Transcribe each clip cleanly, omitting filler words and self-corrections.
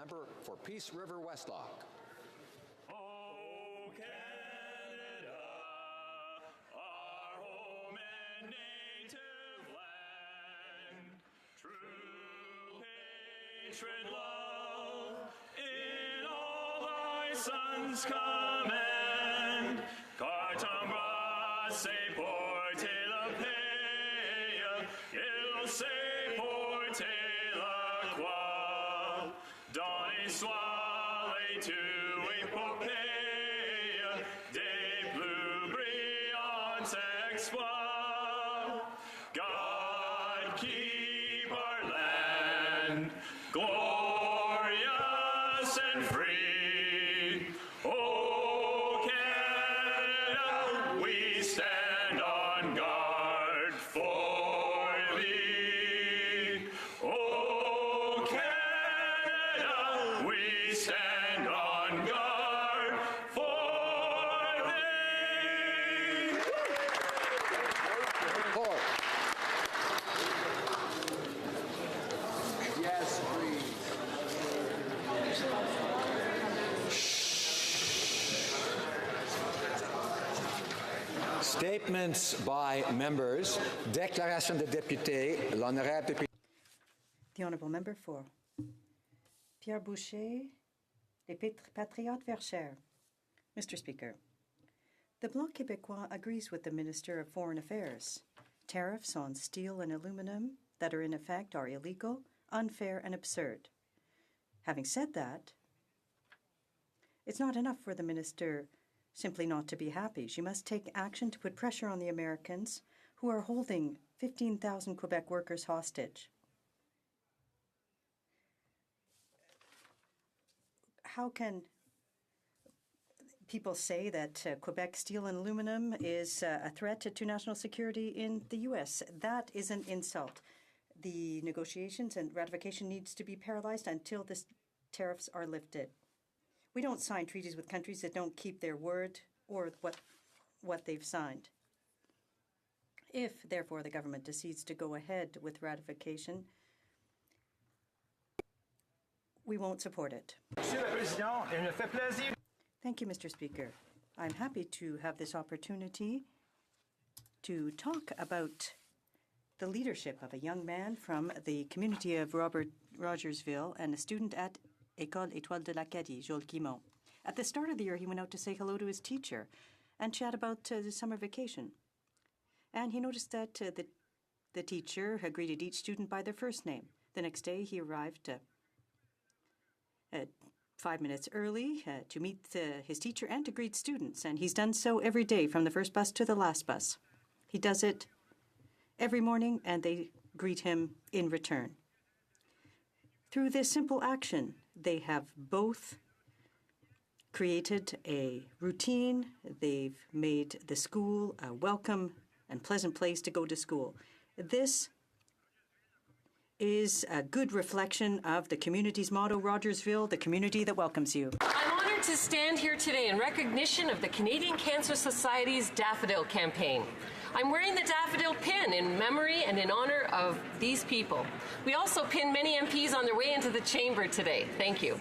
member for Peace River Westlock. Oh, Canada, our home and native land, true patriot love, in all thy sons command, cartum se porte la paix, il se porte la croix, dans soirée to epopée, des plus brillants exploits. God keep our land glorious and free. Oh, Canada, we stand on guard for thee. Oh, Canada, we stand on guard for thee. Report. Yes, please. Statements by members. Déclaration de député. L'honorable député. The Honourable Member for Pierre Boucher, les Patriotes Verchères. Mr. Speaker, the Bloc Québécois agrees with the Minister of Foreign Affairs. Tariffs on steel and aluminum that are in effect are illegal, unfair, and absurd. Having said that, it's not enough for the Minister simply not to be happy. She must take action to put pressure on the Americans who are holding 15,000 Quebec workers hostage. How can people say that Quebec steel and aluminum is a threat to national security in the U.S.? That is an insult. The negotiations and ratification needs to be paralyzed until the tariffs are lifted. We don't sign treaties with countries that don't keep their word or what they've signed. If, therefore, the government decides to go ahead with ratification, we won't support it. Thank you, Mr. Speaker. I'm happy to have this opportunity to talk about the leadership of a young man from the community of Rogersville and a student at École Étoile de l'Acadie, Joel Guimont. At the start of the year, he went out to say hello to his teacher and chat about the summer vacation. And he noticed that the teacher had greeted each student by their first name. The next day, he arrived 5 minutes early to meet his teacher and to greet students. And he's done so every day from the first bus to the last bus. He does it every morning, and they greet him in return. Through this simple action, they have both created a routine. They've made the school a welcome and pleasant place to go to school. This is a good reflection of the community's motto, Rogersville, the community that welcomes you. I'm honored to stand here today in recognition of the Canadian Cancer Society's Daffodil campaign. I'm wearing the daffodil pin in memory and in honor of these people. We also pin many MPs on their way into the chamber today. Thank you.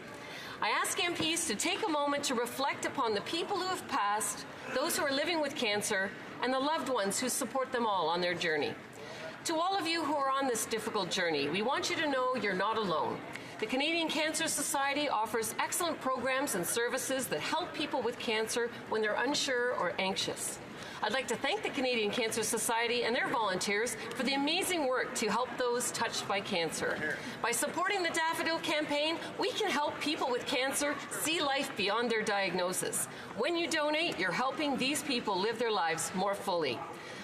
I ask MPs to take a moment to reflect upon the people who have passed, those who are living with cancer, and the loved ones who support them all on their journey. To all of you who are on this difficult journey, we want you to know you're not alone. The Canadian Cancer Society offers excellent programs and services that help people with cancer when they're unsure or anxious. I'd like to thank the Canadian Cancer Society and their volunteers for the amazing work to help those touched by cancer. By supporting the Daffodil campaign, we can help people with cancer see life beyond their diagnosis. When you donate, you're helping these people live their lives more fully.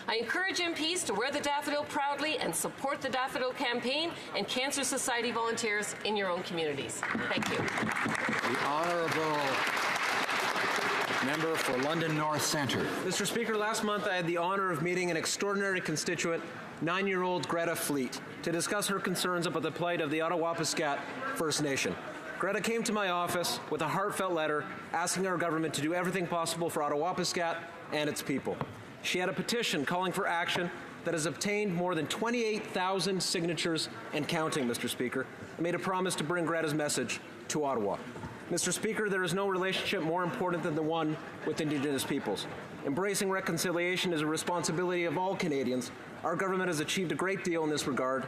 I encourage MPs to wear the daffodil proudly and support the Daffodil campaign and Cancer Society volunteers in your own communities. Thank you. The Honourable Member for London North Centre. Mr. Speaker, last month I had the honour of meeting an extraordinary constituent, 9-year-old Greta Fleet, to discuss her concerns about the plight of the Ottawapiskat First Nation. Greta came to my office with a heartfelt letter asking our government to do everything possible for Ottawapiskat and its people. She had a petition calling for action that has obtained more than 28,000 signatures and counting, Mr. Speaker, and made a promise to bring Greta's message to Ottawa. Mr. Speaker, there is no relationship more important than the one with Indigenous peoples. Embracing reconciliation is a responsibility of all Canadians. Our government has achieved a great deal in this regard,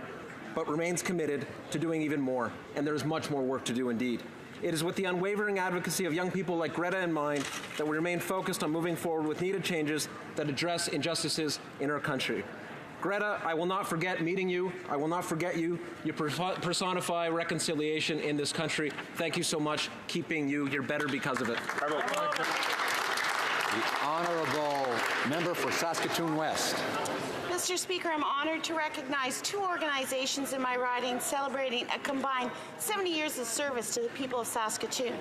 but remains committed to doing even more, and there is much more work to do indeed. It is with the unwavering advocacy of young people like Greta in mind that we remain focused on moving forward with needed changes that address injustices in our country. Greta, I will not forget meeting you. I will not forget you. You personify reconciliation in this country. Thank you so much. Keeping you. You're better because of it. The Honourable Member for Saskatoon West. Mr. Speaker, I'm honored to recognize two organizations in my riding celebrating a combined 70 years of service to the people of Saskatoon.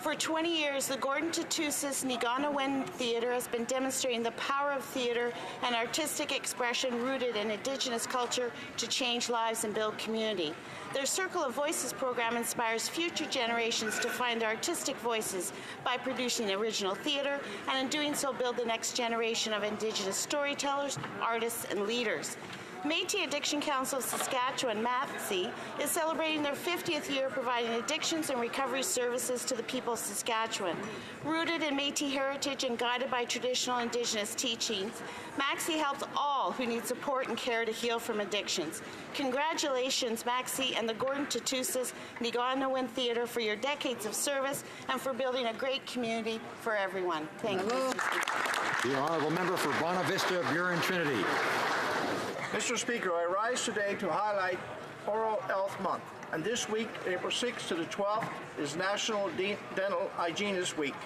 For 20 years, the Gordon Tatusis Niganawen Theatre has been demonstrating the power of theatre and artistic expression rooted in Indigenous culture to change lives and build community. Their Circle of Voices program inspires future generations to find their artistic voices by producing original theatre, and in doing so build the next generation of Indigenous storytellers, artists, and leaders. Métis Addiction Council of Saskatchewan, MATSI, is celebrating their 50th year providing addictions and recovery services to the people of Saskatchewan. Rooted in Métis heritage and guided by traditional Indigenous teachings, MATSI helps all who need support and care to heal from addictions. Congratulations, MATSI and the Gordon Tatusis Niganawen Theatre for your decades of service and for building a great community for everyone. Thank you. The Honourable Member for Bonavista, Burin Trinity. Mr. Speaker, I rise today to highlight Oral Health Month, and this week, April 6th to the 12th, is National Dental Hygienist Week.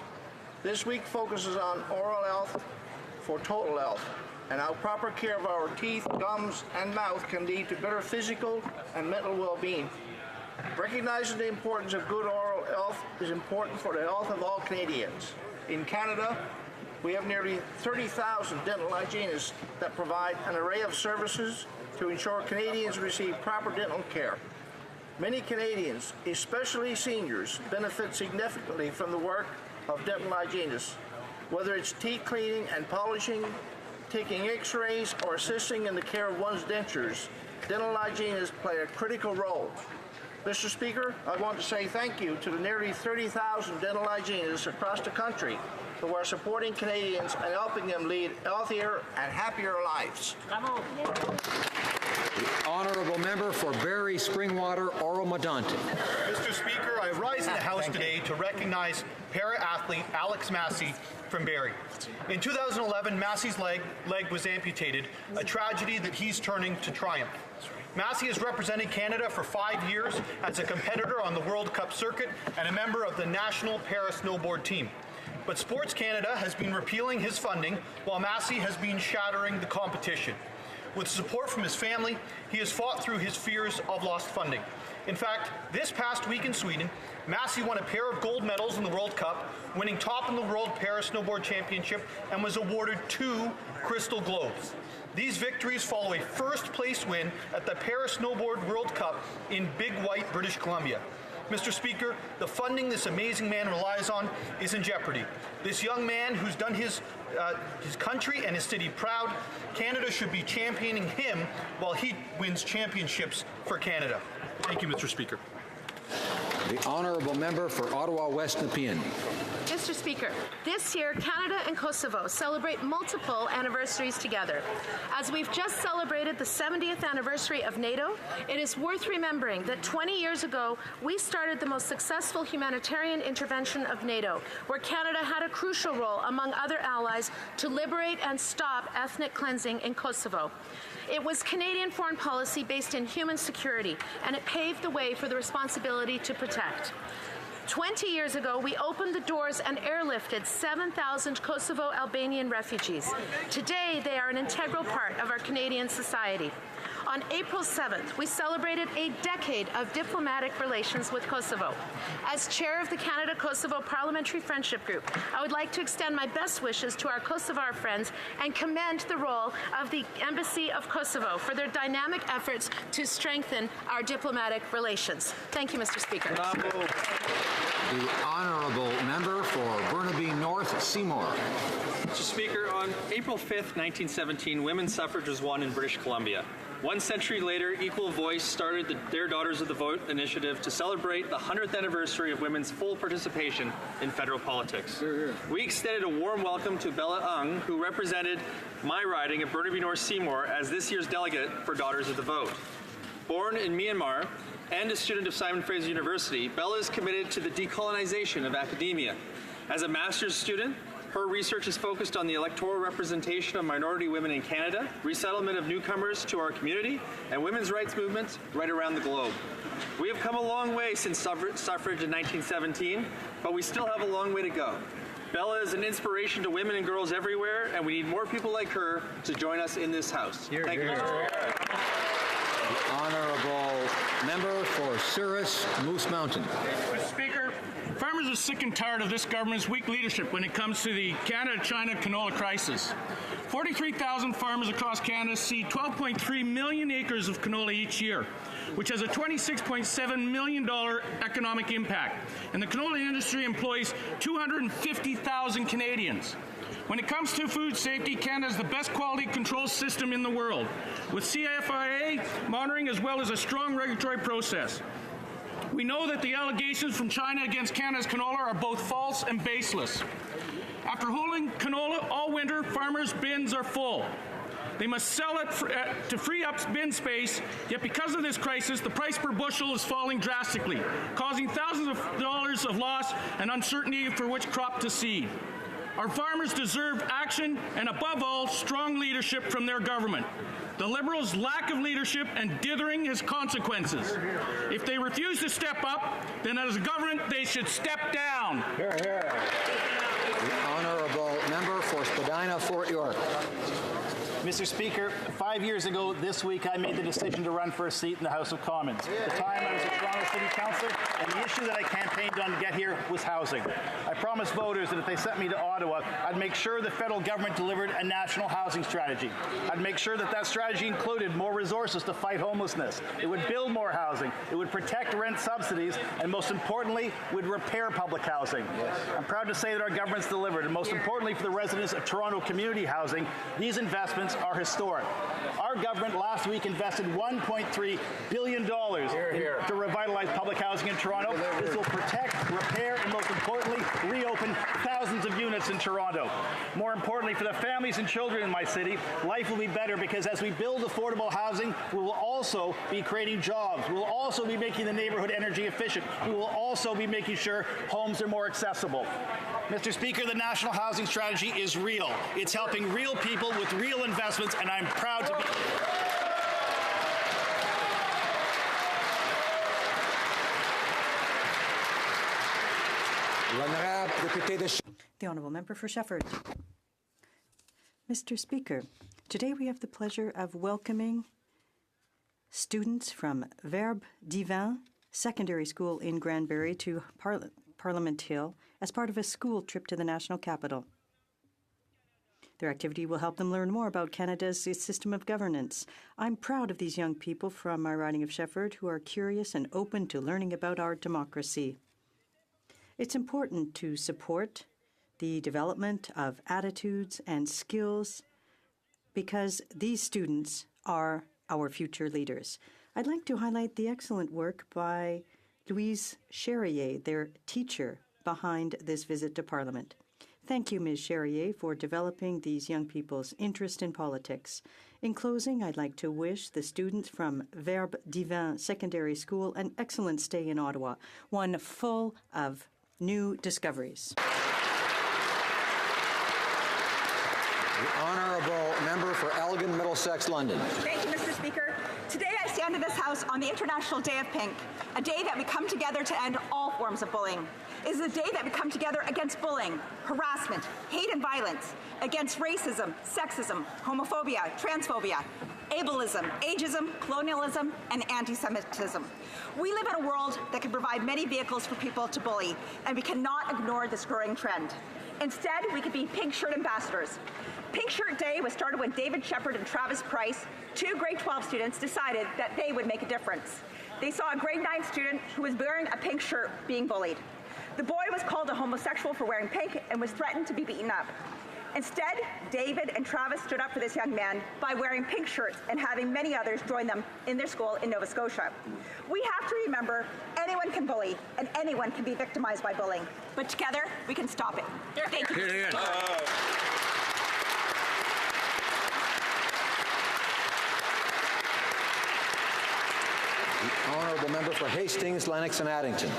This week focuses on oral health for total health, and how proper care of our teeth, gums, and mouth can lead to better physical and mental well-being. Recognizing the importance of good oral health is important for the health of all Canadians. In Canada, we have nearly 30,000 dental hygienists that provide an array of services to ensure Canadians receive proper dental care. Many Canadians, especially seniors, benefit significantly from the work of dental hygienists. Whether it's teeth cleaning and polishing, taking x-rays, or assisting in the care of one's dentures, dental hygienists play a critical role. Mr. Speaker, I want to say thank you to the nearly 30,000 dental hygienists across the country who are supporting Canadians and helping them lead healthier and happier lives. The Honourable Member for Barrie Springwater, Oro-Medonte. Mr. Speaker, I rise in the House today to recognize para-athlete Alex Massey from Barrie. In 2011, Massey's leg was amputated, a tragedy that he's turning to triumph. Massey has represented Canada for 5 years as a competitor on the World Cup circuit and a member of the national para-snowboard team. But Sports Canada has been repealing his funding while Massey has been shattering the competition. With support from his family, he has fought through his fears of lost funding. In fact, this past week in Sweden, Massey won a pair of gold medals in the World Cup, winning top in the World Para-Snowboard Championship, and was awarded 2 Crystal Globes. These victories follow a first-place win at the Para-Snowboard World Cup in Big White, British Columbia. Mr. Speaker, the funding this amazing man relies on is in jeopardy. This young man who's done his country and his city proud, Canada should be championing him while he wins championships for Canada. Thank you, Mr. Speaker. The Honourable Member for Ottawa West Nepean. Mr. Speaker, this year Canada and Kosovo celebrate multiple anniversaries together. As we've just celebrated the 70th anniversary of NATO, it is worth remembering that 20 years ago we started the most successful humanitarian intervention of NATO, where Canada had a crucial role, among other allies, to liberate and stop ethnic cleansing in Kosovo. It was Canadian foreign policy based in human security, and it paved the way for the responsibility to protect. 20 years ago, we opened the doors and airlifted 7,000 Kosovo Albanian refugees. Today, they are an integral part of our Canadian society. On April 7th, we celebrated a decade of diplomatic relations with Kosovo. As chair of the Canada-Kosovo Parliamentary Friendship Group, I would like to extend my best wishes to our Kosovar friends and commend the role of the Embassy of Kosovo for their dynamic efforts to strengthen our diplomatic relations. Thank you, Mr. Speaker. The honourable member for Burnaby North Seymour. Mr. Speaker, on April 5th, 1917, women's suffrage was won in British Columbia. 1 century later, Equal Voice started the Their Daughters of the Vote initiative to celebrate the 100th anniversary of women's full participation in federal politics. We extended a warm welcome to Bella Ung, who represented my riding of Burnaby North Seymour as this year's delegate for Daughters of the Vote. Born in Myanmar and a student of Simon Fraser University, Bella is committed to the decolonization of academia. As a master's student, her research is focused on the electoral representation of minority women in Canada, resettlement of newcomers to our community, and women's rights movements right around the globe. We have come a long way since suffrage in 1917, but we still have a long way to go. Bella is an inspiration to women and girls everywhere, and we need more people like her to join us in this House. Thank you, Mr. Chair. The honourable member for Souris Moose Mountain. Mr. Speaker, farmers are sick and tired of this government's weak leadership when it comes to the Canada-China canola crisis. 43,000 farmers across Canada see 12.3 million acres of canola each year, which has a $26.7 million economic impact. And the canola industry employs 250,000 Canadians. When it comes to food safety, Canada has the best quality control system in the world, with CFIA monitoring as well as a strong regulatory process. We know that the allegations from China against Canada's canola are both false and baseless. After holding canola all winter, farmers' bins are full. They must sell it to free up bin space, yet because of this crisis, the price per bushel is falling drastically, causing thousands of dollars of loss and uncertainty for which crop to seed. Our farmers deserve action and, above all, strong leadership from their government. The Liberals' lack of leadership and dithering has consequences. If they refuse to step up, then as a government, they should step down. Hear, hear. The honourable member for Spadina, Fort York. Mr. Speaker, 5 years ago this week, I made the decision to run for a seat in the House of Commons. At the time, I was a Toronto City Councillor, and the issue that I campaigned on to get here was housing. I promised voters that if they sent me to Ottawa, I'd make sure the federal government delivered a national housing strategy. I'd make sure that that strategy included more resources to fight homelessness. It would build more housing. It would protect rent subsidies, and most importantly, would repair public housing. Yes. I'm proud to say that our government's delivered, and most importantly for the residents of Toronto community housing, these investments are historic. Our government last week invested $1.3 billion to revitalize public housing in Toronto. This will protect, repair, and most importantly, reopen thousands of units in Toronto. More importantly, for the families and children in my city, life will be better because as we build affordable housing, we will also be creating jobs. We will also be making the neighborhood energy efficient. We will also be making sure homes are more accessible. Mr. Speaker, the National Housing Strategy is real. It's helping real people with real investments, and I'm proud to be... The Honourable Member for Shefford. Mr. Speaker, today we have the pleasure of welcoming students from Verbe Divin Secondary School in Granbury to Parliament Hill as part of a school trip to the national capital. Their activity will help them learn more about Canada's system of governance. I'm proud of these young people from my riding of Shefford who are curious and open to learning about our democracy. It's important to support the development of attitudes and skills because these students are our future leaders. I'd like to highlight the excellent work by Louise Charrier, their teacher, behind this visit to Parliament. Thank you, Ms. Charrier, for developing these young people's interest in politics. In closing, I'd like to wish the students from Verbe Divin Secondary School an excellent stay in Ottawa, one full of new discoveries. The honourable member for Elgin, Middlesex, London. Thank you, Mr. Speaker. Today I stand in this House on the International Day of Pink, a day that we come together to end all forms of bullying. It is a day that we come together against bullying, harassment, hate and violence, against racism, sexism, homophobia, transphobia, ableism, ageism, colonialism, and anti-Semitism. We live in a world that can provide many vehicles for people to bully, and we cannot ignore this growing trend. Instead, we could be Pink Shirt ambassadors. Pink Shirt Day was started when David Shepard and Travis Price, two grade 12 students, decided that they would make a difference. They saw a grade 9 student who was wearing a pink shirt being bullied. The boy was called a homosexual for wearing pink and was threatened to be beaten up. Instead, David and Travis stood up for this young man by wearing pink shirts and having many others join them in their school in Nova Scotia. We have to remember anyone can bully and anyone can be victimized by bullying, but together we can stop it. Thank you. Honourable Member for Hastings, Lennox and Addington.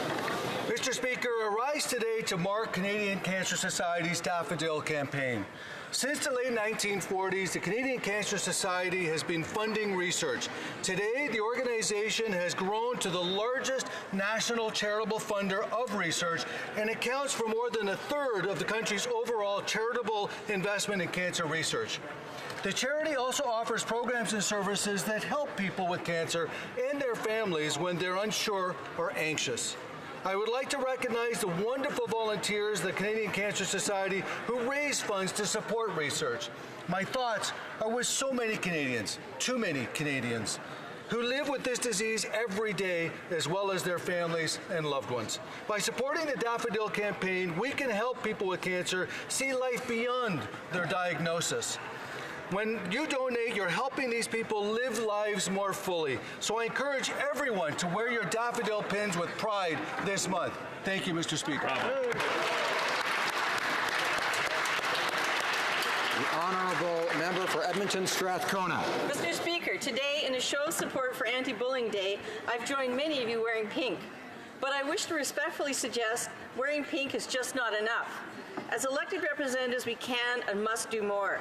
Mr. Speaker, I rise today to mark Canadian Cancer Society's Daffodil Campaign. Since the late 1940s, the Canadian Cancer Society has been funding research. Today, the organization has grown to the largest national charitable funder of research and accounts for more than a third of the country's overall charitable investment in cancer research. The charity also offers programs and services that help people with cancer and their families when they're unsure or anxious. I would like to recognize the wonderful volunteers of the Canadian Cancer Society who raise funds to support research. My thoughts are with so many Canadians, too many Canadians, who live with this disease every day, as well as their families and loved ones. By supporting the Daffodil Campaign, we can help people with cancer see life beyond their diagnosis. When you donate, you're helping these people live lives more fully. So I encourage everyone to wear your daffodil pins with pride this month. Thank you, Mr. Speaker. The Honourable Member for Edmonton Strathcona. Mr. Speaker, today in a show of support for Anti-Bullying Day, I've joined many of you wearing pink. But I wish to respectfully suggest wearing pink is just not enough. As elected representatives, we can and must do more.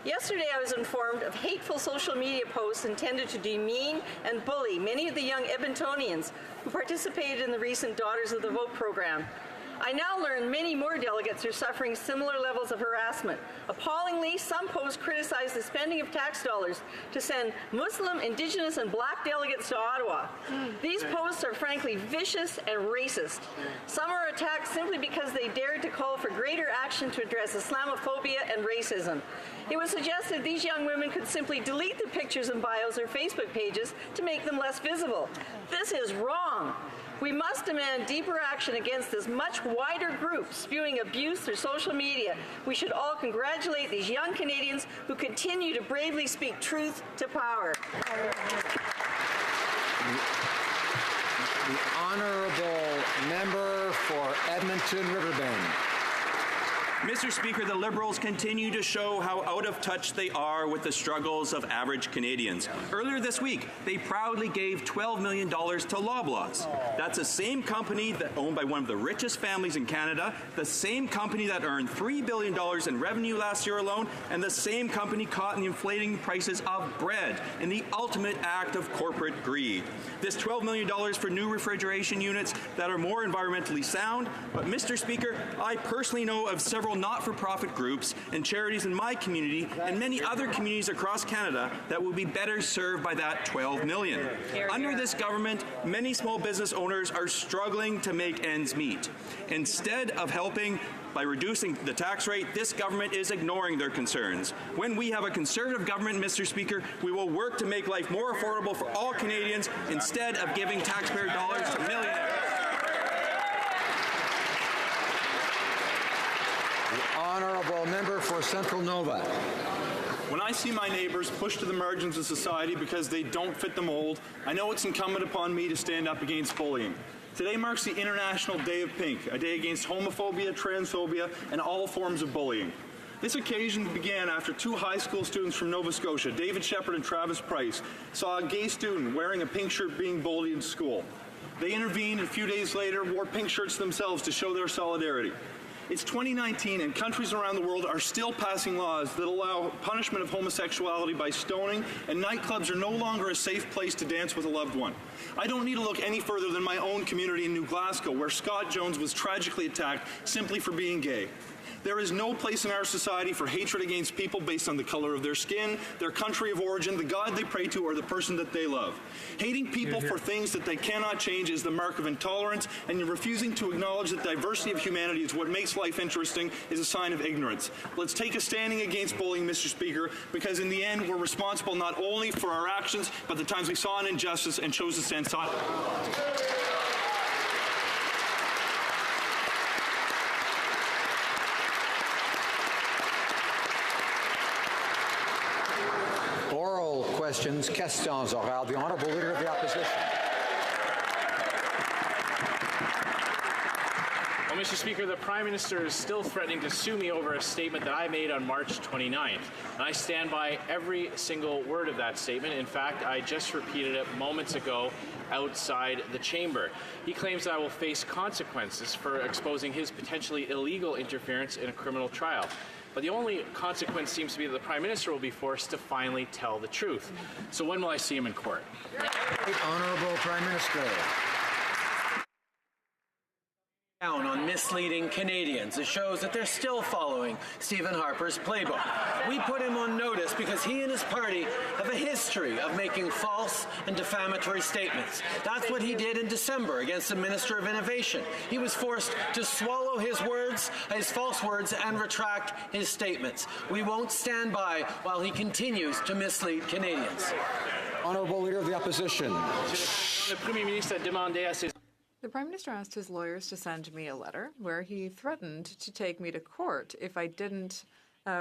Yesterday, I was informed of hateful social media posts intended to demean and bully many of the young Edmontonians who participated in the recent Daughters of the Vote program. I now learn many more delegates are suffering similar levels of harassment. Appallingly, some posts criticize the spending of tax dollars to send Muslim, Indigenous, and Black delegates to Ottawa. These posts are frankly vicious and racist. Some are attacked simply because they dared to call for greater action to address Islamophobia and racism. It was suggested these young women could simply delete the pictures and bios or Facebook pages to make them less visible. This is wrong. We must demand deeper action against this much wider group spewing abuse through social media. We should all congratulate these young Canadians who continue to bravely speak truth to power. The Honourable Member for Edmonton Riverbend. Mr. Speaker, the Liberals continue to show how out of touch they are with the struggles of average Canadians. Earlier this week, they proudly gave $12 million to Loblaws. That's the same company that owned by one of the richest families in Canada, the same company that earned $3 billion in revenue last year alone, and the same company caught in the inflating prices of bread in the ultimate act of corporate greed. This $12 million for new refrigeration units that are more environmentally sound, but Mr. Speaker, I personally know of several not-for-profit groups and charities in my community and many other communities across Canada that will be better served by that $12 million. Under this government, many small business owners are struggling to make ends meet. Instead of helping by reducing the tax rate, this government is ignoring their concerns. When we have a Conservative government, Mr. Speaker, we will work to make life more affordable for all Canadians instead of giving taxpayer dollars to millionaires. The Honourable Member for Central Nova. When I see my neighbours pushed to the margins of society because they don't fit the mold, I know it's incumbent upon me to stand up against bullying. Today marks the International Day of Pink, a day against homophobia, transphobia, and all forms of bullying. This occasion began after two high school students from Nova Scotia, David Shepard and Travis Price, saw a gay student wearing a pink shirt being bullied in school. They intervened and a few days later wore pink shirts themselves to show their solidarity. It's 2019 and countries around the world are still passing laws that allow punishment of homosexuality by stoning, and nightclubs are no longer a safe place to dance with a loved one. I don't need to look any further than my own community in New Glasgow, where Scott Jones was tragically attacked simply for being gay. There is no place in our society for hatred against people based on the color of their skin, their country of origin, the God they pray to, or the person that they love. Hating people for things that they cannot change is the mark of intolerance, and refusing to acknowledge that diversity of humanity is what makes life interesting is a sign of ignorance. Let's take a standing against bullying, Mr. Speaker, because in the end, we're responsible not only for our actions, but the times we saw an injustice and chose to stand silent. Oral questions, questions orales. The Honourable Leader of the Opposition. Well, Mr. Speaker, the Prime Minister is still threatening to sue me over a statement that I made on March 29th. And I stand by every single word of that statement. In fact, I just repeated it moments ago outside the chamber. He claims that I will face consequences for exposing his potentially illegal interference in a criminal trial. But the only consequence seems to be that the Prime Minister will be forced to finally tell the truth. So when will I see him in court? Honourable Prime Minister. Down on misleading Canadians. It shows that they're still following Stephen Harper's playbook. We put him on notice because he and his party have a history of making false and defamatory statements. That's what he did in December against the Minister of Innovation. He was forced to swallow his words, his false words, and retract his statements. We won't stand by while he continues to mislead Canadians. Honourable Leader of the Opposition. The Prime Minister asked his lawyers to send me a letter where he threatened to take me to court if I didn't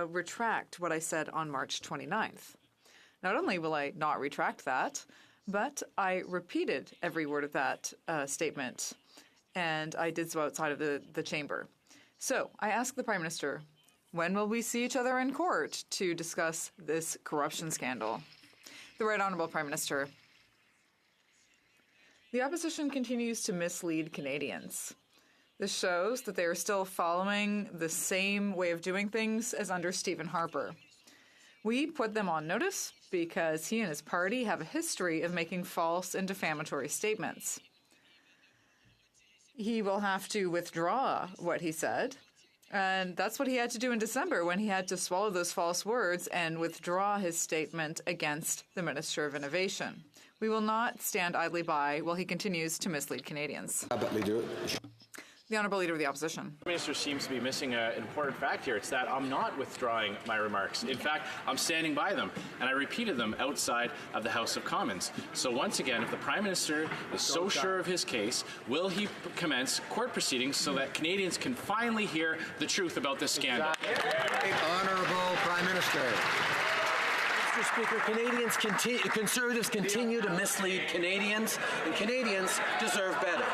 retract what I said on March 29th. Not only will I not retract that, but I repeated every word of that statement, and I did so outside of the chamber. So I asked the Prime Minister, when will we see each other in court to discuss this corruption scandal? The Right Honourable Prime Minister. The opposition continues to mislead Canadians. This shows that they are still following the same way of doing things as under Stephen Harper. We put them on notice because he and his party have a history of making false and defamatory statements. He will have to withdraw what he said, and that's what he had to do in December when he had to swallow those false words and withdraw his statement against the Minister of Innovation. We will not stand idly by while he continues to mislead Canadians. The Honourable Leader of the Opposition. The Minister seems to be missing an important fact here. It's that I'm not withdrawing my remarks. In fact, I'm standing by them, and I repeated them outside of the House of Commons. So once again, if the Prime Minister is so sure of his case, will he commence court proceedings so that Canadians can finally hear the truth about this scandal? Honourable Prime Minister. Mr. Speaker, Conservatives continue to mislead Canadians, and Canadians deserve better.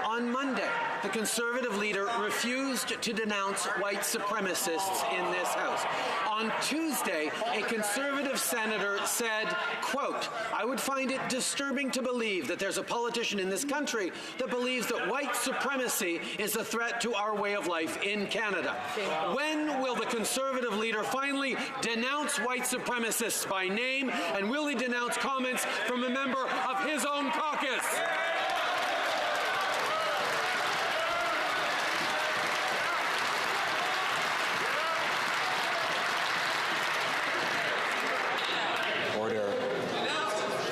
On Monday, the Conservative leader refused to denounce white supremacists in this House. On Tuesday, a Conservative senator said, quote, I would find it disturbing to believe that there's a politician in this country that believes that white supremacy is a threat to our way of life in Canada. When will the Conservative leader finally denounce white supremacists by name, and will he denounce comments from a member of his own caucus?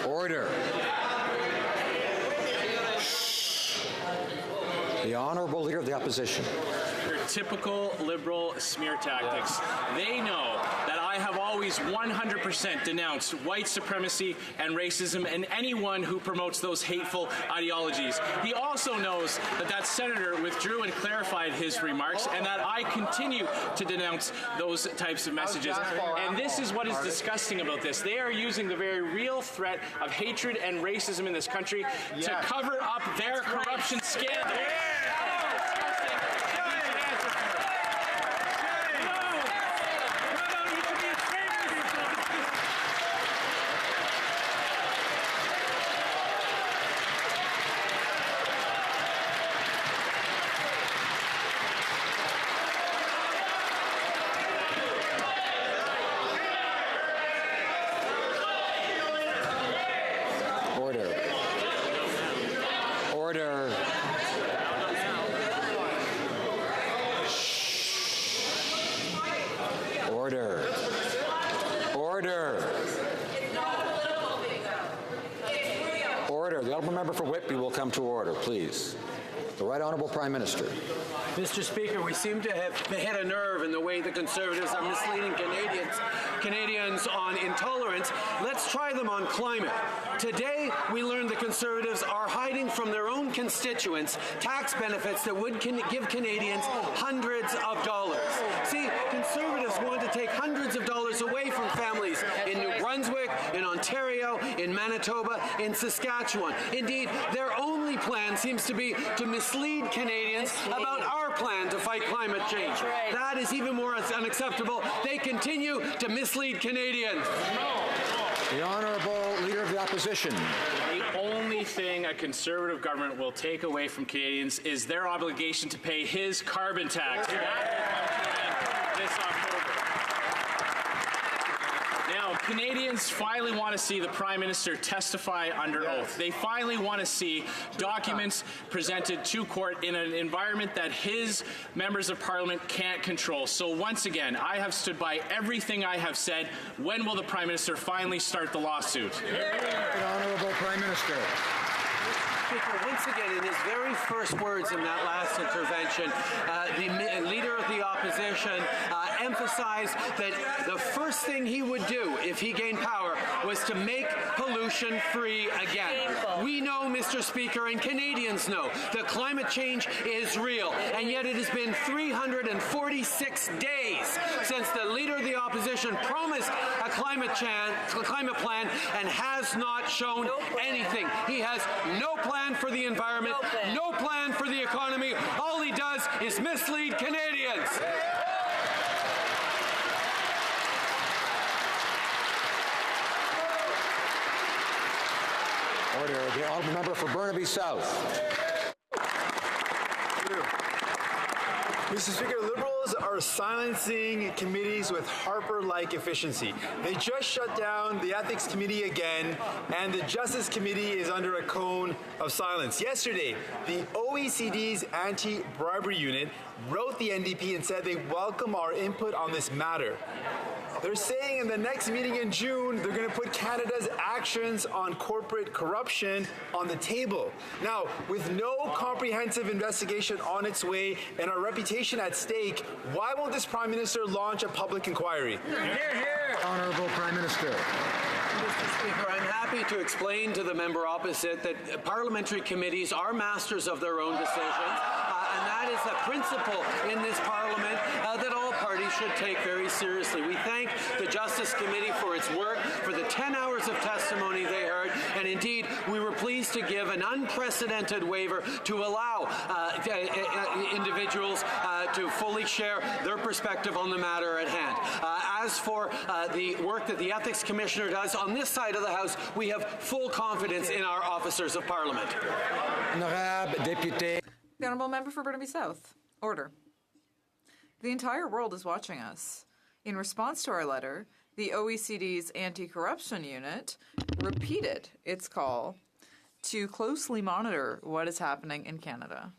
Order. The Honourable Leader of the Opposition. Your typical Liberal smear tactics. They know that I have always 100% denounced white supremacy and racism and anyone who promotes those hateful ideologies. He also knows that that senator withdrew and clarified his remarks, and that I continue to denounce those types of messages. And this is what is disgusting about this. They are using the very real threat of hatred and racism in this country to cover up their corruption scandal. Order. Order. Order. The honourable member for Whitby will come to order, please. The Right Honourable Prime Minister. Mr. Speaker, we seem to have hit a nerve in the way the Conservatives are misleading Canadians on intolerance. Let's try them on climate. Today, we learned the Conservatives are hiding from their own constituents tax benefits that would give Canadians hundreds of dollars. See, Conservatives want to take hundreds of dollars away from families in New Brunswick, in Ontario, in Manitoba, in Saskatchewan. Indeed, their only plan seems to be to mislead Canadians about our plan to fight climate change. That is even more unacceptable. They continue to mislead Canadians. The Honourable Leader of the Opposition. The only thing a Conservative government will take away from Canadians is their obligation to pay his carbon tax. This October. Now, Canadians finally want to see the Prime Minister testify under oath. They finally want to see documents presented to court in an environment that his members of Parliament can't control. So once again, I have stood by everything I have said. When will the Prime Minister finally start the lawsuit? The Honourable Prime Minister. Speaker, once again, in his very first words in that last intervention, the Leader of the Opposition emphasized that the first thing he would do if he gained power was to make pollution free again. We know, Mr. Speaker, and Canadians know, that climate change is real, and yet it has been 346 days since the Leader of the Opposition promised a climate plan and has not shown anything. He has no plan for the environment, no plan for the economy. All he does is mislead Canadians. Order. The honourable member for Burnaby South. Mr. Speaker, Liberals are silencing committees with Harper-like efficiency. They just shut down the Ethics Committee again, and the Justice Committee is under a cone of silence. Yesterday, the OECD's anti-bribery unit wrote the NDP and said they welcome our input on this matter. They're saying in the next meeting in June, they're going to put Canada's actions on corporate corruption on the table. Now, with no comprehensive investigation on its way and our reputation at stake, why won't this Prime Minister launch a public inquiry? Hear, hear. Honourable Prime Minister. Mr. Speaker, I'm happy to explain to the member opposite that parliamentary committees are masters of their own decisions, and that is a principle in this Parliament that all parties should take very seriously. We thank the Justice Committee for its work, for the 10 hours of testimony they heard, and indeed, we were pleased to give an unprecedented waiver to allow individuals to fully share their perspective on the matter at hand. As for the work that the Ethics Commissioner does on this side of the House, we have full confidence in our officers of Parliament. The Honourable Member for Burnaby South. Order. The entire world is watching us. In response to our letter, the OECD's Anti-Corruption Unit repeated its call to closely monitor what is happening in Canada.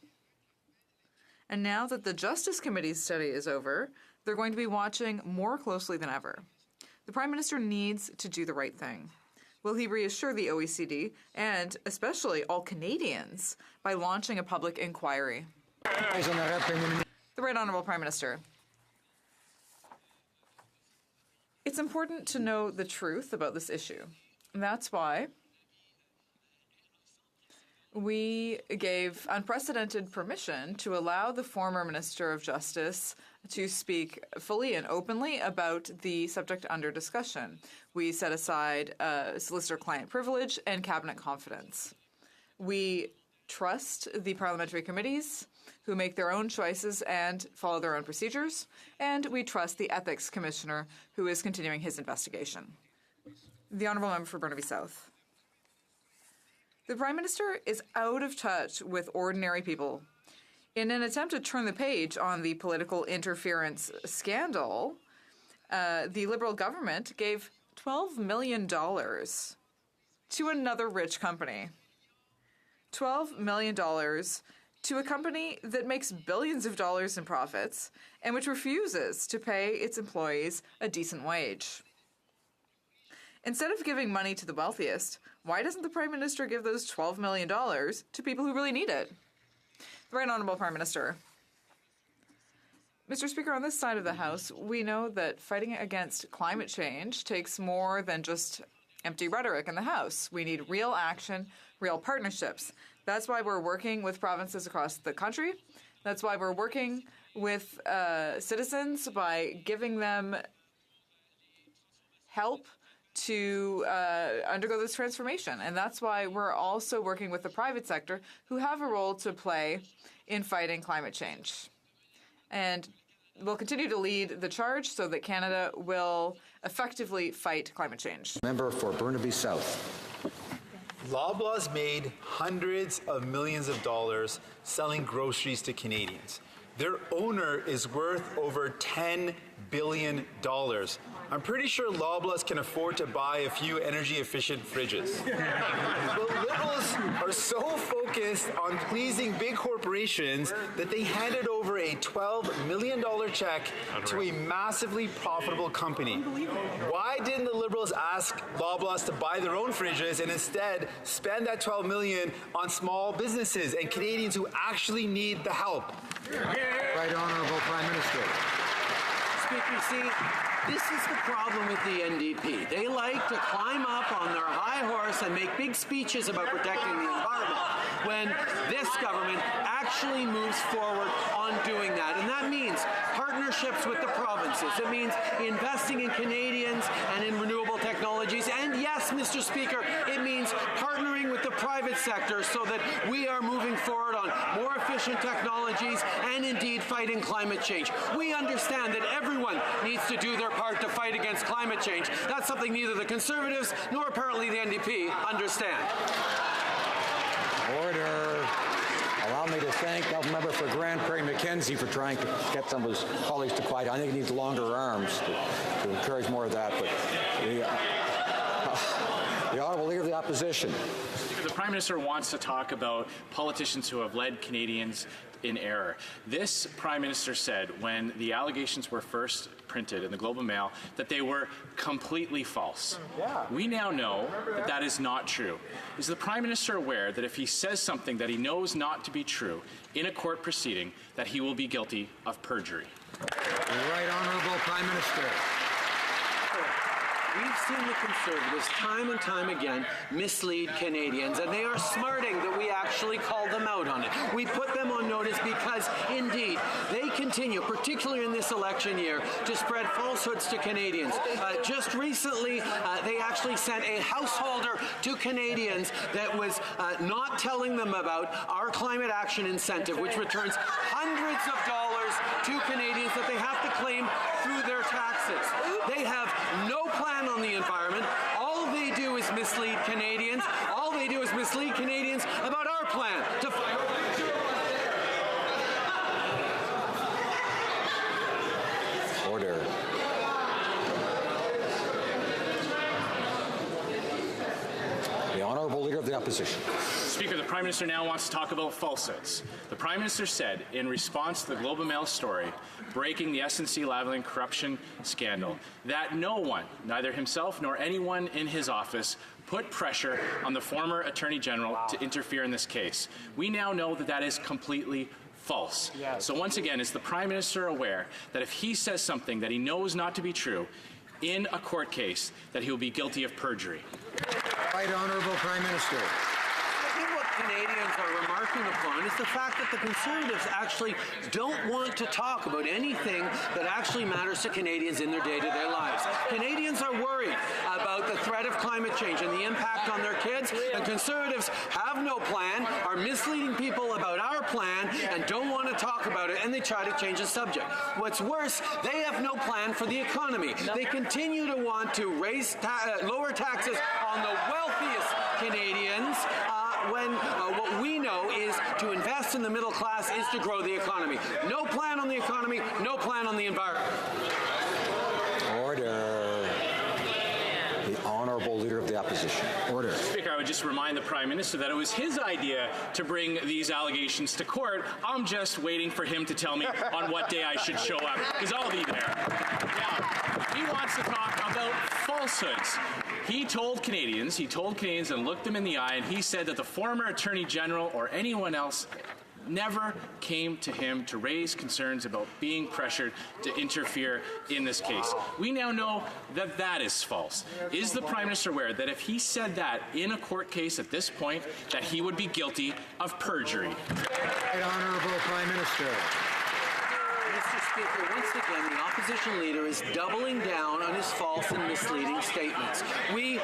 And now that the Justice Committee's study is over, they're going to be watching more closely than ever. The Prime Minister needs to do the right thing. Will he reassure the OECD and especially all Canadians by launching a public inquiry? The Right Honourable Prime Minister. It's important to know the truth about this issue. And that's why we gave unprecedented permission to allow the former Minister of Justice to speak fully and openly about the subject under discussion. We set aside solicitor-client privilege and cabinet confidence. We trust the parliamentary committees who make their own choices and follow their own procedures, and we trust the Ethics Commissioner who is continuing his investigation. The Honourable Member for Burnaby South. The Prime Minister is out of touch with ordinary people. In an attempt to turn the page on the political interference scandal, the Liberal government gave $12 million to another rich company. $12 million to a company that makes billions of dollars in profits and which refuses to pay its employees a decent wage. Instead of giving money to the wealthiest, why doesn't the Prime Minister give those $12 million to people who really need it? The Right Honourable Prime Minister. Mr. Speaker, on this side of the House, we know that fighting against climate change takes more than just empty rhetoric in the House. We need real action, real partnerships. That's why we're working with provinces across the country. That's why we're working with citizens by giving them help to undergo this transformation. And that's why we're also working with the private sector, who have a role to play in fighting climate change. And we'll continue to lead the charge so that Canada will effectively fight climate change. Member for Burnaby South. Loblaws made hundreds of millions of dollars selling groceries to Canadians. Their owner is worth over $10 billion. I'm pretty sure Loblaws can afford to buy a few energy-efficient fridges. But Liberals are so focused on pleasing big corporations that they handed over a $12 million check to a massively profitable company. Why didn't the Liberals ask Loblaws to buy their own fridges and instead spend that $12 million on small businesses and Canadians who actually need the help? Right Honourable Prime Minister. Speaker, see, this is the problem with the NDP. They like to climb up on their high horse and make big speeches about protecting the environment when this government actually moves forward on doing that. And that means partnerships with the provinces. It means investing in Canadians and in renewable technologies. And yes, Mr. Speaker, it means partnering with the private sector so that we are moving forward on more efficient technologies and indeed fighting climate change. We understand that everyone needs to do their part to fight against climate change. That's something neither the Conservatives nor apparently the NDP understand. Order. Allow me to thank the member for Grand Prairie Mackenzie for trying to get some of his colleagues to quiet. I think he needs longer arms to encourage more of that. But the Honourable Leader of the Opposition. The Prime Minister wants to talk about politicians who have led Canadians in error. This Prime Minister said when the allegations were first printed in the Globe and Mail that they were completely false. We now know that that is not true. Is the Prime Minister aware that if he says something that he knows not to be true in a court proceeding, that he will be guilty of perjury? The Right Honourable Prime Minister. We've seen the Conservatives time and time again mislead Canadians, and they are smarting that we actually call them out on it. We put them on notice because, indeed, they continue, particularly in this election year, to spread falsehoods to Canadians. Just recently, they actually sent a householder to Canadians that was not telling them about our climate action incentive, which returns hundreds of dollars to Canadians that they have to claim through their taxes. They have no plan on the environment. All they do is mislead Canadians. All they do is mislead Canadians about our plan to Order. The Honourable Leader of the Opposition. Speaker, the Prime Minister now wants to talk about falsehoods. The Prime Minister said, in response to the Globe and Mail story breaking the SNC-Lavalin corruption scandal, that no one, neither himself nor anyone in his office, put pressure on the former Attorney General to interfere in this case. We now know that that is completely false. So once again, is the Prime Minister aware that if he says something that he knows not to be true in a court case, that he will be guilty of perjury? Right Honourable Prime Minister. I think what Canadians are remarking upon is the fact that the Conservatives actually don't want to talk about anything that actually matters to Canadians in their day-to-day lives. Canadians are worried about the threat of climate change and the impact on their kids, and Conservatives have no plan, are misleading people about our plan, and don't want to talk about it, and they try to change the subject. What's worse, they have no plan for the economy. They continue to want to raise lower taxes on the wealthiest Canadians, when what we know is to invest in the middle class is to grow the economy. No plan on the economy, no plan on the environment. Order. The Honourable Honourable Leader of the Opposition. Order. Speaker, I would just remind the Prime Minister that it was his idea to bring these allegations to court. I'm just waiting for him to tell me on what day I should show up, because I'll be there. Now, he wants to talk about falsehoods. He told Canadians and looked them in the eye, and he said that the former Attorney General or anyone else never came to him to raise concerns about being pressured to interfere in this case. We now know that that is false. Is the Prime Minister aware that if he said that in a court case at this point, that he would be guilty of perjury? Right Honourable Prime Minister. Mr. Speaker, once again, the opposition leader is doubling down on his false and misleading statements. We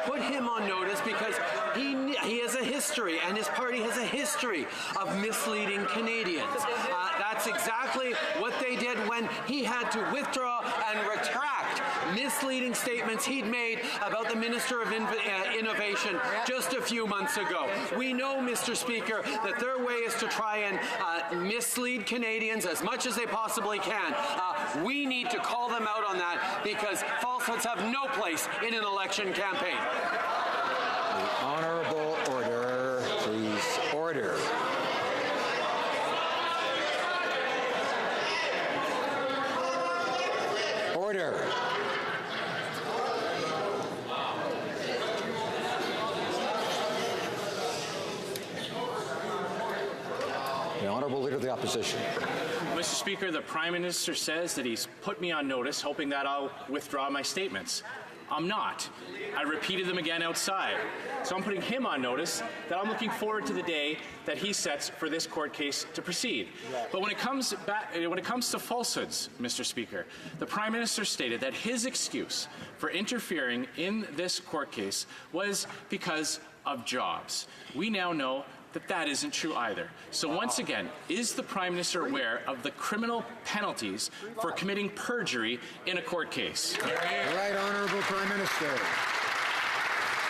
put him on notice because he has a history, and his party has a history of misleading Canadians. That's exactly what they did when he had to withdraw and retract misleading statements he'd made about the Minister of Innovation just a few months ago. We know, Mr. Speaker, that their way is to try and mislead Canadians as much as they possibly can. We need to call them out on that because falsehoods have no place in an election campaign. The Honourable Order, please. Order. Order. The Honourable Leader of the Opposition. Mr. Speaker, the Prime Minister says that he's put me on notice, hoping that I'll withdraw my statements. I'm not. I repeated them again outside. So I'm putting him on notice that I'm looking forward to the day that he sets for this court case to proceed. But when it comes to falsehoods, Mr. Speaker, the Prime Minister stated that his excuse for interfering in this court case was because of jobs. We now know that that isn't true either. So once again, is the Prime Minister aware of the criminal penalties for committing perjury in a court case? Right Honourable Prime Minister.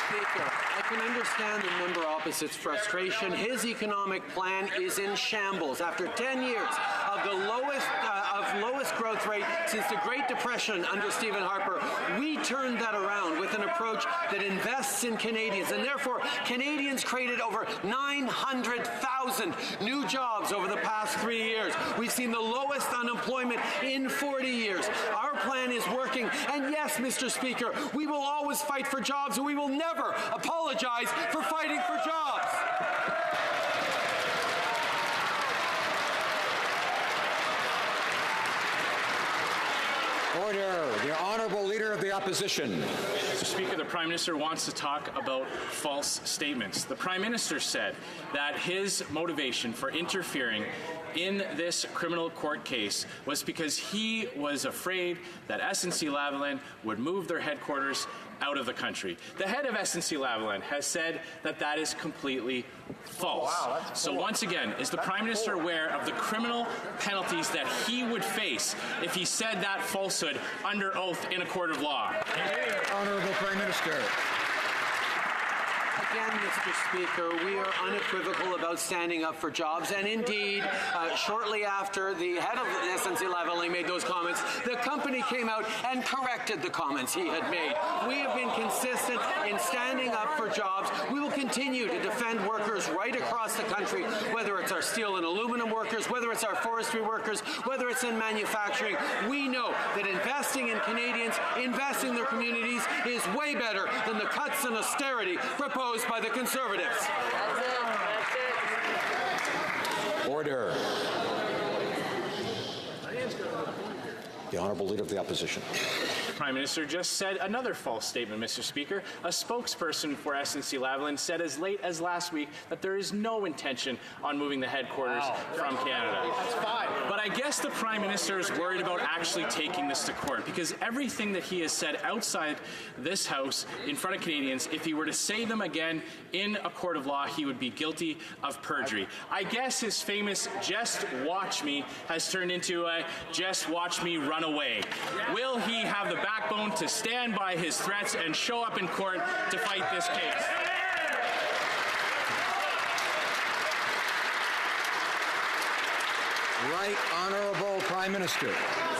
Speaker, I can understand the member opposite's frustration. His economic plan is in shambles. After 10 years of the lowest growth rate since the Great Depression under Stephen Harper, we turned that around with an approach that invests in Canadians, and therefore Canadians created over 900,000 new jobs over the past 3 years. We've seen the lowest unemployment in 40 years. Our plan is working, and yes, Mr. Speaker, we will always fight for jobs, and we will never apologize for fighting for jobs. Order. The Honourable Leader of the Opposition. Mr. Speaker, the Prime Minister wants to talk about false statements. The Prime Minister said that his motivation for interfering in this criminal court case was because he was afraid that SNC-Lavalin would move their headquarters out of the country. The head of SNC-Lavalin has said that that is completely false. Wow, so once again, is the Prime Minister aware of the criminal penalties that he would face if he said that falsehood under oath in a court of law? Honourable Prime Minister. Again, Mr. Speaker, we are unequivocal about standing up for jobs, and indeed, shortly after the head of SNC-Lavalin made those comments, the company came out and corrected the comments he had made. We have been consistent in standing up for jobs. We will continue to defend workers right across the country, whether it's our steel and aluminum workers, whether it's our forestry workers, whether it's in manufacturing. We know that investing in Canadians, investing in their communities, is way better than the cuts and austerity proposed by the Conservatives. That's it. Order. The Honourable Leader of the Opposition. The Prime Minister just said another false statement, Mr. Speaker. A spokesperson for SNC-Lavalin said as late as last week that there is no intention on moving the headquarters from Canada. That's fine. But I guess the Prime Minister is worried about actually taking this to court, because everything that he has said outside this House in front of Canadians, if he were to say them again in a court of law, he would be guilty of perjury. I guess his famous "just watch me" has turned into a "just watch me run away." Will he have the backbone to stand by his threats and show up in court to fight this case? Right Honourable Prime Minister.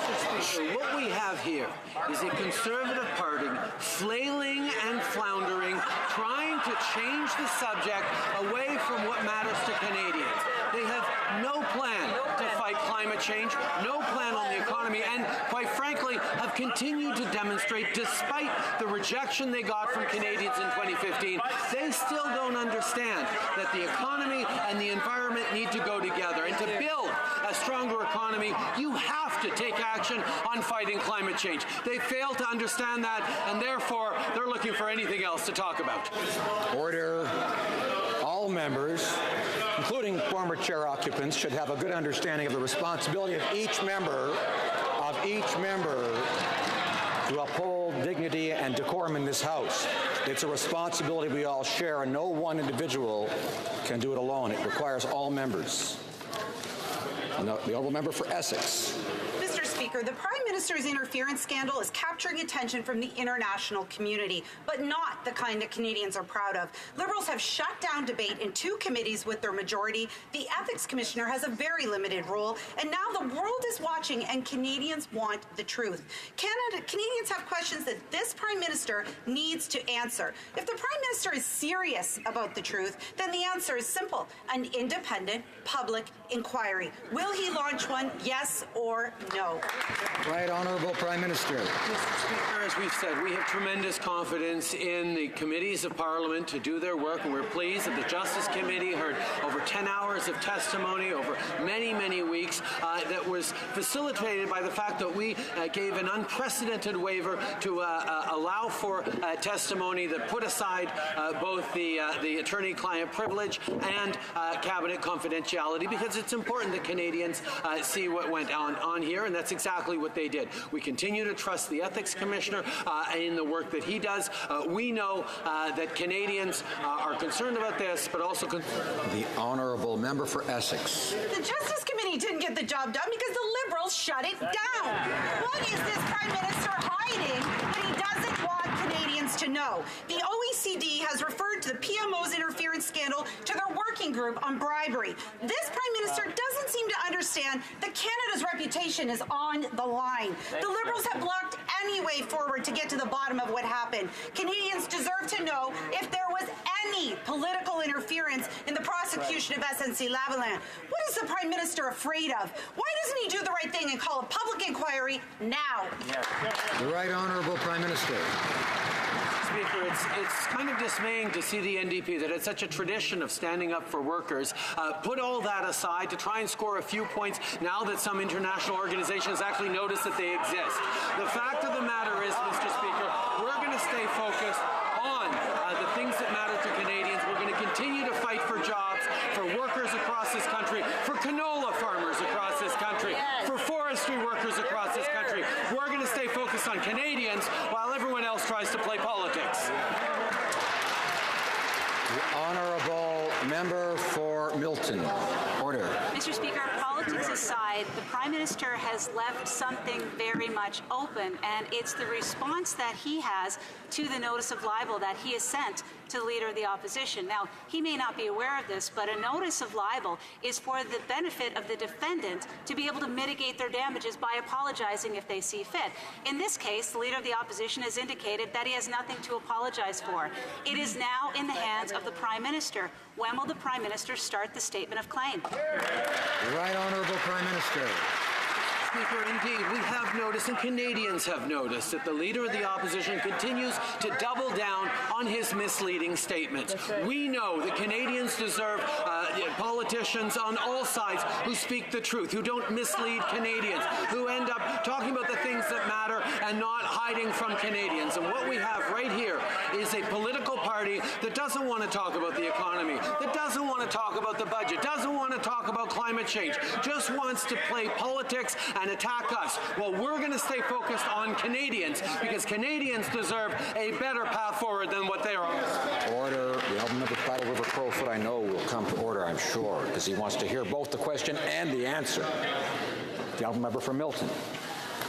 What we have here is a Conservative Party flailing and floundering, trying to change the subject away from what matters to Canadians. They have no plan to fight climate change, no plan on the economy, and quite frankly, have continued to demonstrate, despite the rejection they got from Canadians in 2015, they still don't understand that the economy and the environment need to go together. And to build a stronger economy, you have to take action on fighting climate change. They fail to understand that, and therefore, they're looking for anything else to talk about. Order. All members, including former chair occupants, should have a good understanding of the responsibility of each member to uphold dignity and decorum in this House. It's a responsibility we all share, and no one individual can do it alone. It requires all members. The honourable member for Essex. Mr. Speaker, the Prime Minister's interference scandal is capturing attention from the international community, but not the kind that Canadians are proud of. Liberals have shut down debate in 2 committees with their majority. The Ethics Commissioner has a very limited role, and now the world is watching and Canadians want the truth. Canadians have questions that this Prime Minister needs to answer. If the Prime Minister is serious about the truth, then the answer is simple: an independent public inquiry. Will he launch one, yes or no? Right Honourable Prime Minister. Mr. Speaker, as we've said, we have tremendous confidence in the committees of Parliament to do their work, and we're pleased that the Justice Committee heard over 10 hours of testimony over many, many weeks that was facilitated by the fact that we gave an unprecedented waiver to allow for testimony that put aside both the attorney-client privilege and cabinet confidentiality, because it's important that Canadians see what went on here, and that's exactly what they did. We continue to trust the Ethics Commissioner in the work that he does. We know that Canadians are concerned about this, but also the honourable member for Essex. The Justice Committee didn't get the job done because the Liberals shut it down. What is this Prime Minister hiding that he doesn't want Canadians to know? The OECD has referred to the PMO's interference scandal to their working group on bribery. This Prime Minister doesn't seem to understand that Canada's reputation is on the line. The Liberals have blocked any way forward to get to the bottom of what happened. Canadians deserve to know if there was any political interference in the prosecution of SNC-Lavalin. What is the Prime Minister afraid of? Why doesn't he do the right thing and call a public inquiry now? The Right Honourable Prime Minister. Speaker, it's kind of dismaying to see the NDP that had such a tradition of standing up for workers put all that aside to try and score a few points now that some international organizations actually notice that they exist. The fact of the matter is, Mr. Speaker, we're going to stay focused on the things that matter to Canadians. We're going to continue to fight for jobs, for workers across this country, for canola farmers across this country, for forestry workers across this country. We're going to stay focused on Canadians while everyone else tries to play politics. The honourable member for Milton. Order. Mr. Speaker, politics aside, the Prime Minister has left something very much open, and it's the response that he has to the notice of libel that he has sent to the Leader of the Opposition. Now, he may not be aware of this, but a notice of libel is for the benefit of the defendant to be able to mitigate their damages by apologizing if they see fit. In this case, the Leader of the Opposition has indicated that he has nothing to apologize for. It is now in the hands of the Prime Minister. When will the Prime Minister start the statement of claim? The Right Honourable Prime Minister. Speaker, indeed, we have noticed, and Canadians have noticed, that the Leader of the Opposition continues to double down on his misleading statements. We know that Canadians deserve politicians on all sides who speak the truth, who don't mislead Canadians, who end up talking about the things that matter and not hiding from Canadians. And what we have right here is a political party that doesn't want to talk about the economy, that doesn't want to talk about the budget, doesn't want to talk about climate change, just wants to play politics and attack us. Well, we're going to stay focused on Canadians because Canadians deserve a better path forward than what they are. Order. The honourable member for Battle River Crowfoot, I know, will come to order, I'm sure, because he wants to hear both the question and the answer. The honourable member for Milton.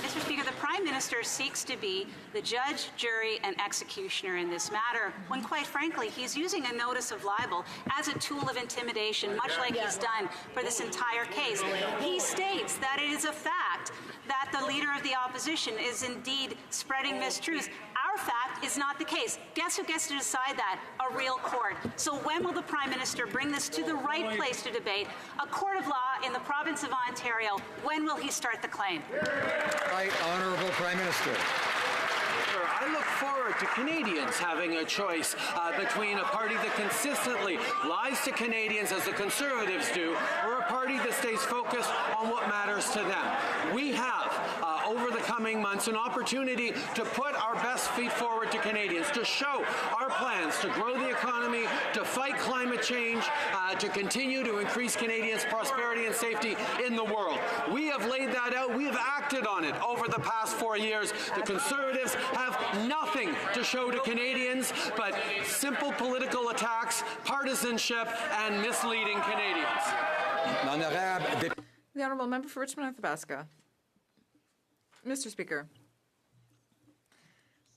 Mr. Speaker, the Prime Minister seeks to be the judge, jury, and executioner in this matter, when quite frankly, he's using a notice of libel as a tool of intimidation, much like he's done for this entire case. He states that it is a fact that the leader of the opposition is indeed spreading mistruths. Our fact is not the case. Guess who gets to decide that? A real court. So when will the Prime Minister bring this to the right place to debate? A court of law in the province of Ontario. When will he start the claim? Right, Honourable Prime Minister. I look forward to Canadians having a choice between a party that consistently lies to Canadians as the Conservatives do, or a party that stays focused on what matters to them. We have, over the coming months, an opportunity to put our best feet forward to Canadians, to show our plans to grow the economy, to fight climate change, to continue to increase Canadians' prosperity and safety in the world. We have laid that out. We have acted on it over the past 4 years. The Conservatives have nothing to show to Canadians but simple political attacks, partisanship, and misleading Canadians. The Honourable Member for Richmond Athabasca. Mr. Speaker,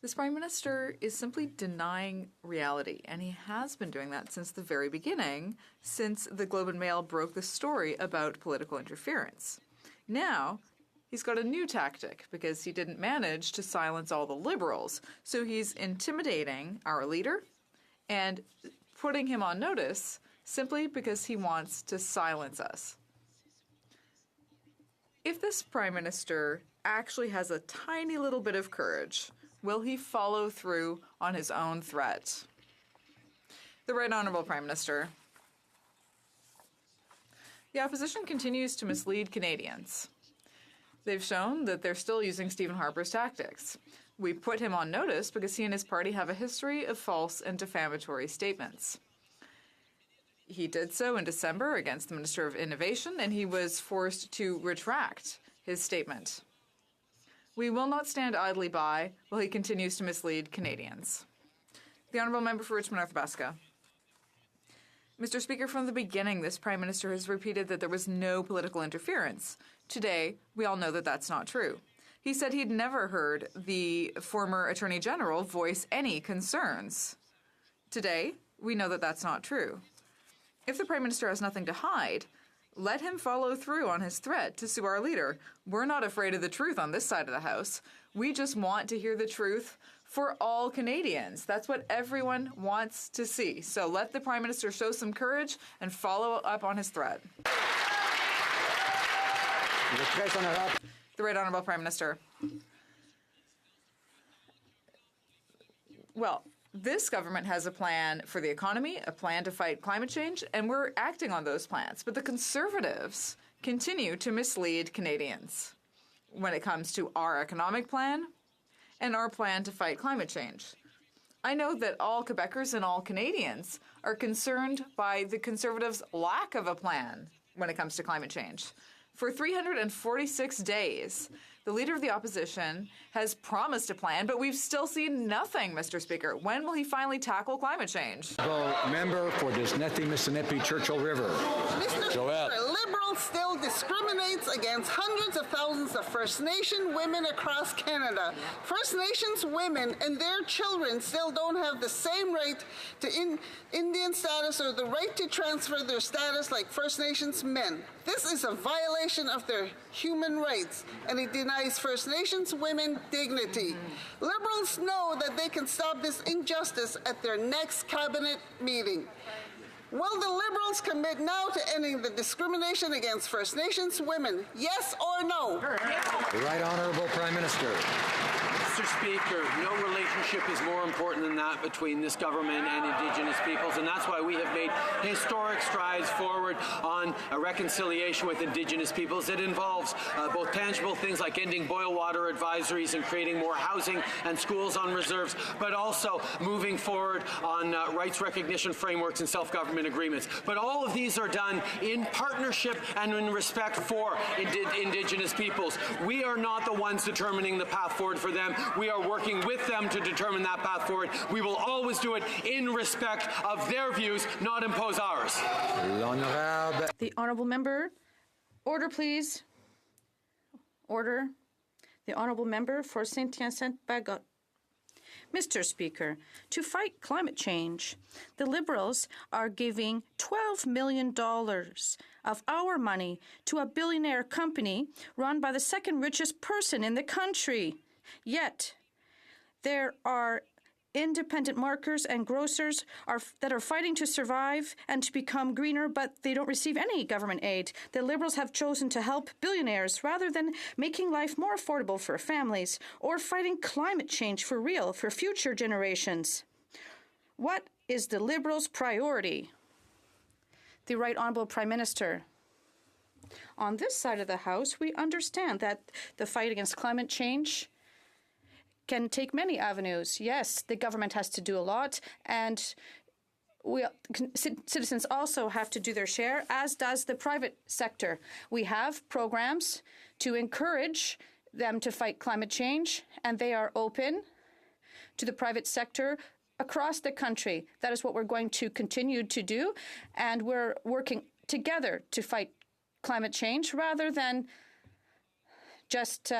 this Prime Minister is simply denying reality, and he has been doing that since the very beginning, since the Globe and Mail broke the story about political interference. Now, he's got a new tactic because he didn't manage to silence all the Liberals. So he's intimidating our leader and putting him on notice simply because he wants to silence us. If this Prime Minister actually has a tiny little bit of courage, will he follow through on his own threat? The Right Honourable Prime Minister. The opposition continues to mislead Canadians. They've shown that they're still using Stephen Harper's tactics. We put him on notice because he and his party have a history of false and defamatory statements. He did so in December against the Minister of Innovation, and he was forced to retract his statement. We will not stand idly by while he continues to mislead Canadians. The Honourable Member for Richmond Athabasca. Mr. Speaker, from the beginning, this Prime Minister has repeated that there was no political interference. Today, we all know that that's not true. He said he'd never heard the former Attorney General voice any concerns. Today, we know that that's not true. If the Prime Minister has nothing to hide, let him follow through on his threat to sue our leader. We're not afraid of the truth on this side of the House. We just want to hear the truth for all Canadians. That's what everyone wants to see. So let the Prime Minister show some courage and follow up on his threat. The Right Honourable Prime Minister. Well, this government has a plan for the economy, a plan to fight climate change, and we're acting on those plans. But the Conservatives continue to mislead Canadians when it comes to our economic plan and our plan to fight climate change. I know that all Quebecers and all Canadians are concerned by the Conservatives' lack of a plan when it comes to climate change. For 346 days, the Leader of the Opposition has promised a plan, but we've still seen nothing, Mr. Speaker. When will he finally tackle climate change? Member for Disnethi, Mississippi, Churchill River. Mr. Speaker, Liberals still discriminates against hundreds of thousands of First Nation women across Canada. First Nations women and their children still don't have the same right to Indian status or the right to transfer their status like First Nations men. This is a violation of their human rights, and it denies First Nations women dignity. Liberals know that they can stop this injustice at their next cabinet meeting. Will the Liberals commit now to ending the discrimination against First Nations women? Yes or no? The Right Honourable Prime Minister. Mr. Speaker, no relationship is more important than that between this government and Indigenous peoples, and that's why we have made historic strides forward on a reconciliation with Indigenous peoples. It involves both tangible things like ending boil water advisories and creating more housing and schools on reserves, but also moving forward on rights recognition frameworks and self-government agreements. But all of these are done in partnership and in respect for Indigenous peoples. We are not the ones determining the path forward for them. We are working with them to determine that path forward. We will always do it in respect of their views, not impose ours. The Honourable Member. Order, please. Order. The Honourable Member for Saint-Hyacinthe-Bagot. Mr. Speaker, to fight climate change, the Liberals are giving $12 million of our money to a billionaire company run by the second richest person in the country. Yet, there are independent marketers and grocers that are fighting to survive and to become greener, but they don't receive any government aid. The Liberals have chosen to help billionaires rather than making life more affordable for families or fighting climate change for real for future generations. What is the Liberals' priority? The Right Honourable Prime Minister. On this side of the House, we understand that the fight against climate change can take many avenues. Yes, the government has to do a lot, and citizens also have to do their share, as does the private sector. We have programs to encourage them to fight climate change, and they are open to the private sector across the country. That is what we're going to continue to do, and we're working together to fight climate change rather than just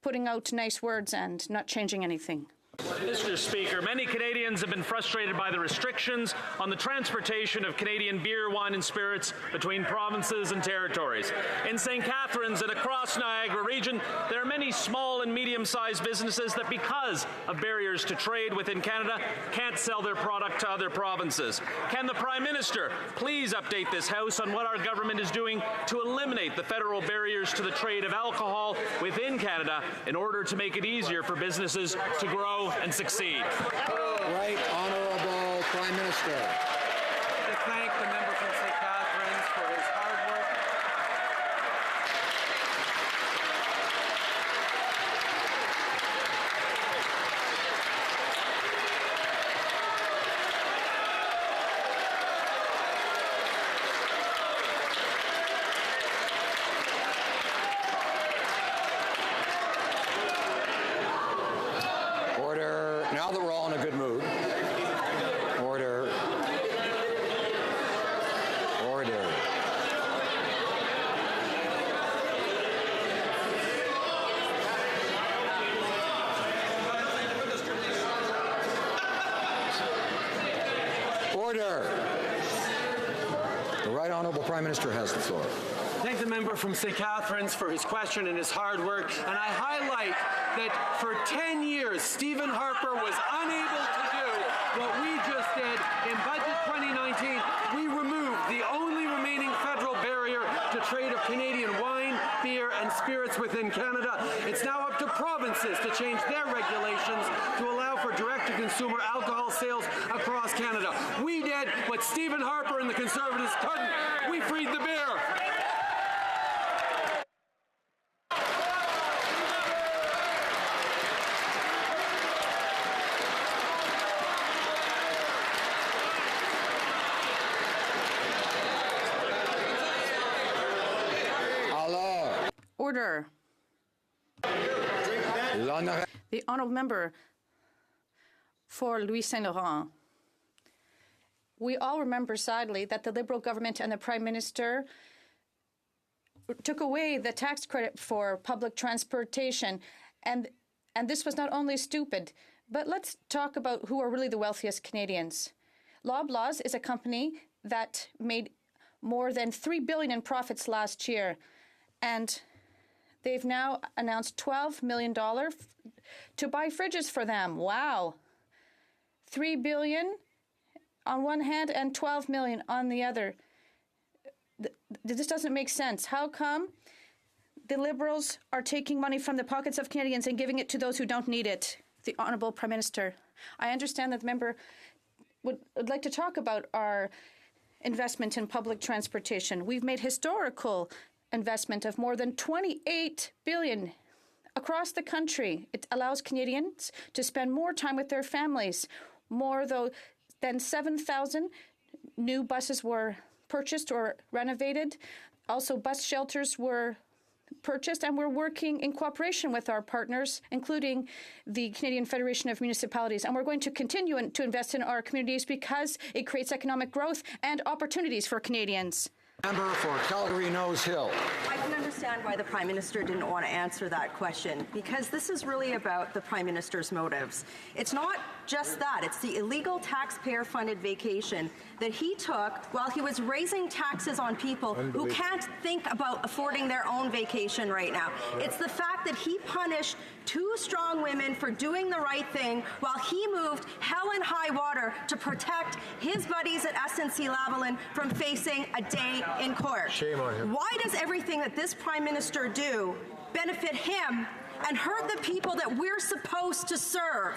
putting out nice words and not changing anything. Mr. Speaker, many Canadians have been frustrated by the restrictions on the transportation of Canadian beer, wine and spirits between provinces and territories. In St. Catharines and across Niagara region, there are many small and medium-sized businesses that, because of barriers to trade within Canada, can't sell their product to other provinces. Can the Prime Minister please update this House on what our government is doing to eliminate the federal barriers to the trade of alcohol within Canada in order to make it easier for businesses to grow and succeed? Right Honourable Prime Minister. To thank the member from St. Catharines for his hard work. Order. Now that we're all in a good mood. Order. Order. Order. The Right Honourable Prime Minister has the floor. Thank the member from St. Catharines for his question and his hard work. And I highlight that for 10 years, Stephen Harper was unable to do what we just did. In Budget 2019, we removed the only remaining federal barrier to trade of Canadian wine, beer, and spirits within Canada. It's now up to provinces to change their regulations to allow for direct-to-consumer alcohol sales across Canada. We did what Stephen Harper and the Conservatives couldn't. We freed the beer. Order. The Honourable Member for Louis Saint Laurent. We all remember, sadly, that the Liberal government and the Prime Minister took away the tax credit for public transportation, and this was not only stupid, but let's talk about who are really the wealthiest Canadians. Loblaws is a company that made more than $3 billion in profits last year, and they've now announced $12 million to buy fridges for them. Wow. $3 billion on one hand and $12 million on the other. This doesn't make sense. How come the Liberals are taking money from the pockets of Canadians and giving it to those who don't need it? The Honourable Prime Minister. I understand that the member would like to talk about our investment in public transportation. We've made historical investment of more than $28 billion across the country. It allows Canadians to spend more time with their families. More than 7,000 new buses were purchased or renovated. Also, bus shelters were purchased, and we're working in cooperation with our partners, including the Canadian Federation of Municipalities. And we're going to continue to invest in our communities because it creates economic growth and opportunities for Canadians. Member for Calgary Nose Hill. I can understand why the Prime Minister didn't want to answer that question, because this is really about the Prime Minister's motives. It's not just that. It's the illegal taxpayer-funded vacation that he took while he was raising taxes on people who can't think about affording their own vacation right now. It's the fact that he punished two strong women for doing the right thing while he moved hell and high water to protect his buddies at SNC-Lavalin from facing a day in court. Shame on him. Why does everything that this Prime Minister do benefit him and hurt the people that we're supposed to serve?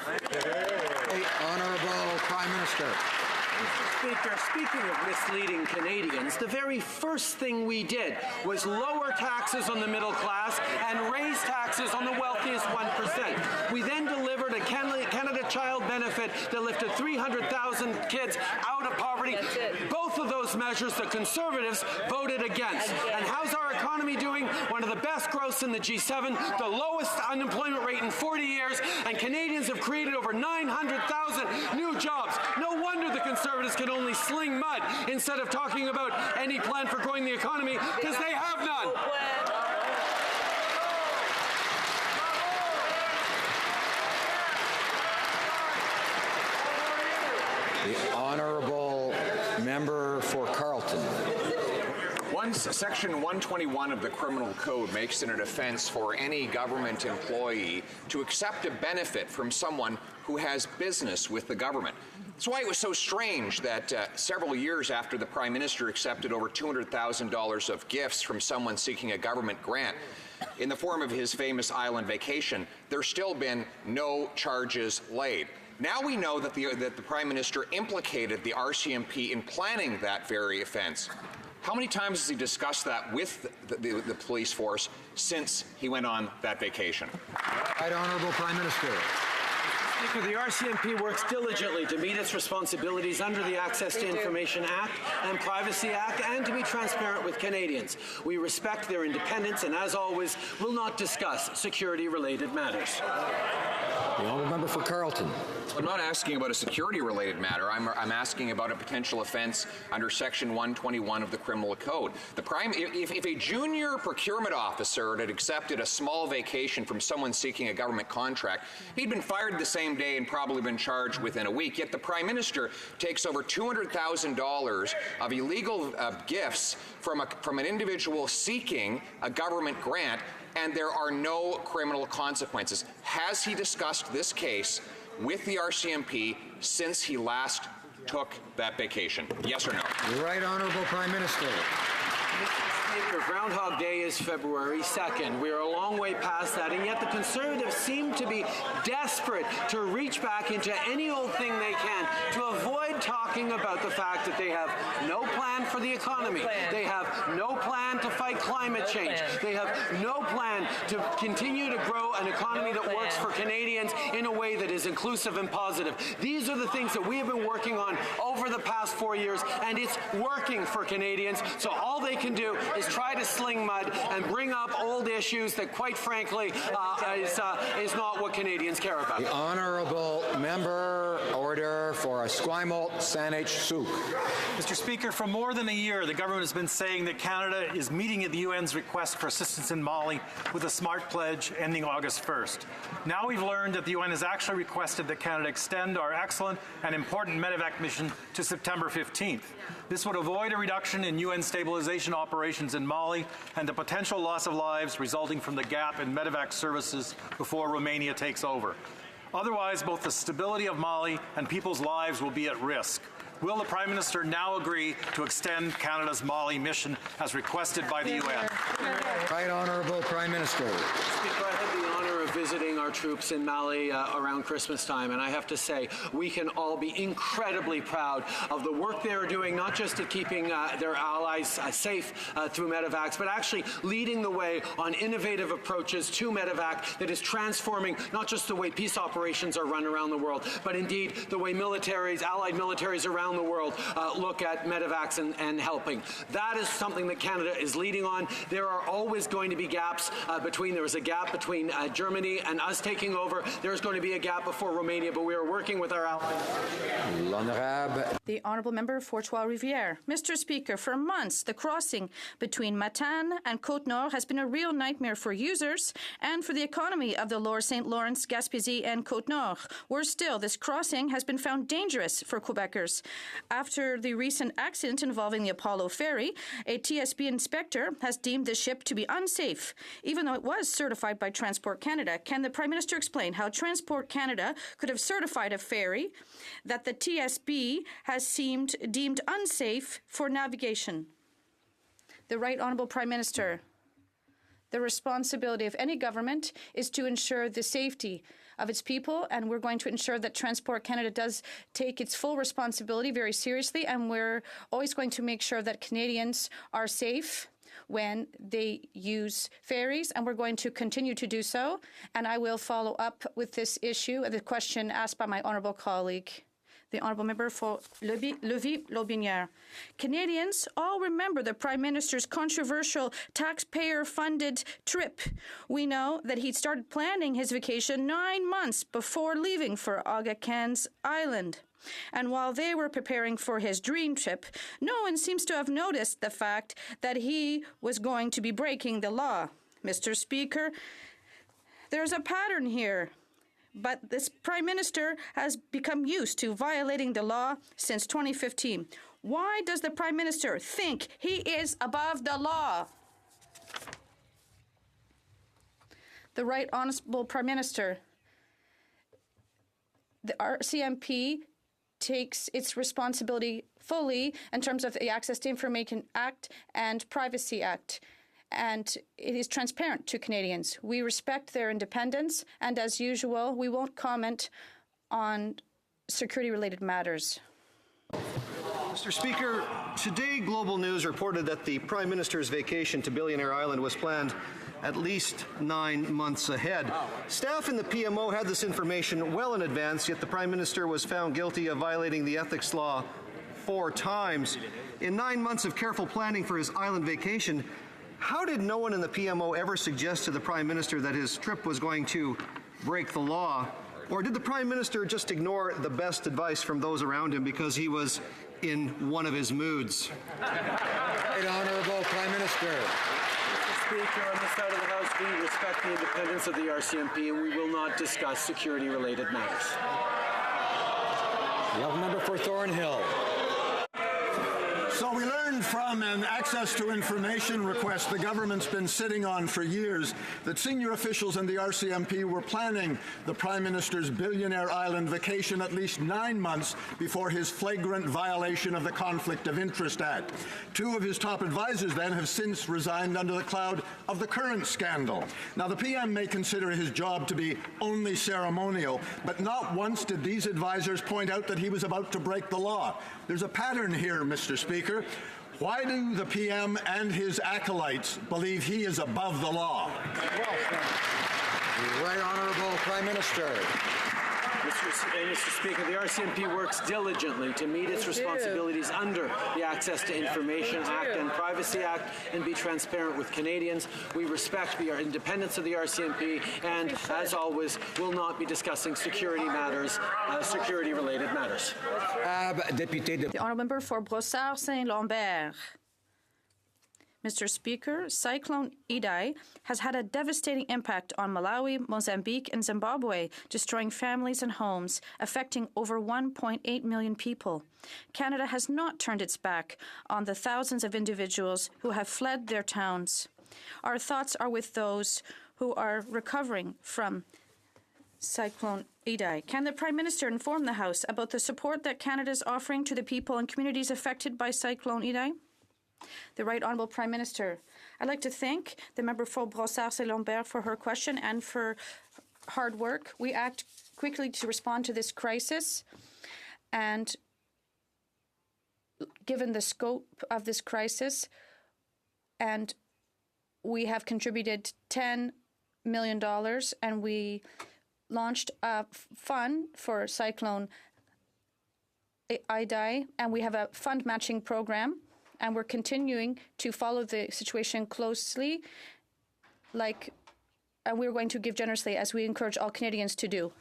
Honourable Prime Minister. Mr. Speaker, speaking of misleading Canadians, the very first thing we did was lower taxes on the middle class and raise taxes on the wealthiest 1%. We then delivered a Canada Child Benefit that lifted 300,000 kids out of poverty. Both of those measures the Conservatives voted against. And how's our economy doing? One of the best growths in the G7, the lowest unemployment rate in 40 years, and Canadians have created over 900,000 new jobs. No wonder the Conservatives can only sling mud instead of talking about any plan for growing the economy, because they have none. The Honourable Member for Carleton. Section 121 of the Criminal Code makes it an offense for any government employee to accept a benefit from someone who has business with the government. That's why it was so strange that several years after the Prime Minister accepted over $200,000 of gifts from someone seeking a government grant in the form of his famous island vacation, there's still been no charges laid. Now we know that the Prime Minister implicated the RCMP in planning that very offense. How many times has he discussed that with the police force since he went on that vacation? Right Honourable Prime Minister. Speaker, the RCMP works diligently to meet its responsibilities under the Access to Information Act and Privacy Act and to be transparent with Canadians. We respect their independence and, as always, will not discuss security-related matters. The Honourable Member for Carleton. I'm not asking about a security-related matter. I'm asking about a potential offense under Section 121 of the Criminal Code. If a junior procurement officer had accepted a small vacation from someone seeking a government contract, he'd been fired the same day and probably been charged within a week. Yet the Prime Minister takes over $200,000 of illegal gifts from an individual seeking a government grant, and there are no criminal consequences. Has he discussed this case with the RCMP since he last took that vacation? Yes or no? Right Honourable Prime Minister. Mr. Speaker, Groundhog Day is February 2nd. We are a long way past that, and yet the Conservatives seem to be desperate to reach back into any old thing they can to avoid talking about the fact that they have no plan for the economy. They have no plan to fight climate change. They have no plan to continue to grow an economy that works for Canadians in a way that is inclusive and positive. These are the things that we have been working on over the past 4 years, and it's working for Canadians. So all they can do is try to sling mud and bring up old issues that, quite frankly, is not what Canadians care about. The Honourable Member order for Esquimalt, Saanich, Sooke. Mr. Speaker, for more than a year, the government has been saying that Canada is meeting at the UN's request for assistance in Mali with a SMART pledge ending August 1st. Now we've learned that the UN has actually requested that Canada extend our excellent and important medevac mission to September 15th. This would avoid a reduction in UN stabilization operations in Mali and the potential loss of lives resulting from the gap in medevac services before Romania takes over. Otherwise, both the stability of Mali and people's lives will be at risk. Will the Prime Minister now agree to extend Canada's Mali mission as requested by the UN? Right Honourable Prime Minister. Speaker, I had the honor of visiting our troops in Mali around Christmas time, and I have to say we can all be incredibly proud of the work they are doing, not just at keeping their allies safe through medevacs, but actually leading the way on innovative approaches to medevac that is transforming not just the way peace operations are run around the world, but indeed the way militaries, allied militaries around the world look at medevacs and helping. That is something that Canada is leading on. There are always going to be gaps there was a gap between Germany Germany and us taking over, there's going to be a gap before Romania, but we are working with our allies. The Honourable Member for Trois-Rivières. Mr. Speaker, for months, the crossing between Matane and Côte-Nord has been a real nightmare for users and for the economy of the Lower St. Lawrence, Gaspésie and Côte-Nord. Worse still, this crossing has been found dangerous for Quebecers. After the recent accident involving the Apollo ferry, a TSB inspector has deemed the ship to be unsafe, even though it was certified by Transport Canada. Can the Prime Minister explain how Transport Canada could have certified a ferry that the TSB has deemed unsafe for navigation? The Right Honourable Prime Minister. The responsibility of any government is to ensure the safety of its people, and we're going to ensure that Transport Canada does take its full responsibility very seriously, and we're always going to make sure that Canadians are safe when they use ferries, and we're going to continue to do so. And I will follow up with this issue, the question asked by my honourable colleague, the Honourable Member for Lévis-Lotbinière. Canadians all remember the Prime Minister's controversial taxpayer-funded trip. We know that he'd started planning his vacation 9 months before leaving for Aga Khan's Island. And while they were preparing for his dream trip, no one seems to have noticed the fact that he was going to be breaking the law. Mr. Speaker, there's a pattern here. But this Prime Minister has become used to violating the law since 2015. Why does the Prime Minister think he is above the law? The Right Honourable Prime Minister. The RCMP takes its responsibility fully in terms of the Access to Information Act and Privacy Act. And it is transparent to Canadians. We respect their independence, and as usual, we won't comment on security-related matters. Mr. Speaker, today Global News reported that the Prime Minister's vacation to Billionaire Island was planned at least 9 months ahead. Staff in the PMO had this information well in advance, yet the Prime Minister was found guilty of violating the ethics law 4 times. In 9 months of careful planning for his island vacation, how did no one in the PMO ever suggest to the Prime Minister that his trip was going to break the law? Or did the Prime Minister just ignore the best advice from those around him because he was in one of his moods? Right Honourable Prime Minister. Mr. Speaker, on this side of the House, we respect the independence of the RCMP, and we will not discuss security-related matters. The Honourable Member for Thornhill. So we learned from an access to information request the government's been sitting on for years that senior officials in the RCMP were planning the Prime Minister's Billionaire Island vacation at least 9 months before his flagrant violation of the Conflict of Interest Act. 2 of his top advisors then have since resigned under the cloud of the current scandal. Now, the PM may consider his job to be only ceremonial, but not once did these advisors point out that he was about to break the law. There's a pattern here, Mr. Speaker. Why do the PM and his acolytes believe he is above the law? Right Honourable Prime Minister. Mr. Speaker, the RCMP works diligently to meet its responsibilities under the Access to Information Act and Privacy Act and be transparent with Canadians. We respect the independence of the RCMP and, as always, will not be discussing security matters, security-related matters. The Honourable Member for Brossard-Saint-Lambert. Mr. Speaker, Cyclone Idai has had a devastating impact on Malawi, Mozambique, and Zimbabwe, destroying families and homes, affecting over 1.8 million people. Canada has not turned its back on the thousands of individuals who have fled their towns. Our thoughts are with those who are recovering from Cyclone Idai. Can the Prime Minister inform the House about the support that Canada is offering to the people and communities affected by Cyclone Idai? The Right Honourable Prime Minister. I'd like to thank the member for Brossard-Saint-Lambert for her question and for hard work. We act quickly to respond to this crisis, and given the scope of this crisis, and we have contributed $10 million, and we launched a fund for Cyclone Idai, and we have a fund matching program. And we're continuing to follow the situation closely, like we're going to give generously, as we encourage all Canadians to do.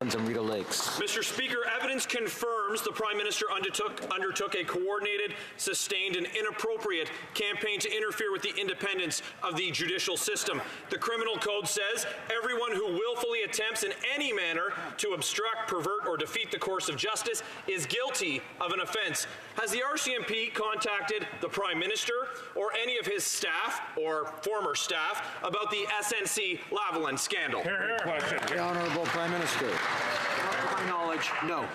Mr. Speaker, evidence confirms the Prime Minister undertook a coordinated, sustained, and inappropriate campaign to interfere with the independence of the judicial system. The Criminal Code says everyone who willfully attempts in any manner to obstruct, pervert, or defeat the course of justice is guilty of an offence. Has the RCMP contacted the Prime Minister or any of his staff or former staff about the SNC Lavalin scandal? The Honourable Prime Minister. To my knowledge, no.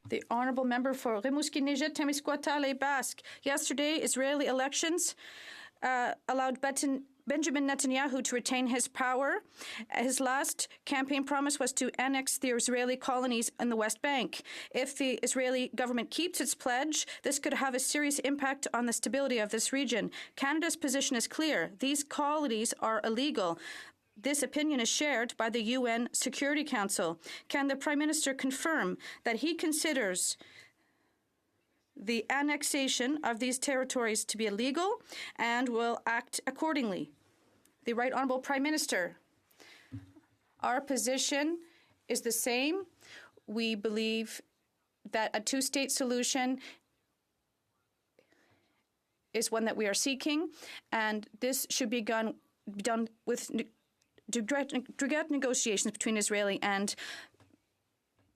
The Honourable Member for Rimouski-Nejet, Témiscouata-les-Basques. Yesterday, Israeli elections allowed Benjamin Netanyahu to retain his power. His last campaign promise was to annex the Israeli colonies in the West Bank. If the Israeli government keeps its pledge, this could have a serious impact on the stability of this region. Canada's position is clear. These colonies are illegal. This opinion is shared by the UN Security Council. Can the Prime Minister confirm that he considers the annexation of these territories to be illegal and will act accordingly? The Right Honourable Prime Minister. Our position is the same. We believe that a two-state solution is one that we are seeking, and this should be done with direct negotiations between Israeli and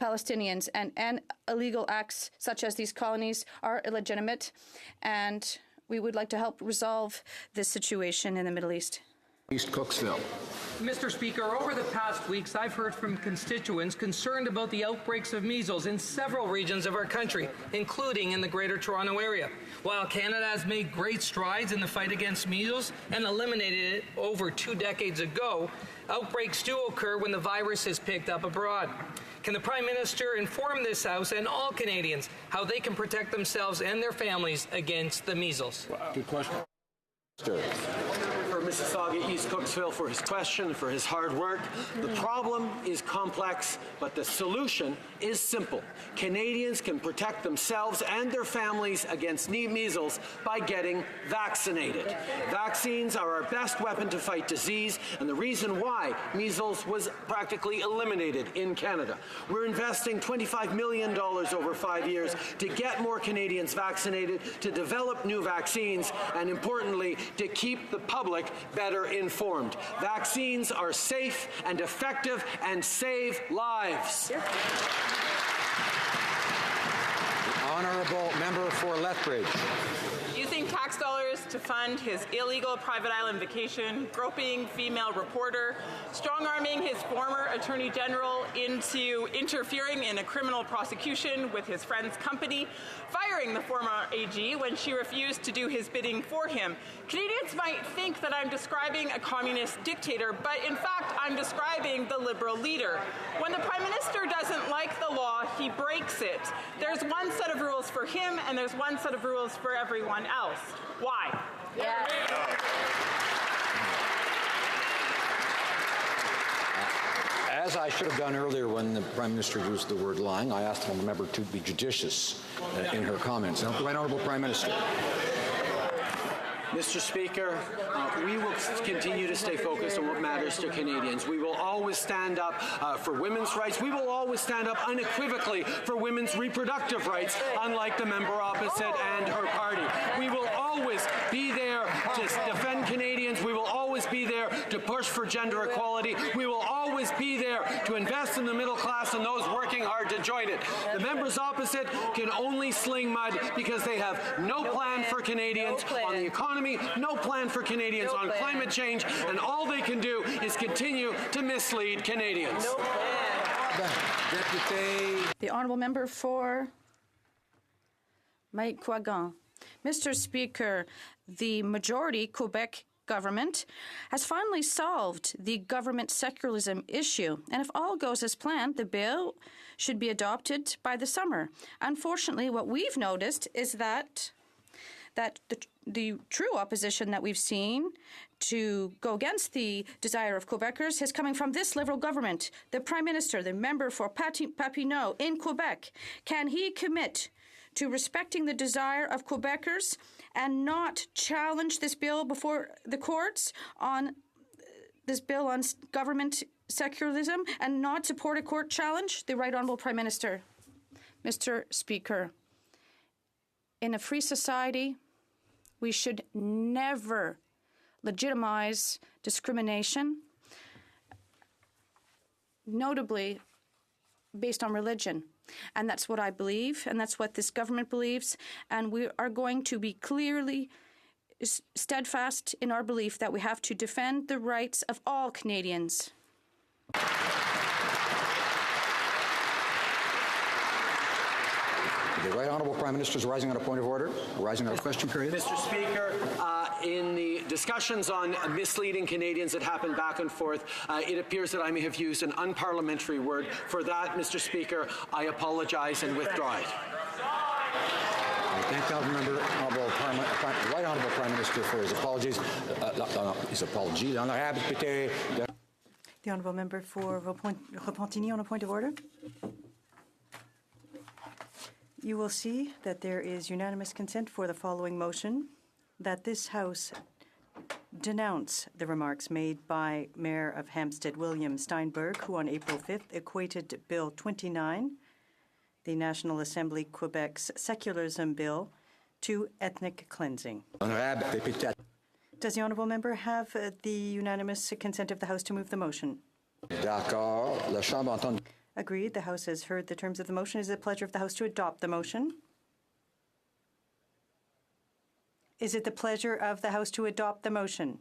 Palestinians, and illegal acts such as these colonies are illegitimate, and we would like to help resolve this situation in the Middle East. East Cooksville. Mr. Speaker, over the past weeks, I've heard from constituents concerned about the outbreaks of measles in several regions of our country, including in the Greater Toronto Area. While Canada has made great strides in the fight against measles and eliminated it over 2 decades ago, outbreaks do occur when the virus is picked up abroad. Can the Prime Minister inform this House and all Canadians how they can protect themselves and their families against the measles? Good question. For Mississauga, East Cooksville, for his question, for his hard work. The problem is complex, but the solution is simple. Canadians can protect themselves and their families against measles by getting vaccinated. Vaccines are our best weapon to fight disease, and the reason why measles was practically eliminated in Canada. We're investing $25 million over 5 years to get more Canadians vaccinated, to develop new vaccines, and importantly, to keep the public better informed. Vaccines are safe and effective and save lives. The Honourable Member for Lethbridge. Using tax dollars to fund his illegal private island vacation, groping female reporter, strong-arming his former Attorney General into interfering in a criminal prosecution with his friend's company, firing the former AG when she refused to do his bidding for him. Canadians might think that I'm describing a communist dictator, but in fact, I'm describing the Liberal leader. When the Prime Minister doesn't like the law, he breaks it. There's one set of rules for him, and there's one set of rules for everyone else. Why? Yeah. As I should have done earlier when the Prime Minister used the word lying, I asked the member to be judicious in her comments. The Right Honourable Prime Minister. Mr. Speaker, we will continue to stay focused on what matters to Canadians. We will always stand up for women's rights. We will always stand up unequivocally for women's reproductive rights, unlike the member opposite and her party. We will always be there to defend Canadians. We will always be there to push for gender equality. We will always be there to invest in the middle class and those working hard to join it. The members opposite can only sling mud because they have no plan for Canadians on the economy, no plan for Canadians on climate change, and all they can do is continue to mislead Canadians. The Honourable Member for Maïquagan. Mr. Speaker, the majority Quebec government has finally solved the government secularism issue, and if all goes as planned, the bill should be adopted by the summer. Unfortunately, what we've noticed is that the true opposition that we've seen to go against the desire of Quebecers is coming from this Liberal government. The Prime Minister, the member for Papineau in Quebec, can he commit to respecting the desire of Quebecers and not challenge this bill before the courts on this bill on government secularism and not support a court challenge? The Right Honourable Prime Minister. Mr. Speaker, in a free society, we should never legitimize discrimination, notably based on religion. And that's what I believe, and that's what this government believes. And we are going to be clearly steadfast in our belief that we have to defend the rights of all Canadians. The Right Honourable Prime Minister is rising on a point of order, rising on a question period. Mr. Speaker, in the discussions on misleading Canadians that happened back and forth, it appears that I may have used an unparliamentary word. For that, Mr. Speaker, I apologize and withdraw it. I thank the Right Honourable Prime Minister for his apologies. The Honourable Member for Repentigny on a point of order. You will see that there is unanimous consent for the following motion, that this House denounce the remarks made by Mayor of Hampstead William Steinberg, who on April 5th equated Bill 29, the National Assembly Quebec's secularism bill, to ethnic cleansing. Does the Honourable Member have the unanimous consent of the House to move the motion? Agreed. The House has heard the terms of the motion. Is it the pleasure of the House to adopt the motion? Is it the pleasure of the House to adopt the motion?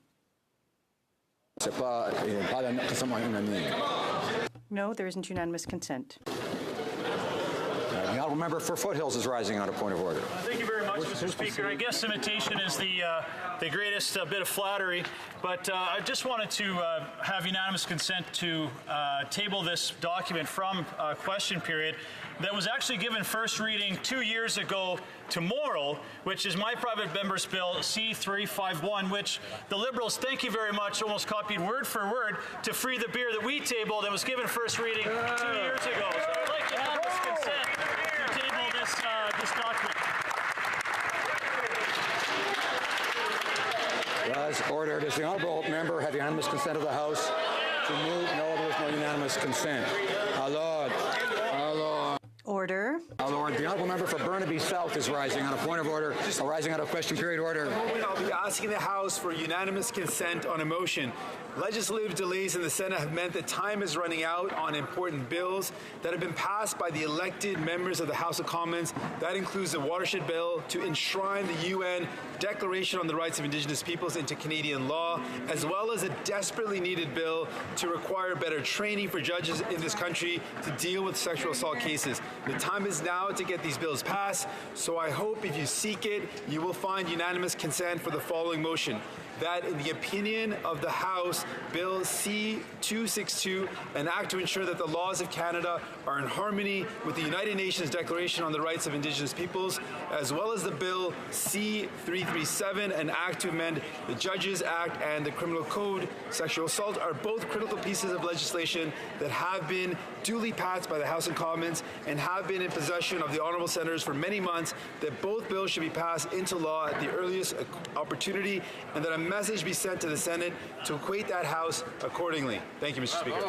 No, there isn't unanimous consent. The Honourable Member for Foothills is rising on a point of order. Thank you very much, Mr. Speaker. I guess imitation is the greatest bit of flattery, but I just wanted to have unanimous consent to table this document from question period that was actually given first reading 2 years ago tomorrow, which is my private member's bill C-351, which the Liberals, thank you very much, almost copied word for word to free the beer that we tabled that was given first reading 2 years ago. So I'd like unanimous consent to table this document. Order. Does the Honourable Member have unanimous consent of the House to move? No, there was no unanimous consent. Our Lord. Order. Our Lord. The Honourable Member for Burnaby South is rising on a point of order, rising out of question period order. I'll be asking the House for unanimous consent on a motion. Legislative delays in the Senate have meant that time is running out on important bills that have been passed by the elected members of the House of Commons. That includes the Watershed Bill to enshrine the UN Declaration on the Rights of Indigenous Peoples into Canadian law, as well as a desperately needed bill to require better training for judges in this country to deal with sexual assault cases. The time is now to get these bills passed, so I hope if you seek it, you will find unanimous consent for the following motion. That, in the opinion of the House, Bill C-262, an act to ensure that the laws of Canada are in harmony with the United Nations Declaration on the Rights of Indigenous Peoples, as well as the Bill C-337, an act to amend the Judges Act and the Criminal Code, sexual assault, are both critical pieces of legislation that have been duly passed by the House of Commons and have been in possession of the honourable senators for many months, that both bills should be passed into law at the earliest opportunity, and that a message be sent to the Senate to equate that House accordingly. Thank you, Mr. Speaker.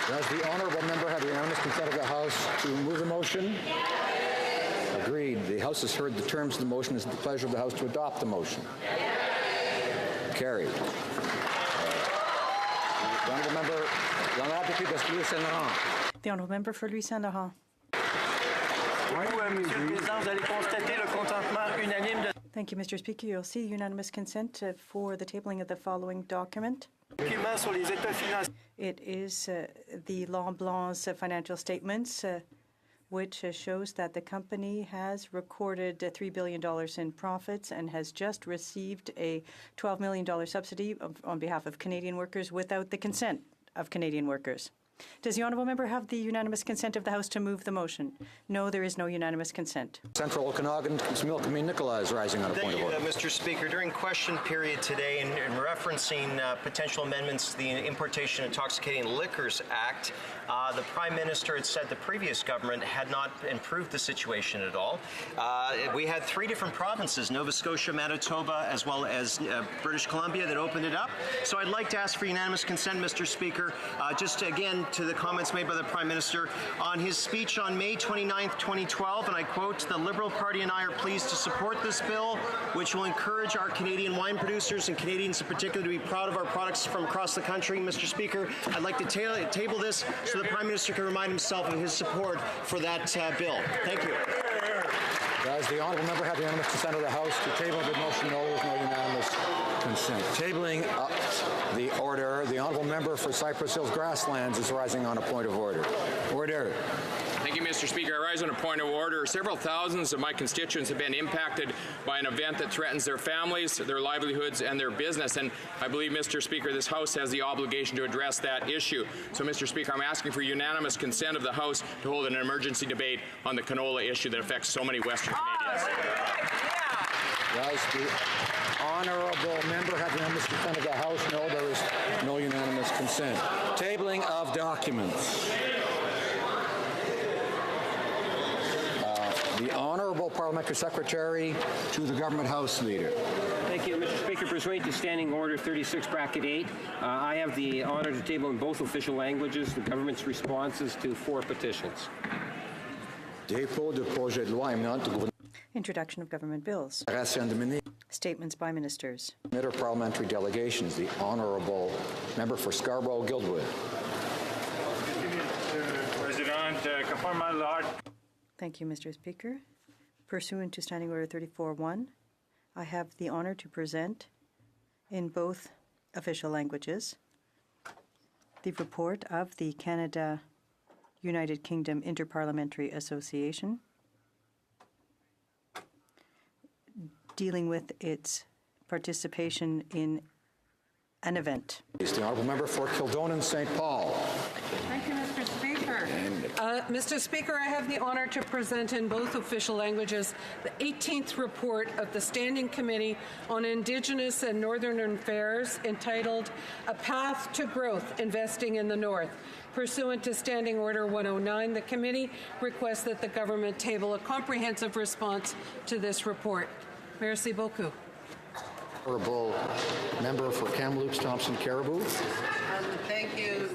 Does the Honourable Member have the unanimous consent of the House to move the motion? Agreed. The House has heard the terms of the motion. Is it the pleasure of the House to adopt the motion? Carried. The Honourable Member, The Honourable Member for Louis Saint Laurent. Thank you, Mr. Speaker. You'll see unanimous consent for the tabling of the following document. It is the Lemblant's financial statements, which shows that the company has recorded $3 billion in profits and has just received a $12 million subsidy on behalf of Canadian workers without the consent of Canadian workers. Does the honourable member have the unanimous consent of the House to move the motion? No, there is no unanimous consent. Central Okanagan, Milkameen Nicola is rising on a point of order. Mr. Speaker. During question period today, in referencing potential amendments to the Importation of Intoxicating Liquors Act, the Prime Minister had said the previous government had not improved the situation at all. We had 3 different provinces, Nova Scotia, Manitoba, as well as British Columbia, that opened it up. So I'd like to ask for unanimous consent, Mr. Speaker, just again to the comments made by the Prime Minister on his speech on May 29th, 2012, and I quote, "The Liberal Party and I are pleased to support this bill, which will encourage our Canadian wine producers and Canadians in particular to be proud of our products from across the country." Mr. Speaker, I'd like to table this so the Prime Minister can remind himself of his support for that bill. Thank you. Does the honourable member have the unanimous consent of the House to table the motion? No, there's no unanimous consent. Tabling up the order, the honourable member for Cypress Hills Grasslands is rising on a point of order. Order. Thank you, Mr. Speaker. I rise on a point of order. Several thousands of my constituents have been impacted by an event that threatens their families, their livelihoods, and their business. And I believe, Mr. Speaker, this House has the obligation to address that issue. So, Mr. Speaker, I'm asking for unanimous consent of the House to hold an emergency debate on the canola issue that affects so many Western Canadians. Does the honourable member have the unanimous consent of the House? No, there is no unanimous consent. Tabling of documents. The Honourable Parliamentary Secretary to the Government House Leader. Thank you, Mr. Speaker. Pursuant to Standing Order 36(8), I have the honour to table in both official languages the government's responses to 4 petitions. Dépôt de projet de loi éminent du gouvernement. Introduction of government bills. Statements by ministers. Inter-parliamentary delegations. The Honourable Member for Scarborough-Guildwood. Thank you, Mr. Speaker. Pursuant to Standing Order 34(1), I have the honour to present in both official languages the report of the Canada-United Kingdom Inter-Parliamentary Association dealing with its participation in an event. The Honourable Member for Kildonan St. Paul. Thank you, Mr. Speaker. Mr. Speaker, I have the honour to present in both official languages the 18th report of the Standing Committee on Indigenous and Northern Affairs entitled A Path to Growth, Investing in the North. Pursuant to Standing Order 109, the committee requests that the government table a comprehensive response to this report. Merci beaucoup. Honourable Member for Kamloops Thompson Caribou. Thank you,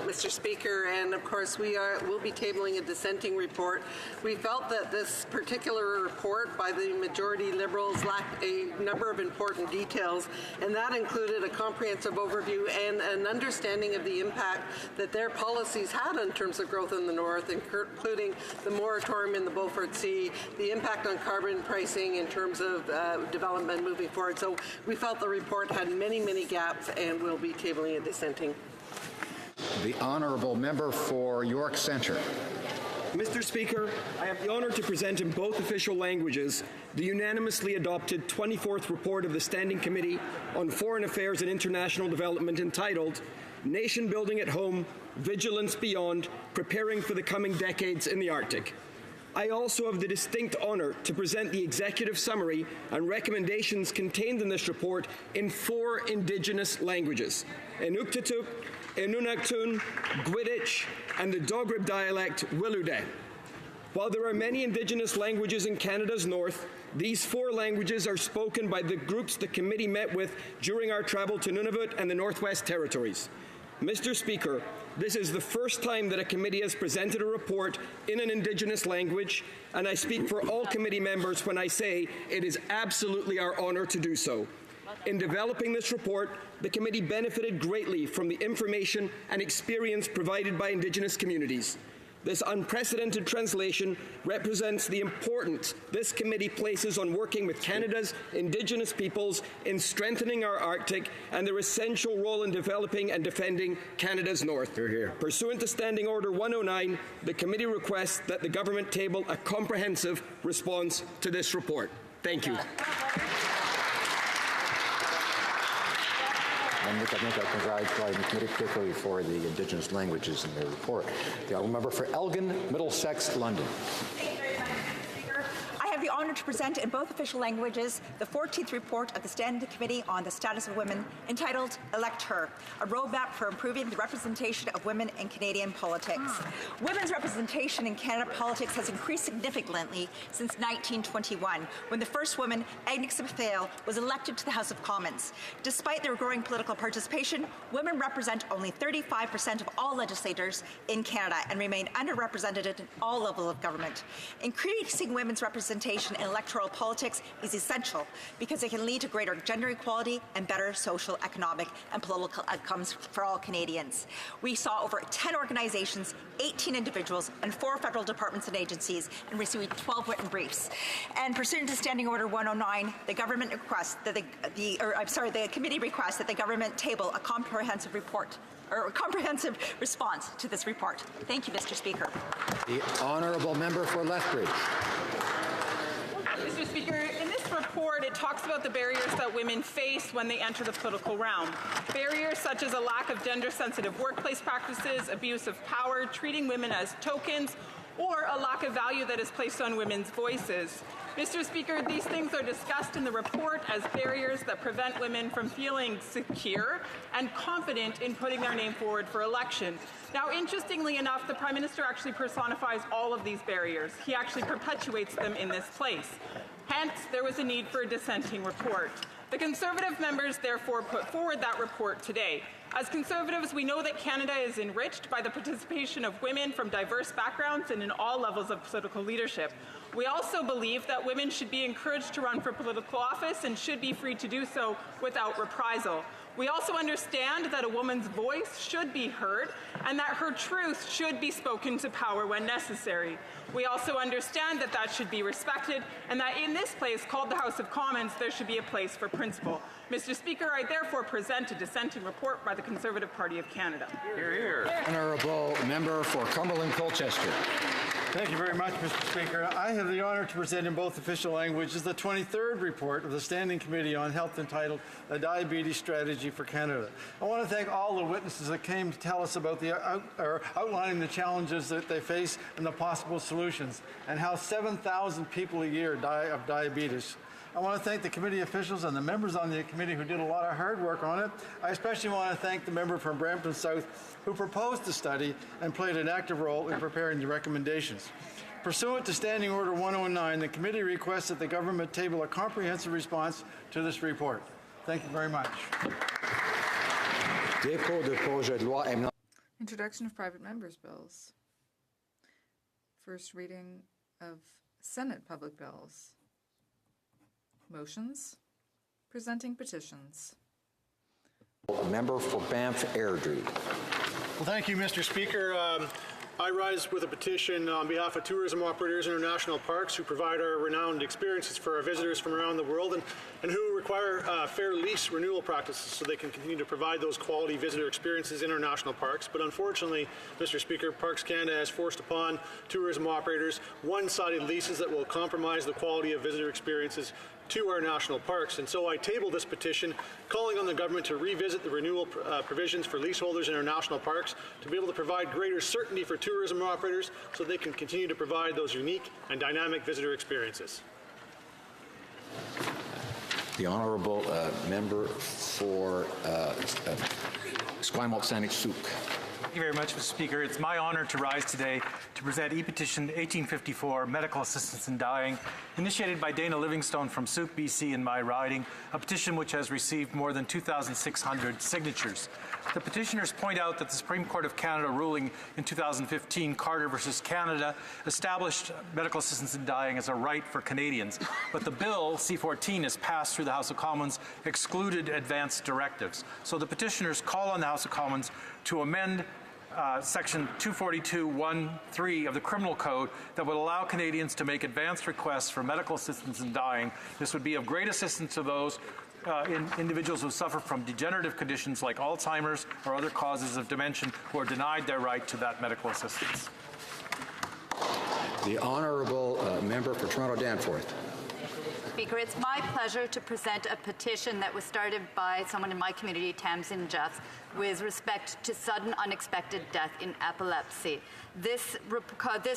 Mr. Speaker. And of course, we'll be tabling a dissenting report. We felt that this particular report by the majority Liberals lacked a number of important details, and that included a comprehensive overview and an understanding of the impact that their policies had in terms of growth in the North, including the moratorium in the Beaufort Sea, the impact on carbon pricing in terms of development moving forward. So we felt the report had many, many gaps, and we'll be tabling a dissenting. The Honourable Member for York Centre. Mr. Speaker, I have the honour to present in both official languages the unanimously adopted 24th report of the Standing Committee on Foreign Affairs and International Development entitled Nation Building at Home, Vigilance Beyond, Preparing for the Coming Decades in the Arctic. I also have the distinct honour to present the executive summary and recommendations contained in this report in 4 Indigenous languages: Inuktitut, Inunaktun, Gwich'in, and the Dogrib dialect Willude. While there are many Indigenous languages in Canada's north, these 4 languages are spoken by the groups the committee met with during our travel to Nunavut and the Northwest Territories. Mr. Speaker, this is the first time that a committee has presented a report in an Indigenous language, and I speak for all committee members when I say it is absolutely our honour to do so. In developing this report, the committee benefited greatly from the information and experience provided by Indigenous communities. This unprecedented translation represents the importance this committee places on working with Canada's Indigenous peoples in strengthening our Arctic and their essential role in developing and defending Canada's North. Pursuant to Standing Order 109, the committee requests that the government table a comprehensive response to this report. Thank you. and I think I congratulate the committee particularly for the Indigenous languages in their report. The honourable member for Elgin, Middlesex, London. I have the honour to present in both official languages the 14th report of the Standing Committee on the Status of Women, entitled Elect Her, a roadmap for improving the representation of women in Canadian politics. Women's representation in Canada politics has increased significantly since 1921, when the first woman, Agnes MacPhail, was elected to the House of Commons. Despite their growing political participation, women represent only 35% of all legislators in Canada and remain underrepresented in all levels of government. Increasing women's representation in electoral politics is essential because it can lead to greater gender equality and better social, economic, and political outcomes for all Canadians. We saw over 10 organizations, 18 individuals, and 4 federal departments and agencies, and received 12 written briefs. And pursuant to Standing Order 109, the government requests that the committee requests that the government table a comprehensive report or a comprehensive response to this report. Thank you, Mr. Speaker. The honourable member for Lethbridge. Mr. Speaker, in this report, it talks about the barriers that women face when they enter the political realm. Barriers such as a lack of gender-sensitive workplace practices, abuse of power, treating women as tokens, or a lack of value that is placed on women's voices. Mr. Speaker, these things are discussed in the report as barriers that prevent women from feeling secure and confident in putting their name forward for election. Now, interestingly enough, the Prime Minister actually personifies all of these barriers. He actually perpetuates them in this place. Hence, there was a need for a dissenting report. The Conservative members therefore put forward that report today. As Conservatives, we know that Canada is enriched by the participation of women from diverse backgrounds and in all levels of political leadership. We also believe that women should be encouraged to run for political office and should be free to do so without reprisal. We also understand that a woman's voice should be heard and that her truth should be spoken to power when necessary. We also understand that that should be respected and that in this place called the House of Commons there should be a place for principle. Mr. Speaker, I therefore present a dissenting report by the Conservative Party of Canada. Hear, hear. Honourable member for Cumberland, Colchester. Thank you very much, Mr. Speaker. I have the honour to present in both official languages the 23rd report of the Standing Committee on Health entitled A Diabetes Strategy for Canada. I want to thank all the witnesses that came to tell us about outlining the challenges that they face and the possible solutions, and how 7,000 people a year die of diabetes. I want to thank the committee officials and the members on the committee who did a lot of hard work on it. I especially want to thank the member from Brampton South who proposed the study and played an active role in preparing the recommendations. Pursuant to Standing Order 109, the committee requests that the government table a comprehensive response to this report. Thank you very much. Introduction of private members' bills. First reading of Senate public bills. Motions. Presenting petitions. Member for Banff Airdrie. Well, thank you, Mr. Speaker. I rise with a petition on behalf of Tourism Operators International Parks, who provide our renowned experiences for our visitors from around the world and who require fair lease renewal practices so they can continue to provide those quality visitor experiences in our national parks. But unfortunately, Mr. Speaker, Parks Canada has forced upon tourism operators one-sided leases that will compromise the quality of visitor experiences to our national parks. And so I table this petition calling on the government to revisit the renewal provisions for leaseholders in our national parks to be able to provide greater certainty for tourism operators so they can continue to provide those unique and dynamic visitor experiences. The honourable member for Esquimalt Saanich Sooke. Thank you very much, Mr. Speaker. It's my honor to rise today to present e-petition 1854, Medical Assistance in Dying, initiated by Dana Livingstone from Sooke, BC, in my riding, a petition which has received more than 2,600 signatures. The petitioners point out that the Supreme Court of Canada ruling in 2015, Carter versus Canada, established medical assistance in dying as a right for Canadians. But the bill, C-14, as passed through the House of Commons, excluded advance directives. So the petitioners call on the House of Commons to amend Section 242(1)(3) of the Criminal Code that would allow Canadians to make advanced requests for medical assistance in dying. This would be of great assistance to those individuals who suffer from degenerative conditions like Alzheimer's or other causes of dementia who are denied their right to that medical assistance. The honourable member for Toronto Danforth. Speaker. It's my pleasure to present a petition that was started by someone in my community, Tamsin Jeffs, with respect to sudden unexpected death in epilepsy. This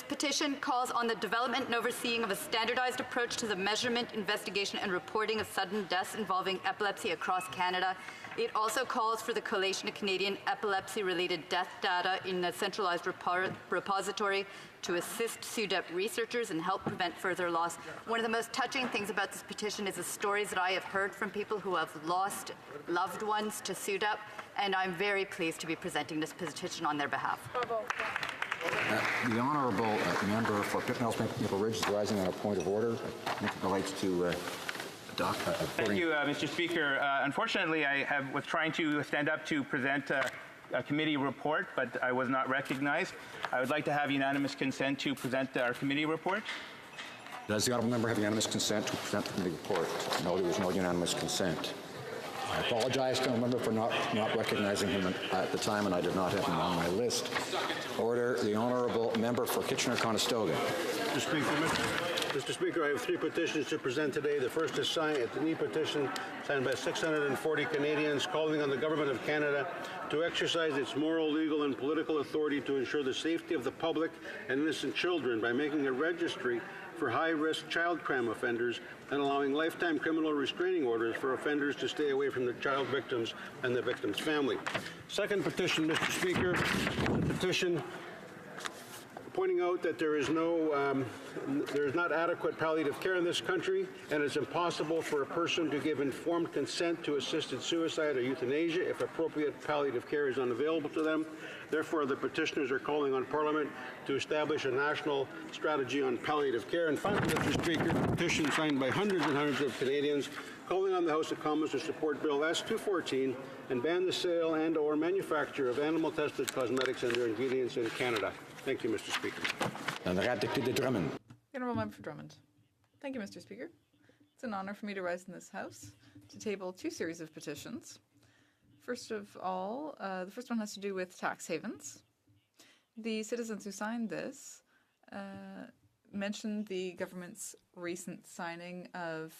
petition calls on the development and overseeing of a standardized approach to the measurement, investigation, and reporting of sudden deaths involving epilepsy across Canada. It also calls for the collation of Canadian epilepsy-related death data in a centralized repository to assist SUDEP researchers and help prevent further loss. One of the most touching things about this petition is the stories that I have heard from people who have lost loved ones to SUDEP, and I'm very pleased to be presenting this petition on their behalf. The honourable member for Picknells Maple Ridge is rising on a point of order. I think it relates to Thank you, Mr. Speaker. Unfortunately, I was trying to stand up to present a committee report, but I was not recognized. I would like to have unanimous consent to present our committee report. Does the honourable member have unanimous consent to present the committee report? No, there was no unanimous consent. I apologize to the member for not recognizing him at the time, and I did not have him on my list. Order. The honourable member for Kitchener-Conestoga. Mr. Speaker, I have 3 petitions to present today. The first is a petition signed by 640 Canadians calling on the Government of Canada to exercise its moral, legal, and political authority to ensure the safety of the public and innocent children by making a registry for high-risk child crime offenders and allowing lifetime criminal restraining orders for offenders to stay away from the child victims and the victim's family. Second petition, Mr. Speaker, a petition pointing out that there is not adequate palliative care in this country, and it's impossible for a person to give informed consent to assisted suicide or euthanasia if appropriate palliative care is unavailable to them. Therefore, the petitioners are calling on Parliament to establish a national strategy on palliative care. And finally, Mr. Speaker, a petition signed by hundreds and hundreds of Canadians calling on the House of Commons to support Bill S-214 and ban the sale and/or manufacture of animal-tested cosmetics and their ingredients in Canada. Thank you, Mr. Speaker. And the Deputy Drummond. The Honourable Member for Drummond. Thank you, Mr. Speaker. It's an honour for me to rise in this House to table 2 series of petitions. First of all, the first one has to do with tax havens. The citizens who signed this mentioned the government's recent signing of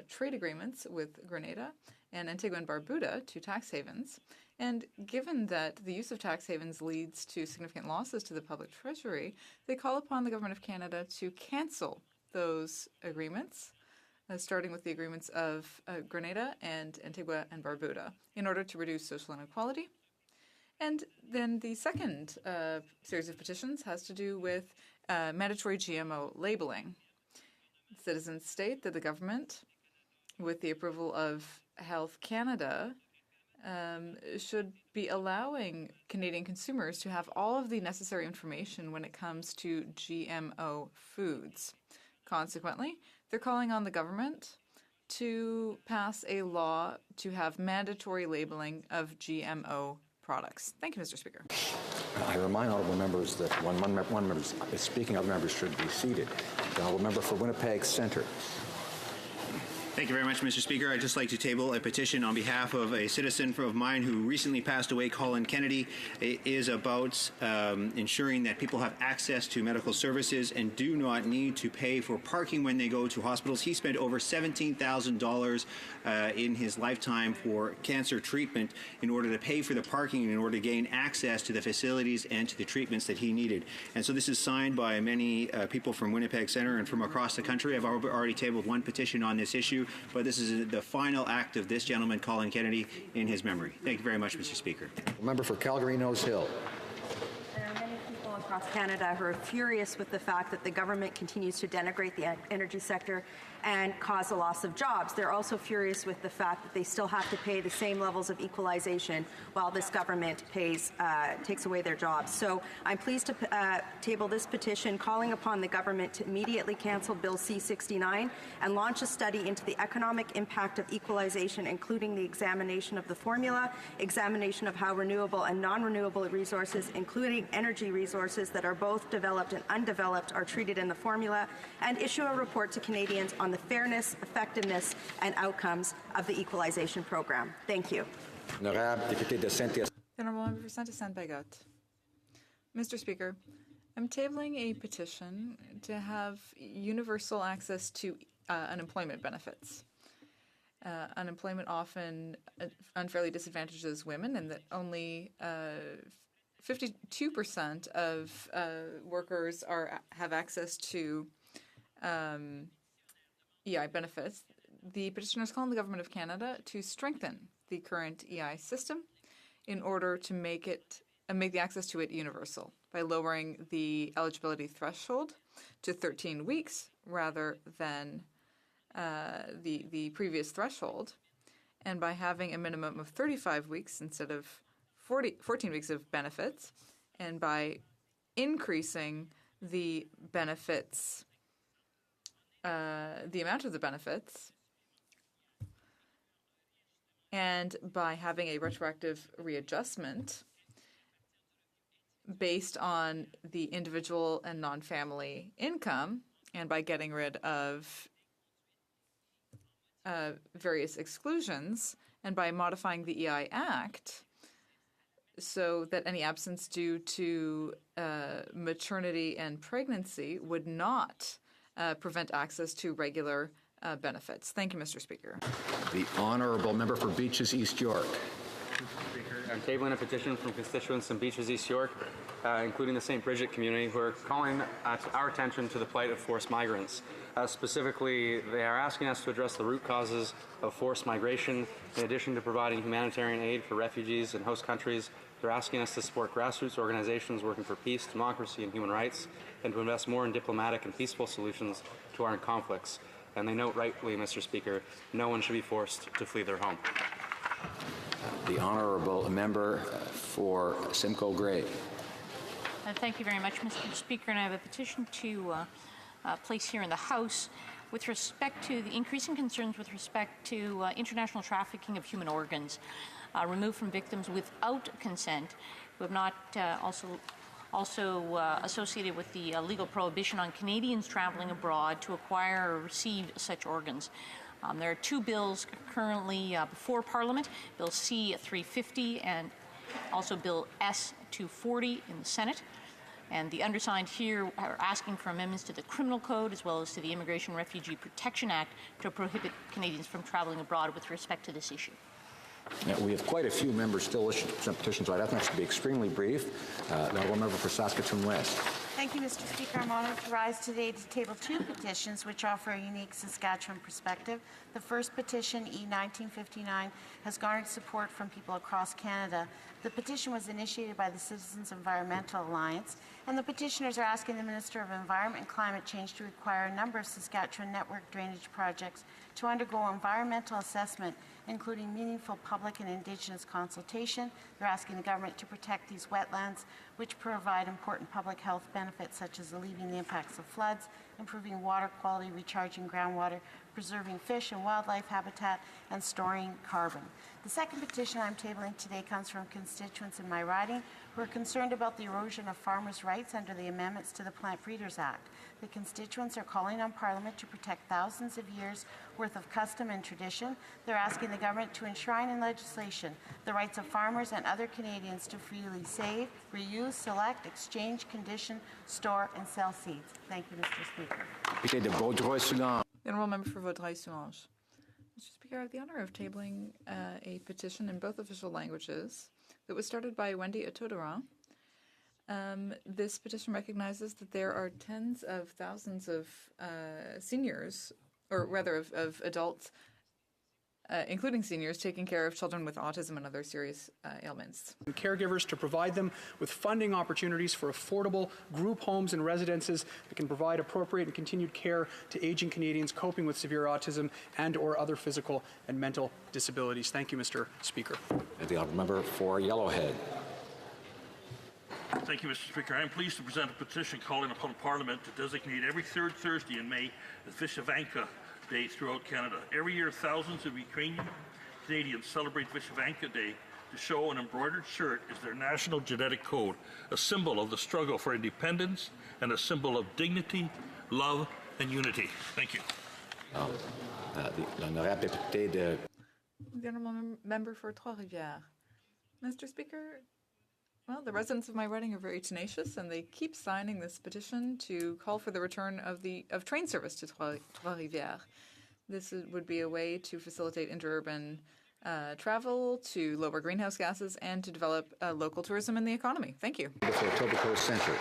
trade agreements with Grenada and Antigua and Barbuda, 2 tax havens. And given that the use of tax havens leads to significant losses to the public treasury, they call upon the Government of Canada to cancel those agreements, starting with the agreements of Grenada and Antigua and Barbuda, in order to reduce social inequality. And then the second series of petitions has to do with mandatory GMO labeling. Citizens state that the government, with the approval of Health Canada, should be allowing Canadian consumers to have all of the necessary information when it comes to GMO foods. Consequently, they're calling on the government to pass a law to have mandatory labeling of GMO products. Thank you, Mr. Speaker. I remind honourable members that when one member is speaking, other members should be seated. The honourable member for Winnipeg Centre. Thank you very much, Mr. Speaker. I'd just like to table a petition on behalf of a citizen of mine who recently passed away, Colin Kennedy. It is about ensuring that people have access to medical services and do not need to pay for parking when they go to hospitals. He spent over $17,000 in his lifetime for cancer treatment in order to pay for the parking and in order to gain access to the facilities and to the treatments that he needed. And so this is signed by many people from Winnipeg Centre and from across the country. I've already tabled 1 petition on this issue, but this is the final act of this gentleman, Colin Kennedy, in his memory. Thank you very much, Mr. Speaker. Member for Calgary Nose Hill. There are many people across Canada who are furious with the fact that the government continues to denigrate the energy sector and cause a loss of jobs. They're also furious with the fact that they still have to pay the same levels of equalization while this government takes away their jobs. So I'm pleased to table this petition calling upon the government to immediately cancel Bill C-69 and launch a study into the economic impact of equalization, including the examination of the formula, examination of how renewable and non-renewable resources, including energy resources that are both developed and undeveloped, are treated in the formula, and issue a report to Canadians on the fairness, effectiveness, and outcomes of the equalization program. Thank you. Honourable Member for Saint-Hyacinthe-Bagot. Mr. Speaker, I'm tabling a petition to have universal access to unemployment benefits. Unemployment often unfairly disadvantages women, and that only 52% of workers have access to EI benefits. The petitioners call on the Government of Canada to strengthen the current EI system in order to make the access to it universal by lowering the eligibility threshold to 13 weeks rather than the previous threshold, and by having a minimum of 35 weeks instead of 14 weeks of benefits, and by increasing the benefits, the amount of the benefits, and by having a retroactive readjustment based on the individual and non-family income, and by getting rid of various exclusions, and by modifying the EI Act so that any absence due to maternity and pregnancy would not prevent access to regular benefits. Thank you, Mr. Speaker. The Honourable Member for Beaches East York. I'm tabling a petition from constituents in Beaches East York, including the St. Bridget community, who are calling our attention to the plight of forced migrants. Specifically, they are asking us to address the root causes of forced migration. In addition to providing humanitarian aid for refugees in host countries, they're asking us to support grassroots organizations working for peace, democracy, and human rights, and to invest more in diplomatic and peaceful solutions to armed conflicts. And they note rightly, Mr. Speaker, no one should be forced to flee their home. The Honourable Member for Simcoe Grey. Thank you very much, Mr. Speaker. And I have a petition to place here in the House with respect to the increasing concerns with respect to international trafficking of human organs removed from victims without consent, who have not also associated with the legal prohibition on Canadians traveling abroad to acquire or receive such organs. There are two bills currently before Parliament, Bill C-350 and also Bill S-240 in the Senate. And the undersigned here are asking for amendments to the Criminal Code as well as to the Immigration Refugee Protection Act to prohibit Canadians from traveling abroad with respect to this issue. Now, we have quite a few members still issuing petitions, so I think this should be extremely brief. The Honourable Member for Saskatoon West. Thank you, Mr. Speaker. I'm honored to rise today to table two petitions which offer a unique Saskatchewan perspective. The first petition, E-1959, has garnered support from people across Canada. The petition was initiated by the Citizens Environmental Alliance, and the petitioners are asking the Minister of Environment and Climate Change to require a number of Saskatchewan network drainage projects to undergo environmental assessment, including meaningful public and Indigenous consultation. They're asking the government to protect these wetlands, which provide important public health benefits such as alleviating the impacts of floods, improving water quality, recharging groundwater, preserving fish and wildlife habitat, and storing carbon. The second petition I'm tabling today comes from constituents in my riding who are concerned about the erosion of farmers' rights under the amendments to the Plant Breeders Act. The constituents are calling on Parliament to protect thousands of years worth of custom and tradition. They're asking the government to enshrine in legislation the rights of farmers and other Canadians to freely save, reuse, select, exchange, condition, store, and sell seeds. Thank you, Mr. Speaker. The Honourable Member for Vaudreuil-Soulanges. Mr. Speaker, I have the honour of tabling a petition in both official languages that was started by Wendy Atodoran. This petition recognizes that there are tens of thousands of seniors, or rather of adults, including seniors, taking care of children with autism and other serious ailments. Caregivers to provide them with funding opportunities for affordable group homes and residences that can provide appropriate and continued care to aging Canadians coping with severe autism and or other physical and mental disabilities. Thank you, Mr. Speaker. And the Honourable Member for Yellowhead. Thank you, Mr. Speaker. I am pleased to present a petition calling upon Parliament to designate every third Thursday in May as Vishivanka Day throughout Canada. Every year, thousands of Ukrainian Canadians celebrate Vishivanka Day to show an embroidered shirt is their national genetic code, a symbol of the struggle for independence and a symbol of dignity, love, and unity. Thank you. The Honourable Member for Trois-Rivières. Mr. Speaker, Well, the residents of my riding are very tenacious, and they keep signing this petition to call for the return of train service to Trois-Rivières. This would be a way to facilitate interurban travel, to lower greenhouse gases, and to develop local tourism in the economy. Thank you. For Etobicoke Centre.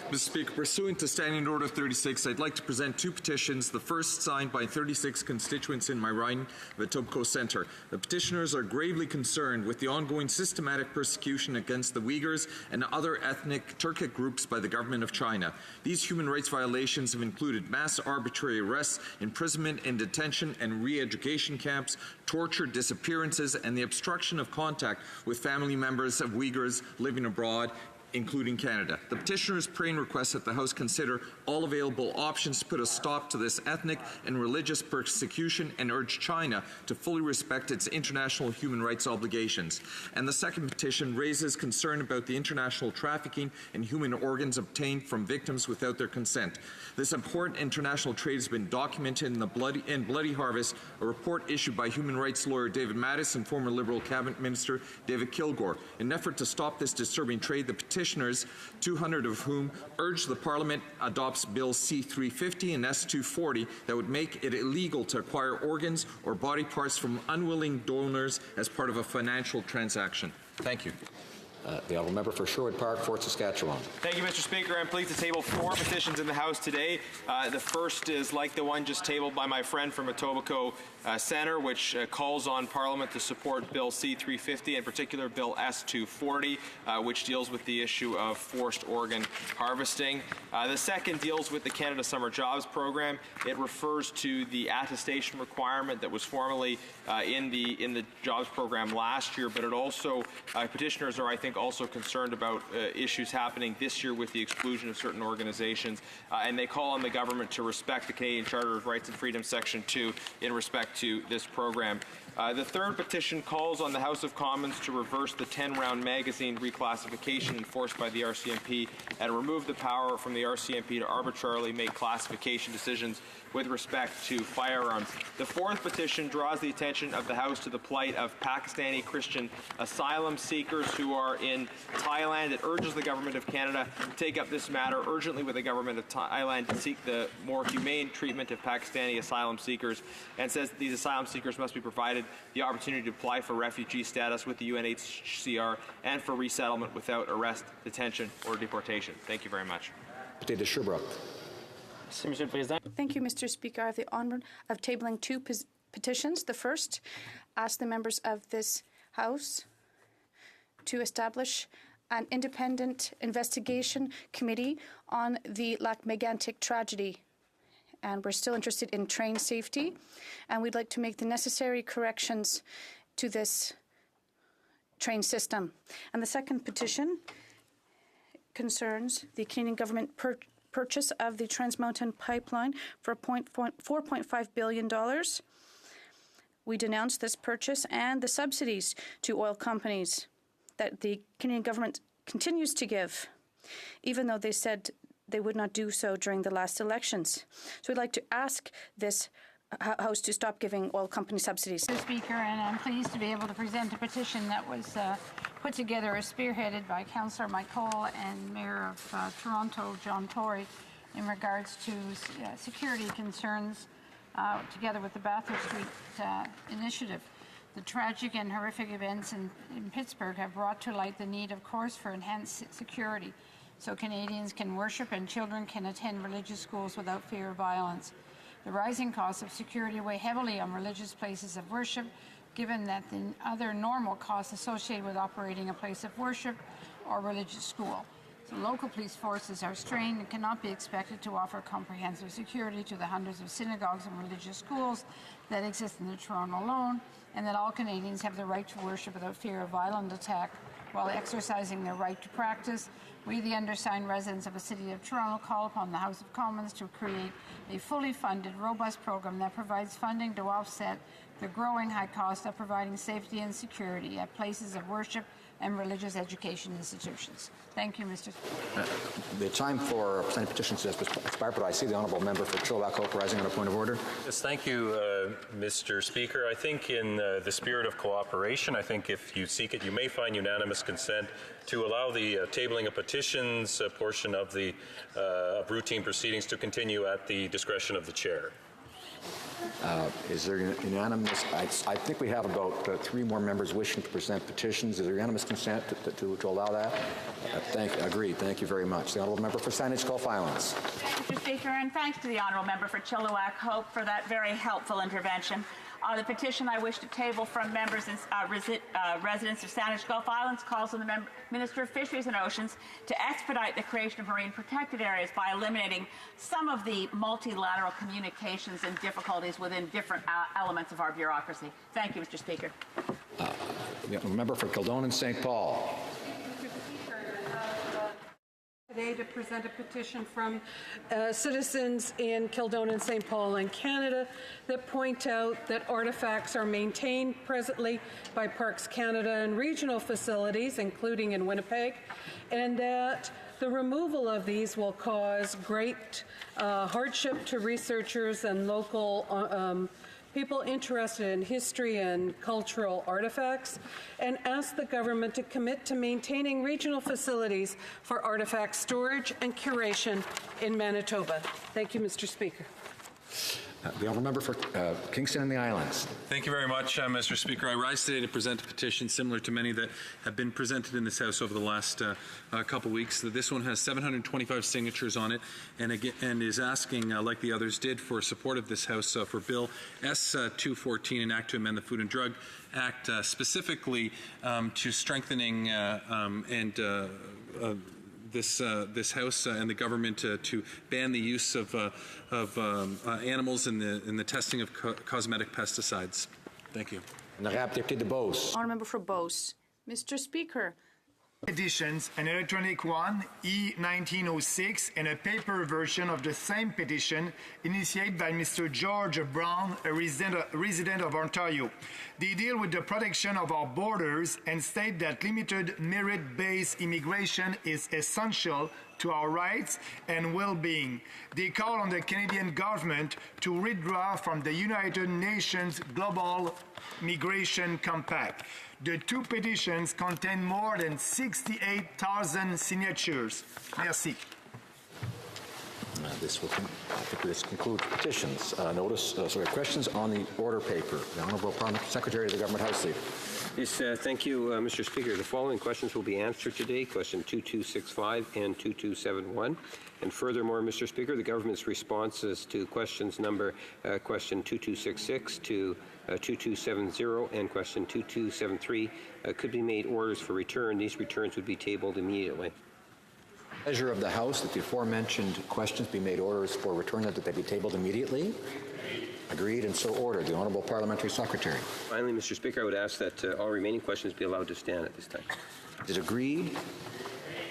Mr. Speaker, pursuant to Standing Order 36, I'd like to present two petitions, the first signed by 36 constituents in my riding of Etobicoke Centre. The petitioners are gravely concerned with the ongoing systematic persecution against the Uyghurs and other ethnic Turkic groups by the government of China. These human rights violations have included mass arbitrary arrests, imprisonment and detention and re-education camps, torture, disappearances, and the obstruction of contact with family members of Uyghurs living abroad, including Canada. The petitioners pray and request that the House consider all available options to put a stop to this ethnic and religious persecution and urge China to fully respect its international human rights obligations. And the second petition raises concern about the international trafficking in human organs obtained from victims without their consent. This important international trade has been documented in the Bloody Harvest, a report issued by human rights lawyer David Mattis and former Liberal Cabinet Minister David Kilgour. In an effort to stop this disturbing trade, the petitioners, 200 of whom urge the Parliament adopts Bill C-350 and S-240 that would make it illegal to acquire organs or body parts from unwilling donors as part of a financial transaction. Thank you. The Honourable Member for Sherwood Park, Fort Saskatchewan. Thank you, Mr. Speaker. I'm pleased to table 4 petitions in the House today. The first is like the one just tabled by my friend from Etobicoke Centre, which calls on Parliament to support Bill C-350, in particular Bill S-240, which deals with the issue of forced organ harvesting. The second deals with the Canada Summer Jobs Program. It refers to the attestation requirement that was formerly in the jobs program last year, but it also, petitioners are, I think, also concerned about issues happening this year with the exclusion of certain organizations, and they call on the government to respect the Canadian Charter of Rights and Freedoms Section 2 in respect to this program. The third petition calls on the House of Commons to reverse the 10-round magazine reclassification enforced by the RCMP and remove the power from the RCMP to arbitrarily make classification decisions with respect to firearms. The fourth petition draws the attention of the House to the plight of Pakistani Christian asylum seekers who are in Thailand. It urges the Government of Canada to take up this matter urgently with the Government of Thailand to seek the more humane treatment of Pakistani asylum seekers, and says that these asylum seekers must be provided the opportunity to apply for refugee status with the UNHCR and for resettlement without arrest, detention, or deportation. Thank you very much. Deputy Sherbrooke. Thank you, Mr. Speaker. I have the honour of tabling 2 petitions. The first asks the members of this House to establish an independent investigation committee on the Lac Mégantic tragedy. And we're still interested in train safety, and we'd like to make the necessary corrections to this train system. And the second petition concerns the Canadian government purchase of the Trans Mountain Pipeline for $4.5 billion. We denounce this purchase and the subsidies to oil companies that the Canadian government continues to give, even though they said they would not do so during the last elections. So we'd like to ask this House to stop giving oil company subsidies. Mr. Speaker, and I'm pleased to be able to present a petition that was put together or spearheaded by Councillor Mike Cole and Mayor of Toronto, John Tory, in regards to security concerns together with the Bathurst Street initiative. The tragic and horrific events in Pittsburgh have brought to light the need, of course, for enhanced security so Canadians can worship and children can attend religious schools without fear of violence. The rising costs of security weigh heavily on religious places of worship, given that the other normal costs associated with operating a place of worship or religious school. So local police forces are strained and cannot be expected to offer comprehensive security to the hundreds of synagogues and religious schools that exist in the Toronto alone, and that all Canadians have the right to worship without fear of violent attack while exercising their right to practice we, the undersigned residents of the City of Toronto, call upon the House of Commons to create a fully funded, robust program that provides funding to offset the growing high cost of providing safety and security at places of worship and religious education institutions. Thank you, Mr. Speaker. The time for presenting petitions has expired, but I see the honourable member for Chilliwack rising on a point of order. Yes, thank you, Mr. Speaker. I think in the spirit of cooperation, I think if you seek it, you may find unanimous consent to allow the tabling of petitions portion of the routine proceedings to continue at the discretion of the chair. Is there unanimous? I think we have about 3 more members wishing to present petitions. Is there unanimous consent to allow that? Agreed. Thank you very much. The honourable member for Saanich Gulf Islands. Mr. Speaker, and thanks to the honourable member for Chilliwack Hope for that very helpful intervention. The petition I wish to table from members and residents of Saanich Gulf Islands calls on the Minister of Fisheries and Oceans to expedite the creation of marine protected areas by eliminating some of the multilateral communications and difficulties within different elements of our bureaucracy. Thank you, Mr. Speaker. The member for Kildonan St. Paul. Today to present a petition from citizens in Kildonan, St. Paul and Canada that point out that artifacts are maintained presently by Parks Canada and regional facilities, including in Winnipeg, and that the removal of these will cause great hardship to researchers and local people interested in history and cultural artifacts, and ask the government to commit to maintaining regional facilities for artifact storage and curation in Manitoba. Thank you, Mr. Speaker. The honourable member for Kingston and the Islands. Thank you very much, Mr. Speaker. I rise today to present a petition similar to many that have been presented in this House over the last couple weeks. This one has 725 signatures on it and is asking, like the others did, for support of this House for Bill S-214, an act to amend the Food and Drug Act, specifically to strengthening this House and the government to ban the use of animals in the testing of cosmetic pesticides. Thank you. Honourable member for Beauce. Mr. Speaker. Petitions, an electronic one, E-1906, and a paper version of the same petition initiated by Mr. George Brown, a resident of Ontario. They deal with the protection of our borders and state that limited merit-based immigration is essential to our rights and well-being. They call on the Canadian government to withdraw from the United Nations Global Migration Compact. The 2 petitions contain more than 68,000 signatures. Merci. This concludes petitions. Questions on the order paper. The Honourable Parliament Secretary of the Government House Leader. Yes, thank you, Mr. Speaker. The following questions will be answered today, question 2265 and 2271. And furthermore, Mr. Speaker, the government's responses to questions question 2266 to 2270 and question 2273 could be made orders for return. These returns would be tabled immediately. Pleasure of the House that the aforementioned questions be made orders for return, that they be tabled immediately. Agreed, and so ordered. The Honourable Parliamentary Secretary. Finally, Mr. Speaker, I would ask that all remaining questions be allowed to stand at this time. Is it agreed?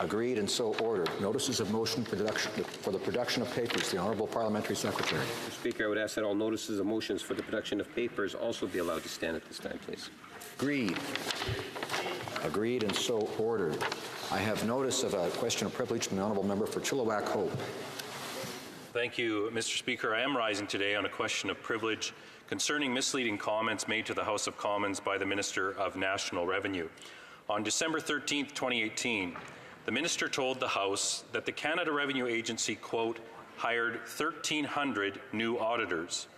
Agreed, and so ordered. Notices of motion for the production of papers. The Honourable Parliamentary Secretary. Mr. Speaker, I would ask that all notices of motions for the production of papers also be allowed to stand at this time, please. Agreed. Agreed, and so ordered. I have notice of a question of privilege from the Honourable Member for Chilliwack Hope. Thank you, Mr. Speaker. I am rising today on a question of privilege concerning misleading comments made to the House of Commons by the Minister of National Revenue. On December 13, 2018, the Minister told the House that the Canada Revenue Agency, quote, hired 1,300 new auditors.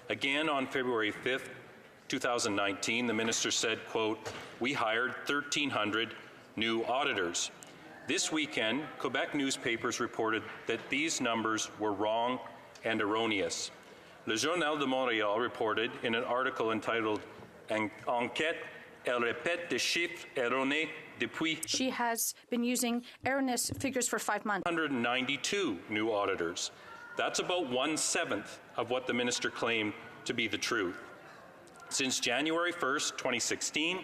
Again, on February 5, 2019, the Minister said, quote, we hired 1,300 new auditors. This weekend, Quebec newspapers reported that these numbers were wrong and erroneous. Le Journal de Montréal reported in an article entitled Enquête, elle répète des chiffres erronés depuis. She has been using erroneous figures for 5 months. 192 new auditors. That's about 1/7 of what the Minister claimed to be the truth. Since January 1st, 2016,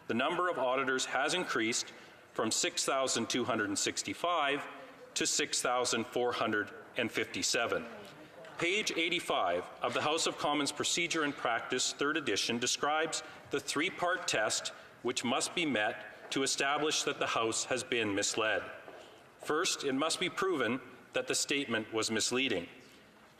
the number of auditors has increased from 6,265 to 6,457. Page 85 of the House of Commons Procedure and Practice, 3rd edition, describes the three-part test which must be met to establish that the House has been misled. First, it must be proven that the statement was misleading.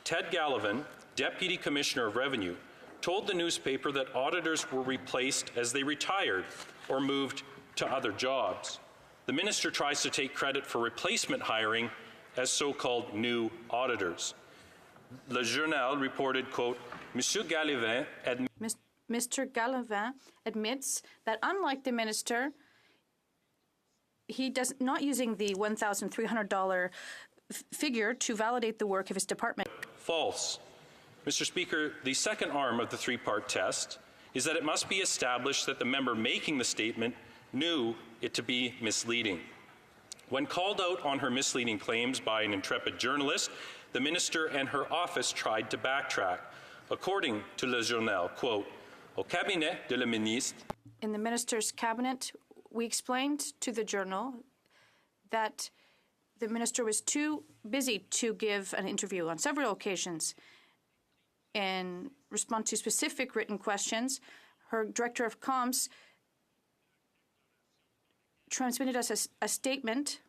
Ted Gallivan, Deputy Commissioner of Revenue, told the newspaper that auditors were replaced as they retired or moved to other jobs. The minister tries to take credit for replacement hiring as so-called new auditors. Le Journal reported, quote, Mr. Gallivan admits that unlike the minister, he does not using the $1,300 figure to validate the work of his department. False. Mr. Speaker, the second arm of the three-part test is that it must be established that the member making the statement knew it to be misleading. When called out on her misleading claims by an intrepid journalist, the minister and her office tried to backtrack. According to Le Journal, quote, Au cabinet de la ministre. In the minister's cabinet, we explained to the Journal that the minister was too busy to give an interview on several occasions. In response to specific written questions, her director of comms transmitted us a statement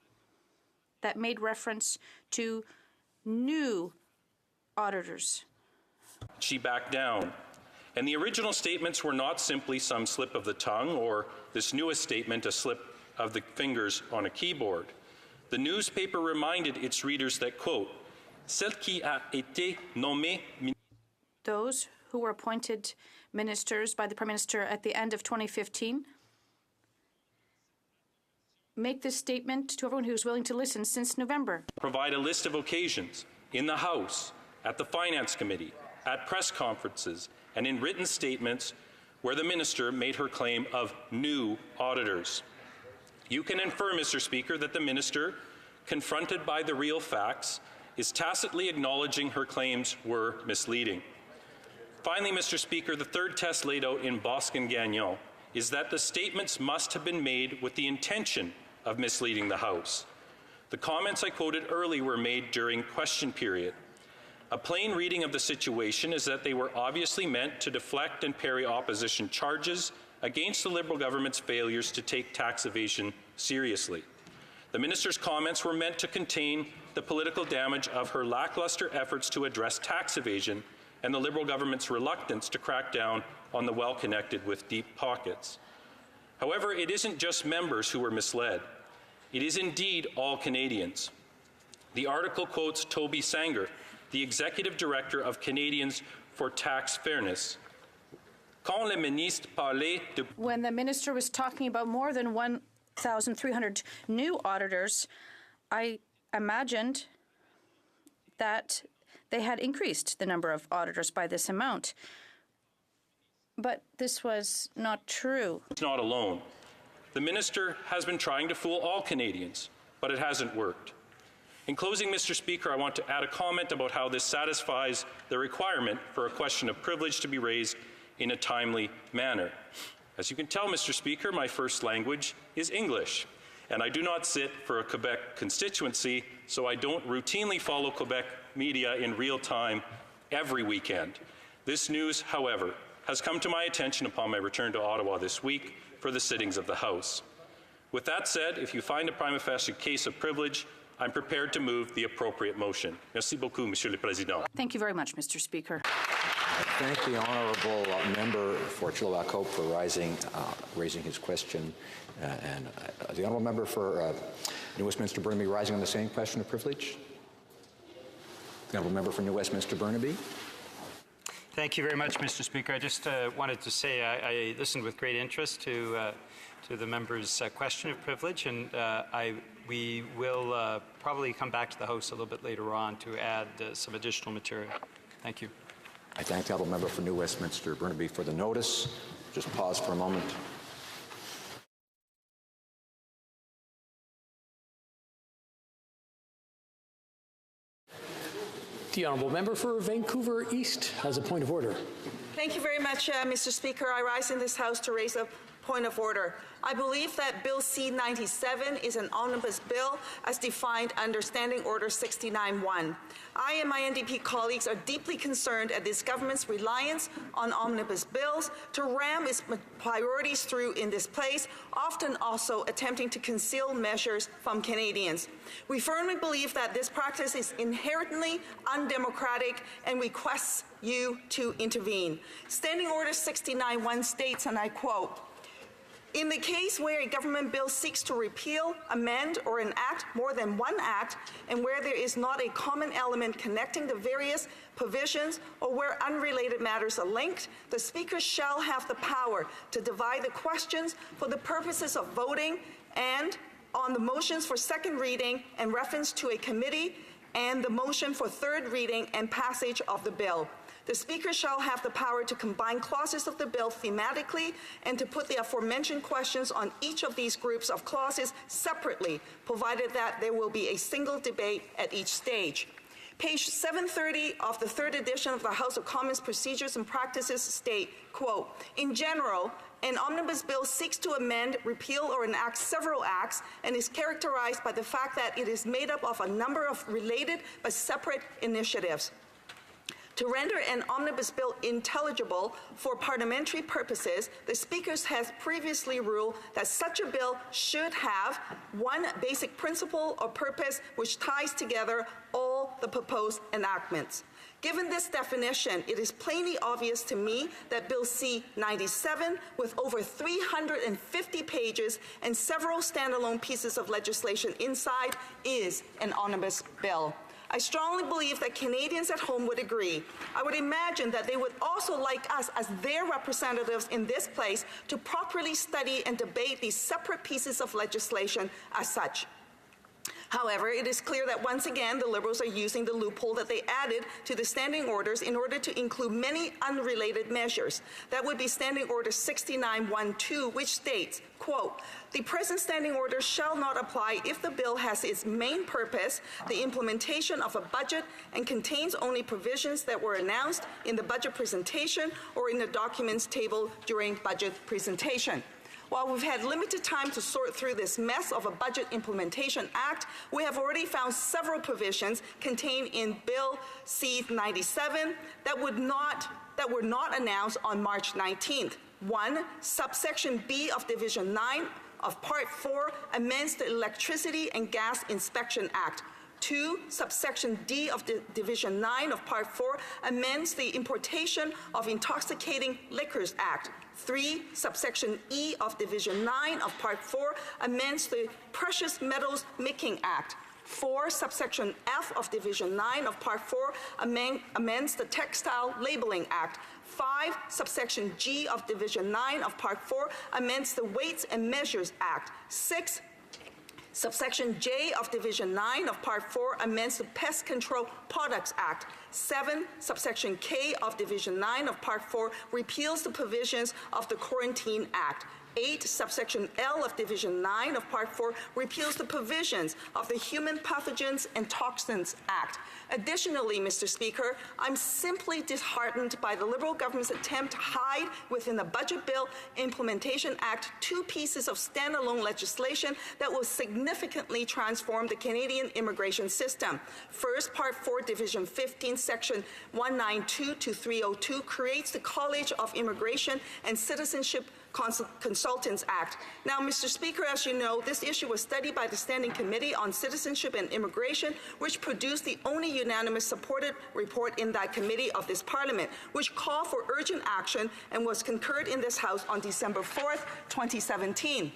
that made reference to new auditors. She backed down. And the original statements were not simply some slip of the tongue or this newest statement a slip of the fingers on a keyboard. The newspaper reminded its readers that, quote, Celle qui a été nommée. Those who were appointed ministers by the Prime Minister at the end of 2015 make this statement to everyone who is willing to listen since November. Provide a list of occasions in the House, at the Finance Committee, at press conferences, and in written statements where the minister made her claim of new auditors. You can infer, Mr. Speaker, that the minister, confronted by the real facts, is tacitly acknowledging her claims were misleading. Finally, Mr. Speaker, the third test laid out in Boscan-Gagnon is that the statements must have been made with the intention of misleading the House. The comments I quoted earlier were made during question period. A plain reading of the situation is that they were obviously meant to deflect and parry opposition charges against the Liberal government's failures to take tax evasion seriously. The minister's comments were meant to contain the political damage of her lackluster efforts to address tax evasion and the Liberal government's reluctance to crack down on the well-connected with deep pockets. However, it isn't just members who were misled. It is indeed all Canadians. The article quotes Toby Sanger, the Executive Director of Canadians for Tax Fairness. When the minister was talking about more than 1,300 new auditors, I imagined that they had increased the number of auditors by this amount. But this was not true. It's not alone. The minister has been trying to fool all Canadians, but it hasn't worked. In closing, Mr. Speaker, I want to add a comment about how this satisfies the requirement for a question of privilege to be raised in a timely manner. As you can tell, Mr. Speaker, my first language is English, and I do not sit for a Quebec constituency, so I don't routinely follow Quebec media in real time every weekend. This news, however, has come to my attention upon my return to Ottawa this week for the sittings of the House. With that said, if you find a prima facie case of privilege, I'm prepared to move the appropriate motion. Merci beaucoup, Monsieur le Président. Thank you very much, Mr. Speaker. I thank the honourable member for Chilliwack Hope for raising his question, and the honourable member for New Westminster Burnaby rising on the same question of privilege. The honourable member for New Westminster Burnaby. Thank you very much, Mr. Speaker. I just wanted to say I listened with great interest to the member's question of privilege, and we will probably come back to the House a little bit later on to add some additional material. Thank you. I thank the honourable member for New Westminster Burnaby for the notice. Just pause for a moment. The honourable member for Vancouver East has a point of order. Thank you very much, Mr. Speaker. I rise in this House to raise up Point of order. I believe that Bill C-97 is an omnibus bill as defined under Standing Order 69-1. I and my NDP colleagues are deeply concerned at this government's reliance on omnibus bills to ram its priorities through in this place, often also attempting to conceal measures from Canadians. We firmly believe that this practice is inherently undemocratic and requests you to intervene. Standing Order 69-1 states, and I quote, "In the case where a government bill seeks to repeal, amend, or enact more than one act, and where there is not a common element connecting the various provisions, or where unrelated matters are linked, the Speaker shall have the power to divide the questions for the purposes of voting and on the motions for second reading and reference to a committee and the motion for third reading and passage of the bill. The Speaker shall have the power to combine clauses of the bill thematically and to put the aforementioned questions on each of these groups of clauses separately, provided that there will be a single debate at each stage." Page 730 of the third edition of the House of Commons Procedures and Practices state, quote, "In general, an omnibus bill seeks to amend, repeal, or enact several acts and is characterized by the fact that it is made up of a number of related but separate initiatives. To render an omnibus bill intelligible for parliamentary purposes, the Speaker has previously ruled that such a bill should have one basic principle or purpose which ties together all the proposed enactments. Given this definition, it is plainly obvious to me that Bill C-97, with over 350 pages and several standalone pieces of legislation inside, is an omnibus bill. I strongly believe that Canadians at home would agree. I would imagine that they would also like us as their representatives in this place to properly study and debate these separate pieces of legislation as such. However, it is clear that once again the Liberals are using the loophole that they added to the standing orders in order to include many unrelated measures. That would be Standing Order 69-1-2, which states, quote, "The present standing order shall not apply if the bill has its main purpose the implementation of a budget and contains only provisions that were announced in the budget presentation or in the documents tabled during budget presentation." While we've had limited time to sort through this mess of a Budget Implementation Act, we have already found several provisions contained in Bill C-97 that were not announced on March 19th. 1. Subsection B of Division 9 of Part 4 amends the Electricity and Gas Inspection Act. 2. Subsection D of Division 9 of Part 4 amends the Importation of Intoxicating Liquors Act. 3. Subsection E of Division 9 of Part 4 amends the Precious Metals Making Act. 4. Subsection F of Division 9 of Part 4 amends the Textile Labeling Act. 5. Subsection G of Division 9 of Part 4 amends the Weights and Measures Act. 6. Subsection J of Division 9 of Part 4 amends the Pest Control Products Act. 7. Subsection K of Division 9 of Part 4 repeals the provisions of the Quarantine Act. 8. Subsection L of Division 9 of Part 4 repeals the provisions of the Human Pathogens and Toxins Act. Additionally, Mr. Speaker, I'm simply disheartened by the Liberal government's attempt to hide within the Budget Bill Implementation Act two pieces of standalone legislation that will significantly transform the Canadian immigration system. First, Part 4, Division 15, Section 192 to 302 creates the College of Immigration and Citizenship Consultants Act. Now, Mr. Speaker, as you know, this issue was studied by the Standing Committee on Citizenship and Immigration, which produced the only unanimous supported report in that committee of this Parliament, which called for urgent action and was concurred in this House on December 4th, 2017.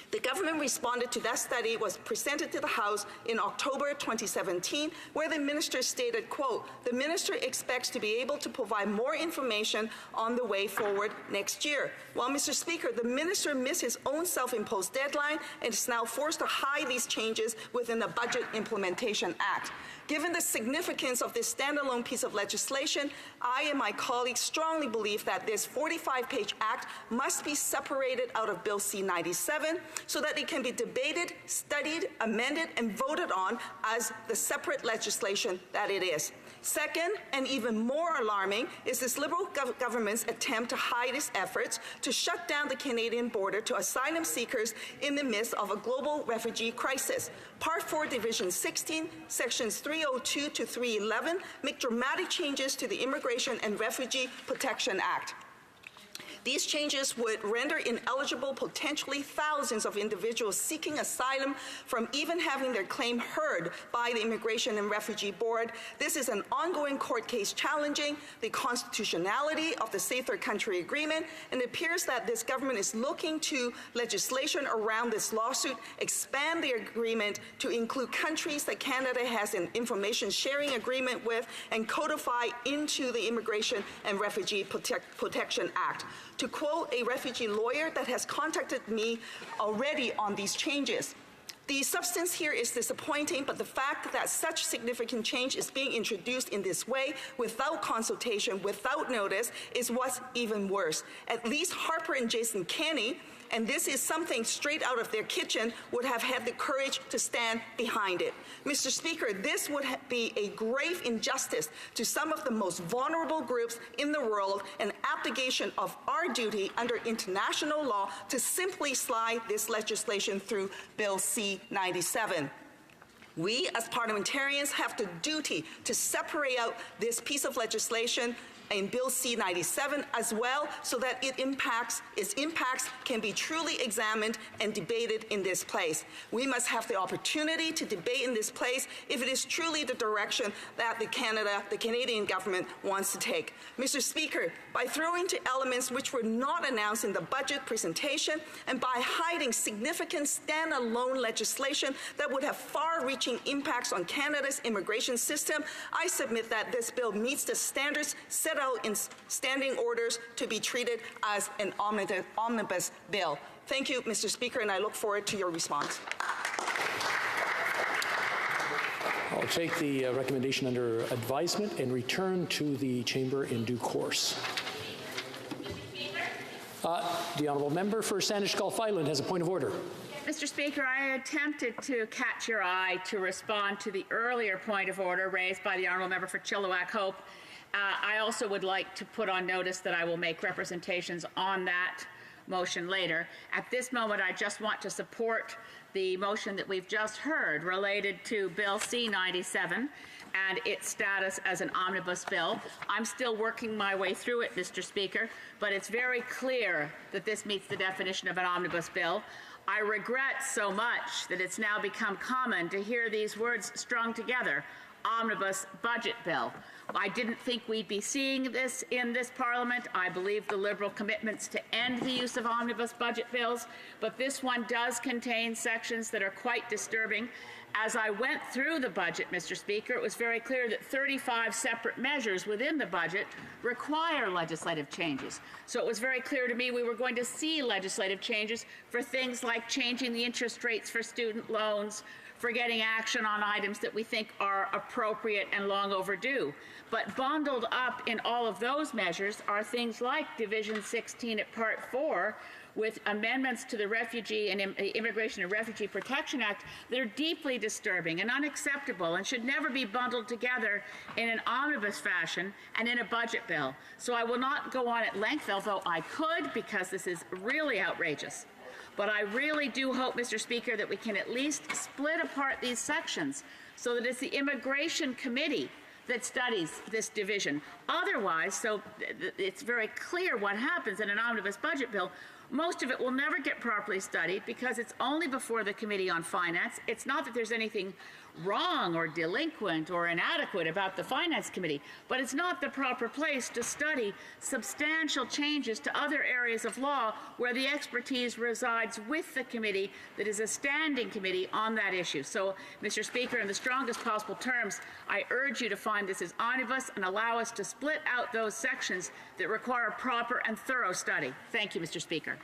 The government responded to that study, was presented to the House in October 2017, where the minister stated, quote, "The minister expects to be able to provide more information on the way forward next year." Well, Mr. Speaker, the minister missed his own self-imposed deadline and is now forced to hide these changes within the Budget Implementation Act. Given the significance of this standalone piece of legislation, I and my colleagues strongly believe that this 45-page act must be separated out of Bill C-97 so that it can be debated, studied, amended, and voted on as the separate legislation that it is. Second, and even more alarming, is this Liberal government's attempt to hide its efforts to shut down the Canadian border to asylum seekers in the midst of a global refugee crisis. Part 4, Division 16, Sections 302 to 311 make dramatic changes to the Immigration and Refugee Protection Act. These changes would render ineligible potentially thousands of individuals seeking asylum from even having their claim heard by the Immigration and Refugee Board. This is an ongoing court case challenging the constitutionality of the Safe Third Country Agreement, and it appears that this government is looking to legislation around this lawsuit expand the agreement to include countries that Canada has an information sharing agreement with and codify into the Immigration and Refugee Protection Act. To quote a refugee lawyer that has contacted me already on these changes, the substance here is disappointing, but the fact that such significant change is being introduced in this way without consultation, without notice, is what's even worse. At least Harper and Jason Kenney, and this is something straight out of their kitchen, would have had the courage to stand behind it. Mr. Speaker, this would be a grave injustice to some of the most vulnerable groups in the world, an abdication of our duty under international law to simply slide this legislation through Bill C-97. We, as parliamentarians, have the duty to separate out this piece of legislation in Bill C-97 as well, so that its impacts can be truly examined and debated in this place. We must have the opportunity to debate in this place if it is truly the direction that the Canadian government wants to take. Mr. Speaker, by throwing to elements which were not announced in the budget presentation and by hiding significant standalone legislation that would have far-reaching impacts on Canada's immigration system, I submit that this bill meets the standards set out in standing orders to be treated as an omnibus bill. Thank you, Mr. Speaker, and I look forward to your response. I'll take the recommendation under advisement and return to the chamber in due course. The honourable member for Sandwich Gulf Island has a point of order. Mr. Speaker, I attempted to catch your eye to respond to the earlier point of order raised by the honourable member for Chilliwack Hope. I also would like to put on notice that I will make representations on that motion later. At this moment, I just want to support the motion that we've just heard related to Bill C-97 and its status as an omnibus bill. I'm still working my way through it, Mr. Speaker, but it's very clear that this meets the definition of an omnibus bill. I regret so much that it's now become common to hear these words strung together, omnibus budget bill. I didn't think we'd be seeing this in this Parliament. I believe the Liberal commitments to end the use of omnibus budget bills, but this one does contain sections that are quite disturbing. As I went through the budget, Mr. Speaker, it was very clear that 35 separate measures within the budget require legislative changes. So it was very clear to me we were going to see legislative changes for things like changing the interest rates for student loans, for getting action on items that we think are appropriate and long overdue. But bundled up in all of those measures are things like Division 16 at Part 4, with amendments to the Refugee and Immigration and Refugee Protection Act that are deeply disturbing and unacceptable and should never be bundled together in an omnibus fashion and in a budget bill. So I will not go on at length, although I could, because this is really outrageous. But I really do hope, Mr. Speaker, that we can at least split apart these sections so that it's the Immigration Committee that studies this division. Otherwise, so it's very clear what happens in an omnibus budget bill. Most of it will never get properly studied because it's only before the Committee on Finance. It's not that there's anything wrong or delinquent or inadequate about the Finance Committee, but it's not the proper place to study substantial changes to other areas of law where the expertise resides with the committee that is a standing committee on that issue. So, Mr. Speaker, in the strongest possible terms, I urge you to find this as omnibus and allow us to split out those sections that require proper and thorough study. Thank you, Mr. Speaker.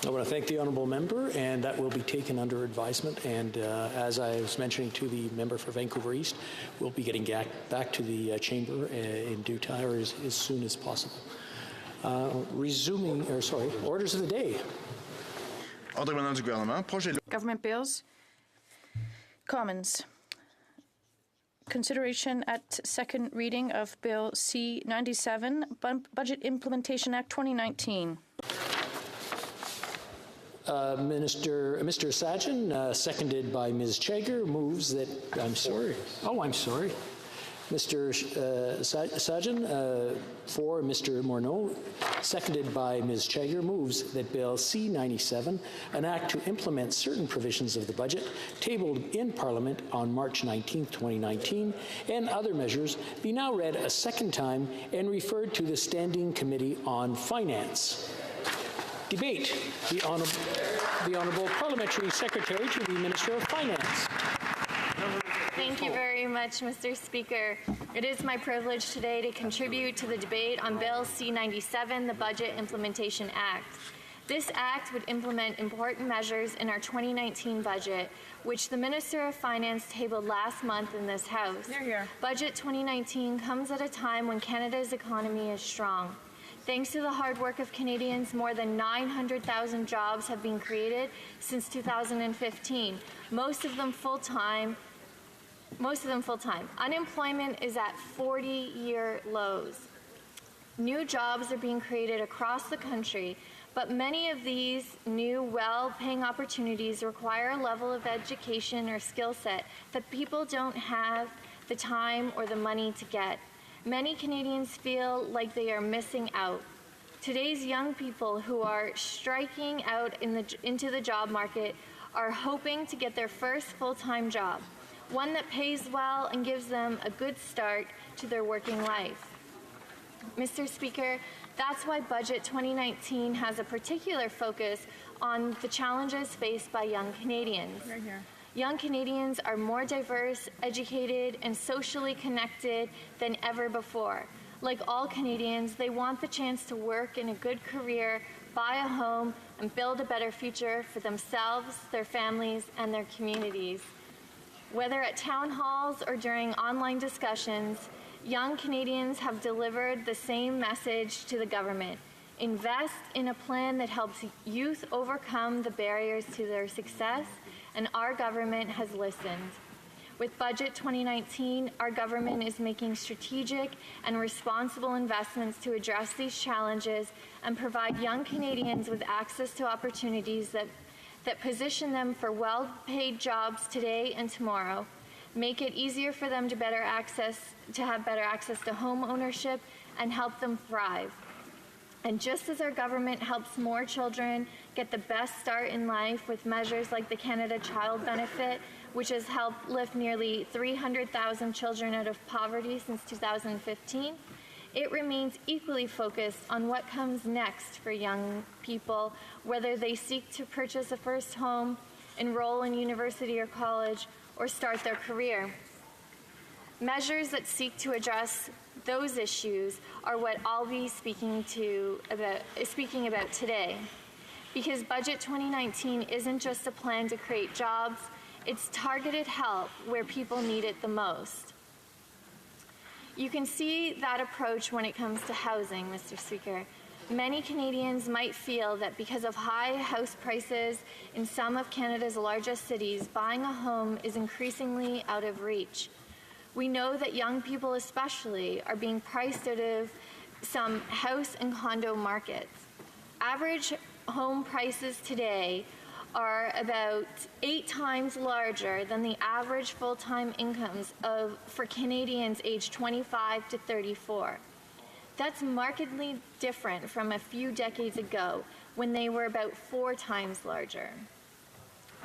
I want to thank the honourable member, and that will be taken under advisement. And as I was mentioning to the member for Vancouver East, we'll be getting back to the chamber in due time, or as soon as possible. Orders of the day. Government bills. Commons. consideration at second reading of Bill C-97, Budget Implementation Act 2019. Mr. Sajjan, seconded by Ms. Chager, moves that. I'm sorry. Oh, I'm sorry. Mr. Sajjan, for Mr. Morneau, seconded by Ms. Chager, moves that Bill C-97, an act to implement certain provisions of the budget tabled in Parliament on March 19, 2019, and other measures, be now read a second time and referred to the Standing Committee on Finance. Debate. The Honourable Parliamentary Secretary to the Minister of Finance. Thank you very much, Mr. Speaker. It is my privilege today to contribute to the debate on Bill C-97, the Budget Implementation Act. This act would implement important measures in our 2019 budget, which the Minister of Finance tabled last month in this House. Budget 2019 comes at a time when Canada's economy is strong. Thanks to the hard work of Canadians, more than 900,000 jobs have been created since 2015, most of them full-time. Unemployment is at 40-year lows. New jobs are being created across the country, but many of these new, well-paying opportunities require a level of education or skill set that people don't have the time or the money to get. Many Canadians feel like they are missing out. Today's young people who are striking out into the job market are hoping to get their first full-time job, one that pays well and gives them a good start to their working life. Mr. Speaker, that's why Budget 2019 has a particular focus on the challenges faced by young Canadians. Young Canadians are more diverse, educated, and socially connected than ever before. Like all Canadians, they want the chance to work in a good career, buy a home, and build a better future for themselves, their families, and their communities. Whether at town halls or during online discussions, young Canadians have delivered the same message to the government. Invest in a plan that helps youth overcome the barriers to their success, and our government has listened. With Budget 2019, our government is making strategic and responsible investments to address these challenges and provide young Canadians with access to opportunities that position them for well-paid jobs today and tomorrow, make it easier for them to have better access to home ownership, and help them thrive. And just as our government helps more children get the best start in life with measures like the Canada Child Benefit, which has helped lift nearly 300,000 children out of poverty since 2015, it remains equally focused on what comes next for young people, whether they seek to purchase a first home, enroll in university or college, or start their career. Measures that seek to address those issues are what I'll be speaking about today. Because Budget 2019 isn't just a plan to create jobs, it's targeted help where people need it the most. You can see that approach when it comes to housing, Mr. Speaker. Many Canadians might feel that because of high house prices in some of Canada's largest cities, buying a home is increasingly out of reach. We know that young people especially are being priced out of some house and condo markets. Average home prices today are about 8 times larger than the average full-time incomes for Canadians aged 25 to 34. That's markedly different from a few decades ago when they were about 4 times larger.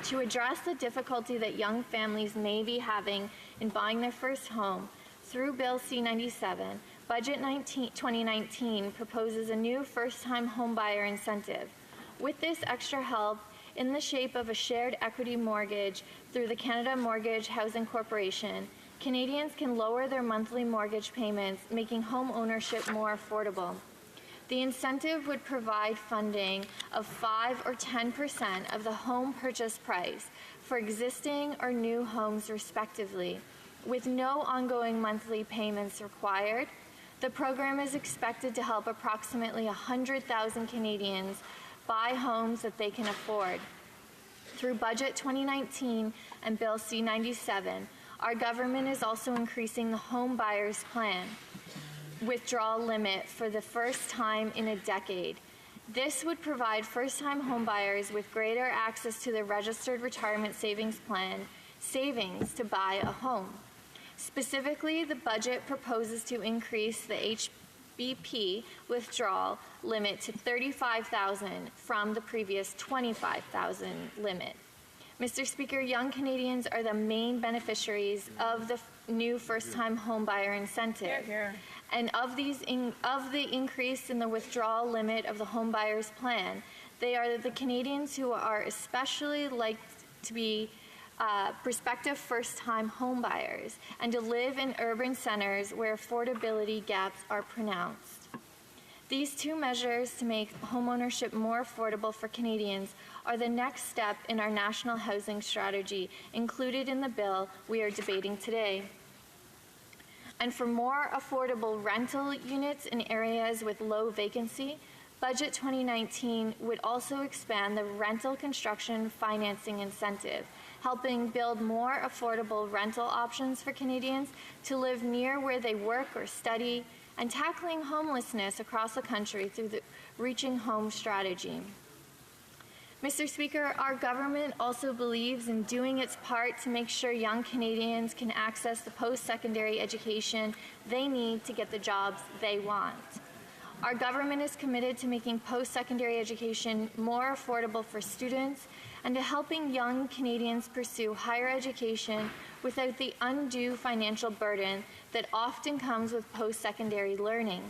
To address the difficulty that young families may be having in buying their first home, through Bill C-97, Budget 2019 proposes a new first-time homebuyer incentive. With this extra help, in the shape of a shared equity mortgage through the Canada Mortgage Housing Corporation, Canadians can lower their monthly mortgage payments, making home ownership more affordable. The incentive would provide funding of 5 or 10% of the home purchase price for existing or new homes respectively, with no ongoing monthly payments required. The program is expected to help approximately 100,000 Canadians buy homes that they can afford. Through Budget 2019 and Bill C-97, Our government is also increasing the home buyers plan withdrawal limit for the first time in a decade. This would provide first-time homebuyers with greater access to the registered retirement savings plan savings to buy a home. Specifically, the budget proposes to increase the HBP withdrawal limit to $35,000 from the previous $25,000 limit. Mr. Speaker, young Canadians are the main beneficiaries of the new first-time homebuyer incentive. And of the increase in the withdrawal limit of the homebuyers plan, they are the Canadians who are especially like to be prospective first-time homebuyers and to live in urban centers where affordability gaps are pronounced. These two measures to make homeownership more affordable for Canadians are the next step in our national housing strategy included in the bill we are debating today. And for more affordable rental units in areas with low vacancy, Budget 2019 would also expand the rental construction financing incentive, helping build more affordable rental options for Canadians to live near where they work or study, and tackling homelessness across the country through the Reaching Home strategy. Mr. Speaker, our government also believes in doing its part to make sure young Canadians can access the post-secondary education they need to get the jobs they want. Our government is committed to making post-secondary education more affordable for students and to helping young Canadians pursue higher education without the undue financial burden that often comes with post-secondary learning.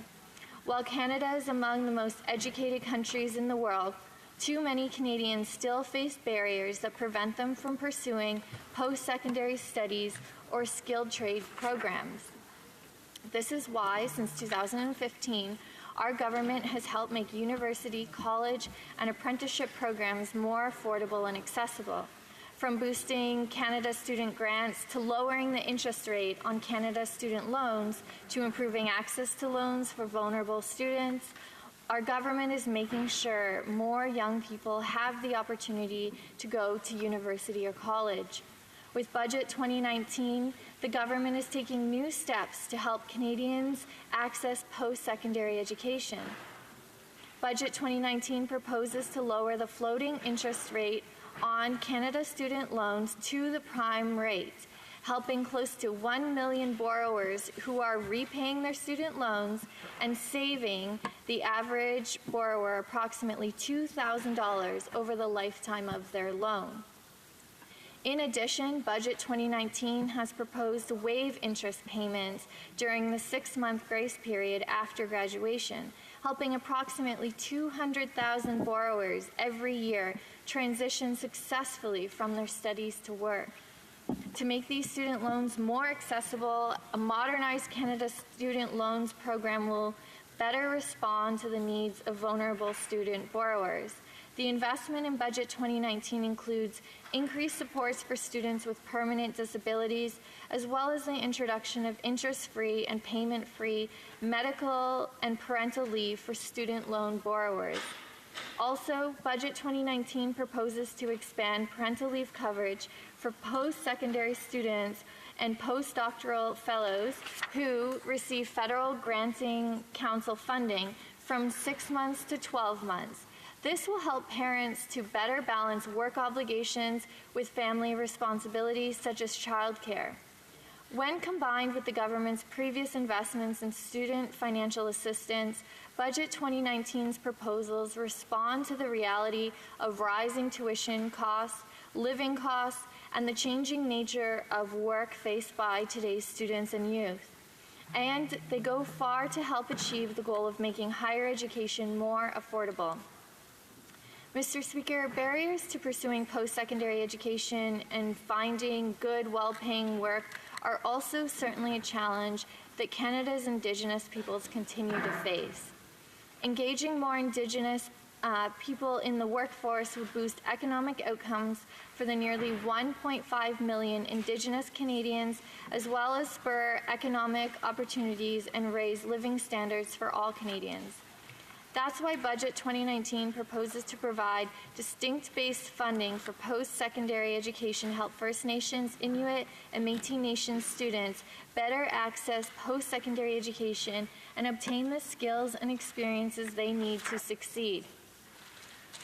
While Canada is among the most educated countries in the world, too many Canadians still face barriers that prevent them from pursuing post-secondary studies or skilled trade programs. This is why, since 2015, our government has helped make university, college, and apprenticeship programs more affordable and accessible. From boosting Canada student grants to lowering the interest rate on Canada student loans to improving access to loans for vulnerable students, our government is making sure more young people have the opportunity to go to university or college. With Budget 2019, the government is taking new steps to help Canadians access post-secondary education. Budget 2019 proposes to lower the floating interest rate on Canada student loans to the prime rate, helping close to 1 million borrowers who are repaying their student loans and saving the average borrower approximately $2,000 over the lifetime of their loan. In addition, Budget 2019 has proposed to waive interest payments during the 6-month grace period after graduation, helping approximately 200,000 borrowers every year transition successfully from their studies to work. To make these student loans more accessible, a modernized Canada Student Loans program will better respond to the needs of vulnerable student borrowers. The investment in Budget 2019 includes increased supports for students with permanent disabilities, as well as the introduction of interest-free and payment-free medical and parental leave for student loan borrowers. Also, Budget 2019 proposes to expand parental leave coverage for post-secondary students and postdoctoral fellows who receive federal granting council funding from 6 months to 12 months. This will help parents to better balance work obligations with family responsibilities such as childcare. When combined with the government's previous investments in student financial assistance, Budget 2019's proposals respond to the reality of rising tuition costs, living costs, and the changing nature of work faced by today's students and youth. And they go far to help achieve the goal of making higher education more affordable. Mr. Speaker, barriers to pursuing post-secondary education and finding good, well-paying work are also certainly a challenge that Canada's Indigenous peoples continue to face. Engaging more Indigenous people in the workforce would boost economic outcomes for the nearly 1.5 million Indigenous Canadians, as well as spur economic opportunities and raise living standards for all Canadians. That's why Budget 2019 proposes to provide distinct-based funding for post-secondary education to help First Nations, Inuit, and Métis Nation students better access post-secondary education and obtain the skills and experiences they need to succeed.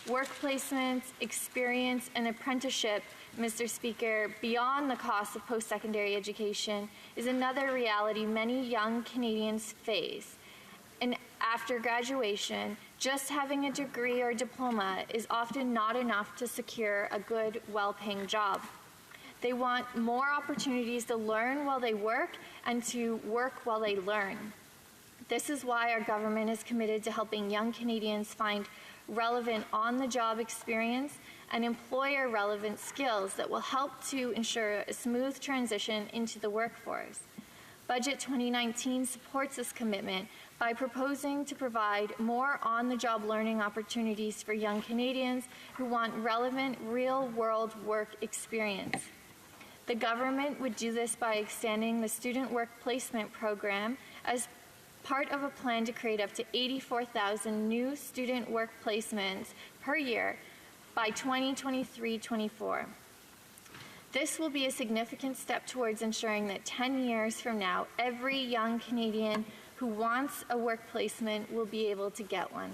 Work placements, experience, and apprenticeship, Mr. Speaker, beyond the cost of post-secondary education is another reality many young Canadians face. And after graduation, just having a degree or diploma is often not enough to secure a good, well-paying job. They want more opportunities to learn while they work and to work while they learn. This is why our government is committed to helping young Canadians find relevant on-the-job experience and employer-relevant skills that will help to ensure a smooth transition into the workforce. Budget 2019 supports this commitment by proposing to provide more on-the-job learning opportunities for young Canadians who want relevant real-world work experience. The government would do this by extending the Student Work Placement Program as part of a plan to create up to 84,000 new student work placements per year by 2023-24. This will be a significant step towards ensuring that 10 years from now, every young Canadian who wants a work placement will be able to get one.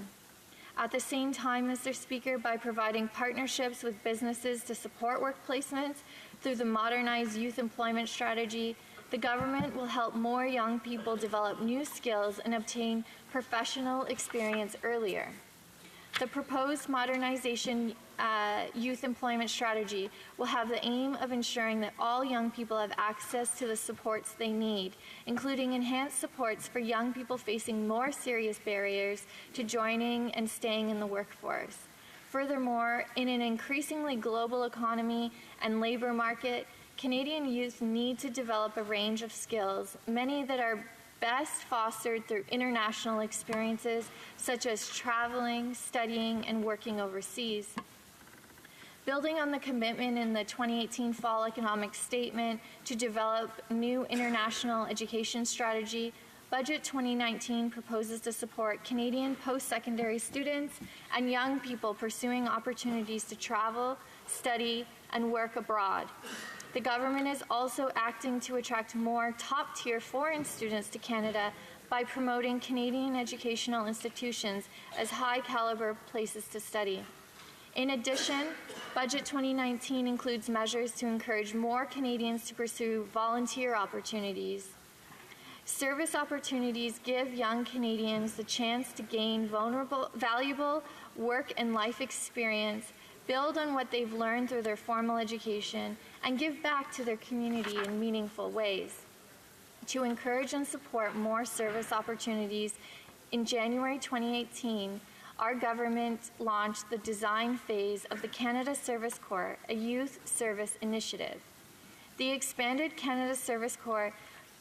At the same time, Mr. Speaker, by providing partnerships with businesses to support work placements through the Modernized Youth Employment Strategy, the government will help more young people develop new skills and obtain professional experience earlier. The proposed Modernization Youth Employment Strategy will have the aim of ensuring that all young people have access to the supports they need, including enhanced supports for young people facing more serious barriers to joining and staying in the workforce. Furthermore, in an increasingly global economy and labor market, Canadian youth need to develop a range of skills, many that are best fostered through international experiences such as traveling, studying, and working overseas. Building on the commitment in the 2018 Fall Economic Statement to develop new international education strategy, Budget 2019 proposes to support Canadian post-secondary students and young people pursuing opportunities to travel, study, and work abroad. The government is also acting to attract more top-tier foreign students to Canada by promoting Canadian educational institutions as high-caliber places to study. In addition, Budget 2019 includes measures to encourage more Canadians to pursue volunteer opportunities. Service opportunities give young Canadians the chance to gain valuable work and life experience, build on what they've learned through their formal education, and give back to their community in meaningful ways. To encourage and support more service opportunities, in January 2018, our government launched the design phase of the Canada Service Corps, a youth service initiative. The expanded Canada Service Corps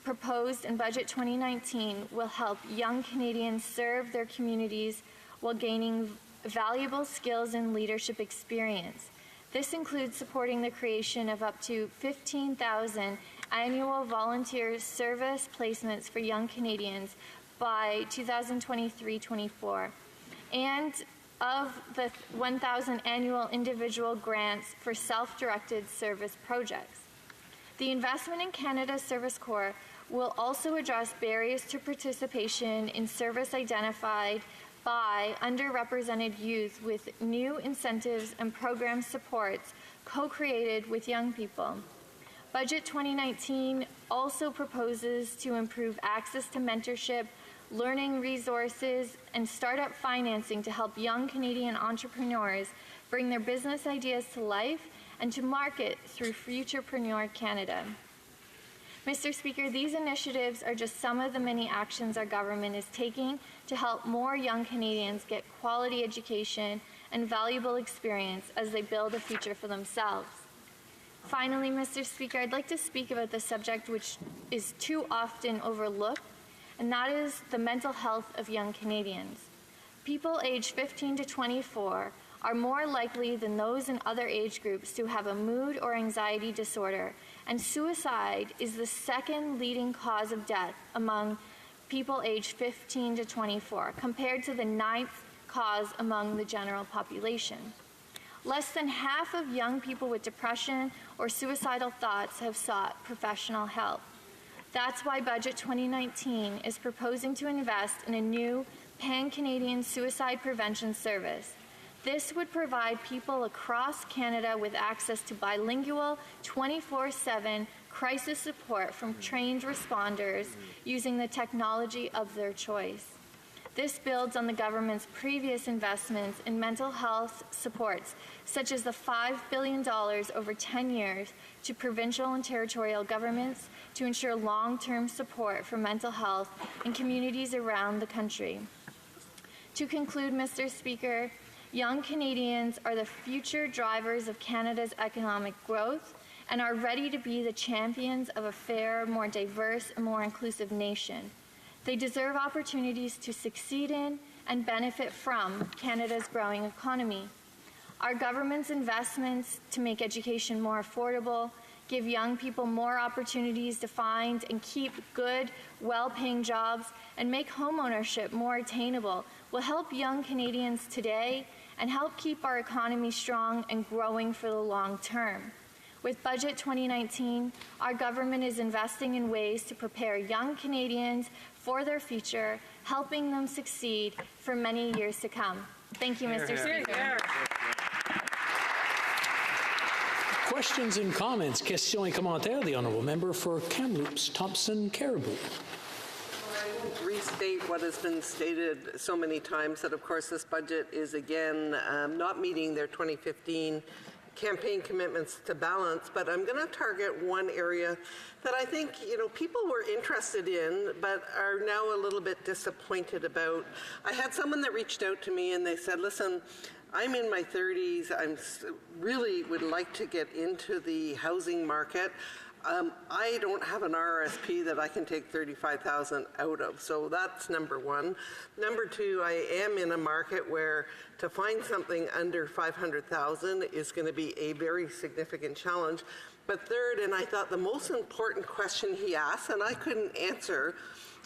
proposed in Budget 2019 will help young Canadians serve their communities while gaining valuable skills and leadership experience. This includes supporting the creation of up to 15,000 annual volunteer service placements for young Canadians by 2023-24, and of the 1,000 annual individual grants for self-directed service projects. The investment in Canada's Service Corps will also address barriers to participation in service identified by underrepresented youth with new incentives and program supports co-created with young people. Budget 2019 also proposes to improve access to mentorship, learning resources, and startup financing to help young Canadian entrepreneurs bring their business ideas to life and to market through Futurepreneur Canada. Mr. Speaker, these initiatives are just some of the many actions our government is taking to help more young Canadians get quality education and valuable experience as they build a future for themselves. Finally, Mr. Speaker, I'd like to speak about the subject which is too often overlooked, and that is the mental health of young Canadians. People aged 15 to 24 are more likely than those in other age groups to have a mood or anxiety disorder, and suicide is the second leading cause of death among people aged 15 to 24, compared to the 9th cause among the general population. Less than half of young people with depression or suicidal thoughts have sought professional help. That's why Budget 2019 is proposing to invest in a new pan-Canadian suicide prevention service. This would provide people across Canada with access to bilingual, 24/7 crisis support from trained responders using the technology of their choice. This builds on the government's previous investments in mental health supports, such as the $5 billion over 10 years to provincial and territorial governments to ensure long-term support for mental health in communities around the country. To conclude, Mr. Speaker, young Canadians are the future drivers of Canada's economic growth and are ready to be the champions of a fair, more diverse, and more inclusive nation. They deserve opportunities to succeed in and benefit from Canada's growing economy. Our government's investments to make education more affordable, give young people more opportunities to find and keep good, well-paying jobs, and make homeownership more attainable will help young Canadians today and help keep our economy strong and growing for the long term. With Budget 2019, our government is investing in ways to prepare young Canadians for their future, helping them succeed for many years to come. Thank you, Mr. Speaker. Questions and comments. Questions et commentaires. The Honourable Member for Kamloops, Thompson Caribou. Restate what has been stated so many times, that of course this budget is again not meeting their 2015 campaign commitments to balance, but I'm going to target one area that I think people were interested in but are now a little bit disappointed about. I had someone that reached out to me and they said, listen, I'm in my 30s, I really would like to get into the housing market. I don't have an RRSP that I can take $35,000 out of, so that's number one. Number two, I am in a market where to find something under $500,000 is going to be a very significant challenge. But third, and I thought the most important question he asked, and I couldn't answer,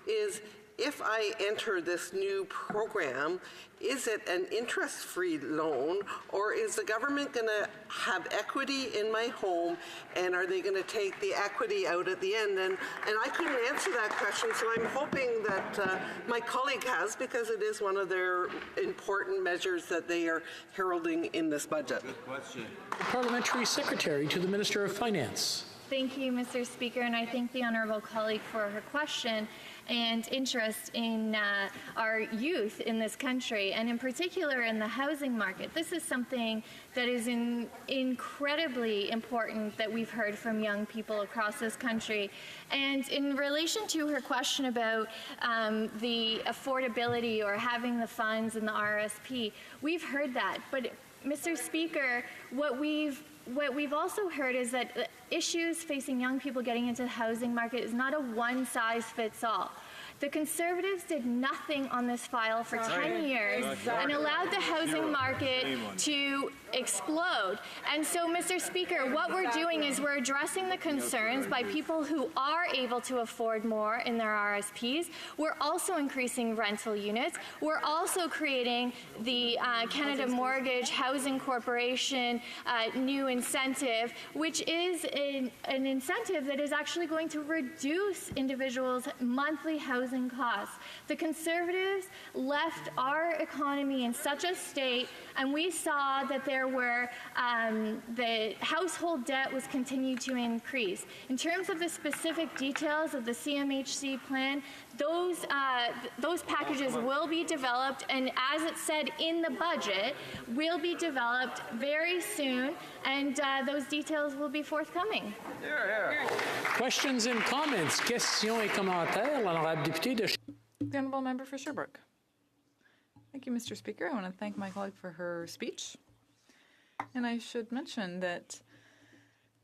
is if I enter this new program, is it an interest-free loan, or is the government going to have equity in my home, and are they going to take the equity out at the end? And I couldn't answer that question, so I'm hoping that my colleague has, because it is one of their important measures that they are heralding in this budget. Good question. Parliamentary Secretary to the Minister of Finance. Thank you, Mr. Speaker, and I thank the honourable colleague for her question and interest in our youth in this country, and in particular in the housing market. This is something that is incredibly important that we've heard from young people across this country. And in relation to her question about the affordability or having the funds in the RRSP, we've heard that. But, Mr. Speaker, what we've also heard is that issues facing young people getting into the housing market is not a one-size-fits-all. The Conservatives did nothing on this file for 10 years and allowed the housing market to explode. And so, Mr. Speaker, what we're doing is we're addressing the concerns by people who are able to afford more in their RSPs. We're also increasing rental units. We're also creating the Canada Mortgage Housing Corporation new incentive, which is an incentive that is actually going to reduce individuals' monthly housing costs. The Conservatives left our economy in such a state, and we saw that there were the household debt was continued to increase. In terms of the specific details of the CMHC plan, those packages will be developed, and as it said in the budget, will be developed very soon, and those details will be forthcoming. Questions and comments. Questions et commentaires. L'honorable député de... The Honourable Member for Sherbrooke. Thank you, Mr. Speaker. I want to thank my colleague for her speech. And I should mention that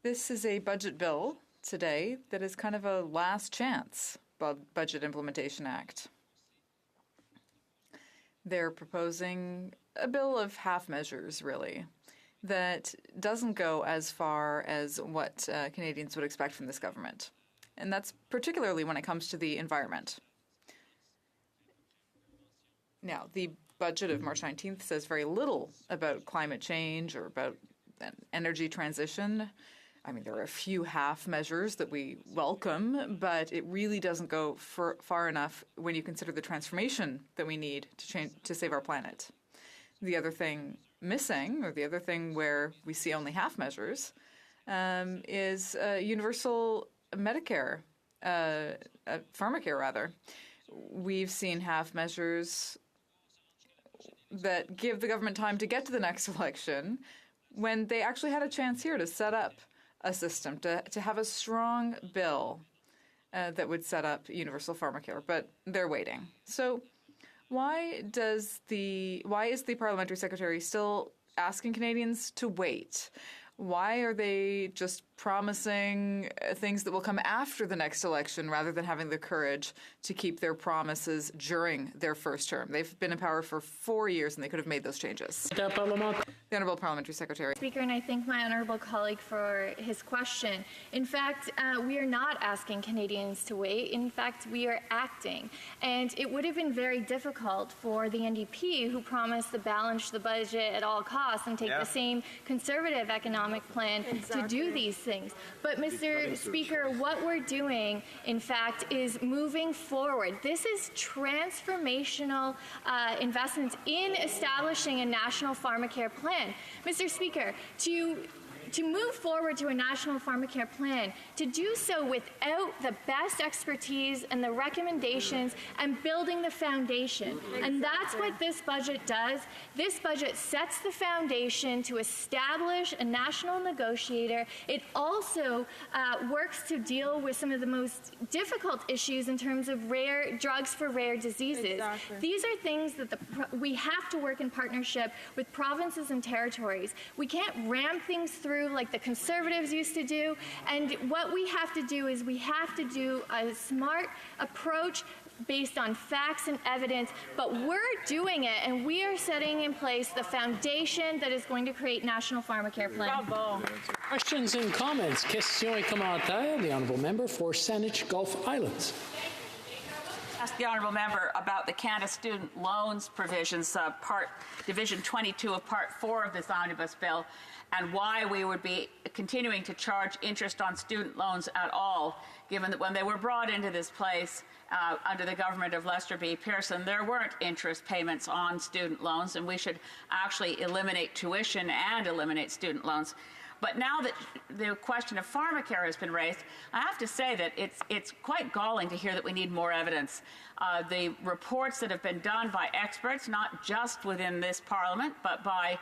this is a budget bill today that is kind of a last chance Budget Implementation Act. They're proposing a bill of half measures, really, that doesn't go as far as what Canadians would expect from this government. And that's particularly when it comes to the environment. Now, the budget of March 19th says very little about climate change or about energy transition. I mean, there are a few half measures that we welcome, but it really doesn't go far enough when you consider the transformation that we need to save our planet. The other thing missing, or the other thing where we see only half measures, is universal Medicare, pharmacare rather. We've seen half measures that give the government time to get to the next election when they actually had a chance here to set up a system, to have a strong bill that would set up universal pharmacare, but they're waiting. So why is the parliamentary secretary still asking Canadians to wait? Why are they just promising things that will come after the next election rather than having the courage to keep their promises during their first term? They've been in power for 4 years and they could have made those changes. The Honourable Parliamentary Secretary. Speaker, and I thank my honourable colleague for his question. In fact, we are not asking Canadians to wait. In fact, we are acting. And it would have been very difficult for the NDP, who promised to balance the budget at all costs and take the same conservative economic plan to do these things. But, Mr. Speaker, what we're doing, in fact, is moving forward. This is transformational investments in establishing a national pharmacare plan. Mr. Speaker, to move forward to a national pharmacare plan, to do so without the best expertise and the recommendations and building the foundation. And that's what this budget does. This budget sets the foundation to establish a national negotiator. It also works to deal with some of the most difficult issues in terms of rare drugs for rare diseases. Exactly. These are things that we have to work in partnership with provinces and territories. We can't ram things through like the Conservatives used to do. And what we have to do is we have to do a smart approach based on facts and evidence, but we're doing it, and we are setting in place the foundation that is going to create national pharmacare plan. Bravo. Questions and comments. Questions et commentaires. The Honourable Member for Saanich Gulf Islands. Ask the honourable member about the Canada Student Loans provisions, Division 22 of Part 4 of this omnibus bill, and why we would be continuing to charge interest on student loans at all, given that when they were brought into this place under the government of Lester B. Pearson, there weren't interest payments on student loans, and we should actually eliminate tuition and eliminate student loans. But now that the question of pharmacare has been raised, I have to say that it's quite galling to hear that we need more evidence. The reports that have been done by experts, not just within this Parliament, but by,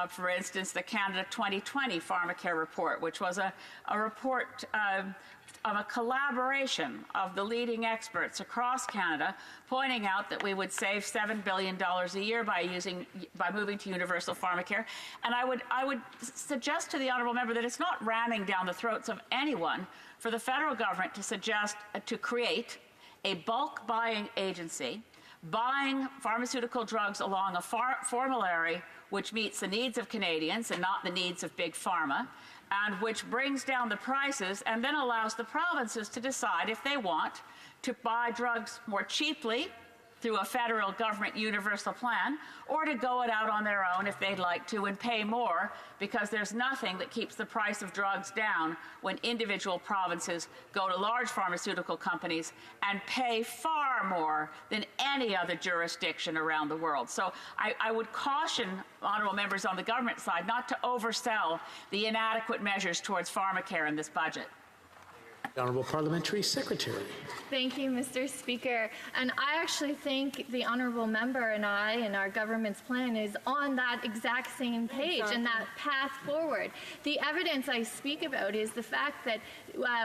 for instance, the Canada 2020 Pharmacare Report, which was a report of a collaboration of the leading experts across Canada, pointing out that we would save $7 billion a year by moving to universal pharmacare. And I would suggest to the honourable member that it's not ramming down the throats of anyone for the federal government to suggest to create a bulk buying agency, buying pharmaceutical drugs along a formulary which meets the needs of Canadians and not the needs of big pharma, and which brings down the prices and then allows the provinces to decide if they want to buy drugs more cheaply through a federal government universal plan, or to go it out on their own if they'd like to and pay more, because there's nothing that keeps the price of drugs down when individual provinces go to large pharmaceutical companies and pay far more than any other jurisdiction around the world. So I would caution honourable members on the government side not to oversell the inadequate measures towards pharmacare in this budget. The Honourable Parliamentary Secretary. Thank you, Mr. Speaker. And I actually think the honourable member and I and our government's plan is on that exact same page and that path forward. The evidence I speak about is the fact that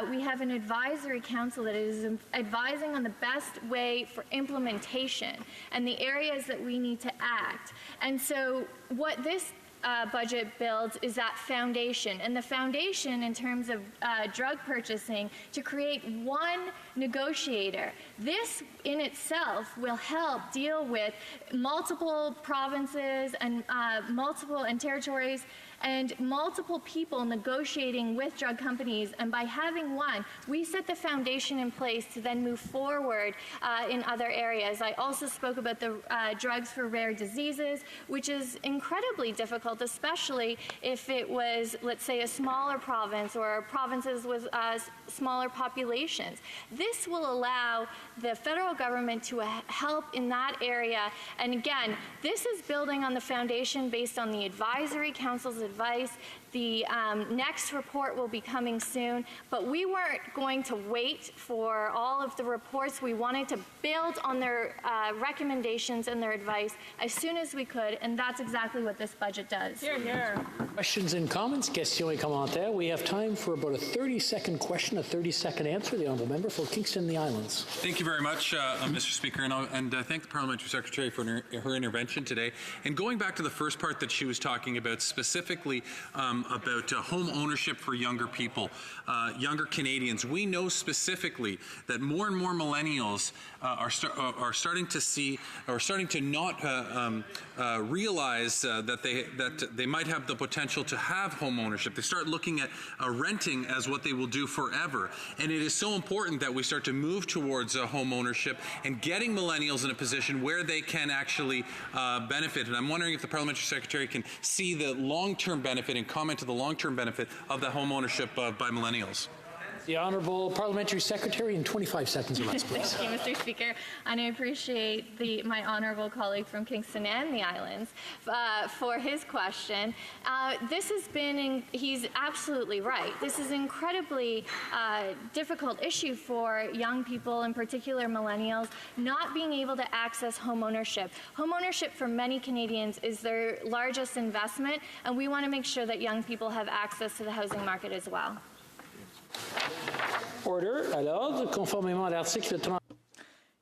we have an advisory council that is advising on the best way for implementation and the areas that we need to act. And so what this budget builds is that foundation, and the foundation in terms of drug purchasing to create one negotiator. This in itself will help deal with multiple provinces and territories and multiple people negotiating with drug companies. And by having one, we set the foundation in place to then move forward in other areas. I also spoke about the drugs for rare diseases, which is incredibly difficult, especially if it was, let's say, a smaller province or provinces with smaller populations. This will allow the federal government to help in that area. And again, this is building on the foundation based on the Advisory Council's advice. The next report will be coming soon, but we weren't going to wait for all of the reports. We wanted to build on their recommendations and their advice as soon as we could, and that's exactly what this budget does. Hear, hear. Questions and comments? Questions et commentaires. We have time for about a 30-second question, a 30-second answer. The Honourable Member for Kingston and the Islands. Thank you very much, Mr. Speaker, and thank the Parliamentary Secretary for her intervention today. And going back to the first part that she was talking about, specifically about home ownership for younger people, younger Canadians, we know specifically that more and more millennials are starting to see, or starting to not realize that they might have the potential to have home ownership. They start looking at renting as what they will do forever, and it is so important that we start to move towards home ownership and getting millennials in a position where they can actually benefit. And I'm wondering if the Parliamentary Secretary can see the long-term benefit and comment to the long-term benefit of the home ownership by millennials. The Honourable Parliamentary Secretary in 25 seconds or less, please. Thank you, Mr. Speaker. And I appreciate my honourable colleague from Kingston and the Islands for his question. This has been, he's absolutely right. This is an incredibly difficult issue for young people, in particular millennials, not being able to access home ownership. Home ownership for many Canadians is their largest investment, and we want to make sure that young people have access to the housing market as well. Order. À l'ordre, conformément à l'article 30.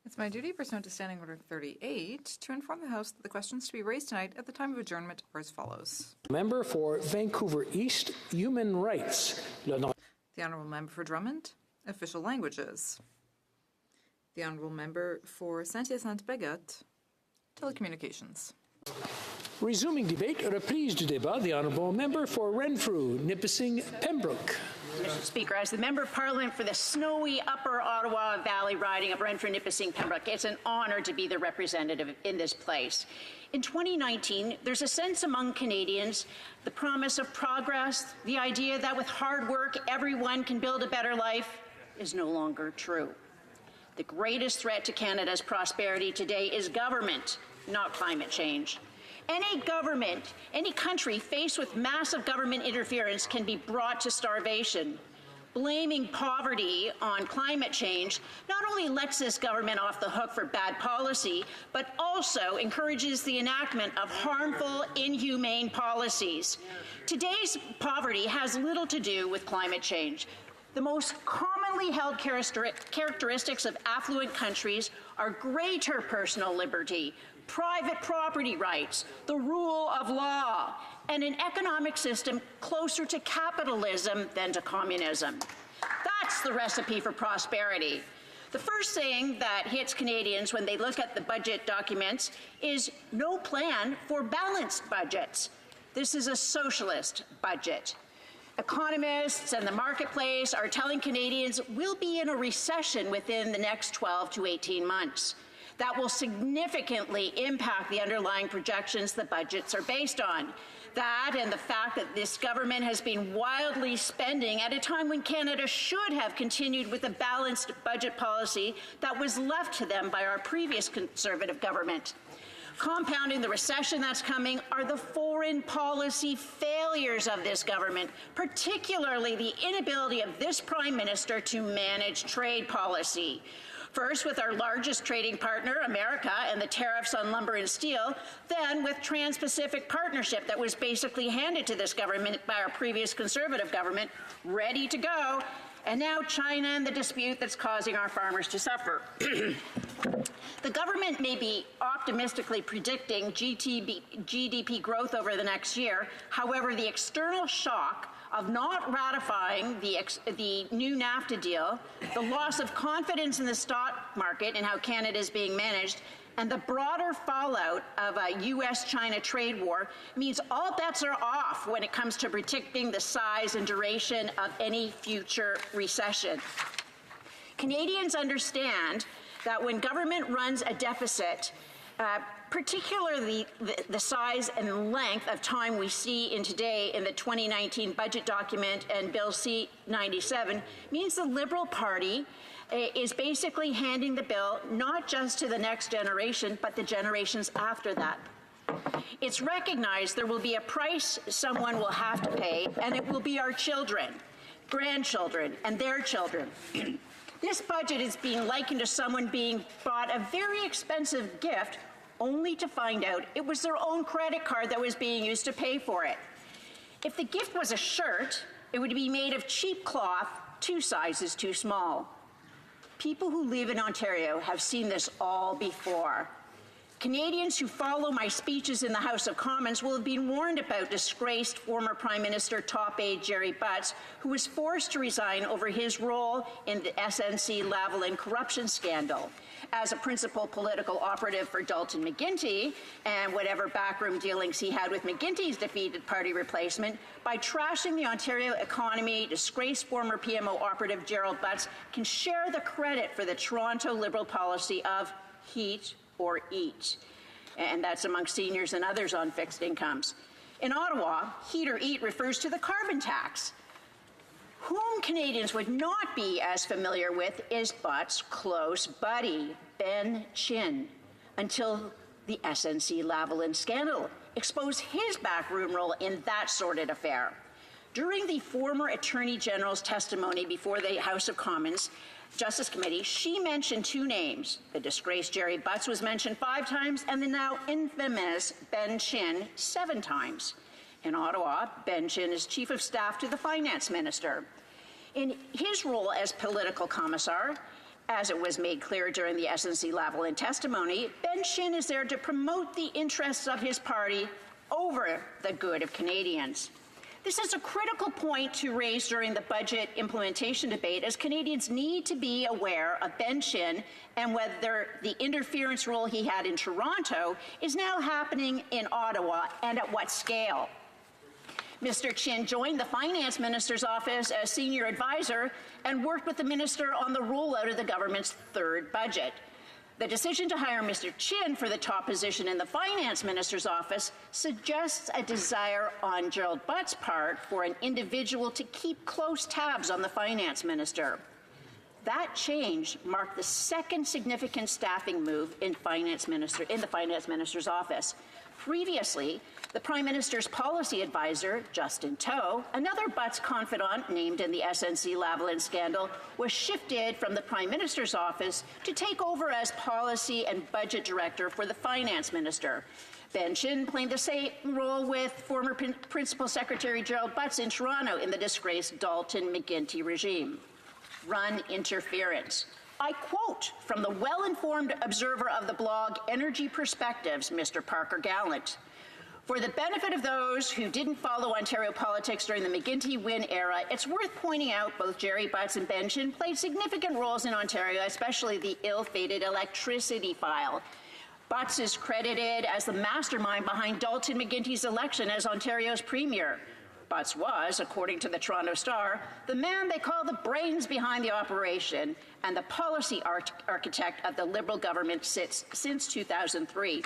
It's my duty, pursuant to Standing Order 38, to inform the House that the questions to be raised tonight at the time of adjournment are as follows. Member for Vancouver East, Human Rights. The Honourable Member for Drummond, Official Languages. The Honourable Member for Saint-Hyacinthe-Bagotte, Telecommunications. Resuming debate, reprise du débat. The Honourable Member for Renfrew, Nipissing, Pembroke. Mr. Speaker, as the Member of Parliament for the snowy Upper Ottawa Valley riding of Renfrew, Nipissing, Pembroke, it's an honour to be the representative in this place. In 2019, there's a sense among Canadians, the promise of progress, the idea that with hard work, everyone can build a better life, is no longer true. The greatest threat to Canada's prosperity today is government, not climate change. Any government, any country faced with massive government interference can be brought to starvation. Blaming poverty on climate change not only lets this government off the hook for bad policy, but also encourages the enactment of harmful, inhumane policies. Today's poverty has little to do with climate change. The most commonly held characteristics of affluent countries are greater personal liberty, private property rights, the rule of law, and an economic system closer to capitalism than to communism. That's the recipe for prosperity. The first thing that hits Canadians when they look at the budget documents is no plan for balanced budgets. This is a socialist budget. Economists and the marketplace are telling Canadians we'll be in a recession within the next 12 to 18 months. That will significantly impact the underlying projections the budgets are based on. That and the fact that this government has been wildly spending at a time when Canada should have continued with a balanced budget policy that was left to them by our previous Conservative government. Compounding the recession that's coming are the foreign policy failures of this government, particularly the inability of this Prime Minister to manage trade policy. First, with our largest trading partner, America, and the tariffs on lumber and steel, then with Trans-Pacific Partnership that was basically handed to this government by our previous Conservative government, ready to go, and now China and the dispute that's causing our farmers to suffer. The government may be optimistically predicting GDP growth over the next year. However, the external shock of not ratifying the new NAFTA deal, the loss of confidence in the stock market and how Canada is being managed, and the broader fallout of a U.S.-China trade war means all bets are off when it comes to predicting the size and duration of any future recession. Canadians understand that when government runs a deficit, particularly the size and length of time we see today in the 2019 budget document and Bill C-97, means the Liberal Party is basically handing the bill not just to the next generation, but the generations after that. It's recognized there will be a price someone will have to pay, and it will be our children, grandchildren, and their children. This budget is being likened to someone being bought a very expensive gift only to find out it was their own credit card that was being used to pay for it. If the gift was a shirt, it would be made of cheap cloth, 2 sizes too small. People who live in Ontario have seen this all before. Canadians who follow my speeches in the House of Commons will have been warned about disgraced former Prime Minister top aide Jerry Butts, who was forced to resign over his role in the SNC-Lavalin corruption scandal. As a principal political operative for Dalton McGuinty, and whatever backroom dealings he had with McGuinty's defeated party replacement, by trashing the Ontario economy, disgraced former PMO operative Gerald Butts can share the credit for the Toronto Liberal policy of heat or eat, and that's among seniors and others on fixed incomes. In Ottawa, heat or eat refers to the carbon tax. Whom Canadians would not be as familiar with is Butts' close buddy, Ben Chin, until the SNC-Lavalin scandal exposed his backroom role in that sordid affair. During the former Attorney General's testimony before the House of Commons Justice Committee, she mentioned 2 names. The disgraced Jerry Butts was mentioned 5 times, and the now infamous Ben Chin 7 times. In Ottawa, Ben Chin is Chief of Staff to the Finance Minister. In his role as political commissar, as it was made clear during the SNC-Lavalin testimony, Ben Chin is there to promote the interests of his party over the good of Canadians. This is a critical point to raise during the budget implementation debate, as Canadians need to be aware of Ben Chin and whether the interference role he had in Toronto is now happening in Ottawa, and at what scale. Mr. Chin joined the Finance Minister's office as senior advisor and worked with the minister on the rollout of the government's 3rd budget. The decision to hire Mr. Chin for the top position in the Finance Minister's office suggests a desire on Gerald Butts' part for an individual to keep close tabs on the Finance Minister. That change marked the 2nd significant staffing move in the Finance Minister's office. Previously, the Prime Minister's policy advisor, Justin Towe, another Butts confidant named in the SNC-Lavalin scandal, was shifted from the Prime Minister's office to take over as policy and budget director for the Finance Minister. Ben Chin played the same role with former Principal Secretary Gerald Butts in Toronto in the disgraced Dalton McGuinty regime. Run interference. I quote from the well-informed observer of the blog Energy Perspectives, Mr. Parker Gallant. For the benefit of those who didn't follow Ontario politics during the McGuinty Wynne era, it's worth pointing out both Jerry Butts and Ben Chin played significant roles in Ontario, especially the ill-fated electricity file. Butts is credited as the mastermind behind Dalton McGuinty's election as Ontario's premier. Butts was, according to the Toronto Star, the man they call the brains behind the operation and the policy architect of the Liberal government since 2003.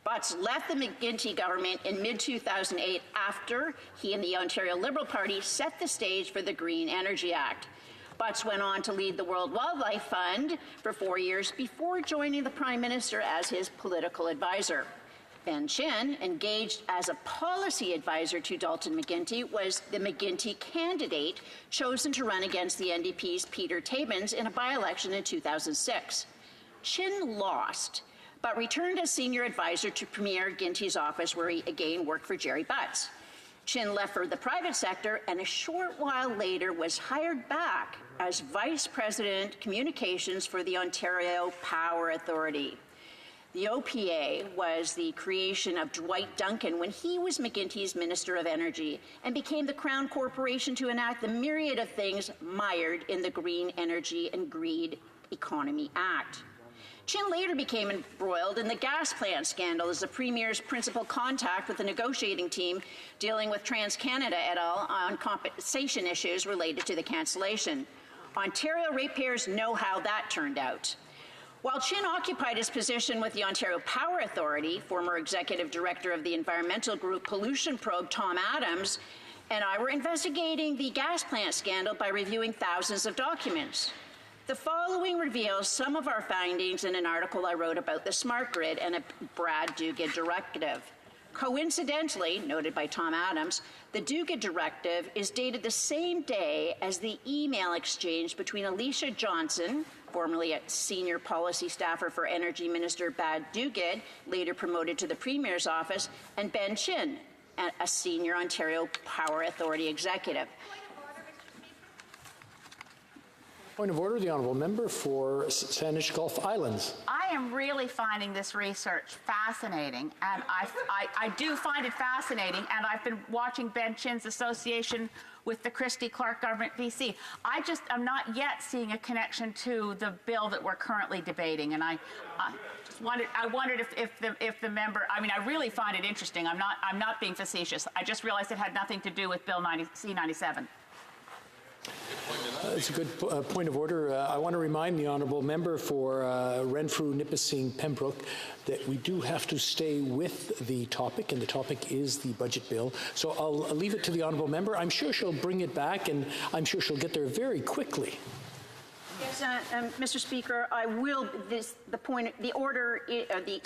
Butts left the McGuinty government in mid-2008 after he and the Ontario Liberal Party set the stage for the Green Energy Act. Butts went on to lead the World Wildlife Fund for 4 years before joining the Prime Minister as his political advisor. Ben Chin, engaged as a policy advisor to Dalton McGuinty, was the McGuinty candidate chosen to run against the NDP's Peter Tabuns in a by-election in 2006. Chin lost, but returned as senior advisor to Premier Ginty's office, where he again worked for Jerry Butts. Chin left for the private sector and a short while later was hired back as Vice President Communications for the Ontario Power Authority. The OPA was the creation of Dwight Duncan when he was McGuinty's Minister of Energy and became the Crown Corporation to enact the myriad of things mired in the Green Energy and Green Economy Act. Chin later became embroiled in the gas plant scandal as the Premier's principal contact with the negotiating team dealing with TransCanada et al. On compensation issues related to the cancellation. Ontario ratepayers know how that turned out. While Chin occupied his position with the Ontario Power Authority, former executive director of the environmental group Pollution Probe Tom Adams and I were investigating the gas plant scandal by reviewing thousands of documents. The following reveals some of our findings in an article I wrote about the smart grid and a Brad Duguid directive. Coincidentally, noted by Tom Adams, the Duguid directive is dated the same day as the email exchange between Alicia Johnson, formerly a senior policy staffer for Energy Minister Brad Duguid, later promoted to the Premier's office, and Ben Chin, a senior Ontario Power Authority executive. Point of order, the honourable member for Saanich Gulf Islands. I am really finding this research fascinating, and I do find it fascinating, and I've been watching Ben Chin's association with the Christy Clark government BC. I just am not yet seeing a connection to the bill that we're currently debating, and I wondered if the member, I mean, I really find it interesting. I'm not being facetious. I just realized it had nothing to do with Bill C-97. That's a good point of order. I want to remind the honourable member for Renfrew, Nipissing, Pembroke that we do have to stay with the topic, and the topic is the budget bill. So I'll leave it to the honourable member. I'm sure she'll bring it back, and I'm sure she'll get there very quickly. Yes, Mr. Speaker, I will. The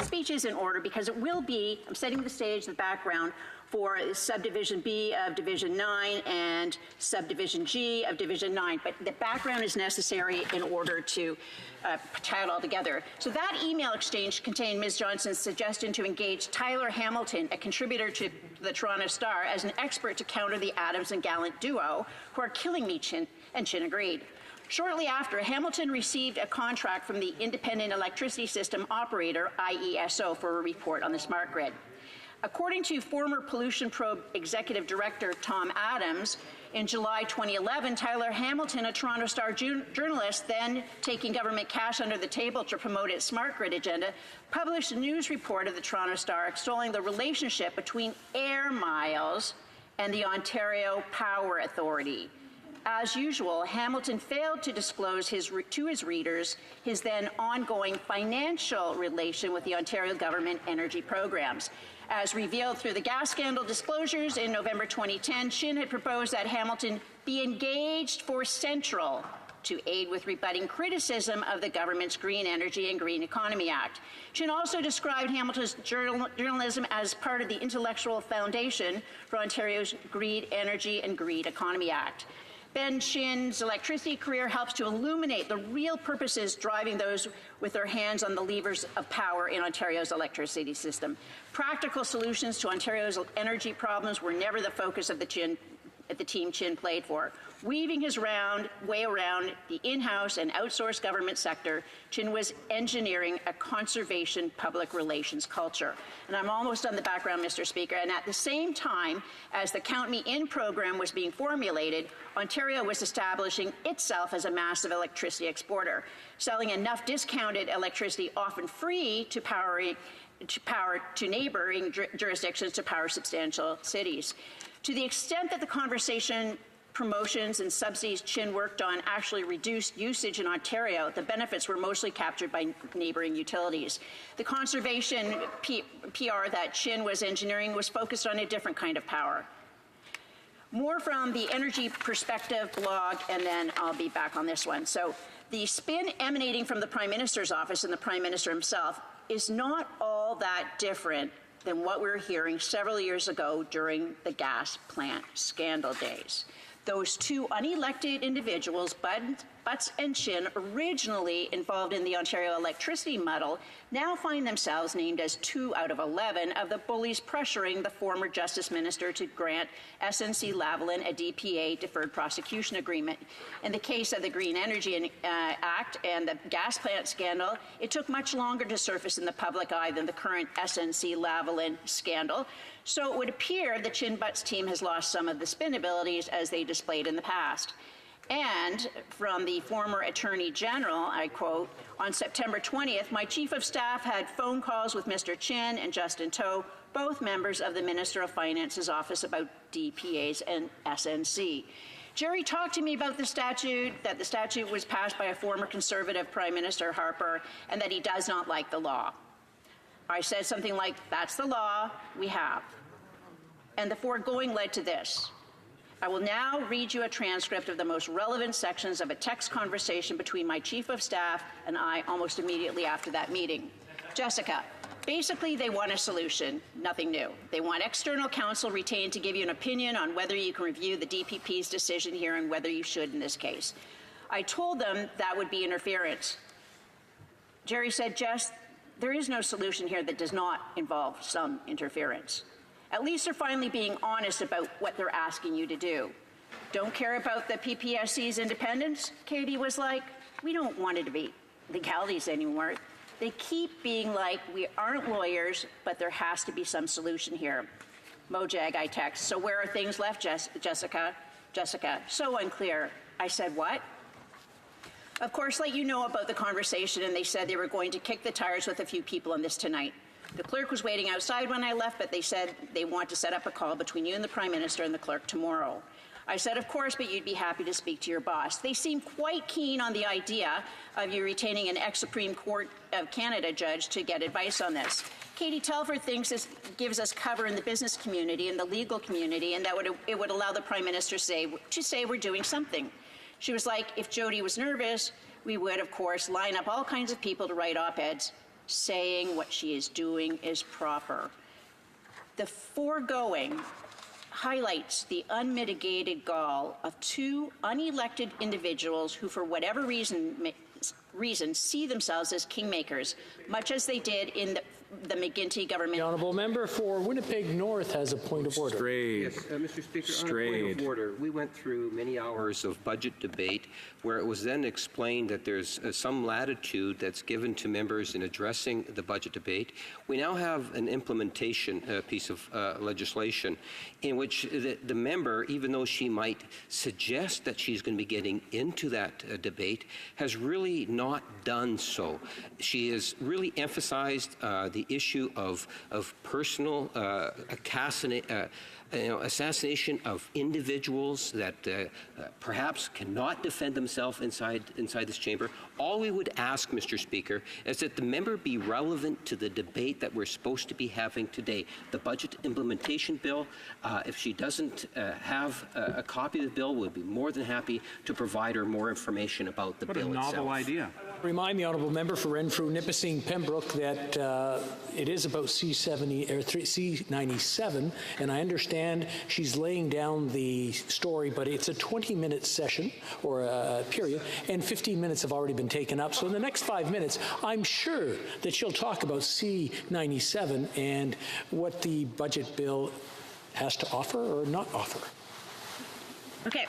speech is in order because it will be. I'm setting the stage, the background for subdivision B of Division 9 and subdivision G of Division 9. But the background is necessary in order to tie it all together. So that email exchange contained Ms. Johnson's suggestion to engage Tyler Hamilton, a contributor to the Toronto Star, as an expert to counter the Adams and Gallant duo who are killing me, Chin, and Chin agreed. Shortly after, Hamilton received a contract from the Independent Electricity System Operator, IESO, for a report on the smart grid. According to former Pollution Probe Executive Director Tom Adams, in July 2011, Tyler Hamilton, a Toronto Star journalist, then taking government cash under the table to promote its smart grid agenda, published a news report of the Toronto Star extolling the relationship between air miles and the Ontario Power Authority. As usual, Hamilton failed to disclose to his readers his then ongoing financial relation with the Ontario government energy programs. As revealed through the gas scandal disclosures in November 2010, Chin had proposed that Hamilton be engaged for Central to aid with rebutting criticism of the government's Green Energy and Green Economy Act. Chin also described Hamilton's journalism as part of the intellectual foundation for Ontario's Green Energy and Green Economy Act. Ben Chin's electricity career helps to illuminate the real purposes driving those with their hands on the levers of power in Ontario's electricity system. Practical solutions to Ontario's energy problems were never the focus of the team Chin played for. Weaving his way around the in-house and outsourced government sector, Chin was engineering a conservation public relations culture. And I'm almost on the background, Mr. Speaker. And at the same time as the Count Me In program was being formulated, Ontario was establishing itself as a massive electricity exporter, selling enough discounted electricity, often free, to neighboring jurisdictions to power substantial cities. To the extent that the conversation, promotions, and subsidies Chin worked on actually reduced usage in Ontario, the benefits were mostly captured by neighboring utilities. The conservation PR that Chin was engineering was focused on a different kind of power. More from the Energy Perspective blog, and then I'll be back on this one. So the spin emanating from the Prime Minister's office and the Prime Minister himself is not all that different than what we were hearing several years ago during the gas plant scandal days. Those two unelected individuals, Butts and Chin, originally involved in the Ontario electricity muddle, now find themselves named as 2 out of 11 of the bullies pressuring the former Justice Minister to grant SNC-Lavalin a DPA deferred prosecution agreement. In the case of the Green Energy Act and the gas plant scandal, it took much longer to surface in the public eye than the current SNC-Lavalin scandal. So it would appear the Chin-Butts team has lost some of the spin abilities as they displayed in the past. And from the former Attorney General, I quote, on September 20th, my Chief of Staff had phone calls with Mr. Chin and Justin To, both members of the Minister of Finance's office, about DPAs and SNC. Jerry talked to me about the statute, that the statute was passed by a former Conservative Prime Minister, Harper, and that he does not like the law. I said something like, that's the law we have. And the foregoing led to this. I will now read you a transcript of the most relevant sections of a text conversation between my Chief of Staff and I almost immediately after that meeting. Jessica, basically they want a solution, nothing new. They want external counsel retained to give you an opinion on whether you can review the DPP's decision here and whether you should in this case. I told them that would be interference. Jerry said, Jess, there is no solution here that does not involve some interference. At least they're finally being honest about what they're asking you to do. Don't care about the PPSC's independence? Katie was like, we don't want it to be legalities anymore. They keep being like, we aren't lawyers, but there has to be some solution here. Mojag, I text, so where are things left, Jessica? Jessica, so unclear. I said, what? Of course, let you know about the conversation, and they said they were going to kick the tires with a few people on this tonight. The clerk was waiting outside when I left, but they said they want to set up a call between you and the Prime Minister and the clerk tomorrow. I said, of course, but you'd be happy to speak to your boss. They seem quite keen on the idea of you retaining an ex-Supreme Court of Canada judge to get advice on this. Katie Telford thinks this gives us cover in the business community and the legal community, and that it would allow the Prime Minister to say we're doing something. She was like, if Jody was nervous, we would, of course, line up all kinds of people to write op-eds saying what she is doing is proper. The foregoing highlights the unmitigated gall of two unelected individuals who, for whatever reason see themselves as kingmakers, much as they did in the McGuinty government. The honourable member for Winnipeg North has a point of order. Yes, Mr. Speaker, on a point of order, we went through many hours of budget debate where it was then explained that there's some latitude that's given to members in addressing the budget debate. We now have an implementation piece of legislation in which the member, even though she might suggest that she's going to be getting into that debate, has really not done so. She has really emphasized the issue of personal assassination of individuals that perhaps cannot defend themselves inside this chamber. All we would ask, Mr. Speaker, is that the member be relevant to the debate that we're supposed to be having today. The budget implementation bill, if she doesn't have a copy of the bill, we'll be more than happy to provide her more information about the bill itself. What a novel idea. Remind the honourable member for Renfrew, Nipissing, Pembroke that it is about C97, and I understand she's laying down the story, but it's a 20-minute session or a period, and 15 minutes have already been taken up. So in the next 5 minutes, I'm sure that she'll talk about C97 and what the budget bill has to offer or not offer. Okay.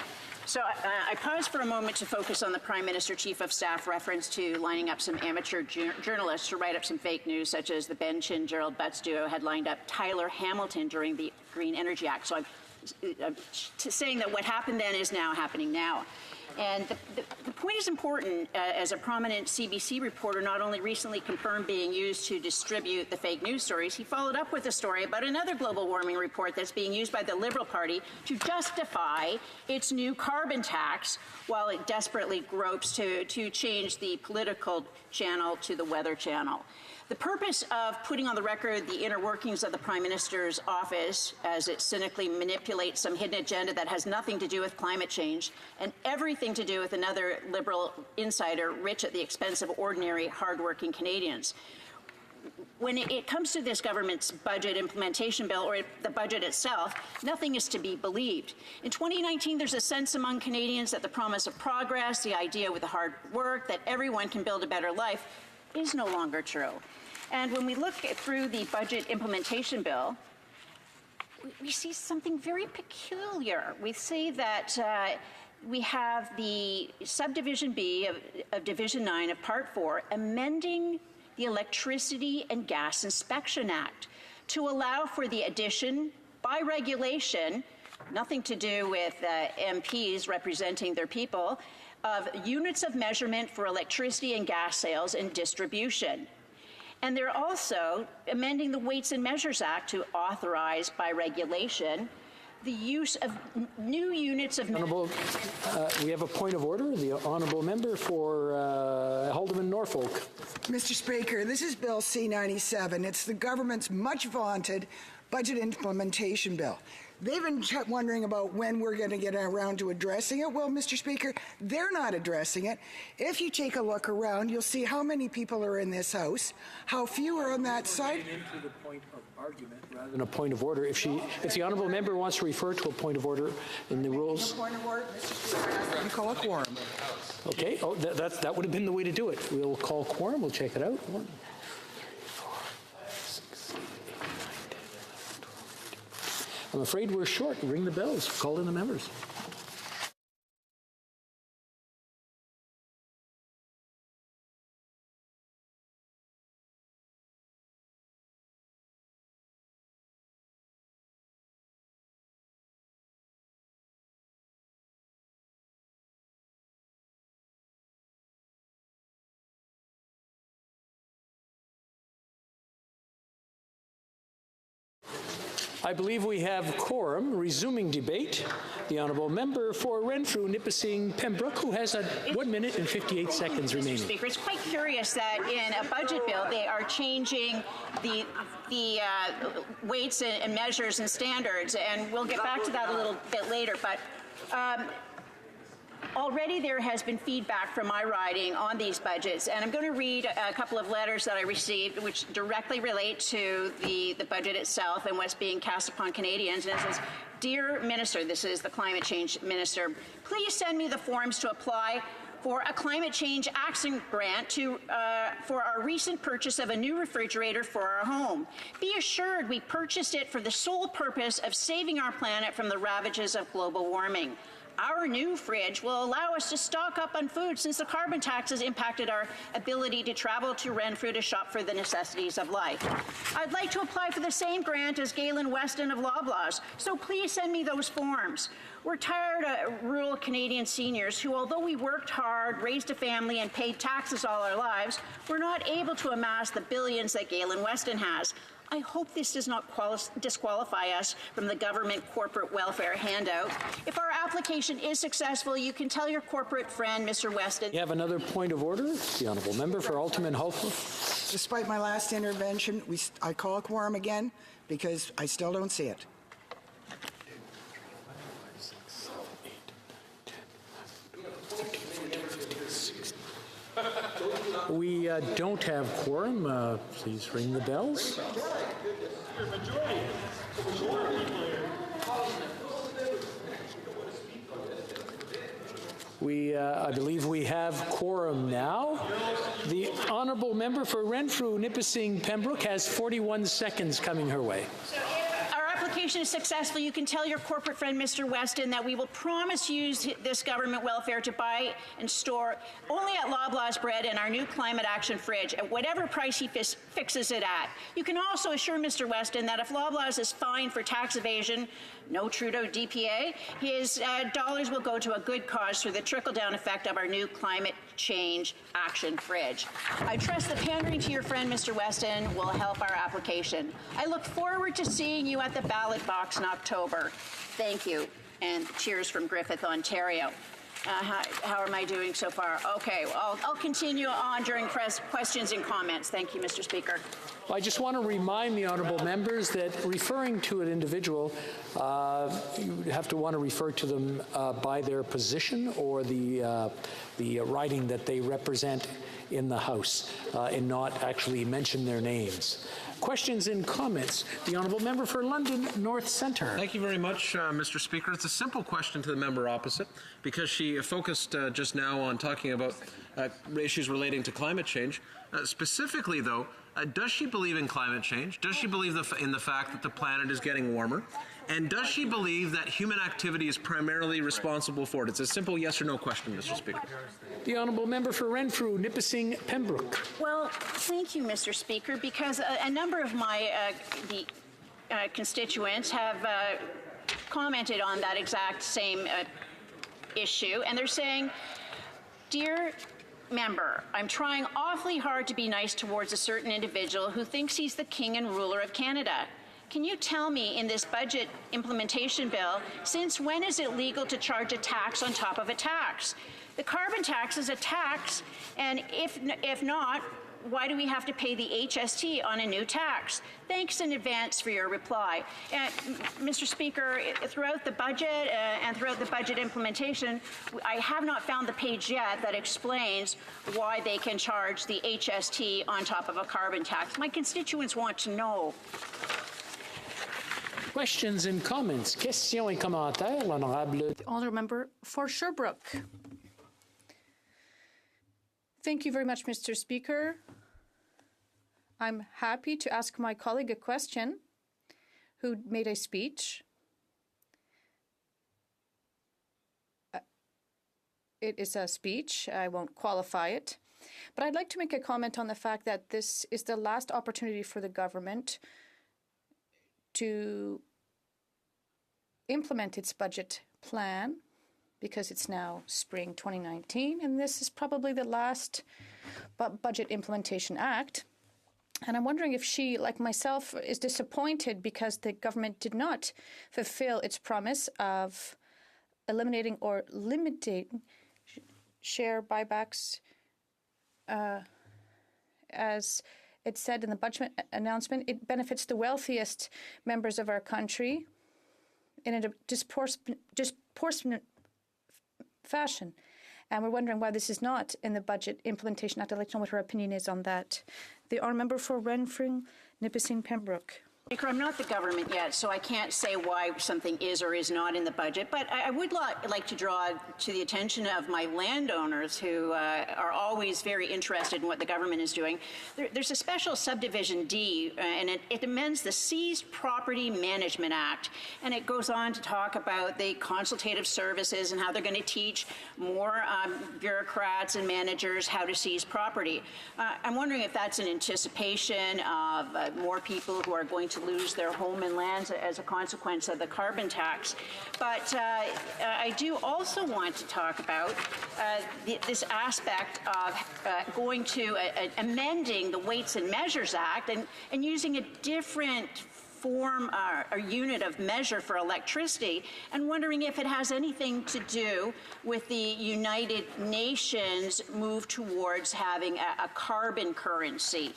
So I paused for a moment to focus on the Prime Minister Chief of Staff reference to lining up some amateur journalists to write up some fake news, such as the Ben Chin Gerald Butts duo had lined up Tyler Hamilton during the Green Energy Act. So I'm saying that what happened then is now happening now. And the point is important, as a prominent CBC reporter not only recently confirmed being used to distribute the fake news stories, he followed up with a story about another global warming report that's being used by the Liberal Party to justify its new carbon tax while it desperately gropes to change the political channel to the weather channel. The purpose of putting on the record the inner workings of the Prime Minister's office as it cynically manipulates some hidden agenda that has nothing to do with climate change and everything to do with another Liberal insider rich at the expense of ordinary, hardworking Canadians. When it comes to this government's budget implementation bill or the budget itself, nothing is to be believed. In 2019, there's a sense among Canadians that the promise of progress, the idea with the hard work, that everyone can build a better life, is no longer true. And when we look through the budget implementation bill, we see something very peculiar. We see that we have the subdivision B of Division 9 of Part 4 amending the Electricity and Gas Inspection Act to allow for the addition by regulation nothing to do with MPs representing their people, of units of measurement for electricity and gas sales and distribution. And they're also amending the Weights and Measures Act to authorize by regulation the use of new units of... Honourable, we have a point of order. The honourable member for Haldeman Norfolk. Mr. Speaker, this is Bill C-97. It's the government's much vaunted budget implementation bill. They've been wondering about when we're going to get around to addressing it. Well, Mr. Speaker, they're not addressing it. If you take a look around, you'll see how many people are in this House, how few are on that side. Into the point of argument rather than a point of order. If the honourable member wants to refer to a point of order in the rules. Point of order, Mr. Speaker, you call a quorum. Okay. Oh, that would have been the way to do it. We'll call quorum. We'll check it out. 1, 2, 3, 4, 5, 6, 7, 8, 9, 10, 11, 12, 13. I'm afraid we're short. Ring the bells. Call in the members. I believe we have quorum. Resuming debate. The honourable member for Renfrew, Nipissing, Pembroke, who has 1 minute and 58 seconds remaining. Mr. Speaker, it's quite curious that in a budget bill they are changing the weights and measures and standards, and we'll get back to that a little bit later. But already there has been feedback from my riding on these budgets, and I'm going to read a couple of letters that I received which directly relate to the budget itself and what's being cast upon Canadians. And it says, "Dear Minister," this is the Climate Change Minister, "please send me the forms to apply for a climate change action grant for our recent purchase of a new refrigerator for our home. Be assured we purchased it for the sole purpose of saving our planet from the ravages of global warming. Our new fridge will allow us to stock up on food since the carbon tax has impacted our ability to travel to Renfrew to shop for the necessities of life. I'd like to apply for the same grant as Galen Weston of Loblaws, so please send me those forms. We're tired of rural Canadian seniors who, although we worked hard, raised a family, and paid taxes all our lives, we're not able to amass the billions that Galen Weston has. I hope this does not disqualify us from the government corporate welfare handout. If our application is successful, you can tell your corporate friend, Mr. Weston." You have another point of order. The honourable member for Alderman Holcomb. Despite my last intervention, I call a quorum again because I still don't see it. We don't have quorum. Please ring the bells. I believe we have quorum now. The honourable member for Renfrew, Nipissing, Pembroke has 41 seconds coming her way. Application is successful, you can tell your corporate friend, Mr. Weston, that we will promise to use this government welfare to buy and store only at Loblaws bread and our new climate action fridge at whatever price he fixes it at. You can also assure Mr. Weston that if Loblaws is fined for tax evasion, no Trudeau DPA, his dollars will go to a good cause through the trickle-down effect of our new climate change action fridge. I trust that pandering to your friend, Mr. Weston, will help our application. I look forward to seeing you at the ballot box in October. Thank you. And cheers from Griffith, Ontario. How am I doing so far? Okay, well, I'll continue on during questions and comments. Thank you, Mr. Speaker. Well, I just want to remind the honourable members that referring to an individual, you have to want to refer to them by their position or the riding that they represent in the House and not actually mention their names. Questions and comments. The honourable member for London North Centre. Thank you very much, Mr. Speaker. It's a simple question to the member opposite because she focused just now on talking about issues relating to climate change. Specifically, though, does she believe in climate change? Does she believe in the fact that the planet is getting warmer? And does she believe that human activity is primarily responsible for it? It's a simple yes or no question, Mr. Speaker. The honourable member for Renfrew, Nipissing, Pembroke. Well, thank you, Mr. Speaker, because a number of my constituents have commented on that exact same issue, and they're saying, "Dear member, I'm trying awfully hard to be nice towards a certain individual who thinks he's the king and ruler of Canada. Can you tell me in this budget implementation bill, since when is it legal to charge a tax on top of a tax? The carbon tax is a tax, and if not, why do we have to pay the HST on a new tax? Thanks in advance for your reply." Mr. Speaker, throughout the budget and throughout the budget implementation, I have not found the page yet that explains why they can charge the HST on top of a carbon tax. My constituents want to know. Questions and comments. Questions et commentaires, l'honorable. The honourable member for Sherbrooke. Thank you very much, Mr. Speaker. I'm happy to ask my colleague a question who made a speech. It is a speech. I won't qualify it. But I'd like to make a comment on the fact that this is the last opportunity for the government to implement its budget plan, because it's now spring 2019, and this is probably the last budget implementation act. And I'm wondering if she, like myself, is disappointed because the government did not fulfill its promise of eliminating or limiting share buybacks, as it said in the budget announcement. It benefits the wealthiest members of our country in a disproportionate fashion. And we're wondering why this is not in the Budget Implementation Act. I'd like to know what her opinion is on that. The honourable member for Renfrew, Nipissing, Pembroke. Speaker, I'm not the government yet, so I can't say why something is or is not in the budget, but I would like to draw to the attention of my landowners who are always very interested in what the government is doing. There's a special subdivision D, and it amends the Seized Property Management Act, and it goes on to talk about the consultative services and how they're going to teach more bureaucrats and managers how to seize property. I'm wondering if that's in anticipation of more people who are going to lose their home and lands as a consequence of the carbon tax. But I do also want to talk about this aspect of going to amending the Weights and Measures Act and using a different form or unit of measure for electricity, and wondering if it has anything to do with the United Nations move towards having a carbon currency.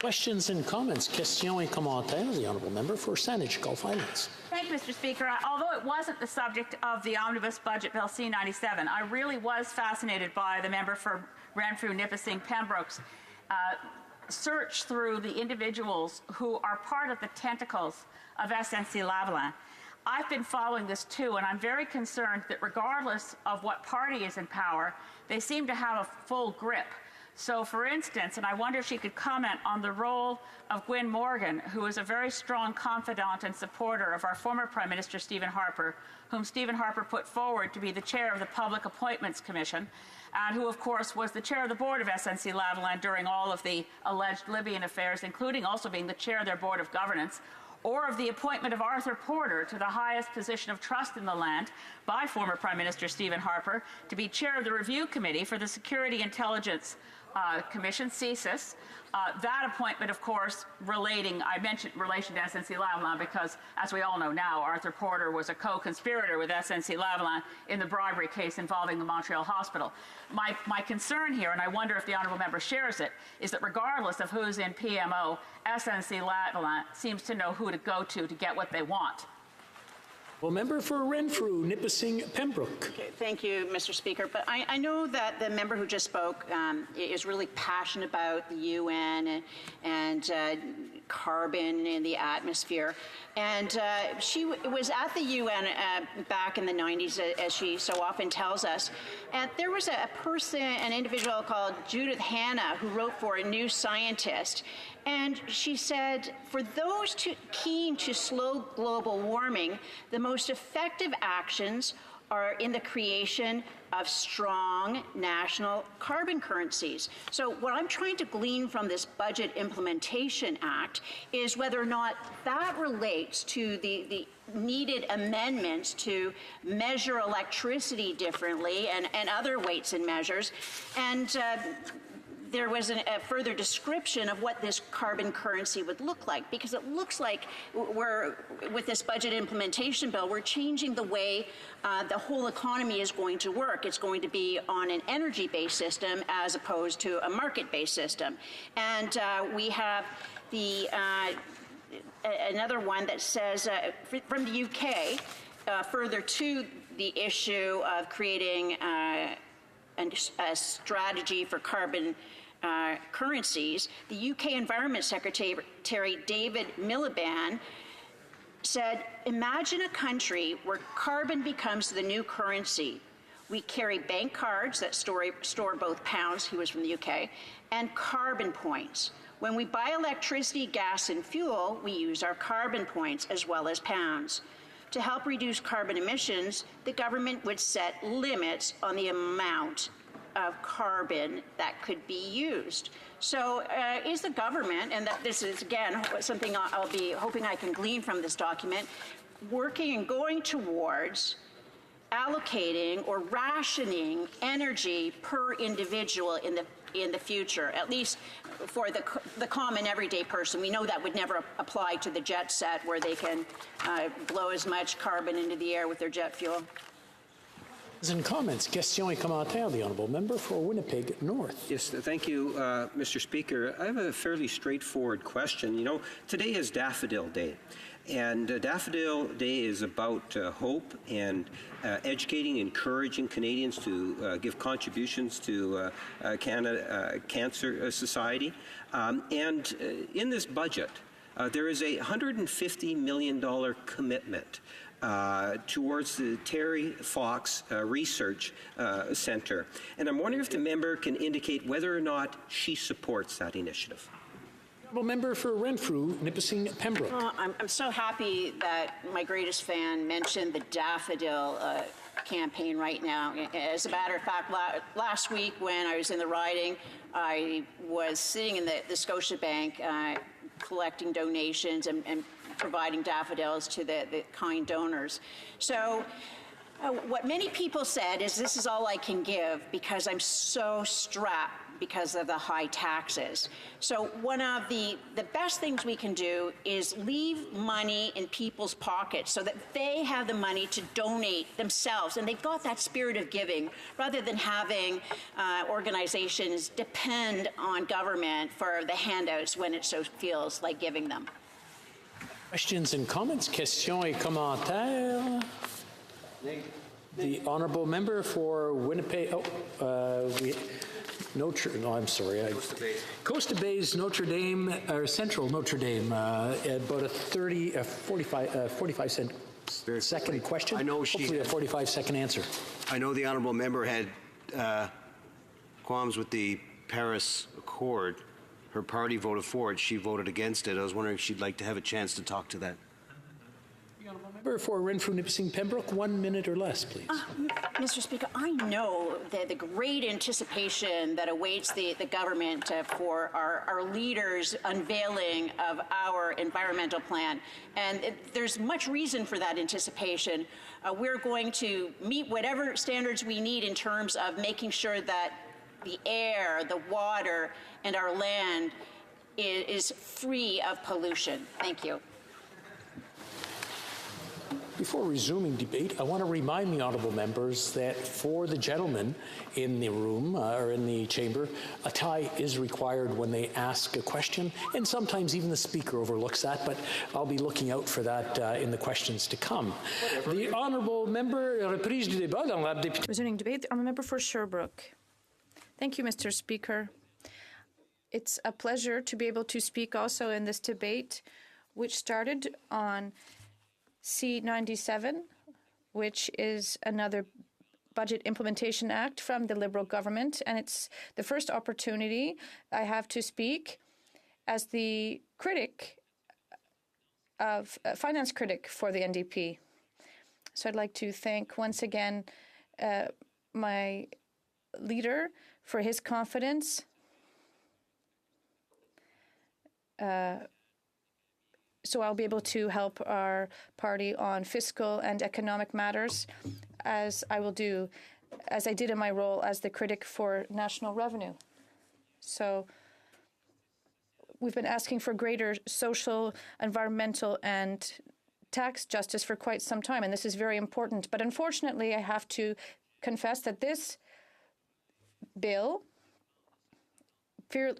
Questions and comments. Questions et commentaires. The honourable member for Saanich, Gulf Islands. Thank you, Mr. Speaker. Although it wasn't the subject of the Omnibus Budget Bill C-97, I really was fascinated by the member for Renfrew, Nipissing, Pembroke's search through the individuals who are part of the tentacles of SNC-Lavalin. I've been following this too, and I'm very concerned that regardless of what party is in power, they seem to have a full grip. So, for instance, and I wonder if she could comment on the role of Gwyn Morgan, who is a very strong confidant and supporter of our former Prime Minister, Stephen Harper, whom Stephen Harper put forward to be the chair of the Public Appointments Commission, and who, of course, was the chair of the board of SNC-Lavalin during all of the alleged Libyan affairs, including also being the chair of their board of governance, or of the appointment of Arthur Porter to the highest position of trust in the land by former Prime Minister Stephen Harper to be chair of the Review Committee for the Security Intelligence Commission, CSIS. That appointment, of course, I mentioned relation to SNC-Lavalin because, as we all know now, Arthur Porter was a co-conspirator with SNC-Lavalin in the bribery case involving the Montreal Hospital. My concern here, and I wonder if the honourable member shares it, is that regardless of who's in PMO, SNC-Lavalin seems to know who to go to get what they want. Well, member for Renfrew, Nipissing, Pembroke. Okay, thank you, Mr. Speaker. But I know that the member who just spoke is really passionate about the UN and carbon in the atmosphere. And she was at the UN back in the 90s, as she so often tells us. And there was a person, an individual called Judith Hanna, who wrote for a New Scientist. And she said, for those keen to slow global warming, the most effective actions are in the creation of strong national carbon currencies. So what I'm trying to glean from this Budget Implementation Act is whether or not that relates to the needed amendments to measure electricity differently and other weights and measures. And there was a further description of what this carbon currency would look like, because it looks like with this budget implementation bill, we're changing the way the whole economy is going to work. It's going to be on an energy-based system as opposed to a market-based system. And we have the another one that says from the UK, further to the issue of creating a strategy for carbon currencies, the UK Environment Secretary David Miliband said, imagine a country where carbon becomes the new currency. We carry bank cards that store both pounds, he was from the UK, and carbon points. When we buy electricity, gas, and fuel, we use our carbon points as well as pounds. To help reduce carbon emissions, the government would set limits on the amount of carbon that could be used. So is the government, and this is again something I'll be hoping I can glean from this document, working and going towards allocating or rationing energy per individual in the future, at least for the common everyday person? We know that would never apply to the jet set where they can blow as much carbon into the air with their jet fuel. And comments, questions et commentaires, the Honourable Member for Winnipeg North. Yes, thank you, Mr. Speaker. I have a fairly straightforward question. You know, today is Daffodil Day. And Daffodil Day is about hope and educating, encouraging Canadians to give contributions to Canada Cancer Society. And in this budget, there is a $150 million commitment towards the Terry Fox Research Center. And I'm wondering if the member can indicate whether or not she supports that initiative. Member for Renfrew, Nipissing, Pembroke. I'm so happy that my greatest fan mentioned the Daffodil campaign right now. As a matter of fact, last week when I was in the riding, I was sitting in the Scotiabank collecting donations and providing daffodils to the kind donors. So what many people said is this is all I can give because I'm so strapped because of the high taxes. So one of the best things we can do is leave money in people's pockets so that they have the money to donate themselves, and they've got that spirit of giving, rather than having organizations depend on government for the handouts when it so feels like giving them. Questions and comments, questions et commentaires. The Honourable Member for Winnipeg, I'm sorry. Costa Bay's Notre Dame, or Central Notre Dame, about a 45 second question. I know hopefully a 45-second answer. I know the Honourable Member had qualms with the Paris Accord. Her party voted for it. She voted against it. I was wondering if she'd like to have a chance to talk to that. Member for Renfrew, Nipissing, Pembroke, 1 minute or less, please. Mr. Speaker, I know that the great anticipation that awaits the government for our leaders' unveiling of our environmental plan. And there's much reason for that anticipation. We're going to meet whatever standards we need in terms of making sure that the air, the water, and our land is free of pollution. Thank you. Before resuming debate, I want to remind the honourable members that for the gentlemen in the room or in the chamber, a tie is required when they ask a question, and sometimes even the speaker overlooks that, but I'll be looking out for that in the questions to come. The honourable member, reprise du débat dans la députée. Resuming debate, the honourable member for Sherbrooke. Thank you, Mr. Speaker. It's a pleasure to be able to speak also in this debate, which started on C-97, which is another Budget Implementation Act from the Liberal government, and it's the first opportunity I have to speak as the critic of finance critic for the NDP. So I'd like to thank once again my leader for his confidence. So I'll be able to help our party on fiscal and economic matters, as I did in my role as the critic for national revenue. So we've been asking for greater social, environmental, and tax justice for quite some time, and this is very important. But unfortunately, I have to confess that this bill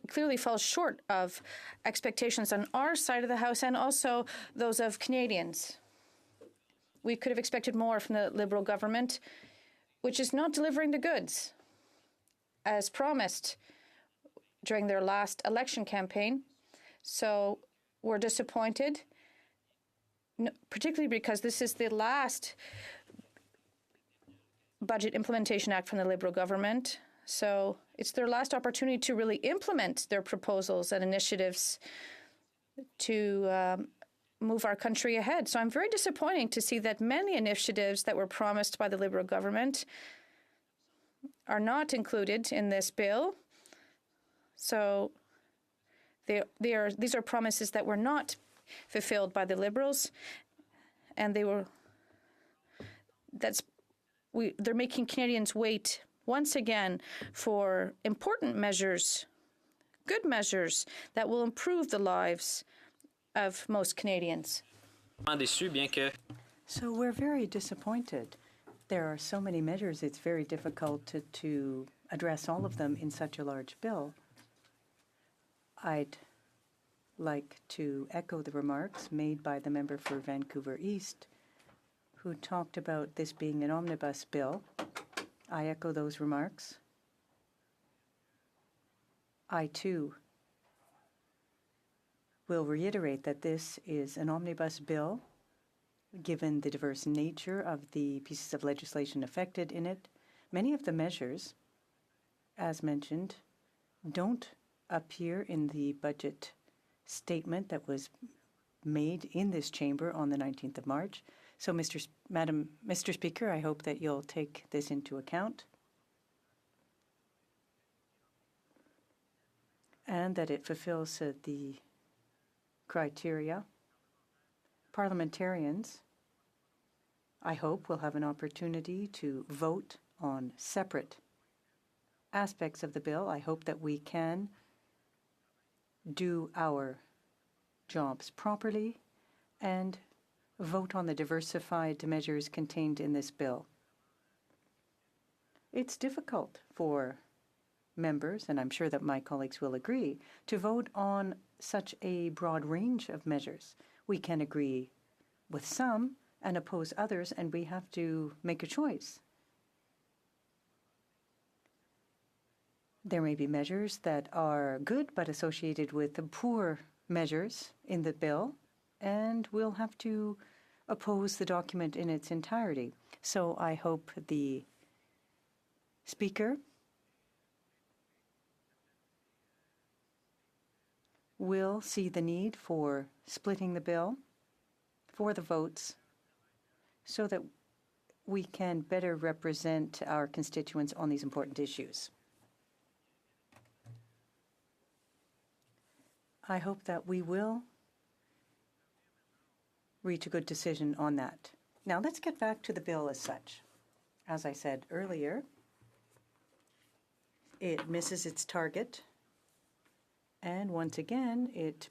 clearly falls short of expectations on our side of the House and also those of Canadians. We could have expected more from the Liberal government, which is not delivering the goods as promised during their last election campaign. So we're disappointed, particularly because this is the last Budget Implementation Act from the Liberal government. So it's their last opportunity to really implement their proposals and initiatives to move our country ahead. So I'm very disappointed to see that many initiatives that were promised by the Liberal government are not included in this bill. So these are promises that were not fulfilled by the Liberals, and they're making Canadians wait once again for important measures, good measures that will improve the lives of most Canadians. So we're very disappointed. There are so many measures, it's very difficult to address all of them in such a large bill. I'd like to echo the remarks made by the member for Vancouver East, who talked about this being an omnibus bill. I echo those remarks. I, too, will reiterate that this is an omnibus bill, given the diverse nature of the pieces of legislation affected in it. Many of the measures, as mentioned, don't appear in the budget statement that was made in this chamber on the 19th of March. So, Mr. Speaker, I hope that you'll take this into account and that it fulfills the criteria. Parliamentarians, I hope, will have an opportunity to vote on separate aspects of the bill. I hope that we can do our jobs properly and vote on the diversified measures contained in this bill. It's difficult for members, and I'm sure that my colleagues will agree, to vote on such a broad range of measures. We can agree with some and oppose others, and we have to make a choice. There may be measures that are good but associated with the poor measures in the bill, and we'll have to oppose the document in its entirety. So I hope the Speaker will see the need for splitting the bill for the votes so that we can better represent our constituents on these important issues. I hope that we will reach a good decision on that. Now, let's get back to the bill as such. As I said earlier, it misses its target, and once again, it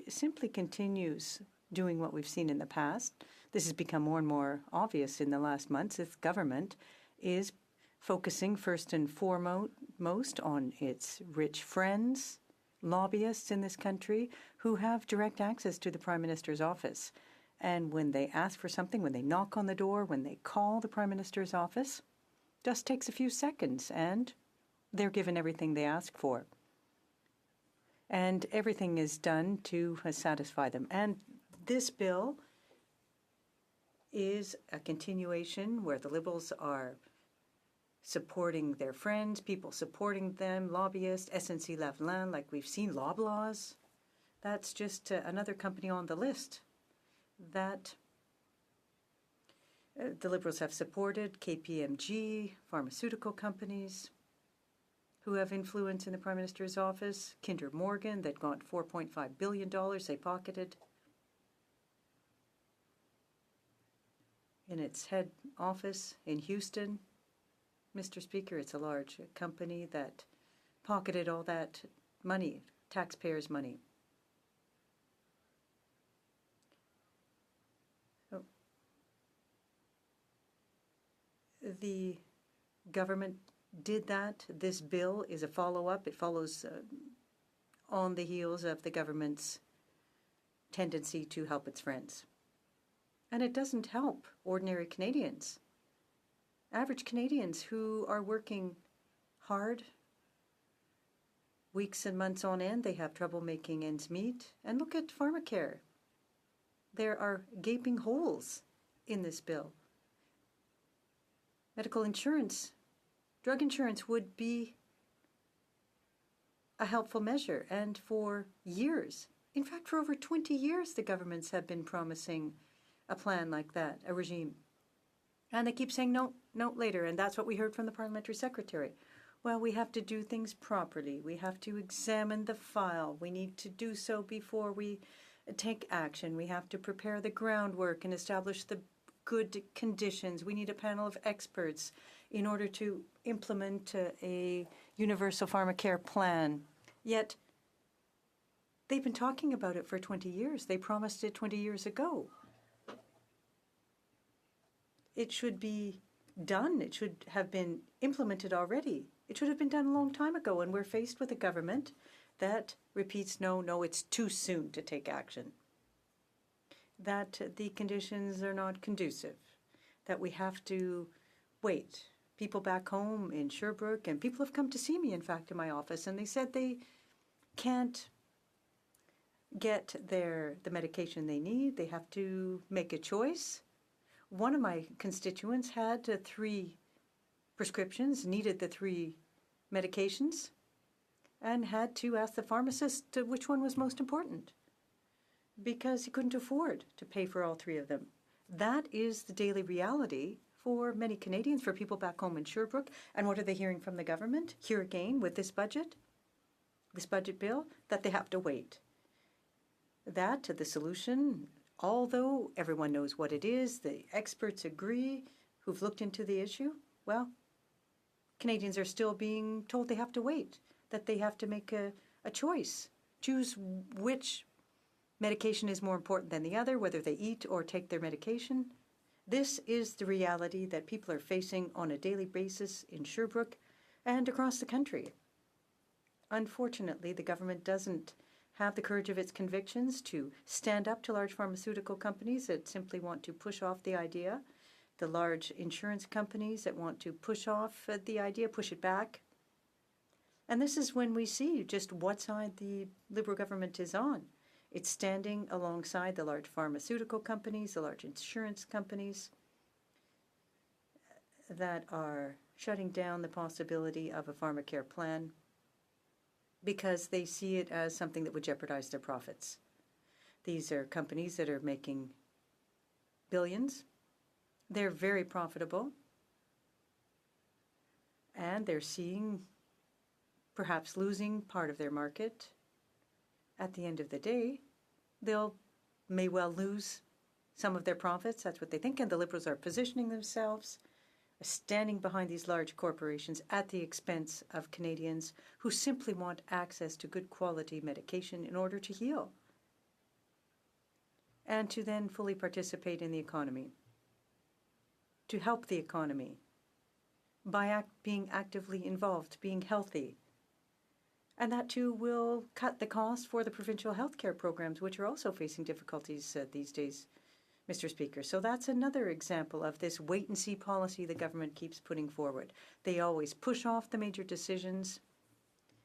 simply continues doing what we've seen in the past. This has become more and more obvious in the last months. Its government is focusing first and foremost on its rich friends, lobbyists in this country who have direct access to the Prime Minister's office. And when they ask for something, when they knock on the door, when they call the Prime Minister's office, just takes a few seconds and they're given everything they ask for. And everything is done to satisfy them. And this bill is a continuation where the Liberals are supporting their friends, people supporting them, lobbyists, SNC-Lavalin, like we've seen, Loblaws. That's just another company on the list that The Liberals have supported KPMG, pharmaceutical companies who have influence in the Prime Minister's office, Kinder Morgan, that got $4.5 billion they pocketed in its head office in Houston. Mr. Speaker, it's a large company that pocketed all that money, taxpayers' money. So the government did that. This bill is a follow-up. It follows on the heels of the government's tendency to help its friends. And it doesn't help ordinary Canadians, average Canadians who are working hard, weeks and months on end. They have trouble making ends meet. And look at pharmacare. There are gaping holes in this bill. Medical insurance, drug insurance would be a helpful measure. And for years, in fact, for over 20 years, the governments have been promising a plan like that, a regime. And they keep saying no, no, later. And that's what we heard from the parliamentary secretary. Well, we have to do things properly. We have to examine the file. We need to do so before we take action. We have to prepare the groundwork and establish the good conditions. We need a panel of experts in order to implement a universal pharmacare plan. Yet, they've been talking about it for 20 years. They promised it 20 years ago. It should be done. It should have been implemented already. It should have been done a long time ago, and we're faced with a government that repeats, no, no, it's too soon to take action, that the conditions are not conducive, that we have to wait. People back home in Sherbrooke, and people have come to see me, in fact, in my office, and they said they can't get the medication they need. They have to make a choice. One of my constituents had 3 prescriptions, needed the 3 medications, and had to ask the pharmacist which one was most important because he couldn't afford to pay for all 3 of them. That is the daily reality for many Canadians, for people back home in Sherbrooke. And what are they hearing from the government? Here again with this budget bill, that they have to wait. That the solution, although everyone knows what it is, the experts agree who've looked into the issue, well, Canadians are still being told they have to wait, that they have to make a choice, choose which medication is more important than the other, whether they eat or take their medication. This is the reality that people are facing on a daily basis in Sherbrooke and across the country. Unfortunately, the government doesn't have the courage of its convictions to stand up to large pharmaceutical companies that simply want to push off the idea, the large insurance companies that want to push off the idea, push it back. And this is when we see just what side the Liberal government is on. It's standing alongside the large pharmaceutical companies, the large insurance companies that are shutting down the possibility of a pharmacare plan because they see it as something that would jeopardize their profits. These are companies that are making billions. They're very profitable. And they're seeing perhaps losing part of their market. At the end of the day, may well lose some of their profits. That's what they think. And the Liberals are positioning themselves, standing behind these large corporations at the expense of Canadians who simply want access to good quality medication in order to heal and to then fully participate in the economy, to help the economy by being actively involved, being healthy. And that too will cut the cost for the provincial healthcare programs, which are also facing difficulties these days, Mr. Speaker. So that's another example of this wait-and-see policy the government keeps putting forward. They always push off the major decisions.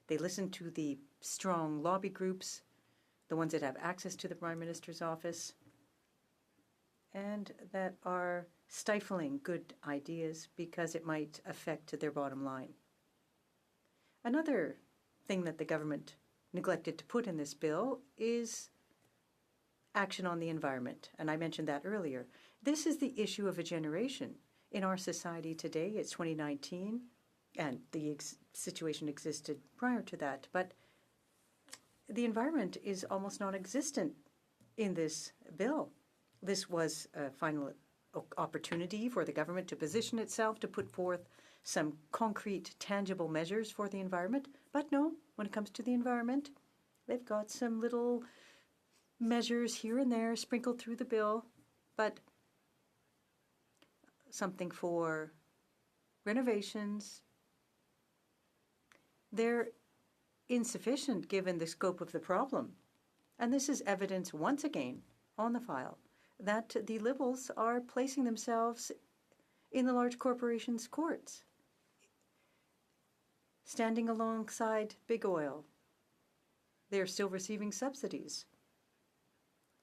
They listen to the strong lobby groups, the ones that have access to the Prime Minister's office, and that are stifling good ideas because it might affect their bottom line. Another thing that the government neglected to put in this bill is action on the environment, and I mentioned that earlier. This is the issue of a generation. In our society today, it's 2019, and the situation existed prior to that, but the environment is almost non-existent in this bill. This was a final opportunity for the government to position itself, to put forth some concrete, tangible measures for the environment. But no, when it comes to the environment, they've got some little measures here and there sprinkled through the bill, but something for renovations. They're insufficient given the scope of the problem. And this is evidence, once again, on the file, that the Liberals are placing themselves in the large corporations' courts, standing alongside big oil. They're still receiving subsidies.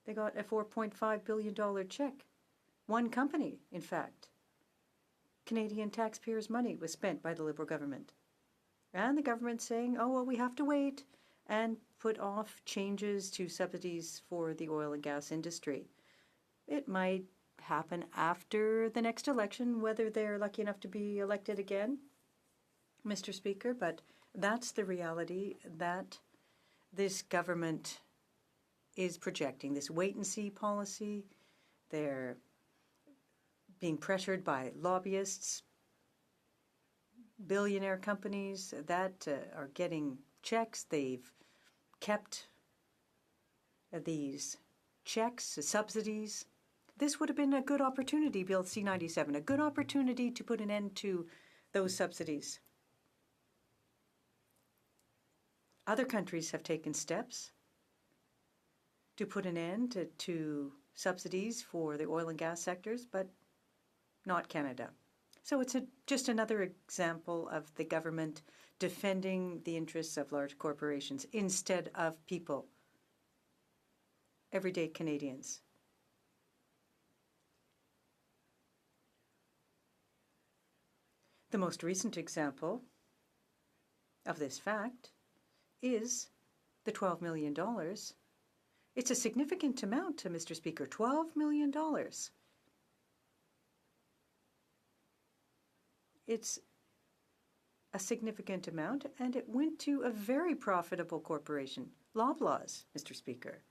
They got a $4.5 billion check. One company, in fact. Canadian taxpayers' money was spent by the Liberal government. And the government saying, oh, well, we have to wait and put off changes to subsidies for the oil and gas industry. It might happen after the next election, whether they're lucky enough to be elected again, Mr. Speaker, but that's the reality that this government is projecting, this wait-and-see policy. They're being pressured by lobbyists, billionaire companies that are getting checks. They've kept these checks, subsidies. This would have been a good opportunity, Bill C-97, a good opportunity to put an end to those subsidies. Other countries have taken steps to put an end to subsidies for the oil and gas sectors, but not Canada. So it's just another example of the government defending the interests of large corporations instead of people, everyday Canadians. The most recent example of this fact is the $12 million. It's a significant amount, Mr. Speaker, $12 million. It's a significant amount, and it went to a very profitable corporation, Loblaws, Mr. Speaker.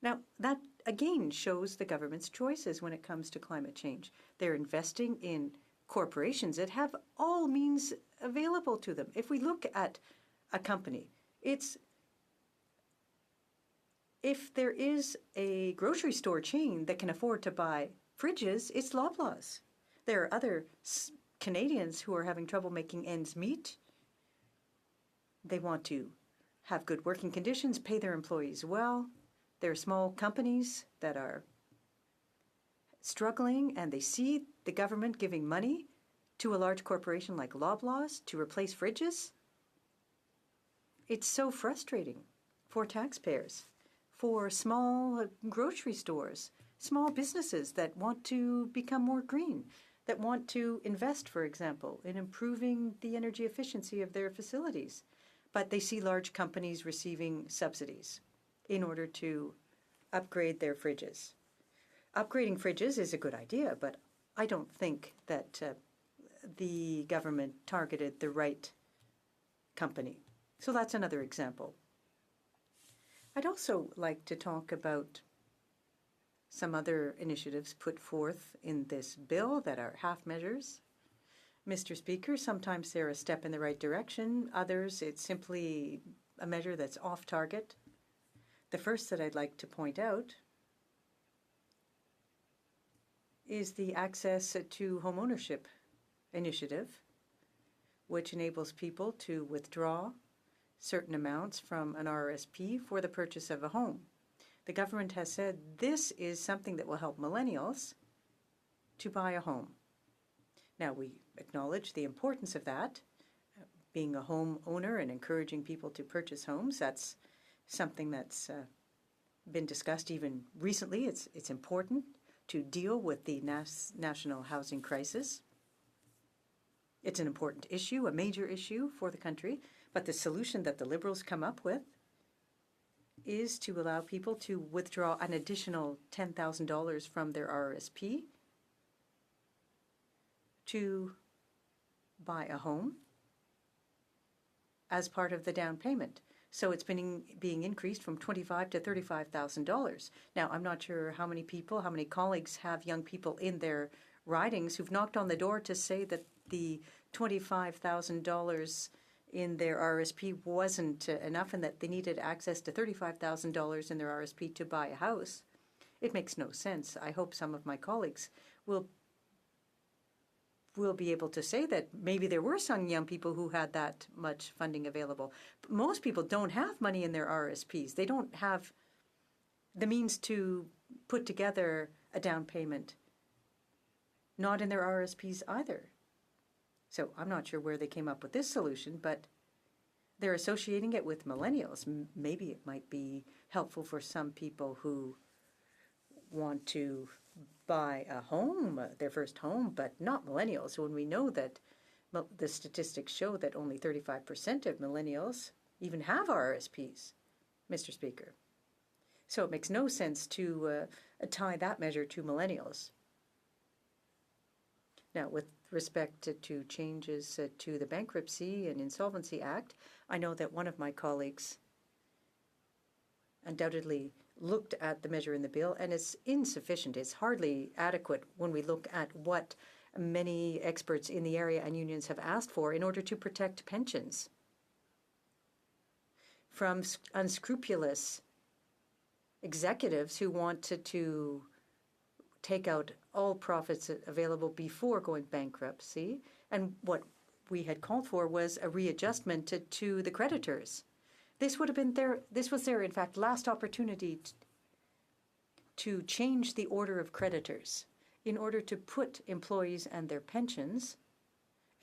Now, that again shows the government's choices when it comes to climate change. They're investing in corporations that have all means available to them. If we look at a company, if there is a grocery store chain that can afford to buy fridges, it's Loblaws. There are other Canadians who are having trouble making ends meet. They want to have good working conditions, pay their employees well. There are small companies that are struggling, and they see the government giving money to a large corporation like Loblaws to replace fridges. It's so frustrating for taxpayers, for small grocery stores, small businesses that want to become more green, that want to invest, for example, in improving the energy efficiency of their facilities. But they see large companies receiving subsidies in order to upgrade their fridges. Upgrading fridges is a good idea, but I don't think that the government targeted the right company. So that's another example. I'd also like to talk about some other initiatives put forth in this bill that are half measures. Mr. Speaker, sometimes they're a step in the right direction. Others, it's simply a measure that's off target. The first that I'd like to point out is the Access to Homeownership initiative, which enables people to withdraw certain amounts from an RRSP for the purchase of a home. The government has said this is something that will help millennials to buy a home. Now, we acknowledge the importance of that. Being a home owner and encouraging people to purchase homes, that's something that's been discussed even recently. It's important to deal with the national housing crisis. It's an important issue, a major issue for the country, but the solution that the Liberals come up with is to allow people to withdraw an additional $10,000 from their RRSP to buy a home as part of the down payment. So it's been being increased from $25,000 to $35,000. Now, I'm not sure how many people, how many colleagues have young people in their ridings who've knocked on the door to say that the $25,000 in their RSP wasn't enough and that they needed access to $35,000 in their RSP to buy a house. It makes no sense. I hope some of my colleagues will be able to say that maybe there were some young people who had that much funding available. But most people don't have money in their RSPs. They don't have the means to put together a down payment, not in their RSPs either. So I'm not sure where they came up with this solution, but they're associating it with millennials. Maybe it might be helpful for some people who want to buy a home, their first home, but not millennials, when we know that the statistics show that only 35% of millennials even have RRSPs, Mr. Speaker. So it makes no sense to tie that measure to millennials. Now, with respect to changes to the Bankruptcy and Insolvency Act, I know that one of my colleagues undoubtedly looked at the measure in the bill, and it's insufficient. It's hardly adequate when we look at what many experts in the area and unions have asked for in order to protect pensions from unscrupulous executives who wanted to take out all profits available before going bankruptcy. And what we had called for was a readjustment to the creditors. This would have been this was their, in fact, last opportunity to change the order of creditors in order to put employees and their pensions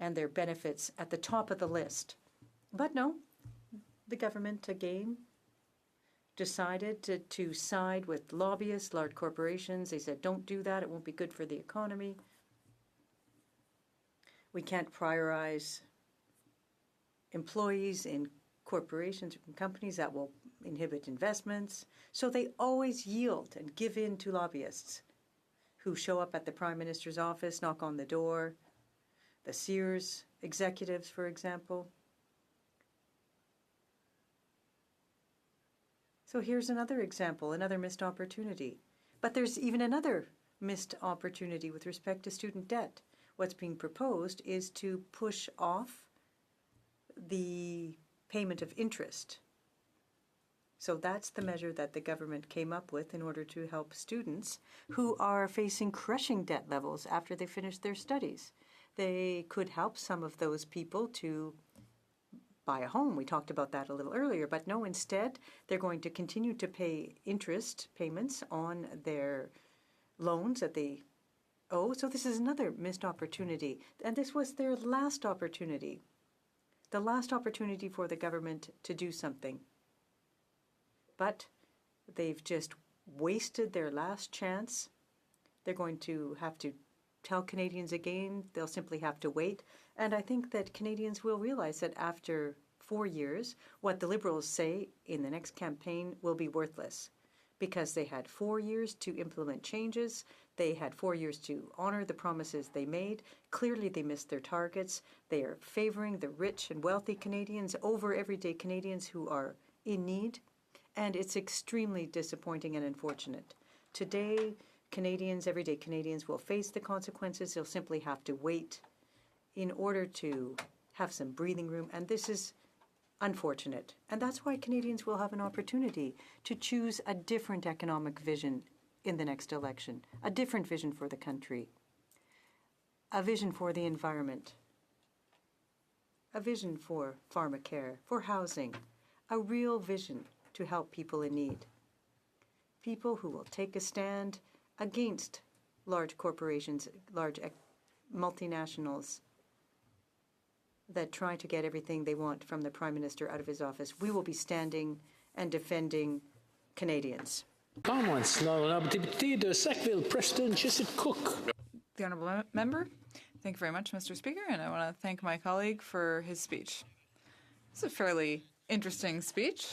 and their benefits at the top of the list. But no, the government again decided to side with lobbyists, large corporations. They said, don't do that. It won't be good for the economy. We can't prioritize employees in corporations and companies. That will inhibit investments. So they always yield and give in to lobbyists who show up at the Prime Minister's office, knock on the door, the Sears executives, for example. So here's another example, another missed opportunity. But there's even another missed opportunity with respect to student debt. What's being proposed is to push off the payment of interest. So that's the measure that the government came up with in order to help students who are facing crushing debt levels after they finish their studies. They could help some of those people to buy a home. We talked about that a little earlier, but no, instead, they're going to continue to pay interest payments on their loans that they owe. So this is another missed opportunity. And this was their last opportunity, the last opportunity for the government to do something. But they've just wasted their last chance. They're going to have to tell Canadians again. They'll simply have to wait. And I think that Canadians will realize that after 4 years, what the Liberals say in the next campaign will be worthless, because they had 4 years to implement changes. They had 4 years to honor the promises they made. Clearly, they missed their targets. They are favoring the rich and wealthy Canadians over everyday Canadians who are in need. And it's extremely disappointing and unfortunate. Today, Canadians, everyday Canadians, will face the consequences. They'll simply have to wait in order to have some breathing room. And this is unfortunate. And that's why Canadians will have an opportunity to choose a different economic vision in the next election, a different vision for the country, a vision for the environment, a vision for pharmacare, for housing, a real vision to help people in need. People who will take a stand against large corporations, large multinationals that try to get everything they want from the Prime Minister out of his office. We will be standing and defending Canadians. Comments now. Député de Sackville, Preston, Chiswick, Cook. The Honourable Member. Thank you very much, Mr. Speaker, and I want to thank my colleague for his speech. It's a fairly interesting speech.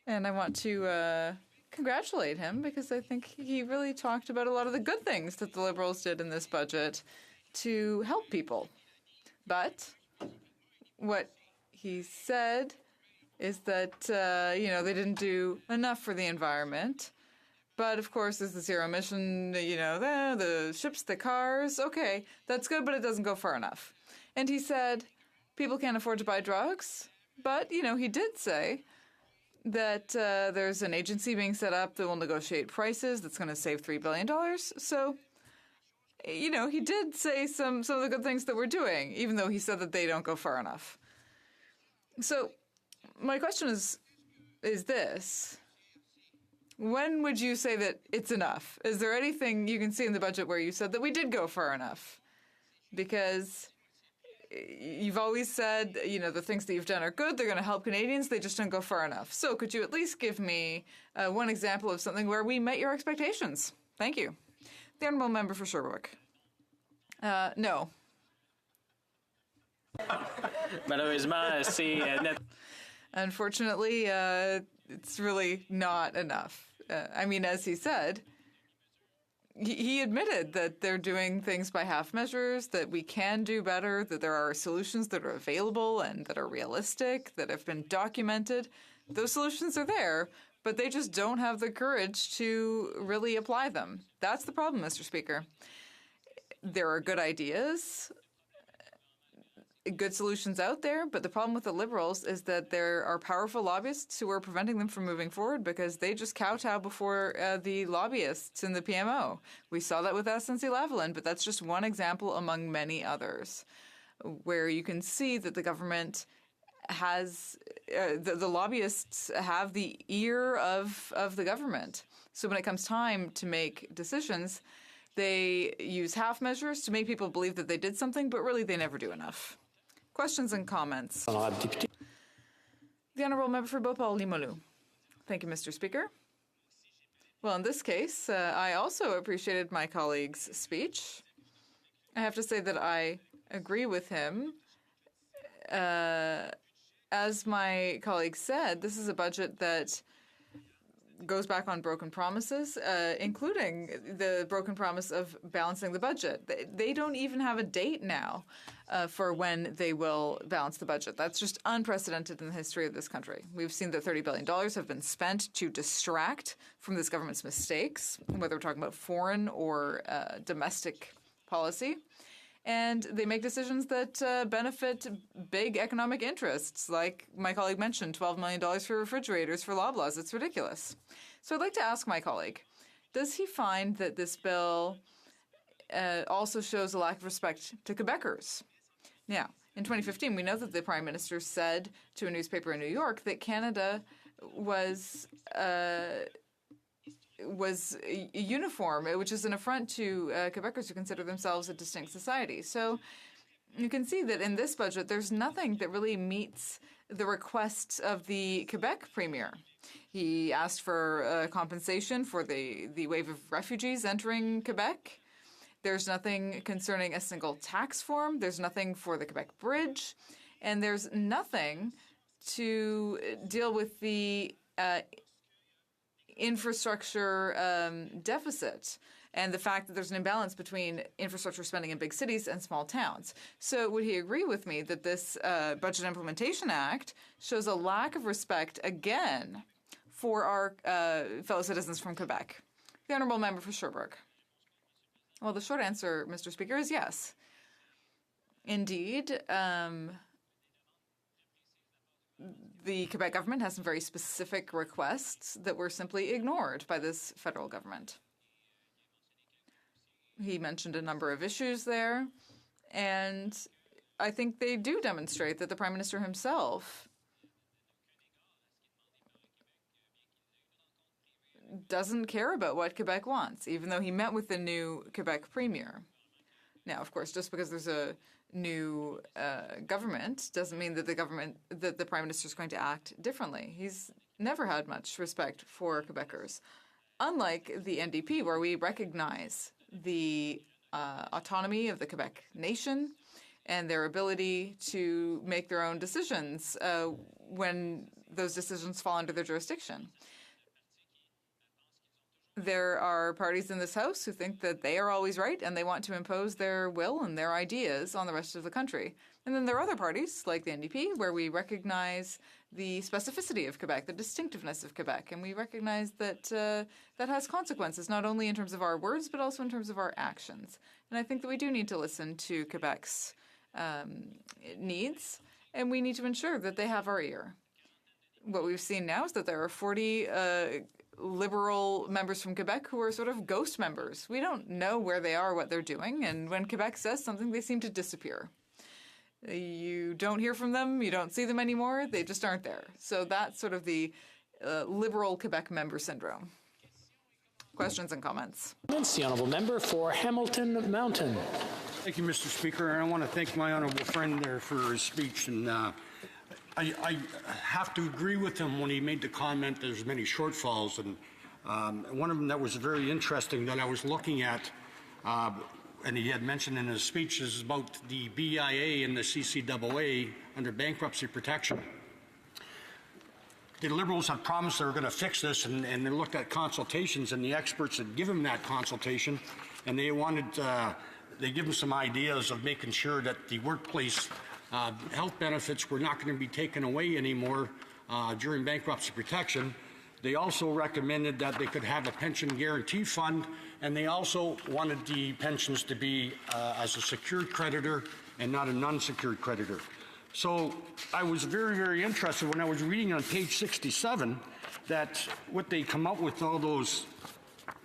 And I want to congratulate him because I think he really talked about a lot of the good things that the Liberals did in this budget to help people. But what he said is that, they didn't do enough for the environment. But, of course, there's the zero emission, the ships, the cars. Okay, that's good, but it doesn't go far enough. And he said people can't afford to buy drugs. But, he did say that there's an agency being set up that will negotiate prices that's going to save $3 billion. So, he did say some of the good things that we're doing, even though he said that they don't go far enough. So, my question is this. When would you say that it's enough? Is there anything you can see in the budget where you said that we did go far enough? Because you've always said, the things that you've done are good, they're going to help Canadians, they just don't go far enough. So could you at least give me one example of something where we met your expectations? Thank you. The Honourable Member for Sherbrooke. No. Unfortunately, it's really not enough. As he said, he admitted that they're doing things by half measures, that we can do better, that there are solutions that are available and that are realistic, that have been documented. Those solutions are there, but they just don't have the courage to really apply them. That's the problem, Mr. Speaker. There are good ideas, good solutions out there, but the problem with the Liberals is that there are powerful lobbyists who are preventing them from moving forward because they just kowtow before the lobbyists in the PMO. We saw that with SNC-Lavalin, but that's just one example among many others where you can see that the government has, the lobbyists have the ear of the government. So when it comes time to make decisions, they use half measures to make people believe that they did something, but really they never do enough. Questions and comments? The Honourable Member for Bhopal-Limoilou. Thank you, Mr. Speaker. Well, in this case, I also appreciated my colleague's speech. I have to say that I agree with him. As my colleague said, this is a budget that goes back on broken promises, including the broken promise of balancing the budget. They don't even have a date now for when they will balance the budget. That's just unprecedented in the history of this country. We've seen that $30 billion have been spent to distract from this government's mistakes, whether we're talking about foreign or domestic policy. And they make decisions that benefit big economic interests, like my colleague mentioned, $12 million for refrigerators for Loblaws. It's ridiculous. So I'd like to ask my colleague, does he find that this bill also shows a lack of respect to Quebecers? Now, in 2015, we know that the Prime Minister said to a newspaper in New York that Canada was uniform, which is an affront to Quebecers who consider themselves a distinct society. So you can see that in this budget, there's nothing that really meets the requests of the Quebec Premier. He asked for compensation for the wave of refugees entering Quebec. There's nothing concerning a single tax form. There's nothing for the Quebec Bridge. And there's nothing to deal with the infrastructure deficit and the fact that there's an imbalance between infrastructure spending in big cities and small towns. So would he agree with me that this Budget Implementation Act shows a lack of respect, again, for our fellow citizens from Quebec? The Honourable Member for Sherbrooke. Well, the short answer, Mr. Speaker, is yes. Indeed, the Quebec government has some very specific requests that were simply ignored by this federal government. He mentioned a number of issues there, and I think they do demonstrate that the Prime Minister himself doesn't care about what Quebec wants, even though he met with the new Quebec Premier. Now, of course, just because there's a new government doesn't mean that the Prime Minister is going to act differently. He's never had much respect for Quebecers. Unlike the NDP, where we recognize the autonomy of the Quebec nation and their ability to make their own decisions when those decisions fall under their jurisdiction. There are parties in this House who think that they are always right and they want to impose their will and their ideas on the rest of the country. And then there are other parties, like the NDP, where we recognize the specificity of Quebec, the distinctiveness of Quebec, and we recognize that that has consequences, not only in terms of our words, but also in terms of our actions. And I think that we do need to listen to Quebec's needs, and we need to ensure that they have our ear. What we've seen now is that there are 40 Liberal members from Quebec who are sort of ghost members. We don't know where they are, what they're doing, and when Quebec says something, they seem to disappear. You don't hear from them, you don't see them anymore, they just aren't there. So that's sort of the Liberal Quebec member syndrome. Questions and comments? The honourable member for Hamilton Mountain. Thank you, Mr. Speaker, and I want to thank my honourable friend there for his speech. And I have to agree with him when he made the comment there's many shortfalls, and one of them that was very interesting that I was looking at, and he had mentioned in his speech, is about the BIA and the CCAA under bankruptcy protection. The Liberals had promised they were going to fix this, and they looked at consultations, and the experts had given them that consultation, and they wanted, they give them some ideas of making sure that the workplace health benefits were not going to be taken away anymore during bankruptcy protection. They also recommended that they could have a pension guarantee fund, and they also wanted the pensions to be as a secured creditor and not a non-secured creditor. So I was very, very interested when I was reading on page 67 that what they come up with, all those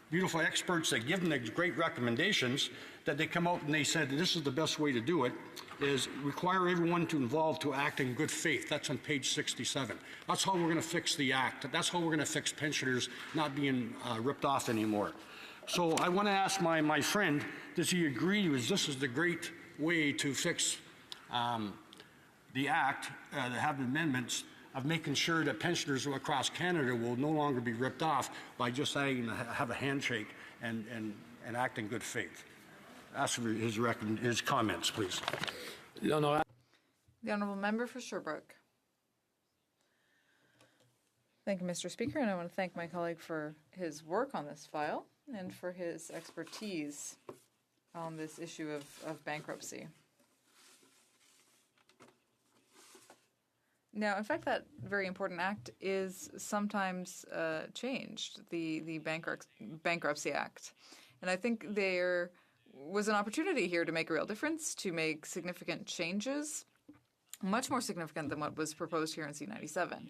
beautiful experts that give them the great recommendations, that they come out and they said this is the best way to do it, is require everyone involved to act in good faith. That's on page 67. That's how we're going to fix the act. That's how we're going to fix pensioners not being ripped off anymore. So I want to ask my friend, does he agree with this is the great way to fix the act, have amendments of making sure that pensioners across Canada will no longer be ripped off by just saying have a handshake and act in good faith? Ask for his comments, please. The Honourable Member for Sherbrooke. Thank you, Mr. Speaker, and I want to thank my colleague for his work on this file and for his expertise on this issue of bankruptcy. Now, in fact, that very important act is sometimes changed, the Bankruptcy Act. And I think there was an opportunity here to make a real difference, to make significant changes, much more significant than what was proposed here in C-97.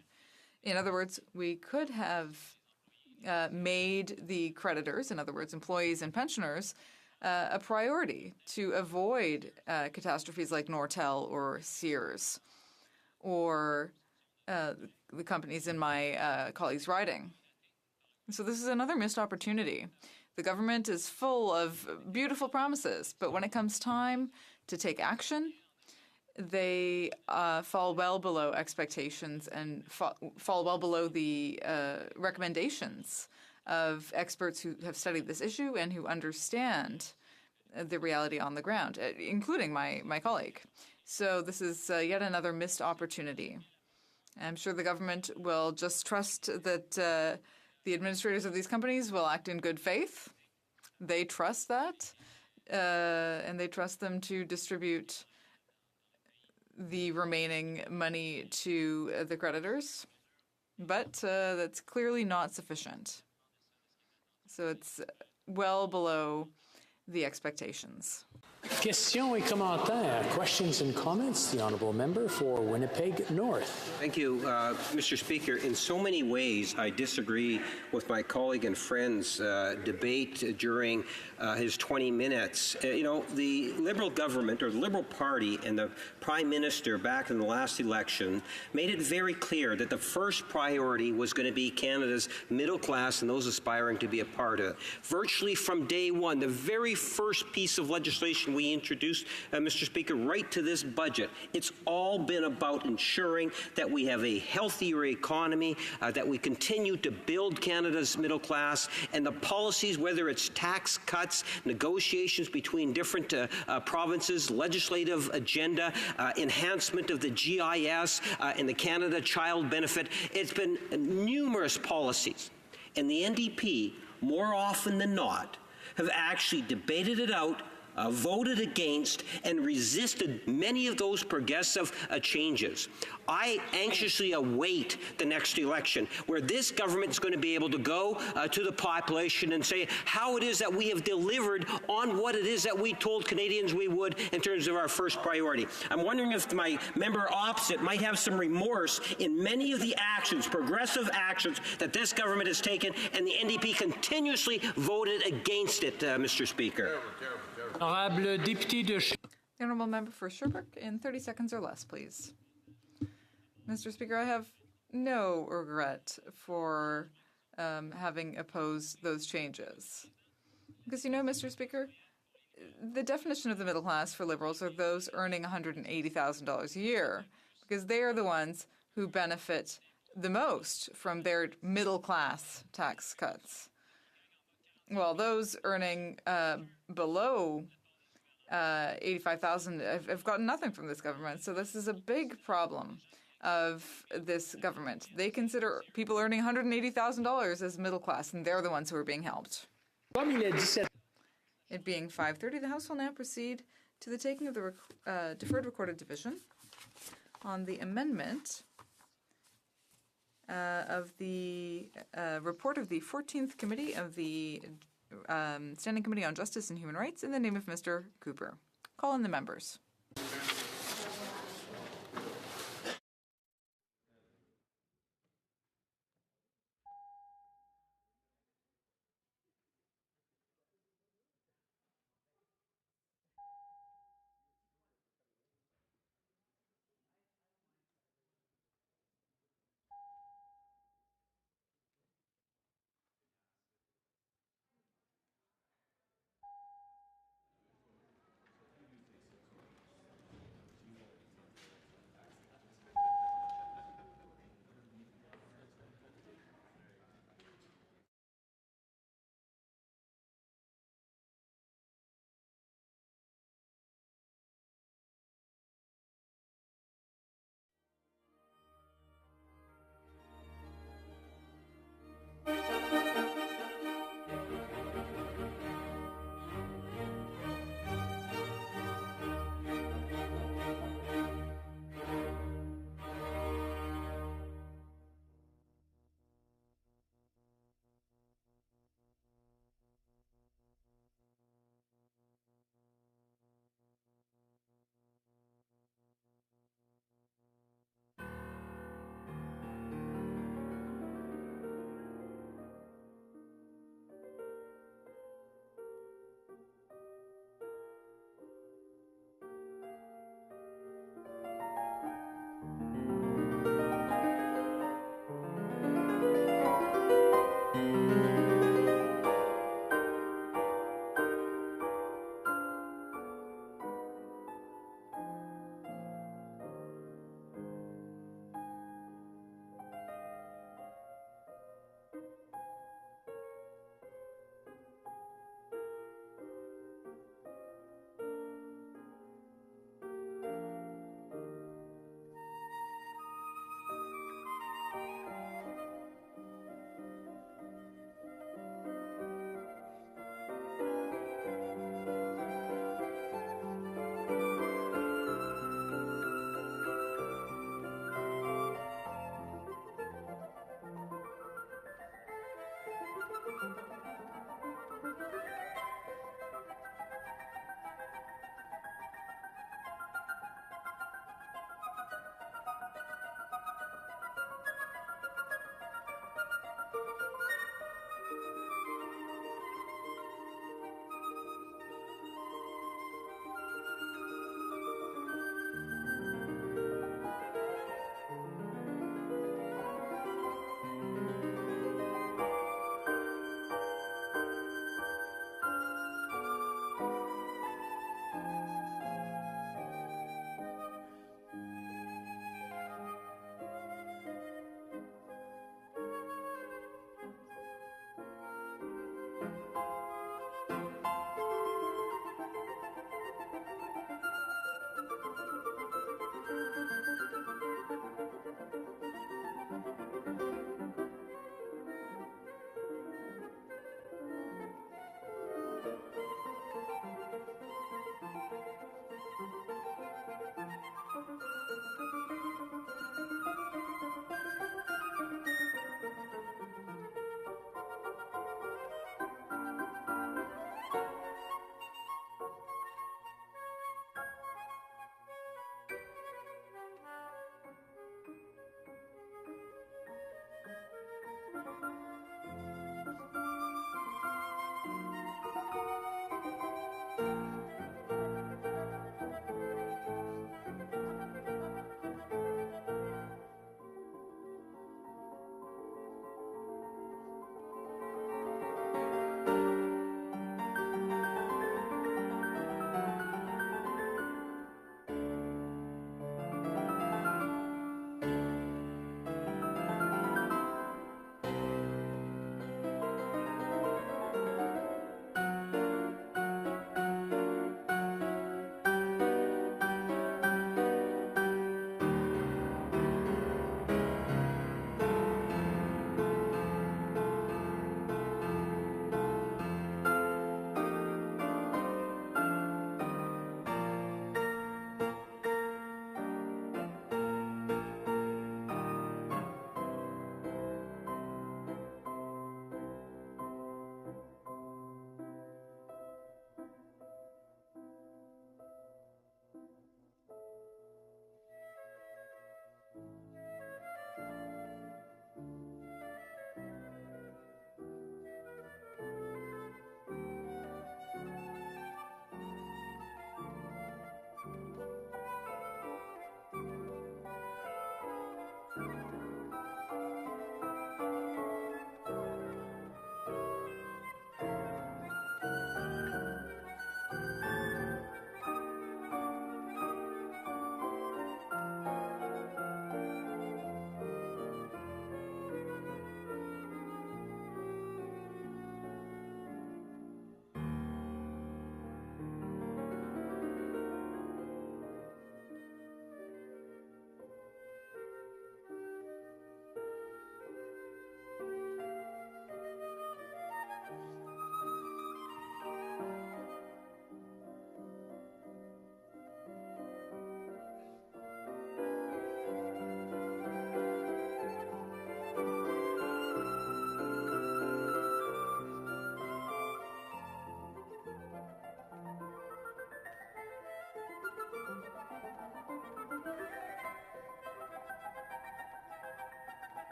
In other words, we could have made the creditors, in other words, employees and pensioners, a priority to avoid catastrophes like Nortel or Sears or the companies in my colleague's riding. So this is another missed opportunity. The government is full of beautiful promises, but when it comes time to take action, they fall well below expectations and fall well below the recommendations of experts who have studied this issue and who understand the reality on the ground, including my colleague. So this is yet another missed opportunity. I'm sure the government will just trust that the administrators of these companies will act in good faith. They trust that, and they trust them to distribute the remaining money to the creditors. But that's clearly not sufficient. So it's well below the expectations. Questions et commentaires. Questions and comments. The honourable member for Winnipeg North. Thank you, Mr. Speaker. In so many ways, I disagree with my colleague and friend's debate during his 20 minutes. You know, the Liberal government, or the Liberal Party, and the Prime Minister back in the last election made it very clear that the first priority was going to be Canada's middle class and those aspiring to be a part of it. Virtually from day one, the very first piece of legislation legislation we introduced, Mr. Speaker, right to this budget. It's all been about ensuring that we have a healthier economy, that we continue to build Canada's middle class, and the policies, whether it's tax cuts, negotiations between different provinces, legislative agenda, enhancement of the GIS and the Canada Child Benefit. It's been numerous policies. And the NDP, more often than not, have actually debated it out, voted against, and resisted many of those progressive changes. I anxiously await the next election where this government is going to be able to go to the population and say how it is that we have delivered on what it is that we told Canadians we would in terms of our first priority. I'm wondering if my member opposite might have some remorse in many of the actions, progressive actions, that this government has taken, and the NDP continuously voted against it, Mr. Speaker. The honourable member for Sherbrooke in 30 seconds or less, please. Mr. Speaker, I have no regret for having opposed those changes. Because, you know, Mr. Speaker, the definition of the middle class for Liberals are those earning $180,000 a year, because they are the ones who benefit the most from their middle class tax cuts. Well, those earning below $85,000 have gotten nothing from this government. So this is a big problem of this government. They consider people earning $180,000 as middle class, and they're the ones who are being helped. It being 5:30, the House will now proceed to the taking of the deferred recorded division on the amendment of the report of the 14th Committee of the Standing Committee on Justice and Human Rights in the name of Mr. Cooper. Call in the members.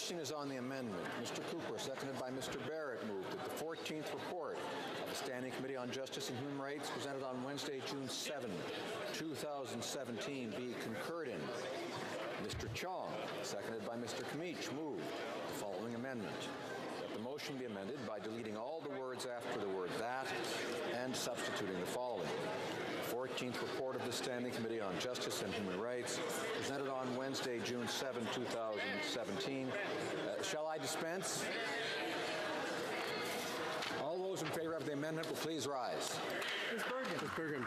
question is on the amendment. Mr. Cooper, seconded by Mr. Barrett, moved that the 14th report of the Standing Committee on Justice and Human Rights presented on Wednesday, June 7, 2017 be concurred in. Mr. Chong, seconded by Mr. Kamich, moved the following amendment. That the motion be amended by deleting all the words after the word that and substituting the following. 14th report of the Standing Committee on Justice and Human Rights, presented on Wednesday, June 7, 2017. Shall I dispense? All those in favor of the amendment will please rise. Ms. Bergen. Ms. Bergen.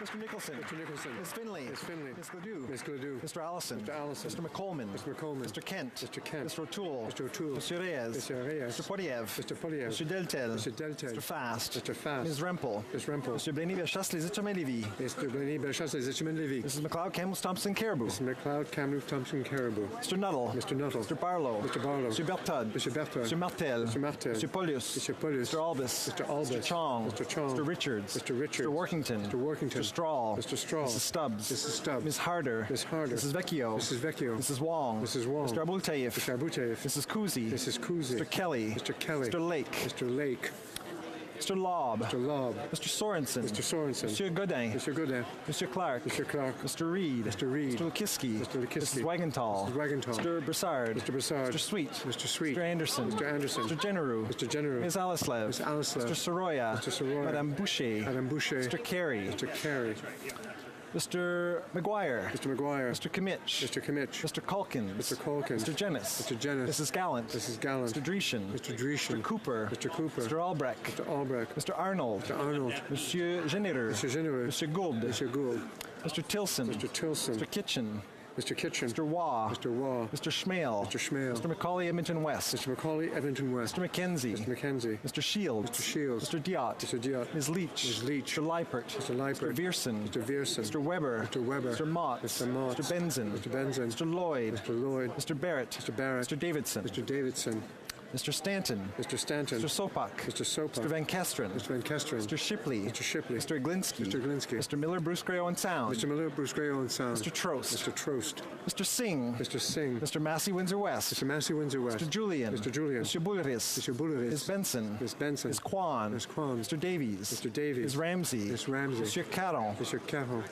Mr. Nicholson. Mr. Nicholson. Ms. Finley. Ms. Finley. Ms. Gledoux. Ms. Gledoux. Mr. Allison. Mr. Allison. Mr. McColman. Mr. McColman. Mr. Kent. Mr. Kent. Mr. O'Toole. Mr. O'Toole. Mr. Reyes. Mr. Reyes. Mr. Poiliev. Mr. Poiliev. Mr. Deltel. Mr. Deltel. Mr. Fast. Mr. Fast. Ms. Rempel. Ms. Rempel. Mr. Blaney-Bellechasse, les Échemins-Lévis. Mr. Blaney-Bellechasse, les Échemins-Lévis. Mrs. McLeod, Kamloops, Thompson, Caribou. Mr. McLeod, Kamloops, Thompson, Caribou. Mr. Nuttall. Mr. Nuttall. Mr. Barlow. Mr. Barlow. Mr. Berthoud. Mr. Berthoud. Mr. Martel. Mr. Martel. Mr. Paulius. Mr. Paulius. Mr. Albus. Mr. Albus. Mr. Chong. Mr. Chong. Mr. Richards. Mr. Richards. Mr. Workington. Mr. Workington. Mr. Straw. Mr. Straw. Mrs. Stubbs. Mrs. Stubbs. Ms. Harder. Ms. Harder. Mrs. Vecchio. Mrs. Vecchio. Mrs. Wong. Mrs. Wong. Mr. Abultayev. Mr. Abultayev. Mrs. Kuzi. Mrs. Kuzi. Mr. Kelly. Mr. Kelly. Mr. Lake. Mr. Lake. Mr. Lobb. Mr. Lobb. Mr. Sorensen. Mr. Sorensen. Monsieur Godin. Mr. Godin. Mr. Clark. Mr. Clark. Mr. Reed. Mr. Reed. Mr. Lukiski. Mr. Lukiski. Mrs. Wagenthal. Mrs. Wagenthal. Mr. Broussard. Mr. Broussard. Mr. Sweet. Mr. Sweet. Mr. Anderson. Mr. Anderson. Mr. Generou. Mr. Generou. Ms. Alislev. Ms. Alislev. Mr. Soroya. Mr. Soroya. Madame Boucher. Madame Boucher. Mr. Carey. Mr. Carey. Mr. McGuire. Mr. McGuire. Mr. Kamich. Mr. Kamich. Mr. Calkins. Mr. Calkins. Mr. Jennis. Mr. Jennis. Mrs. Gallant. Mrs. Gallant. Mr. Dreeshen. Mr. Dreeshen. Mr. Cooper. Mr. Cooper. Mr. Albrecht. Mr. Albrecht. Mr. Arnold. Mr. Arnold. Monsieur Genereux. Mr. Genereux. Monsieur Gould. Mr. Gould. Mr. Tilson. Mr. Tilson. Mr. Kitchen. Mr. Kitchen. Mr. Waugh. Mr. Waugh. Mr. Schmale. Mr. Schmale. Mr. Macaulay, Edmonton West. Mr. Macaulay, Edmonton West. Mr. McKenzie. Mr. McKenzie. Mr. Shields. Mr. Shields. Mr. Diot. Mr. Diot. Ms. Leach. Ms. Leach. Mr. Leipert. Mr. Leipert. Mr. Vierson. Mr. Vierson. Mr. Weber. Mr. Weber. Mr. Mott. Mr. Mott. Mr. Benson. Mr. Benson. Mr. Lloyd. Mr. Lloyd. Mr. Barrett. Mr. Barrett. Mr. Davidson. Mr. Davidson. Mr. Stanton. Mr. Stanton. Mr. Sopak. Mr. Sopak. Mr. Van Kesteren. Mr. Van Kesteren. Mr. Shipley. Mr. Shipley. Mr. Glinsky. Mr. Glinsky. Mr. Miller, Bruce Gray, Owen Sound. Mr. Miller, Bruce Gray, Owen Sound. Mr. Trost. Mr. Trost. Mr. Singh. Mr. Singh. Mr. Massey, Windsor West. Mr. Massey, Windsor West. Mr. Julian. Mr. Julian. Mr. Bulleris. Mr. Bulleris. Ms. Benson. Ms. Benson. Ms. Kwan. Ms. Kwan. Mr. Davies. Mr. Davies. Ms. Ramsey. Ms. Ramsey. Monsieur Caron. Mr. Caron.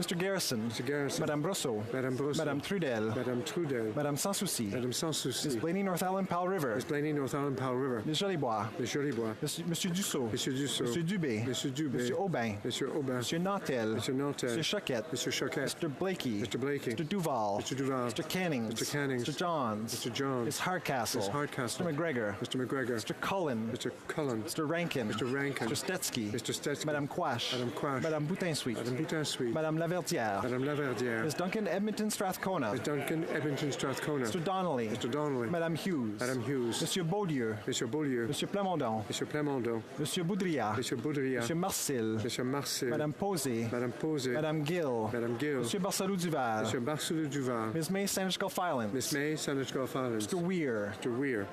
Mr. Garrison. Mr. Garrison. Madame Brosseau. Madame Brosseau. Madame Trudel. Madame Trudel. Madame Sans Souci. Madame Sans Souci. Ms. Blaney, North Island, Powell River. Ms. Blaney, North Island, Powell River. Ms. Jolibois. Ms. Jolibois. Monsieur Dussault. Monsieur Dussault. Monsieur Dubé. Monsieur Dubé. Monsieur Aubin. Monsieur Aubin. Monsieur Nautel. Monsieur Nautel. Monsieur Choquette. Monsieur Choquette. Mr. Blakey. Mr. Blakey. Mr. Duval. Mr. Duval. Mr. Cannings. Mr. Cannings. Mr. Johns. Mr. Johns. Ms. Hardcastle. Ms. Hardcastle. Mr. McGregor. Mr. McGregor. Mr. Cullen. Mr. Cullen. Mr. Rankin. Mr. Rankin. Mr. Stetsky. Mr. Stetsky. Madame Quash. Madame Quash. Madame Boutin-Suite. Madame Boutin-Suite. Madame Laverdière. Madame Laverdière. Ms. Duncan, Edmonton, Strathcona. Ms. Duncan, Edmonton, Strathcona. Mr. Donnelly. Mr. Donnelly. Madame Hughes. Madame Hughes. Monsieur Beaulieu. Monsieur Beaulieu. Monsieur Plamondon. Monsieur Plamondon. Monsieur Boudria. Monsieur Boudria. Monsieur Marcel. Monsieur Marcel. Madame Posé. Madame Posé. Madame Gill. Madame Gill. Monsieur Barcelou Duval. Monsieur Barcelou Duval. Ms. May, Sandwich Gulf Islands. Miss May, Sandwich Gulf Islands. Mr. Weir. Mr. Weir.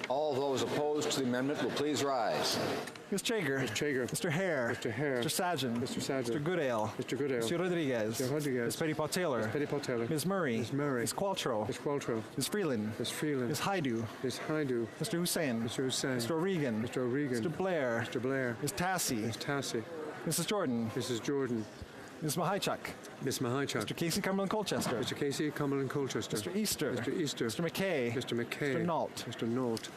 All those opposed to the amendment will please rise. Ms. Chager. Ms. Chager. Mr. Hare. Mr. Hare. Mr. Sajan. Mr. Sajan. Mr. Goodale. Mr. Goodale. Mr. Rodriguez. Mr. Rodriguez. Ms. Petitpot Taylor. Ms. Petitpot Taylor. Ms. Murray. Ms. Murray. Ms. Qualtrough. Ms. Qualtrough. Ms. Freeland. Ms. Freeland. Ms. Haidu. Ms. Haidu. Mr. Hussein. Mr. Hussein. Mr. O'Regan. Mr. O'Regan. Mr. Blair. Mr. Blair. Ms. Tassie. Ms. Tassie. Mrs. Jordan. Mrs. Jordan. Ms. Mahichuk. Ms. Mahichuk. Mr. Casey Cumberland Colchester. Mr. Casey Cumberland Colchester. Mr. Easter. Mr. Easter. Mr. McKay. Mr. McKay. Mr. Nault. Mr. Nault.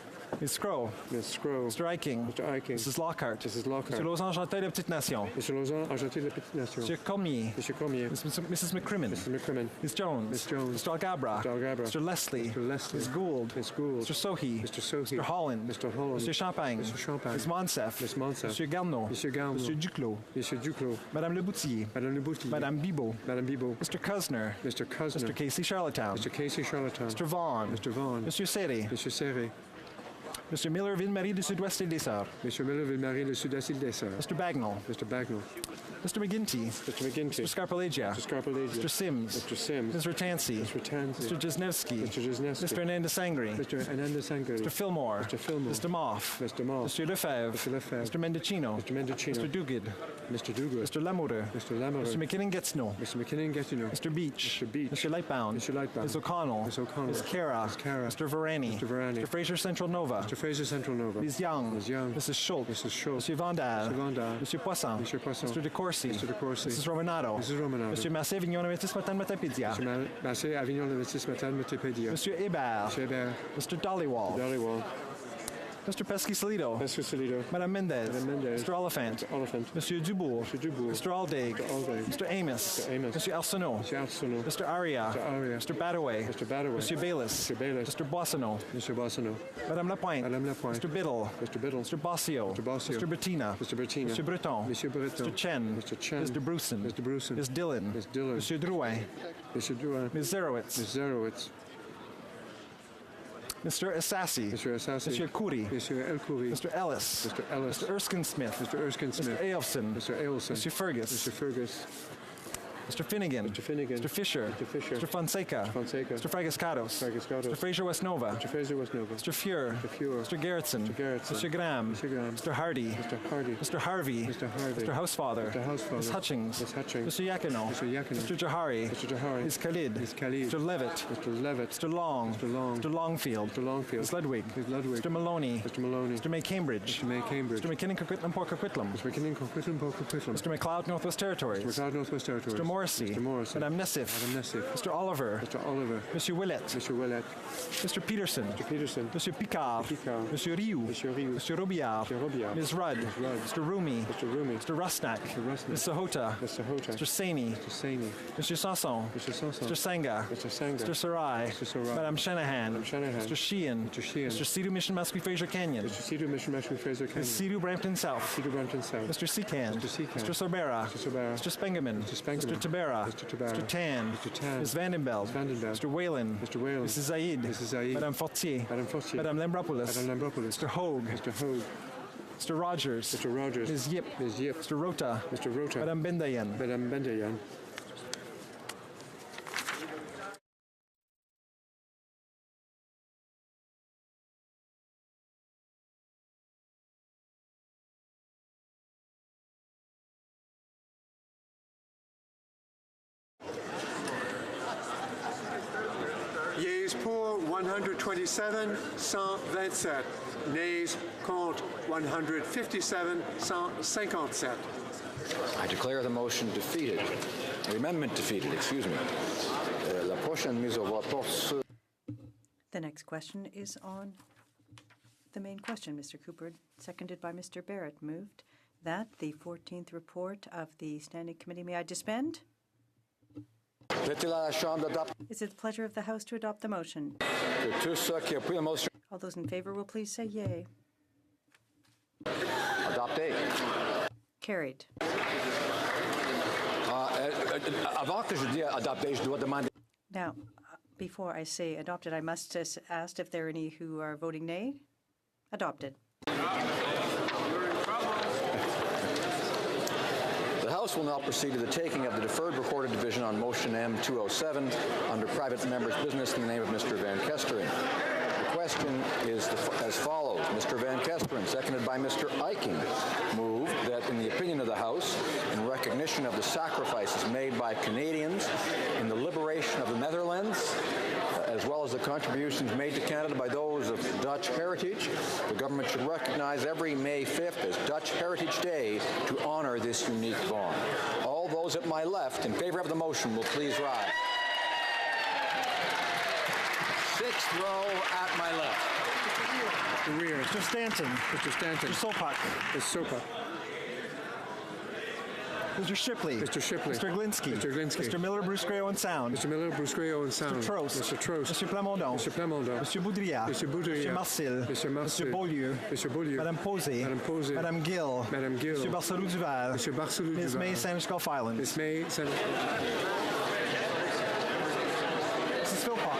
Ms. Scrow. Ms. Scrow. Mr. Eiking. Mr. Eiking. Mrs. Lockhart. Mrs. Lockhart. Mr. Lausanne Chantal de Petite Nation. Mr. Lausanne, Argentin de la Petite Nation. Mr. Cormier. Mr. Cormier. Mrs. McCrimmon. Mr. McCrimmon. Ms. Jones. Ms. Jones. Mr. Algabra. Mr. Algabra. Mr. Leslie. Mr. Leslie. Ms. Gould. Ms. Gould. Mr. Sohi. Mr. Sohi. Mr. Holland. Mr. Holland. Mr. Champagne. Mr. Champagne. Ms. Monsef. Ms. Monsef. Monsieur Garneau. Monsieur Garneau. Monsieur Duclos. Monsieur Duclos. Madame Leboutillier. Madame Leboutillier. Madame Bibot. Madame Bibot. Mr. Cusner. Mr. Cusner. Mr. Casey Charlottetown. Mr. Casey Charlottetown. Mr. Vaughan. Mr. Vaughan. Monsieur Serré. Monsieur Serré. Mr. Miller Ville-Marie, du Sud-Ouest Île des Sœurs. Mr. Miller Ville-Marie, du Sud-Est Île des Sœurs. Mr. Bagnall. Mr. Bagnall. Mr. McGinty. Mr. McGinty. Mr. Scarpalegia. Mr. Scarpalegia. Mr. Sims. Mr. Sims. Mr. Tansey. Mr. Tansey. Mr. Jesnevsky. Mr. Jesnevsky. Mr. Ananda Sangri. Mr. Ananda Sangri. Mr. Fillmore. Mr. Fillmore. Mr. Moff. Mr. Moff. Mr. Lefebvre. Mr. Lefebvre. Mr. Mendocino. Mr. Mendocino. Mr. Duguid. Mr. Duguid. Mr. Lamoureux. Mr. Lamoureux. Mr. McKinnon-Gatineau. Mr. McKinnon-Gatineau. Mr. Beach. Mr. Beach. Mr. Lightbound. Mr. Lightbound. Ms. O'Connell. Ms. O'Connell. Ms. Cara. Ms. Cara. Mr. Varani. Mr. Varani. Mr. Fraser Central Nova. Mr. Fraser Central Nova. Ms. Young. Ms. Young. Mrs. Schultz. Mrs. Schultz. Mr. Vandal. Mr. Vandal. Mr. Poisson. Mr. Poisson. Mr. DeCourcy. Mr. DeCourcy. Mrs. Romanato. Mrs. Romanato. Mr. Massé Avignon Investissement Matapédia. Mr. Massé Avignon Investissement Matapédia. Monsieur Hébert. Mr. Hébert. Mr. Dollywall. Dollywall. Mr. Pesky-Salido. Pesky-Salido. Madame Mendez. Madame Mendez. Mr. Oliphant. Mr. Oliphant. Monsieur Dubourg. Mr. Dubourg. Mr. Aldaig. Mr. Aldaig. Mr. Amos. Mr. Amos. Monsieur Arsenault. Mr. Arsenault. Mr. Aria. Mr. Aria. Mr. Badaway. Mr. Badaway. Monsieur Bayless. Mr. Bayless. Mr. Boissonneau. Mr. Boissonneau. Madame Lapointe. Madame Lapointe. Mr. Biddle. Mr. Biddle. Mr. Bossio. Mr. Bossio. Mr. Bettina. Mr. Bettina. Monsieur Breton. Monsieur Breton. Mr. Chen. Mr. Chen. Mr. Bruson. Mr. Bruson. Ms. Dillon. Ms. Dillon. Monsieur Drouin. Mr. Drouin. Ms. Zerowitz. Ms. Zerowitz. Mr. Assassi. Mr. Assassi. Monsieur Khoury. Mr. El Khoury. Mr. Ellis. Mr. Ellis. Mr. Erskine Smith. Mr. Erskine Smith. Mr. Ailson. Mr. Ailson. Mr. Fergus. Mr. Fergus. Mr. Finnegan. Mr. Finnegan. Mr. Fisher. Mr. Fisher. Mr. Fonseca. Mr. Fonseca. Mr. Fragascatos. Fragascatos. Mr. Fraser Westnova. Mr. Fraser Westnova. Mr. Fuhr. Mr. Fuhr. Mr. Gerritsen. Mr. Gerritsen. Mr. Graham. Mr. Graham. Mr. Hardy. Mr. Hardy. Mr. Harvey. Mr. Harvey. Mr. Housefather. Mr. Housefather. Ms. Hutchings. Ms. Hutchings. Mr. Yakino. Mr. Yakino. Mr. Jahari. Mr. Jahari. Ms. Khalid. Ms. Khalid. Mr. Levitt. Mr. Levitt. Mr. Long. Mr. Long. Mr. Longfield. Mr. Longfield. Ms. Ludwig. Ms. Ludwig. Mr. Maloney. Mr. Maloney. Mr. May Cambridge. Mr. May Cambridge. Mr. McKinnon Coquitlam Port Coquitlam. Mr. McKinnon Coquitlam Port Coquitlam. Mr. McLeod Northwest Territories. Mr. McLeod Northwest Territories. Mr. Morrissey. Mr. Morrissey. Madame Nessif. Madame Nessif. Mr. Oliver. Mr. Oliver. Monsieur Willett. Mr. Willett. Mr. Peterson. Mr. Peterson. Monsieur Picard. Picard. Monsieur Rioux. Monsieur Rioux. Monsieur Robillard. Mr. Robillard. Ms. Rudd. Ms. Rudd. Mr. Rumi. Mr. Rumi. Mr. Rusnak. Mr. Rusnak. Ms. Sahota. Mr. Hota. Mr. Saini. Mr. Saini. Monsieur Sanson. Mr. Sanson. Mr. Sangha. Mr. Sangha. Mr. Sarai. Mr. Sarai. Madame Shanahan. Madame Shanahan. Mr. Sheehan. Mr. Sheehan. Mr. Sidhu Mission Muskie Fraser Canyon. Mr. Cedar Mission Mashua Fraser Canyon. Ms. Sidhu Brampton South. Cedar Brampton South. Mr. Secan. Mr. Secan. Mr. Sorbera. Mr. Sorbera. Mr. Spengeman. Mr. Spengeman. Mr. Tabera. Mr. Tabera. Mr. Tan. Mr. Tan. Ms. Vandenbeld. Ms. Vandenbeld. Mr. Whalen. Mr. Whalen. Mrs. Zaid. Mrs. Zaid. Madame Fortier. Madame Fortier. Madame Lambropoulos. Madame Lambropoulos. Mr. Hogue. Mr. Hogue. Mr. Rogers. Mr. Rogers. Ms. Yip. Ms. Yip. Mr. Rota. Mr. Rota. Madame Bendayan. Madame Bendayan. Yeas pour 127, 127. Nays contre 157, 157. I declare the motion defeated. The amendment defeated, excuse me. La prochaine mise au vote porte sur... The next question is on the main question, Mr. Cooper, seconded by Mr. Barrett. Moved that the 14th report of the Standing Committee, may I disband? Is it the pleasure of the House to adopt the motion? All those in favor will please say yea. Adopté. Carried. Avant que je dise adopté, je dois demander... Now, before I say adopted, I must ask if there are any who are voting nay. Adopted. The House will now proceed to the taking of the deferred recorded division on motion M207 under private member's business in the name of Mr. Van Kesteren. The question is as follows. Mr. Van Kesteren, seconded by Mr. Eiking, move that in the opinion of the House, in recognition of the sacrifices made by Canadians in the liberation of the Netherlands, as well as the contributions made to Canada by those of Dutch heritage, the government should recognize every May 5th as Dutch Heritage Day to honor this unique bond. All those at my left in favor of the motion will please rise. Sixth row at my left. The rear. Mr. Stanton. Mr. Stanton. Mr. Sopak. Mr. Sopak. Mr. Shipley. Mr. Shipley. Mr. Glinsky. Mr. Glinsky. Mr. Miller, Bruce Gray, Owen Sound. Mr. Miller, Bruce Gray, Owen Sound. Mr. Trost. Mr. Trost. Mr. Plamondon. Mr. Plamondon. Mr. Boudria. Mr. Boudria. Mr. Marcel. Mr. Marcel. Mr. Beaulieu. Mr. Beaulieu. Madame Posé. Madame Posé. Madame Gill. Madame Gill. Mr. Barcelou Duval. Mr. Barcelou Ms. Duval. May, Sandwich Gulf Islands. Ms. May, Mrs. Philpott.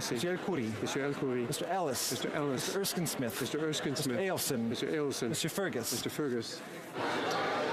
Sassi. Mr. El Khoury. Mr. El Khoury. Mr. Ellis. Mr. Ellis. Mr. Erskine Smith. Mr. Erskine Smith. Mr. Ailson. Mr. Ailson. Mr. Fergus. Mr. Fergus.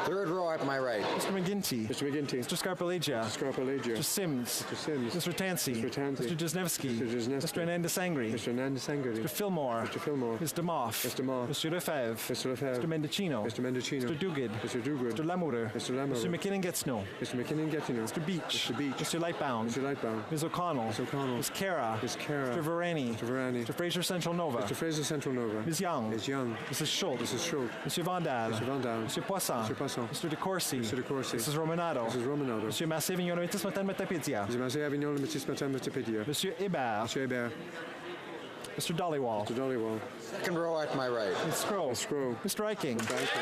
Third row at my right. Mr. McGinty. Mr. McGinty. Mr. Scarpalegia. Scarpalegia. Mr. Sims. Mr. Sims. Mr. Tansey. Mr. Tansey. Mr. Jesnevsky. Mr. Jesnevsky. Mr. Anandasangri. Mr. Nandasangari. Mr. Fillmore. Mr. Fillmore. Mr. Moff. Mr. Moff. Mr. Lefebvre. Mr. Lefebvre. Mr. Mendocino. Mr. Mendocino. Mr. Duguid. Mr. Duguid. Mr. Lamour. Mr. Lamour. Mr. McKinnon-Getsnow. Mr. McKinnon-Gatineau. Mr. Beach. Mr. Beach. Mr. Lightbound. Mr. Lightbound. Ms. O'Connell. Ms. O'Connell. Ms. Cara. Ms. Cara. Mr. Varani. Mr. Varani. Mr. Fraser Central Nova. Mr. Fraser Central Nova. Ms. Young. Ms. Young. Mrs. Schultz. Mrs. Schultz. Monsieur Vandal. Mr. Vandal. Monsieur Poisson. Mr. Poisson. Mr. De Corsi. Mr. De Corsi. Mrs. Romanado. Mrs. Romanado. Monsieur Massé Vignon Métis Matin Metapedia. Mr. Massé Avignon Métis Matin Metapedia. Monsieur Hébert. Monsieur Hébert. Mr. Dollywall. Mr. Dollywall. Second row at my right. Ms. Scroll. Ms. Scroll. Mr. Eiking. Mr. Eichen.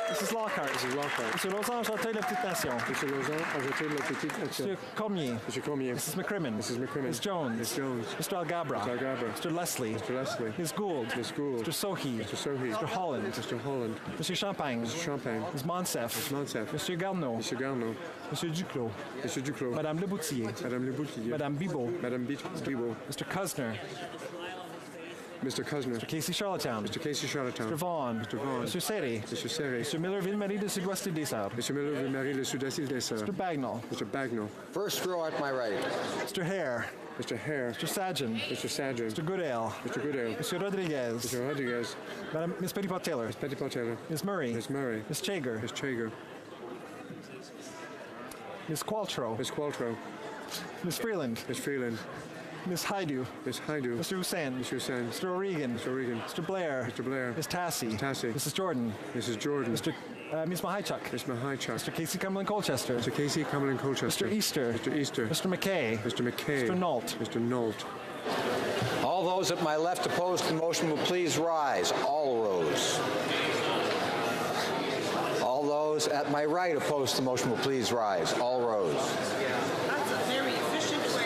Mrs. Lockhart. Mrs. Lockhart. Monsieur Losange, Auteuil de la Petite Nation. Mr. Lausanne, Argenteuil de la Petite Nation. Monsieur Cormier. Mr. Cormier. Mrs. McCrimmon. Mrs. McCrimmon. Ms. Jones. Ms. Jones. Mr. Algabra. Mr. Algabra. Mr. Leslie. Mr. Leslie. Ms. Gould. Ms. Gould. Mr. Sohi. Mr. Sohi. Mr. Holland. Mr. Holland. Monsieur Champagne. Mr. Champagne. Ms. Monsef. Ms. Monsef. Monsieur Garneau. Mr. Garneau. Monsieur Duclos. Mr. Duclos. Madame Leboutillier. Madame Leboutillier. Madame Bibot. Madame Bibot. Mr. Cusner. Mr. Cusner. Mr. Casey Charlottetown. Mr. Casey Charlottetown. Mr. Vaughn. Mr. Vaughn. Mr. Serré. Mr. Serré. Mr. Miller Ville-Marie de Sud-Ouest des Arts. Mr. Miller Ville-Marie le Sud-Est des Arts. Mr. Bagnall. Mr. Bagnall. First row at my right. Mr. Hare. Mr. Hare. Mr. Sajan. Mr. Sajan. Mr. Goodale. Mr. Goodale. Mr. Rodriguez. Mr. Rodriguez. Madame Miss Petitpot-Taylor. Miss Petitpot-Taylor. Ms. Murray. Miss Murray. Ms. Chager. Miss Chager. Ms. Qualtrough. Miss Qualtrough. Ms. Freeland. Miss Freeland. Ms. Haidu. Miss Haidu. Mr. Hussain. Mr. Hussain. Mr. O'Regan. Mr. O'Regan. Mr. Blair. Mr. Blair. Ms. Tassie. Miss Tassie. Mrs. Jordan. Mrs. Jordan. Ms. Mahichuk. Miss Mahichuk. Mr. Casey Cumberland Colchester. Mr. Casey Cumberland Colchester. Mr. Easter. Mr. Easter. Mr. McKay. Mr. McKay. Mr. Nault. Mr. Nault. All those at my left opposed to the motion will please rise. All rows. All those at my right opposed to the motion will please rise. All rows. That's a very efficient way.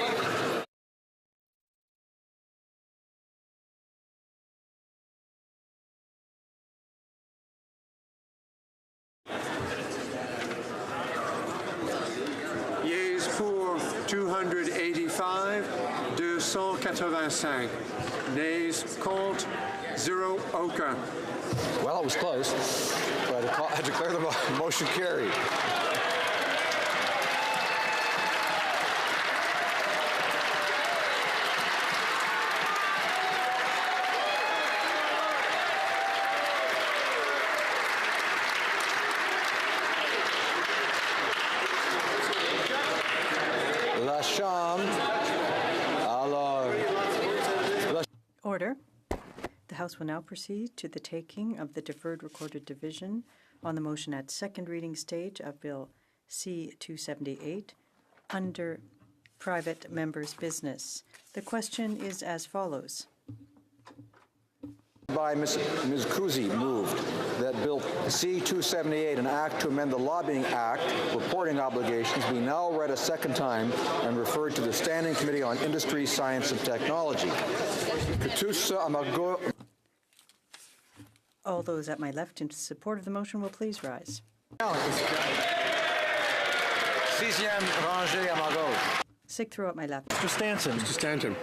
Yeas pour 285, 285. Nays contre, 0 aucun. Well, it was close, but I declare the motion carried. La Chambre. Alors. Order. The House will now proceed to the taking of the deferred recorded division on the motion at second reading stage of Bill C-278 under private members' business. The question is as follows. By Ms. Kuzi moved that Bill C-278, an act to amend the Lobbying Act, reporting obligations, be now read a second time and referred to the Standing Committee on Industry, Science and Technology. All those at my left in support of the motion will please rise. Sixième rangée à ma gauche. Sixth row at my left. Mr. Stanton. Mr. Stanton.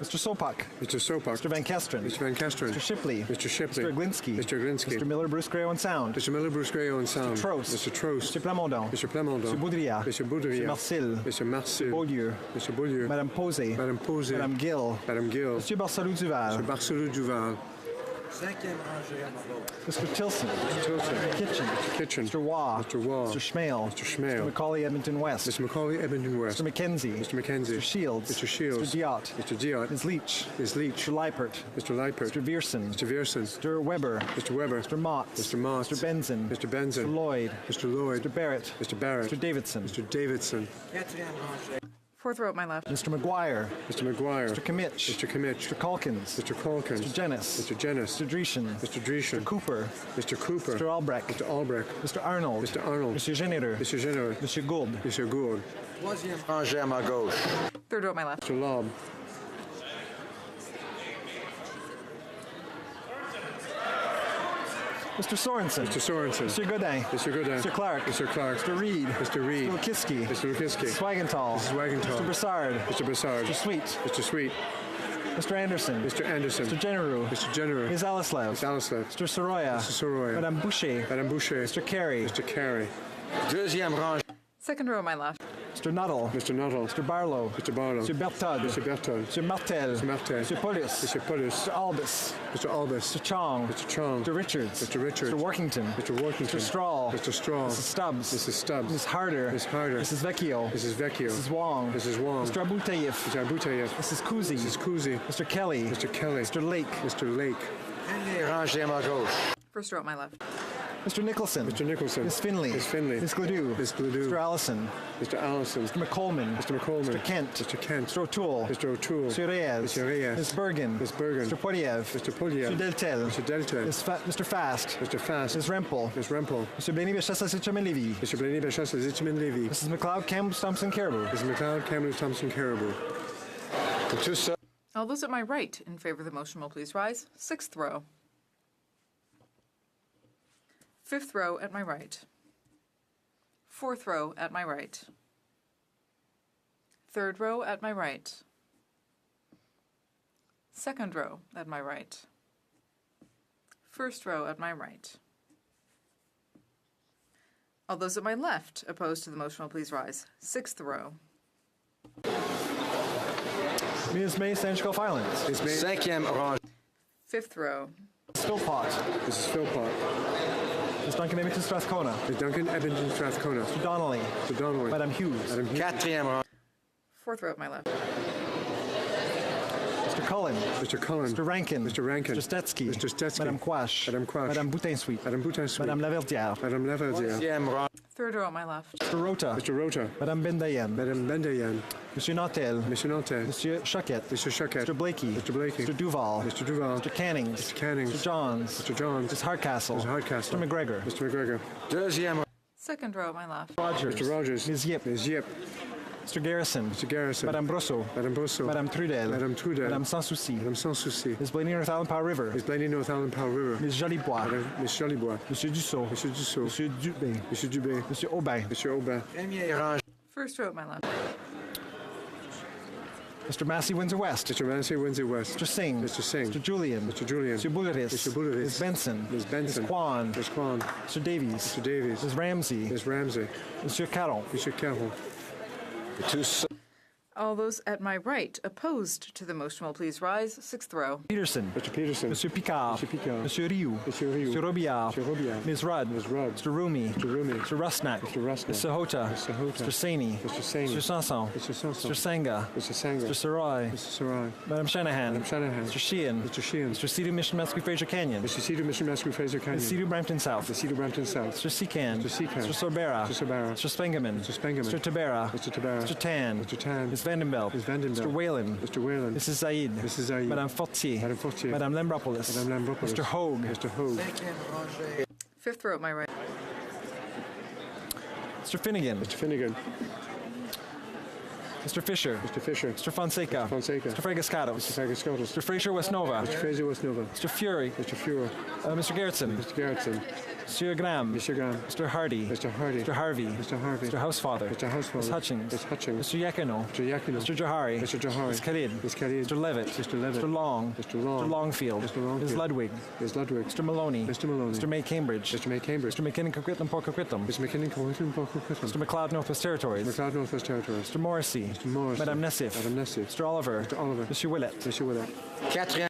Mr. Sopak. Mr. Sopak. Mr. Van Kesteren. Mr. Van Kesteren. Mr. Shipley. Mr. Shipley. Mr. Glinsky. Mr. Glinsky. Mr. Miller Bruce Gray on sound. Mr. Miller Bruce Gray on sound. Mr. Trost. Mr. Trost. Mr. Plamondon. Mr. Plamondon. Mr. Boudria. Mr. Boudria. Mr. Marcil. Mr. Marcil. Beaulieu. Mr. Beaulieu. Madame Posé. Madame Posé. Madame Gill. Madame Gill. Monsieur Barcelou Duval. Mr. Barcelou Duval. Mr. Tilson. Mr. Tilson. Kitchen. Kitchen. Mr. Waugh. Mr. Waugh. Mr. Schmale. Mr. Schmale. Mr. Macaulay Edmonton West. Mr. Macaulay Edmonton West. Mr. McKenzie. Mr. McKenzie. Mr. Shields. Mr. Shields. Mr. Diot. Mr. Diot. Ms. Leach. Ms. Leach. Mr. Leipert. Mr. Leipert. Mr. Vierson. Mr. Vierson. Mr. Weber. Mr. Weber. Mr. Mott. Mr. Mott. Mr. Benson. Mr. Benson. Mr. Lloyd. Mr. Lloyd. Mr. Barrett. Mr. Barrett. Mr. Davidson. Mr. Davidson. Fourth row at my left. Mr. McGuire. Mr. McGuire. Mr. Kimmich. Mr. Kimmich. Mr. Calkins. Mr. Calkins. Mr. Jennis. Mr. Jennis. Mr. Dreeshen. Mr. Dreeshen. Mr. Cooper. Mr. Cooper. Mr. Albrecht. Mr. Albrecht. Mr. Arnold. Mr. Arnold. Mr. Généreux. Mr. Généreux. Mr. Gould. Mr. Gould. Troisième rangée à ma gauche. Third row at my left. Mr. Lobb. Mr. Sorensen. Mr. Sorensen. Mr. Godin. Mr. Godin. Mr. Clark. Mr. Clark. Mr. Reed. Mr. Reed. Mr. Lukiski. Mr. Lukiski. Mr. Swagenthal. Mrs. Wagenthal. Mr. Broussard. Mr. Broussard. Mr. Sweet. Mr. Sweet. Mr. Anderson. Mr. Anderson. Mr. Generou. Mr. Generou. Ms. Alislev. Ms. Alislev. Mr. Soroya. Mr. Soroya. Madame Boucher. Madame Boucher. Mr. Carey. Mr. Carey. Deuxième rangée. Second row on my left. Mr. Nuttall. Mr. Nuttall. Mr. Barlow. Mr. Barlow. Mr. Bertod. Mr. Berthold. Mr. Martel. Mr. Martel. Mr. Paulus. Mr. Paulus. Mr. Albus. Mr. Albus. Mr. Chong. Mr. Chong. Mr. Richards. Mr. Richards. Mr. Workington. Mr. Workington. Mr. Straw. Mr. Straw. Mrs. Stubbs. Mrs. Stubbs. Mrs. Harder. Ms. Harder. Mrs. Vecchio. Mrs. Vecchio. Mrs. Wong. Mrs. Wong. Mr. Abutayev. Mr. Abutayev. Mrs. Kuzi. Mrs. Kuzi. Mr. Kelly. Mr. Kelly. Mr. Lake. Mr. Lake. Dernier rangée à ma gauche. First row at my left. Mr. Nicholson. Mr. Nicholson. Miss Finley. Miss Finley. Miss Gledoux. Miss Gledoux. Mr. Allison. Mr. Allison. Mr. McColeman. Mr. McColeman. Mr. Kent. Mr. Kent. Mr. O'Toole. Mr. O'Toole. Mr. Reyes. Mr. Reyes. Miss Bergen. Miss Bergen. Mr. Poliev. Mr. Poliev. Mr. Deltel. Mr. Deltel. Mr. Fast. Mr. Fast. Ms. Rempel. Ms. Rempel. Mr. Blaney Bechassa Sitchaman Levy. Mr. Blaney Bechassa Sitchaman Levy. Mrs. McLeod Campbell Thompson Caribou. Mrs. McLeod Campbell Thompson Caribou. All those at my right in favor of the motion will please rise. Sixth row. Fifth row at my right. Fourth row at my right. Third row at my right. Second row at my right. First row at my right. All those at my left opposed to the motion will please rise. Sixth row. Ms. May Sanchko Filings. Ms. May. Cinquième rangée. Fifth row. Philpott. Mrs. Philpott. Ms. Duncan Edmonton Strathcona. Ms. Duncan Edmonton Strathcona. Mr. Donnelly. Mr. Donnelly. Madame Hughes. Madame Hughes. Quatrième rangée. Fourth row at my left. Mr. Cullen. Mr. Cullen. Mr. Rankin. Mr. Rankin. Mr. Stetsky. Mr. Stetsky. Madame Quash. Madame Quash. Madame Boutin-Sweet. Madame Boutin-Sweet. Madame Laverdière. Madame Laverdière. Deuxième rangée. Third row at my left. Mr. Rota. Mr. Rota. Madame Bendayen. Madame Bendayen. Monsieur Nantel. Mr. Nantel. Monsieur Choquette. Mr. Choquette. Mr. Blakey. Mr. Blakey. Mr. Duval. Mr. Duval. Mr. Cannings. Mr. Cannings. Mr. Johns. Mr. Johns. Mrs. Hardcastle. Mr. Hardcastle. Mr. McGregor. Mr. McGregor. Deuxième. Second row at my left. Rogers. Mr. Rogers. Ms. Yip. Ms. Yip. Mr. Garrison. Mr. Garrison. Madame Brosseau. Madame Brosseau. Madame Trudel. Madame Trudel. Madame Sans Souci. Madame Sans Souci. Ms. Blaney North Island Powell River. Ms. Blaney North Island Powell River. Ms. Jolibois. Ms. Jolibois. Monsieur Dussault. Monsieur Dussault. Monsieur Dubé. Monsieur Dubé. Monsieur Aubin. Monsieur Aubin. Première rangée. First row at my left. Mr. Massey Windsor West. Mr. Massey Windsor West. Mr. Singh. Mr. Singh. Mr. Julian. Mr. Julian. Mr. Boulris. Mr. Boulris. Ms. Benson. Ms. Benson. Ms. Kwan. Ms. Kwan. Mr. Davies. Mr. Davies. Ms. Ramsey. Ms. Ramsey. Monsieur Caron. Monsieur Caron. All those at my right opposed to the motion will please rise. Sixth row. Peterson. Mr. Peterson. Monsieur Picard. Monsieur Picard. Monsieur Rioux. Monsieur Rioux. Monsieur Robillard. Monsieur Robillard. Ms. Rudd. Ms. Rudd. Mr. Rumi. Mr. Rumi. Mr. Rusnak. Mr. Rusnak. Mr. Sahota. Mr. Hota. Mr. Saini. Mr. Saini. Mr. Sanson. Mr. Sanson. Mr. Sanga. Mr. Sanger. Mr. Sarai. Mr. Sarai. Madame Shanahan. Madame Shanahan. Mr. Sheehan. Mr. Sheehan. Mr. Cedar Mission Mascou Fraser Canyon. Mr. Cedar Mission Mascou Fraser Canyon. Mr. Cedar Brampton South. Mr. Cedar Brampton South. Mr. Secan. Mr. Secan. Mr. Sorbera. Mr. Sorbera. Mr. Spengeman. Mr. Spengeman. Mr. Tabera. Mr. Tabera. Mr. Tan. Mr. Tan. Ms. Vandenbelt. Ms. Vandenbelt. Mr. Whalen. Mr. Whalen. Mrs. Zaid. Mrs. Zaid. Madame Fortier. Madame Fortier. Madame Lambropoulos. Madame Lambropoulos. Mr. Hogue. Mr. Hogue. Cinquième rangée. Fifth row at my right. Mr. Finnegan. Mr. Finnegan. Mr. Fisher. Mr. Fisher. Mr. Fonseca. Fonseca. Mr. Fragascatos. Mr. Fagascotus. Mr. Fraser Westnova. Mr. Fraser Westnova. Mr. Fury. Mr. Fuhrer. Mr. Gerritsen. Mr. Gerritsen. Monsieur Graham. Mr. Graham. Mr. Hardy. Mr. Hardy. Mr. Harvey. Mr. Harvey. Mr. Housefather. Mr. Housefather. Ms. Hutchings. Ms. Hutchings. Mr. Yakino. Mr. Yakino. Mr. Johari. Mr. Johari. Ms. Khalid. Ms. Khalid. Mr. Levitt. Mr. Levitt. Mr. Long. Mr. Long. Mr. Longfield. Mr. Longfield. Ms. Ludwig. Ms. Ludwig. Mr. Maloney. Mr. Maloney. Mr. May Cambridge. Mr. May Cambridge. Mr. McKinnon Coquitlam Port Coquitlam. Mr. McKinnon Coquitlam Port Coquitlam. Mr. McLeod Northwest Territories. McLeod Northwest Territories. Mr. Morrissey. Mr. Morrissey. Madame Nessif. Madame Nessif. Mr. Oliver. Mr. Oliver. Monsieur Willett. Mr. Willett. Quatrième.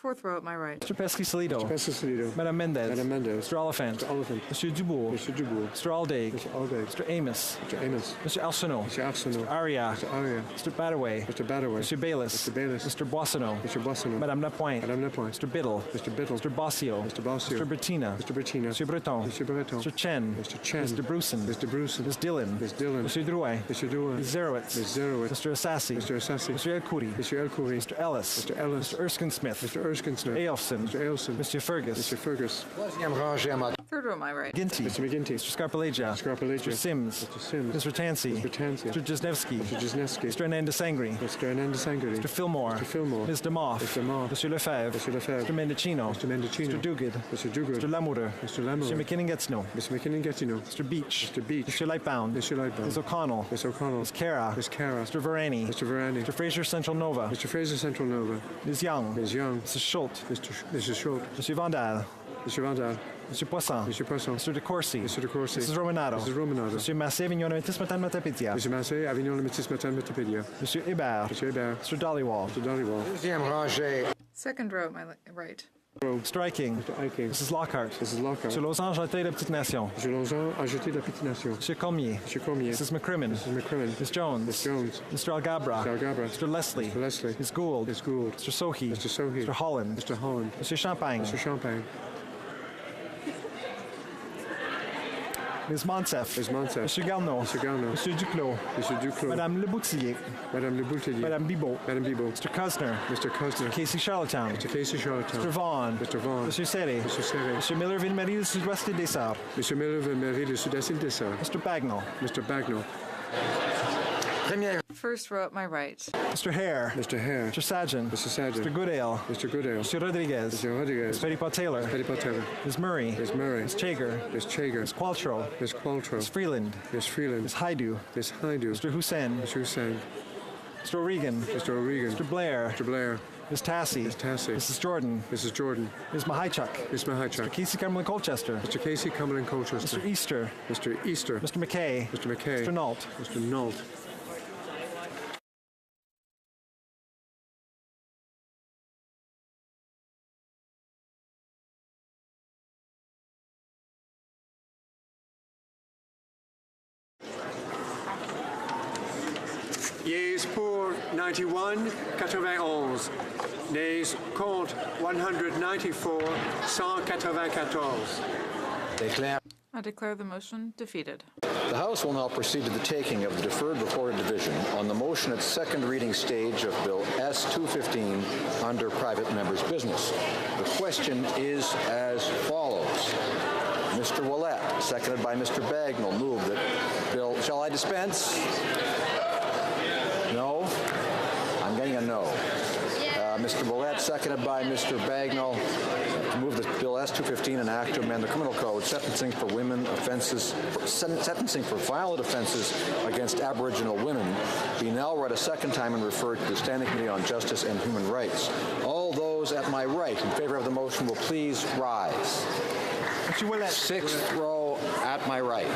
Fourth row at my right. Mr. Pesky Salido. Mr. Salido. Madame Mendez. Madame Mendez. Mr. Oliphant. Mr. Oliphant. Monsieur Dubourg. Mr. Dubourg. Mr. Aldaig. Mr. Aldaig. Mr. Amos. Mr. Amos. Mr. Arsenault. Mr. Arsenault. Mr. Aria. Mr. Aria. Mr. Badaway. Mr. Badaway. Mr. Bayless. Mr. Bayless. Mr. Boissonneau. Mr. Boissonneau. Madame Lapointe. Madame Lapointe. Mr. Biddle. Mr. Biddle. Mr. Bossio. Mr. Bossio. Mr. Bettina. Mr. Bettina. Mr. Breton. Mr. Breton. Mr. Chen. Mr. Chen. Mr. Bruson. Mr. Bruson. Ms. Dillon. Ms. Dillon. Mr. Drouet. Mr. Drouet. Ms. Zerowitz. Ms. Zerowitz. Mr. Assassi. Mr. Assassi. Mr. El Khoury. Mr. El Khoury. Mr. Ellis. Mr. Ellis. Mr. Erskine Smith. Mr. Erskine Smith. Ailson. Mr. Ailson. Mr. Fergus. Mr. Fergus. Troisième rangée à ma Third row on my right. McGinty. Mr. McGinty. Mr. Scarpalegia. Scarpalegia. Mr. Sims. Mr. Sims. Mr. Tansey. Mr. Tansey. Mr. Jesnevsky. Mr. Jesnevsky. Mr. Anandasangri. Mr. Anandasangri. Mr. Fillmore. Mr. Fillmore. Ms. DeMoff. Mr. DeMoff. Monsieur Lefebvre. Mr. Lefebvre. Mr. Mendocino. Mr. Mendocino. Mr. Duguid. Mr. Duguid. Mr. Lamoureux. Mr. Lamoureux. Mr. McKinnon-Getino. Mr. McKinnon-Getino. Mr. Beach. Mr. Beach. Mr. Lightbound. Mr. Lightbound. Ms. O'Connell. Ms. O'Connell. Ms. Cara. Ms. Cara. Mr. Varani. Mr. Varani. Mr. Fraser Central Nova. Mr. Fraser Central Nova. Ms. Young. Ms. Young. Mrs. Schultz. Mrs. Schultz. Monsieur Vandal. Mr. Vandal. Monsieur Poisson. Mr. Poisson. Mr. De Courcy. Mr. De Courcy. Mrs. Romanado. Mrs. Romanado. Monsieur Massé, Avignon, Métis, Matan, Matapedia. Mr. Massé, Avignon, Métis, Matan, Matapedia. Monsieur Hébert. Mr. Hébert. Mr. Dollywall. Mr. Dollywall. Deuxième rangée. Second row at my right. Striking. Mr. Eiking. Mrs. Lockhart. Mrs. Lockhart. Monsieur Losange, Jeté de Petite Nation. Monsieur Longeon, ajouté de la Petite Nation. Monsieur Cormier. Monsieur Cormier. Mrs. McCrimmon. Mrs. McCrimmon. Ms. Jones. Ms. Jones. Mr. Algabra. Mr. Algabra. Mr. Leslie. Mr. Leslie. Ms. Gould. Ms. Gould. Mr. Sohi. Mr. Sohi. Mr. Holland. Mr. Holland. Monsieur Champagne. Mr. Champagne. Ms. Monsef. Ms. Monsef. Monsieur Garneau. Monsieur Garneau. Monsieur Duclos. Monsieur Duclos. Madame Le Boutillier. Madame Le Boutillier. Madame Bibot. Madame Bibot. Mr. Cosner. Mr. Cosner. Casey Charlottetown. Mr. Casey Charlottetown. Mr. Vaughn. Mr. Vaughn. Monsieur Serré. Monsieur Serré. Monsieur Miller, Ville-Marie, du Sud-Ouest et des Sarres. Monsieur Miller, Ville-Marie, du Sud-Est et des Sarres. Mr. Bagnall. Mr. Bagnall. Première. First row at my right. Mr. Hare. Mr. Hare. Mr. Sajan. Mr. Sajan. Mr. Goodale. Mr. Goodale. Mr. Rodriguez. Mr. Rodriguez. Ms. Petitpot Taylor. Petitpot Taylor. Ms. Murray. Ms. Murray. Ms. Chager. Ms. Chager. Ms. Qualtrough. Ms. Qualtrough. Ms. Freeland. Ms. Freeland. Ms. Haidu. Ms. Haidu. Mr. Hussein. Mr. Hussein. Mr. O'Regan. Mr. O'Regan. Mr. Blair. Mr. Blair. Ms. Tassie. Ms. Tassie. Mrs. Jordan. Mrs. Jordan. Ms. Mahichuk. Ms. Mr. Mahichuk. Casey Cumberland Colchester. Mr. Casey Cumberland Colchester. Mr. Easter. Mr. Easter. Mr. McKay. Mr. McKay. Mr. Nault. Mr. Nault. Yeas pour 91, 91. Nays contre 194, 194. Declare. I declare the motion defeated. The House will now proceed to the taking of the deferred reported division on the motion at second reading stage of Bill S-215 under private member's business. The question is as follows. Mr. Willett, seconded by Mr. Bagnall, moved that Bill... Shall I dispense? No? I'm getting a no. Mr. Willett, seconded by Mr. Bagnall, to move the Bill S-215, an act to amend the criminal code, sentencing for women offenses, sentencing for violent offenses against Aboriginal women, be now read a second time and referred to the Standing Committee on Justice and Human Rights. All those at my right in favor of the motion will please rise. Mr. Willett. Sixth row at my right.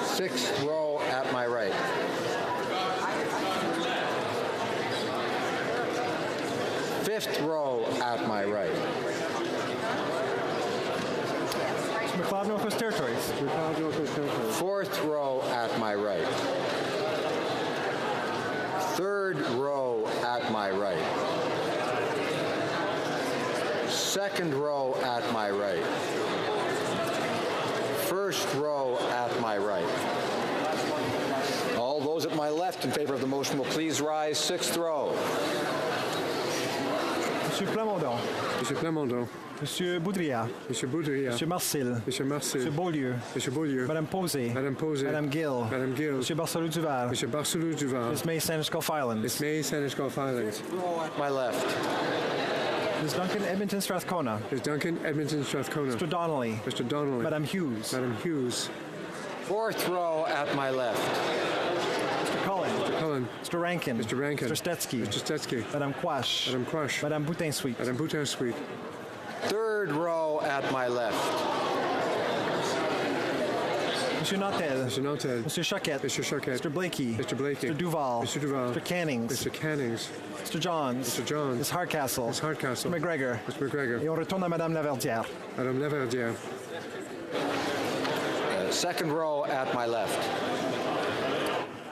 Sixth row at my right. Fifth row at my right. Mr. McLeod, Northwest Territories. Fourth row at my right. Third row at my right. Second row at my right. First row at my right. All those at my left in favor of the motion will please rise. Sixth row. Monsieur Plamondon. Monsieur Plamondon. Monsieur Boudria. Monsieur Boudria. Monsieur Marcel. Monsieur Marcel. Monsieur Beaulieu. Monsieur Beaulieu. Madame Posé. Madame Posé. Madame Gill. Madame Gill. Monsieur Barcelou Duval. Monsieur Barcelou Duval. Ms. May Sanders Gulf Islands. Miss May Sanders Gulf Islands. My left. Ms. Duncan Edmonton Strathcona. Ms. Duncan Edmonton Strathcona. Mr. Donnelly. Mr. Donnelly. Madame Hughes. Madame Hughes. Fourth row at my left. Mr. Cullen. Mr. Cullen. Mr. Rankin. Mr. Rankin. Mr. Stetsky. Mr. Stetsky. Madame Quash. Madame Quash. Madame Boutin-Sweet. Madame Boutin-Sweet. Third row at my left. Monsieur Nantel. Mr. Nantel. Monsieur Choquette. Mr. Choquette. Mr. Blakey. Mr. Blakey. Mr. Duval. Mr. Duval. Mr. Cannings. Mr. Cannings. Mr. Johns. Mr. Johns. Ms. Hardcastle. Ms. Hardcastle. Mr. McGregor. Mr. McGregor. Et on retourne à Madame Laverdière. Madame Laverdière. Second row at my left.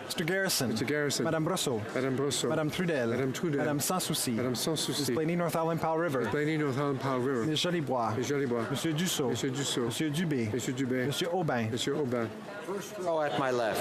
Mr. Garrison. Mr. Garrison. Madame Brosseau. Madame Brosseau. Madame Trudel. Madame Trudel. Madame Sans Souci. Madame Sans Souci. Ms. Blaney North Island Powell River. Blaney North Island Powell River. Ms. Jolibois. Ms. Jolibois. Monsieur Dussault. Monsieur Dussault. Monsieur Dubé. Monsieur Dubé. Monsieur Aubin. Monsieur Aubin. First row at my left.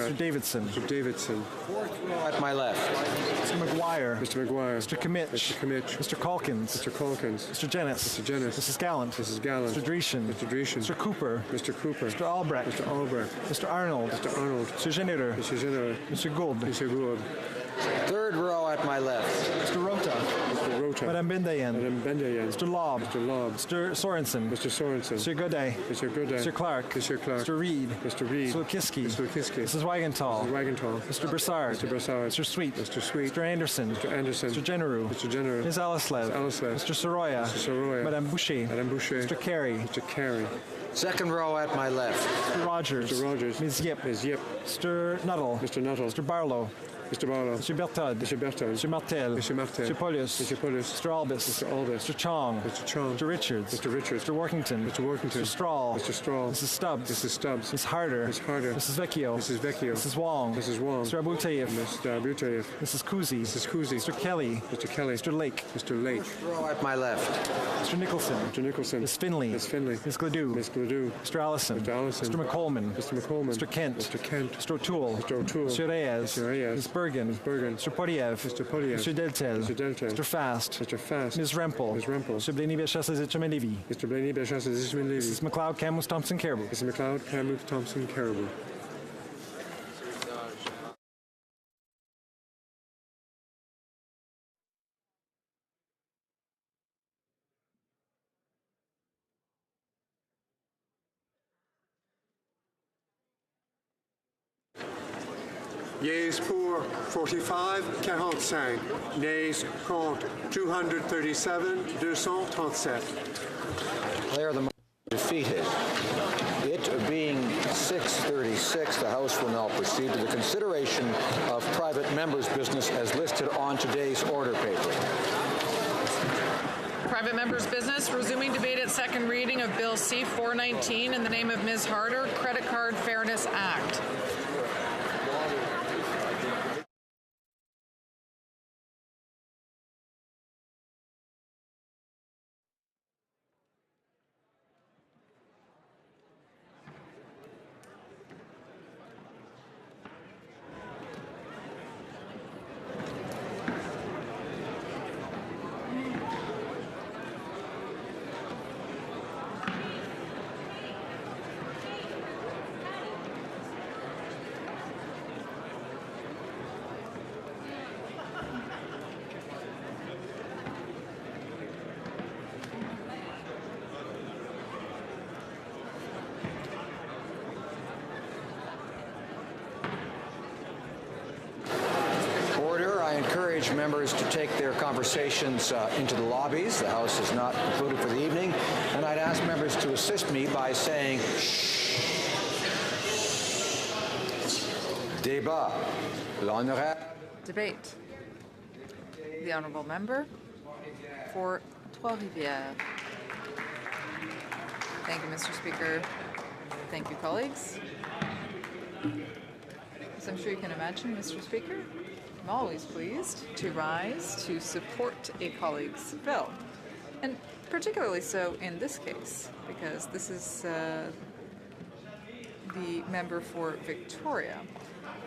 Barrett. Mr. Davidson. Mr. Davidson. Fourth row at my left. Mr. McGuire. Mr. McGuire. Mr. Kimmich. Mr. Kimmich. Mr. Calkins. Mr. Calkins. Mr. Jennis. Mr. Jennis. Mrs. Gallant. Mrs. Gallant. Mr. Dreeshen. Mr. Dreeshen. Mr. Cooper. Mr. Cooper. Mr. Albrecht. Mr. Albrecht. Mr. Arnold. Mr. Arnold. Mr. Generer. Mr. General. Mr. Gould. Mr. Gould. Third row at my left. Mr. Rota. Mr. Rota. Walter. Madame Bendayen. Madame Bendayen. Mr. Lobb. Mr. Lobb. Mr. Sorensen. Mr. Sorensen. Mr. Godet. Mr. Godet. Mr. Clark. Mr. Clark. Mr. Reed. Mr. Reed. Mr. Kiski. Mr. Kiski. Mrs. Wagenthal. Mrs. Wagenthal. Mr. Broussard. Mr. Broussard. Mr. Sweet. Mr. Sweet. Mr. Anderson. Mr. Anderson. Mr. Generou. Mr. Generou. Ms. Alislev. Ms. Alislev. Mr. Soroya. Mr. Soroya. Madame Boucher. Madame Boucher. Mr. Carey. Mr. Carey. Second row at my left. Mr. Rogers. Mr. Rogers. Ms. Yip. Ms. Yip. Mr. Nuttall. Mr. Nuttall. Mr. Barlow. Mr. Barlow. Mr. Bertod. Mr. Berthold. Mr. Martel. Mr. Martel. Mr. Paulus. Mr. Paulus. Mr. Albus. Mr. Albus. Mr. Chong. Mr. Chong. Mr. Richards. Mr. Richards. Mr. Workington. Mr. Workington. Mr. Strahl. Mr. Strahl. Mrs. Stubbs. Mrs. Stubbs. Ms. Harder. Ms. Harder. Mrs. Vecchio. Mrs. Vecchio. Mrs. Wong. Mrs. Wong. Mr. Abutayev. Mr. Abutayev. Mrs. Kuzi. Mrs. Kuzi. Mr. Kelly. Mr. Kelly. Mr. Lake. Mr. Lake. Row at my left. Mr. Nicholson. Mr. Nicholson. Ms. Finley. Ms. Finley. Ms. Gledoux. Ms. Gledoux. Mr. Allison. Mr. Allison. Mr. McColman. Mr. McColman. Mr. Kent. Mr. Kent. Mr. O'Toole. Mr. O'Toole. Mr. Reyes. Mr. Reyes. Ms. Bergen. Ms. Bergen. Mr. Podiev. Mr. Podiev. Mr. Deltel. Mr. Deltel. Mr. Fast. Mr. Fast. Ms. Rempel. Ms. Rempel. Mr. Blaney Belchas Levy. Mr. Blaney Belchas Levy. Mrs. McLeod Camus Thompson Caribou. Mrs. McLeod Camus Thompson Caribou. Yeas pour 45, 45. Nays contre 237, 237. Declare the motion defeated. It being 6:36, the House will now proceed to the consideration of private members' business as listed on today's order paper. Private members' business, resuming debate at second reading of Bill C-419 in the name of Ms. Harder, Credit Card Fairness Act. I encourage members to take their conversations into the lobbies. The House is not concluded for the evening. And I'd ask members to assist me by saying, shh. Débat. L'honorable. Debate. The Honourable Member for Trois-Rivières. Thank you, Mr. Speaker. Thank you, colleagues. As I'm sure you can imagine, Mr. Speaker, I'm always pleased to rise to support a colleague's bill, and particularly so in this case, because this is the member for Victoria,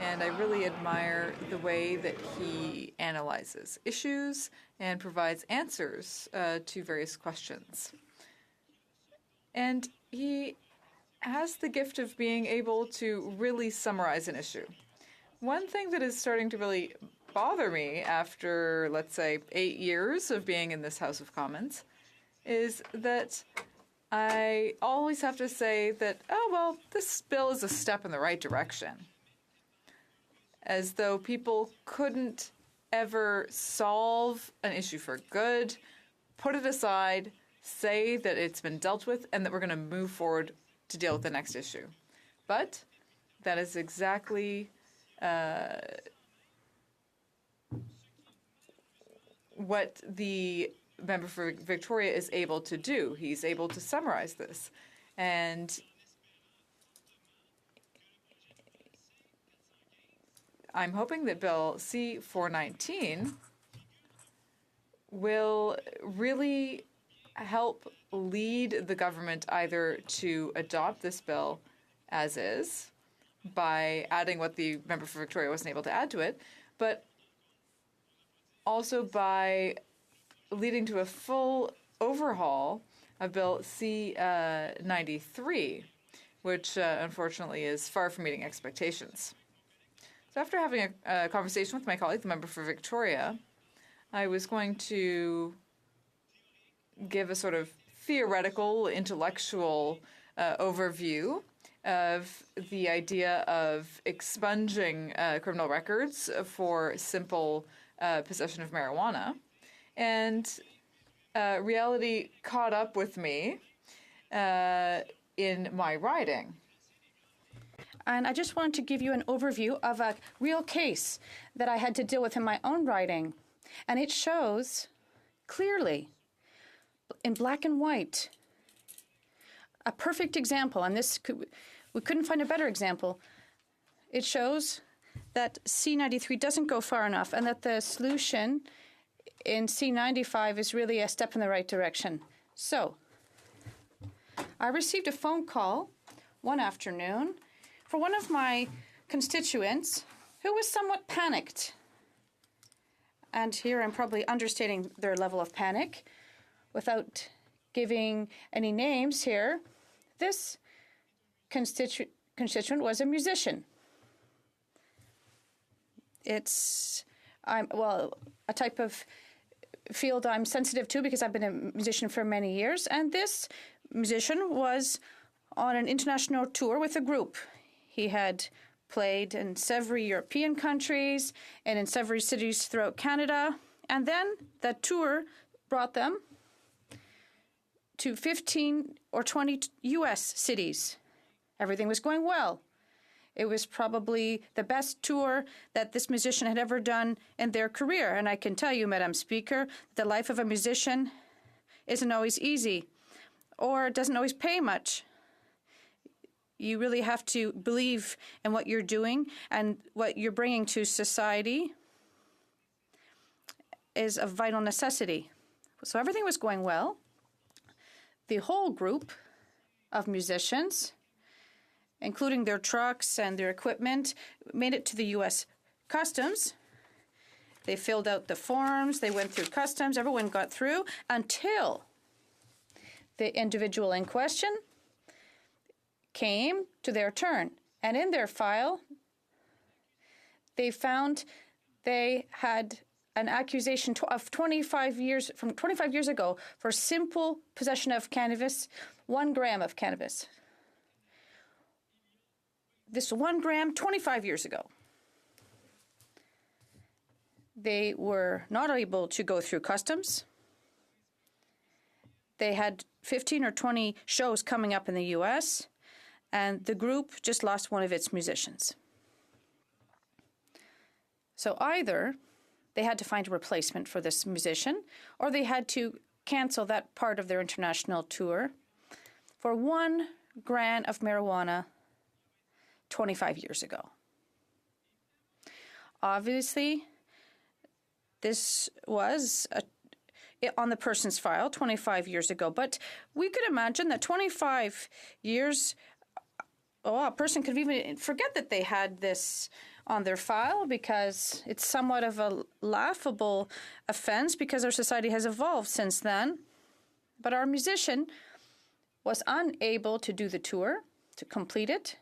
and I really admire the way that he analyzes issues and provides answers to various questions. And he has the gift of being able to really summarize an issue. One thing that is starting to really bother me after, let's say, 8 years of being in this House of Commons is that I always have to say that, oh, well, this bill is a step in the right direction. As though people couldn't ever solve an issue for good, put it aside, say that it's been dealt with, and that we're going to move forward to deal with the next issue. But that is exactly what the member for Victoria is able to do. He's able to summarize this. And I'm hoping that Bill C-419 will really help lead the government either to adopt this bill as is, by adding what the member for Victoria wasn't able to add to it, but also by leading to a full overhaul of Bill C-93, which unfortunately is far from meeting expectations. So after having a conversation with my colleague, the member for Victoria, I was going to give a sort of theoretical, intellectual overview of the idea of expunging criminal records for simple possession of marijuana. And reality caught up with me in my writing. And I just wanted to give you an overview of a real case that I had to deal with in my own writing. And it shows clearly, in black and white, a perfect example. And we couldn't find a better example. It shows that C93 doesn't go far enough and that the solution in C95 is really a step in the right direction. So, I received a phone call one afternoon for one of my constituents who was somewhat panicked. And here I'm probably understating their level of panic without giving any names here. This constituent was a musician. It's a type of field I'm sensitive to because I've been a musician for many years. And this musician was on an international tour with a group. He had played in several European countries and in several cities throughout Canada. And then that tour brought them to 15 or 20 U.S. cities. Everything was going well. It was probably the best tour that this musician had ever done in their career. And I can tell you, Madam Speaker, the life of a musician isn't always easy or doesn't always pay much. You really have to believe in what you're doing, and what you're bringing to society is of vital necessity. So everything was going well. The whole group of musicians, including their trucks and their equipment, made it to the U.S. Customs. They filled out the forms. They went through customs. Everyone got through until the individual in question came to their turn. And in their file, they found they had an accusation of 25 years ago for simple possession of cannabis, 1 gram of cannabis. This 1 gram, 25 years ago. They were not able to go through customs. They had 15 or 20 shows coming up in the U.S., and the group just lost one of its musicians. So either they had to find a replacement for this musician, or they had to cancel that part of their international tour for 1 gram of marijuana 25 years ago. Obviously, this was on the person's file 25 years ago, but we could imagine that 25 years, a person could even forget that they had this on their file because it's somewhat of a laughable offense because our society has evolved since then. But our musician was unable to do the tour, to complete it.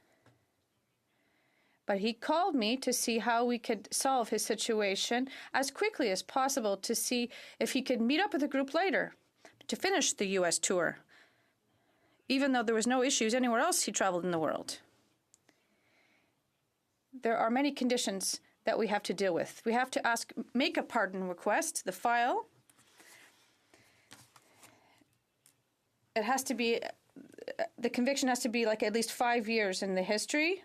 But he called me to see how we could solve his situation as quickly as possible, to see if he could meet up with the group later to finish the U.S. tour, even though there was no issues anywhere else he traveled in the world. There are many conditions that we have to deal with. We have to make a pardon request, the file. It has to be, the conviction has to be like at least 5 years in the history.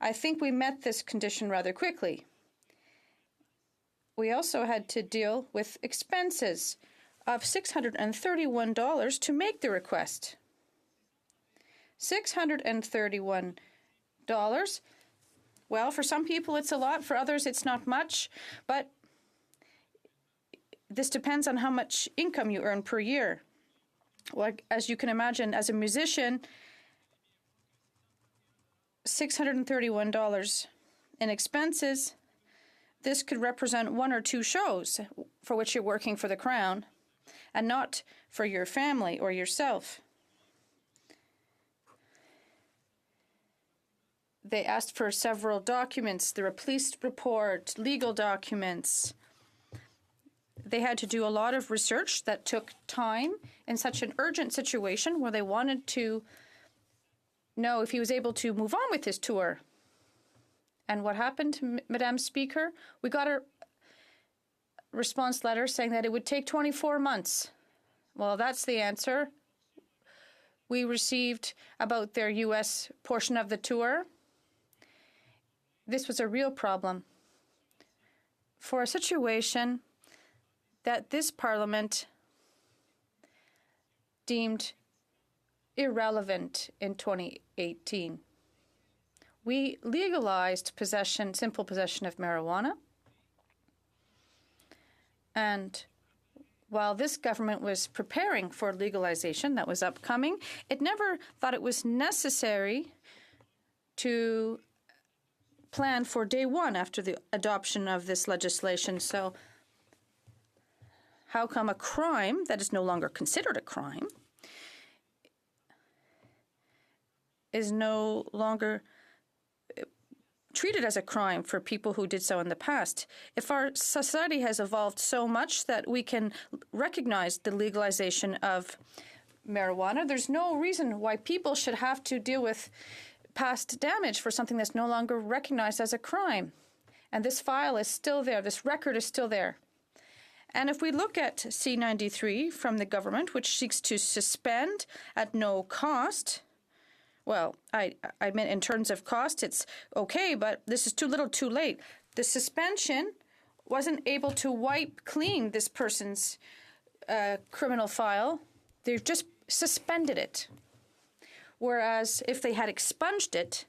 I think we met this condition rather quickly. We also had to deal with expenses of $631 to make the request. $631. Well, for some people it's a lot, for others it's not much, but this depends on how much income you earn per year. Well, as you can imagine, as a musician, $631 in expenses, this could represent 1 or 2 shows for which you're working for the Crown and not for your family or yourself. They asked for several documents, the police report, legal documents. they had to do a lot of research that took time in such an urgent situation where they wanted to know if he was able to move on with his tour. And what happened, Madam Speaker? We got a response letter saying that it would take 24 months. Well, that's the answer. We received about their U.S. portion of the tour. This was a real problem for a situation that this Parliament deemed irrelevant in 2018. We legalized simple possession of marijuana. And while this government was preparing for legalization that was upcoming, it never thought it was necessary to plan for day one after the adoption of this legislation. So how come a crime that is no longer considered a crime is no longer treated as a crime for people who did so in the past? If our society has evolved so much that we can recognize the legalization of marijuana, there's no reason why people should have to deal with past damage for something that's no longer recognized as a crime. And this file is still there. This record is still there. And if we look at C-93 from the government, which seeks to suspend at no cost, well, I meant in terms of cost, it's okay, but this is too little too late. The suspension wasn't able to wipe clean this person's criminal file. They've just suspended it. Whereas if they had expunged it,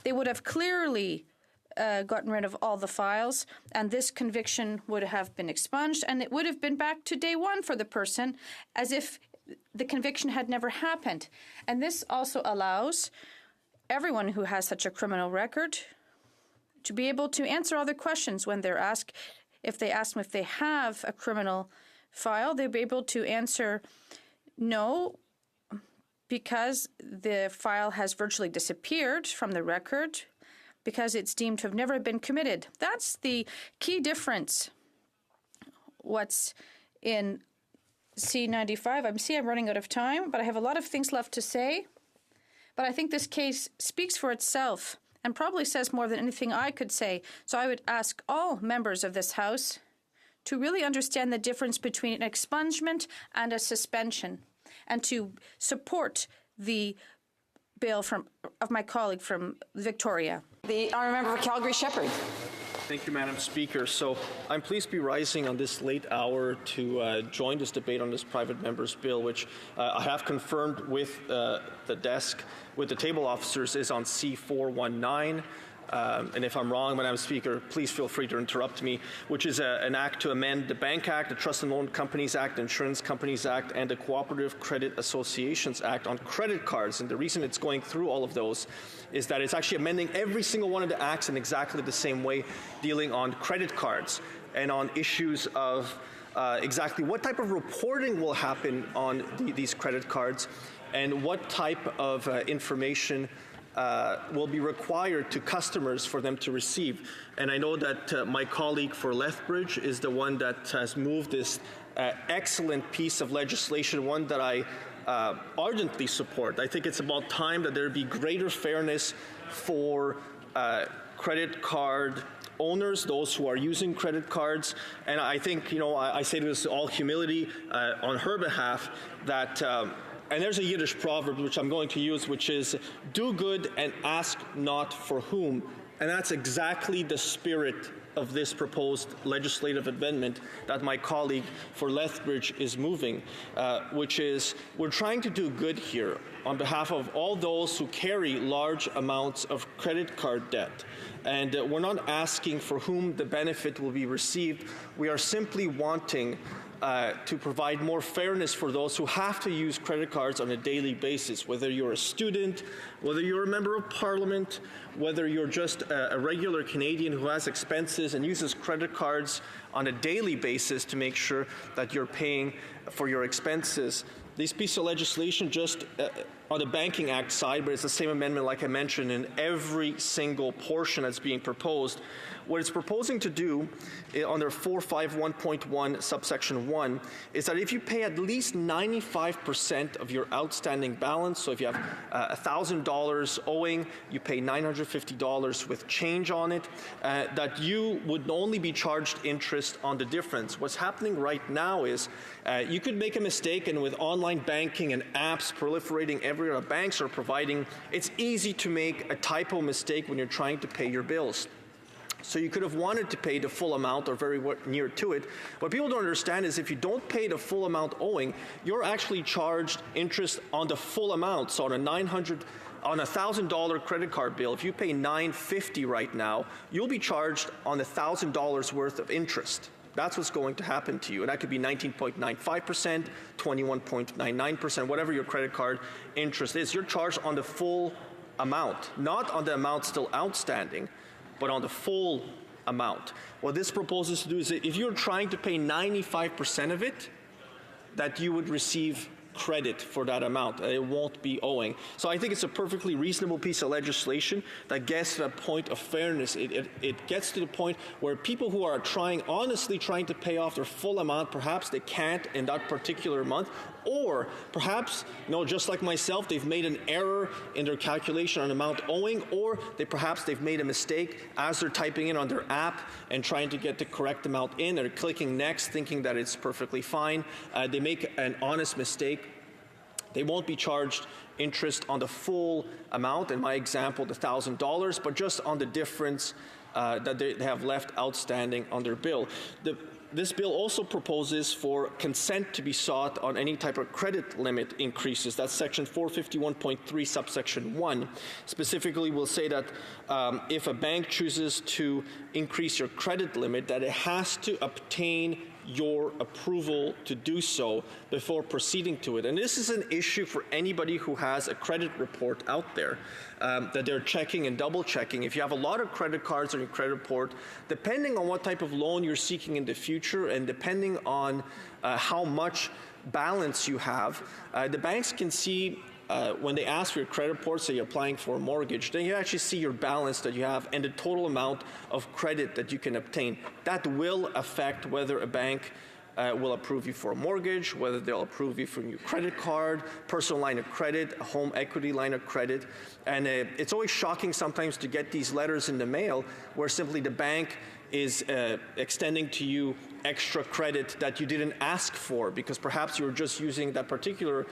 they would have clearly gotten rid of all the files, and this conviction would have been expunged, and it would have been back to day one for the person as if the conviction had never happened. And this also allows everyone who has such a criminal record to be able to answer all the questions when they're asked. If they ask them if they have a criminal file, they'll be able to answer no, because the file has virtually disappeared from the record, because it's deemed to have never been committed. That's the key difference. What's in C-95, I'm running out of time, but I have a lot of things left to say. But I think this case speaks for itself and probably says more than anything I could say. So I would ask all members of this House to really understand the difference between an expungement and a suspension, and to support the bill of my colleague from Victoria. The honourable member for Calgary-Shepherd. Thank you, Madam Speaker. So I'm pleased to be rising on this late hour to join this debate on this private member's bill, which I have confirmed with the desk, with the table officers, is on C419. And if I'm wrong, Madam Speaker, please feel free to interrupt me, which is an act to amend the Bank Act, the Trust and Loan Companies Act, the Insurance Companies Act, and the Cooperative Credit Associations Act on credit cards. And the reason it's going through all of those is that it's actually amending every single one of the acts in exactly the same way, dealing on credit cards and on issues of exactly what type of reporting will happen on these credit cards and what type of information will be required to customers for them to receive. And I know that my colleague for Lethbridge is the one that has moved this excellent piece of legislation, one that I ardently support. I think it's about time that there be greater fairness for credit card owners, those who are using credit cards. And I think, I say this with all humility on her behalf, that and there's a Yiddish proverb which I'm going to use, which is, do good and ask not for whom. And that's exactly the spirit of this proposed legislative amendment that my colleague for Lethbridge is moving, which is, we're trying to do good here on behalf of all those who carry large amounts of credit card debt. And we're not asking for whom the benefit will be received. We are simply wanting to provide more fairness for those who have to use credit cards on a daily basis, whether you're a student, whether you're a member of parliament, whether you're just a regular Canadian who has expenses and uses credit cards on a daily basis to make sure that you're paying for your expenses. This piece of legislation just on the Banking Act side, but it's the same amendment, like I mentioned, in every single portion that's being proposed. What it's proposing to do under 451.1 subsection 1 is that if you pay at least 95% of your outstanding balance, so if you have $1,000 owing, you pay $950 with change on it, that you would only be charged interest on the difference. What's happening right now is you could make a mistake, and with online banking and apps proliferating everywhere, banks are providing, it's easy to make a typo mistake when you're trying to pay your bills. So you could have wanted to pay the full amount or very near to it. What people don't understand is if you don't pay the full amount owing, you're actually charged interest on the full amount. So on a $1,000 credit card bill, if you pay $950 right now, you'll be charged on $1,000 worth of interest. That's what's going to happen to you. And that could be 19.95%, 21.99%, whatever your credit card interest is. You're charged on the full amount, not on the amount still outstanding, but on the full amount. What this proposes to do is that if you're trying to pay 95% of it, that you would receive credit for that amount. It won't be owing. So I think it's a perfectly reasonable piece of legislation that gets to that point of fairness. It gets to the point where people who are honestly trying to pay off their full amount, perhaps they can't in that particular month, or perhaps, just like myself, they've made an error in their calculation on amount owing, or perhaps they've made a mistake as they're typing in on their app and trying to get the correct amount in. They're clicking next, thinking that it's perfectly fine. They make an honest mistake. They won't be charged interest on the full amount, in my example, the $1,000, but just on the difference that they have left outstanding on their bill. This bill also proposes for consent to be sought on any type of credit limit increases. That's section 451.3 subsection 1. Specifically, will say that if a bank chooses to increase your credit limit, that it has to obtain your approval to do so before proceeding to it. And this is an issue for anybody who has a credit report out there that they're checking and double checking. If you have a lot of credit cards on your credit report, depending on what type of loan you're seeking in the future and depending on how much balance you have, the banks can see when they ask for your credit report, say you're applying for a mortgage, then you actually see your balance that you have and the total amount of credit that you can obtain. That will affect whether a bank will approve you for a mortgage, whether they'll approve you for a new credit card, personal line of credit, a home equity line of credit. And it's always shocking sometimes to get these letters in the mail where simply the bank is extending to you extra credit that you didn't ask for because perhaps you were just using that particular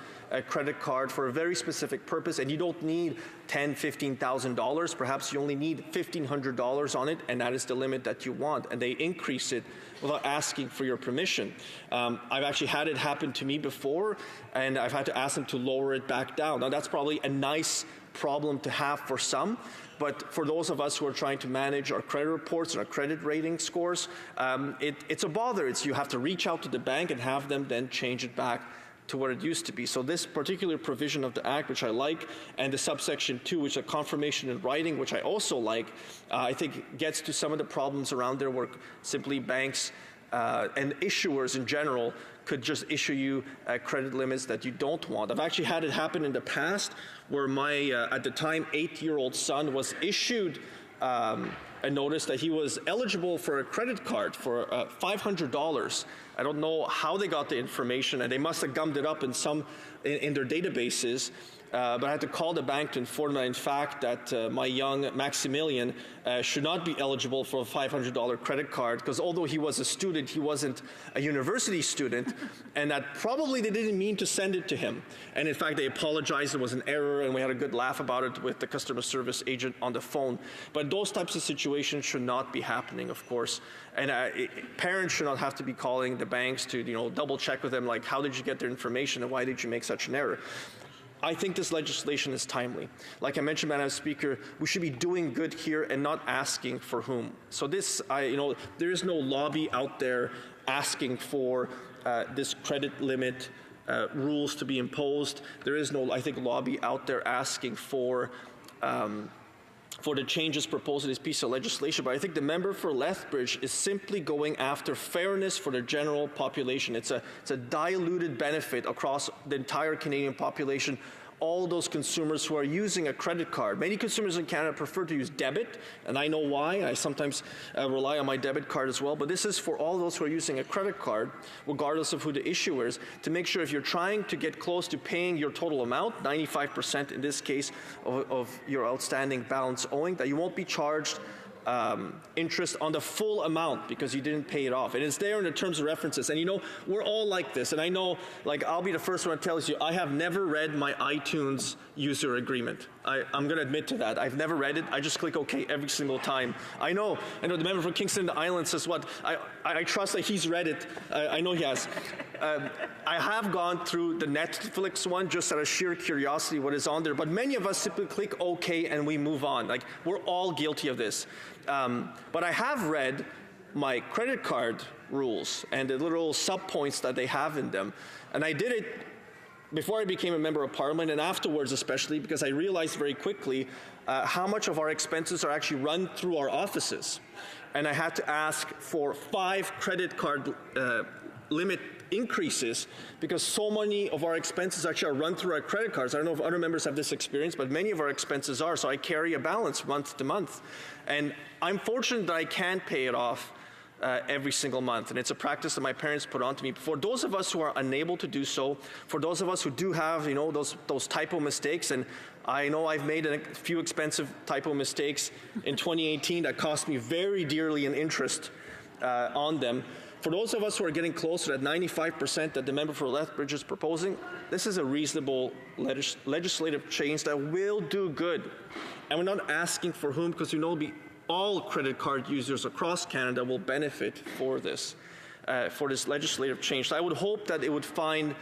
credit card for a very specific purpose and you don't need $10,000, $15,000. Perhaps you only need $1,500 on it, and that is the limit that you want, and they increase it without asking for your permission. I've actually had it happen to me before, and I've had to ask them to lower it back down. Now, that's probably a nice problem to have for some, but for those of us who are trying to manage our credit reports and our credit rating scores, it's a bother. You have to reach out to the bank and have them then change it back to what it used to be. So this particular provision of the Act, which I like, and the subsection 2, which is a confirmation in writing, which I also like, I think gets to some of the problems around there where simply banks and issuers in general could just issue you credit limits that you don't want. I've actually had it happen in the past where my, at the time, 8-year-old son was issued a notice that he was eligible for a credit card for $500. I don't know how they got the information, and they must have gummed it up in their databases. But I had to call the bank to inform them, in fact, that my young Maximilian should not be eligible for a $500 credit card because although he was a student, he wasn't a university student, and that probably they didn't mean to send it to him. And in fact, they apologized. It was an error, and we had a good laugh about it with the customer service agent on the phone. But those types of situations should not be happening, of course. And parents should not have to be calling the banks to double check with them, like, how did you get their information and why did you make such an error? I think this legislation is timely. Like I mentioned, Madam Speaker, we should be doing good here and not asking for whom. So there is no lobby out there asking for this credit limit rules to be imposed. There is no, I think, lobby out there asking for the changes proposed in this piece of legislation. But I think the member for Lethbridge is simply going after fairness for the general population. It's a diluted benefit across the entire Canadian population. all those consumers who are using a credit card. Many consumers in Canada prefer to use debit, and I know why. I sometimes rely on my debit card as well, but this is for all those who are using a credit card, regardless of who the issuer is, to make sure if you're trying to get close to paying your total amount, 95% in this case of your outstanding balance owing, that you won't be charged interest on the full amount because you didn't pay it off. And it's there in the terms of references. And you know, we're all like this. And I know, like, I'll be the first one to tell you, I have never read my iTunes user agreement. I'm going to admit to that. I've never read it. I just click OK every single time. I know the member from Kingston Island says what? I trust that he's read it. I know he has. I have gone through the Netflix one just out of sheer curiosity what is on there. But many of us simply click OK and we move on. Like, we're all guilty of this. But I have read my credit card rules and the little sub-points that they have in them. And I did it before I became a member of parliament and afterwards especially because I realized very quickly how much of our expenses are actually run through our offices. And I had to ask for 5 credit card limit increases because so many of our expenses actually are run through our credit cards. I don't know if other members have this experience, but many of our expenses are. So I carry a balance month to month. And I'm fortunate that I can pay it off every single month. And it's a practice that my parents put onto me. For those of us who are unable to do so, for those of us who do have, you know, those typo mistakes, and I know I've made a few expensive typo mistakes in 2018 that cost me very dearly in interest on them. For those of us who are getting closer to that 95% that the member for Lethbridge is proposing, this is a reasonable legislative change that will do good. And we're not asking for whom, because you know all credit card users across Canada will benefit for this legislative change. So I would hope that it would find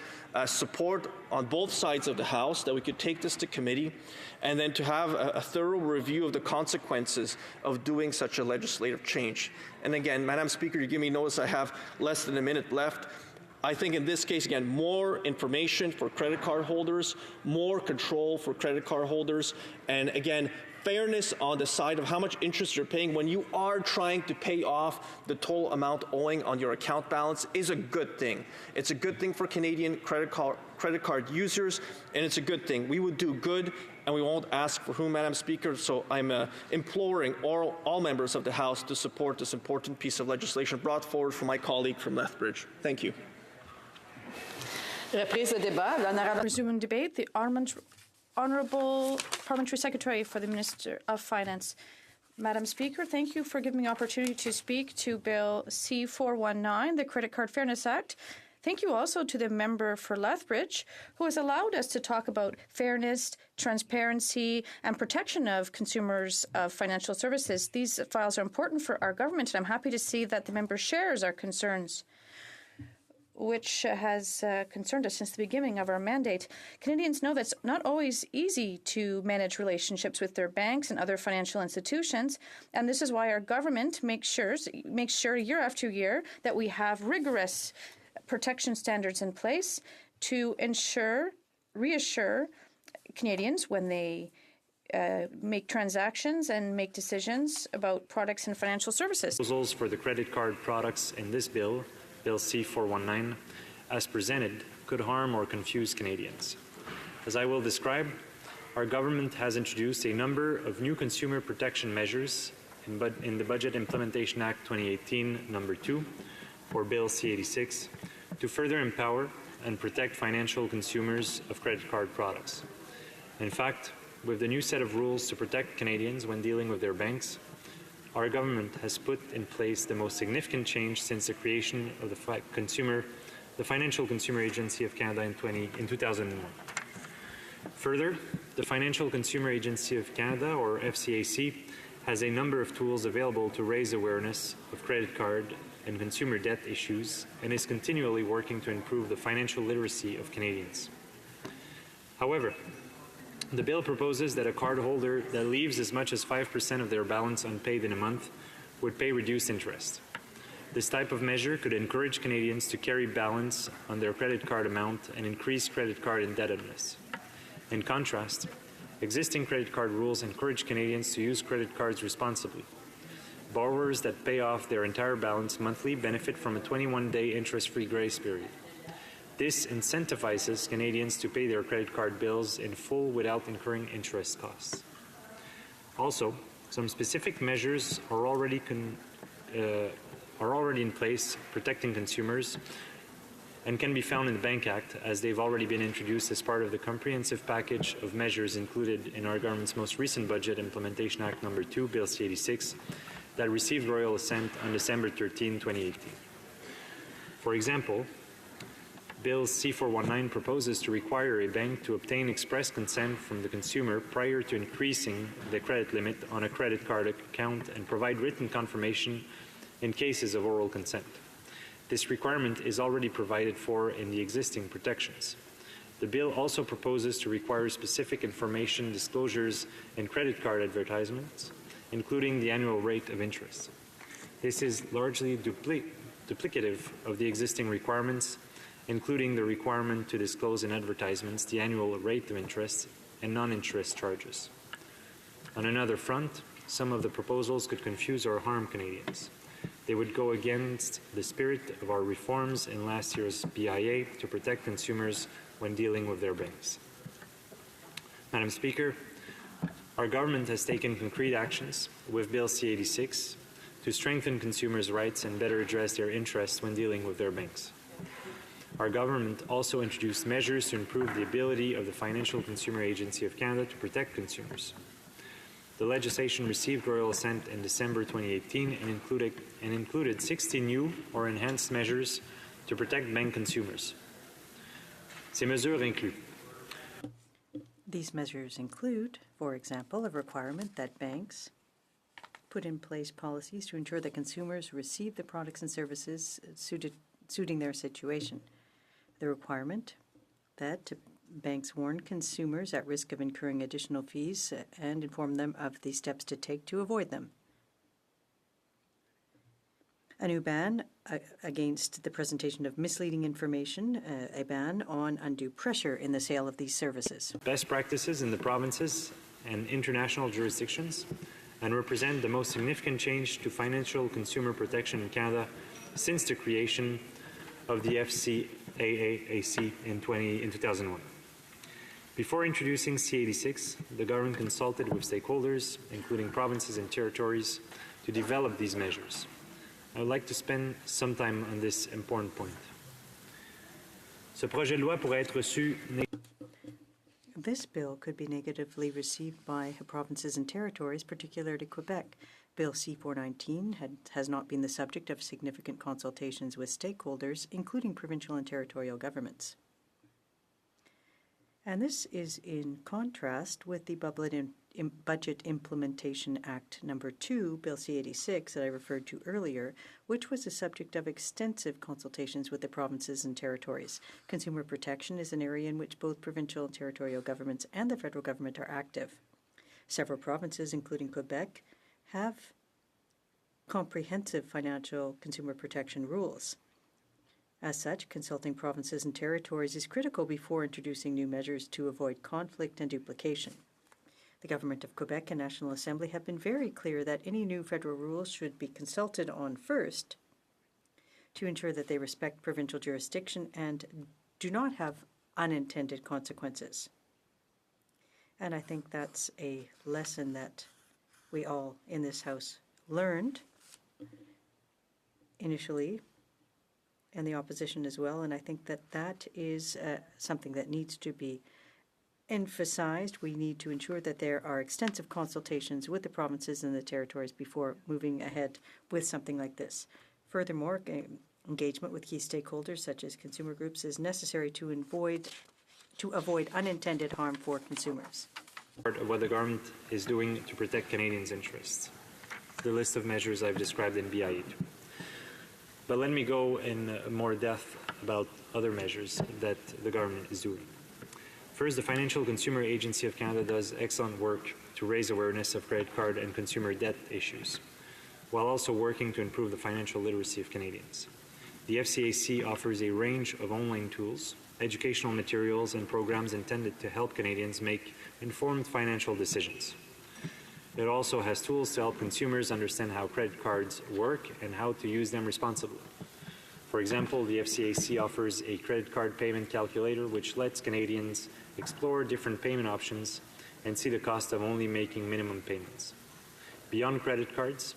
support on both sides of the House, that we could take this to committee, and then to have a thorough review of the consequences of doing such a legislative change. And again, Madam Speaker, you give me notice I have less than a minute left. I think in this case, again, more information for credit card holders, more control for credit card holders, and again, fairness on the side of how much interest you're paying when you are trying to pay off the total amount owing on your account balance is a good thing. It's a good thing for Canadian credit card users, and it's a good thing. We would do good, and we won't ask for whom, Madam Speaker, so I'm imploring all members of the House to support this important piece of legislation brought forward from my colleague from Lethbridge. Thank you. Resuming debate, the Honourable Parliamentary Secretary for the Minister of Finance. Madam Speaker, thank you for giving me the opportunity to speak to Bill C-419, the Credit Card Fairness Act. Thank you also to the member for Lethbridge, who has allowed us to talk about fairness, transparency, and protection of consumers of financial services. These files are important for our government, and I'm happy to see that the member shares our concerns, which has concerned us since the beginning of our mandate. Canadians know that it's not always easy to manage relationships with their banks and other financial institutions, and this is why our government makes sure year after year that we have rigorous protection standards in place to reassure Canadians when they make transactions and make decisions about products and financial services. Proposals for the credit card products in this bill, Bill C-419, as presented, could harm or confuse Canadians. As I will describe, our government has introduced a number of new consumer protection measures in the Budget Implementation Act 2018, number 2, or Bill C-86, to further empower and protect financial consumers of credit card products. In fact, with the new set of rules to protect Canadians when dealing with their banks, our government has put in place the most significant change since the creation of the Financial Consumer Agency of Canada in 2001. Further, the Financial Consumer Agency of Canada, or FCAC, has a number of tools available to raise awareness of credit card and consumer debt issues and is continually working to improve the financial literacy of Canadians. However, the bill proposes that a cardholder that leaves as much as 5% of their balance unpaid in a month would pay reduced interest. This type of measure could encourage Canadians to carry balance on their credit card amount and increase credit card indebtedness. In contrast, existing credit card rules encourage Canadians to use credit cards responsibly. Borrowers that pay off their entire balance monthly benefit from a 21-day interest-free grace period. This incentivizes Canadians to pay their credit card bills in full without incurring interest costs. Also, some specific measures are already in place protecting consumers and can be found in the Bank Act, as they've already been introduced as part of the comprehensive package of measures included in our government's most recent Budget Implementation Act No. 2, Bill C-86, that received royal assent on December 13, 2018. For example, Bill C-419 proposes to require a bank to obtain express consent from the consumer prior to increasing the credit limit on a credit card account and provide written confirmation in cases of oral consent. This requirement is already provided for in the existing protections. The bill also proposes to require specific information disclosures in credit card advertisements, including the annual rate of interest. This is largely duplicative of the existing requirements, including the requirement to disclose in advertisements the annual rate of interest and non-interest charges. On another front, some of the proposals could confuse or harm Canadians. They would go against the spirit of our reforms in last year's BIA to protect consumers when dealing with their banks. Madam Speaker, our government has taken concrete actions with Bill C-86 to strengthen consumers' rights and better address their interests when dealing with their banks. Our government also introduced measures to improve the ability of the Financial Consumer Agency of Canada to protect consumers. The legislation received royal assent in December 2018 and included 60 new or enhanced measures to protect bank consumers. Ces mesures incluent These measures include, for example, a requirement that banks put in place policies to ensure that consumers receive the products and services suiting their situation. The requirement that banks warn consumers at risk of incurring additional fees and inform them of the steps to take to avoid them. A new ban against the presentation of misleading information, a ban on undue pressure in the sale of these services. Best practices in the provinces and international jurisdictions, and represent the most significant change to financial consumer protection in Canada since the creation of the FCAAC in 2001. Before introducing C-86, the government consulted with stakeholders, including provinces and territories, to develop these measures. I would like to spend some time on this important point. Ce projet de loi pourrait être reçu. This bill could be negatively received by provinces and territories, particularly Quebec. Bill C-419 has not been the subject of significant consultations with stakeholders, including provincial and territorial governments. And this is in contrast with the Budget Implementation Act No. 2, Bill C-86, that I referred to earlier, which was the subject of extensive consultations with the provinces and territories. Consumer protection is an area in which both provincial and territorial governments and the federal government are active. Several provinces, including Quebec, have comprehensive financial consumer protection rules. As such, consulting provinces and territories is critical before introducing new measures to avoid conflict and duplication. The Government of Quebec and National Assembly have been very clear that any new federal rules should be consulted on first to ensure that they respect provincial jurisdiction and do not have unintended consequences. And I think that's a lesson that we all in this House learned initially, and the opposition as well, and I think that that is something that needs to be emphasized. We need to ensure that there are extensive consultations with the provinces and the territories before moving ahead with something like this. Furthermore, engagement with key stakeholders such as consumer groups is necessary to avoid unintended harm for consumers. Part of what the government is doing to protect Canadians' interests. The list of measures I've described in BIA. But let me go in more depth about other measures that the government is doing. First, the Financial Consumer Agency of Canada does excellent work to raise awareness of credit card and consumer debt issues, while also working to improve the financial literacy of Canadians. The FCAC offers a range of online tools, educational materials, and programs intended to help Canadians make informed financial decisions. It also has tools to help consumers understand how credit cards work and how to use them responsibly. For For example, the FCAC offers a credit card payment calculator which lets Canadians explore different payment options and see the cost of only making minimum payments. Beyond credit cards,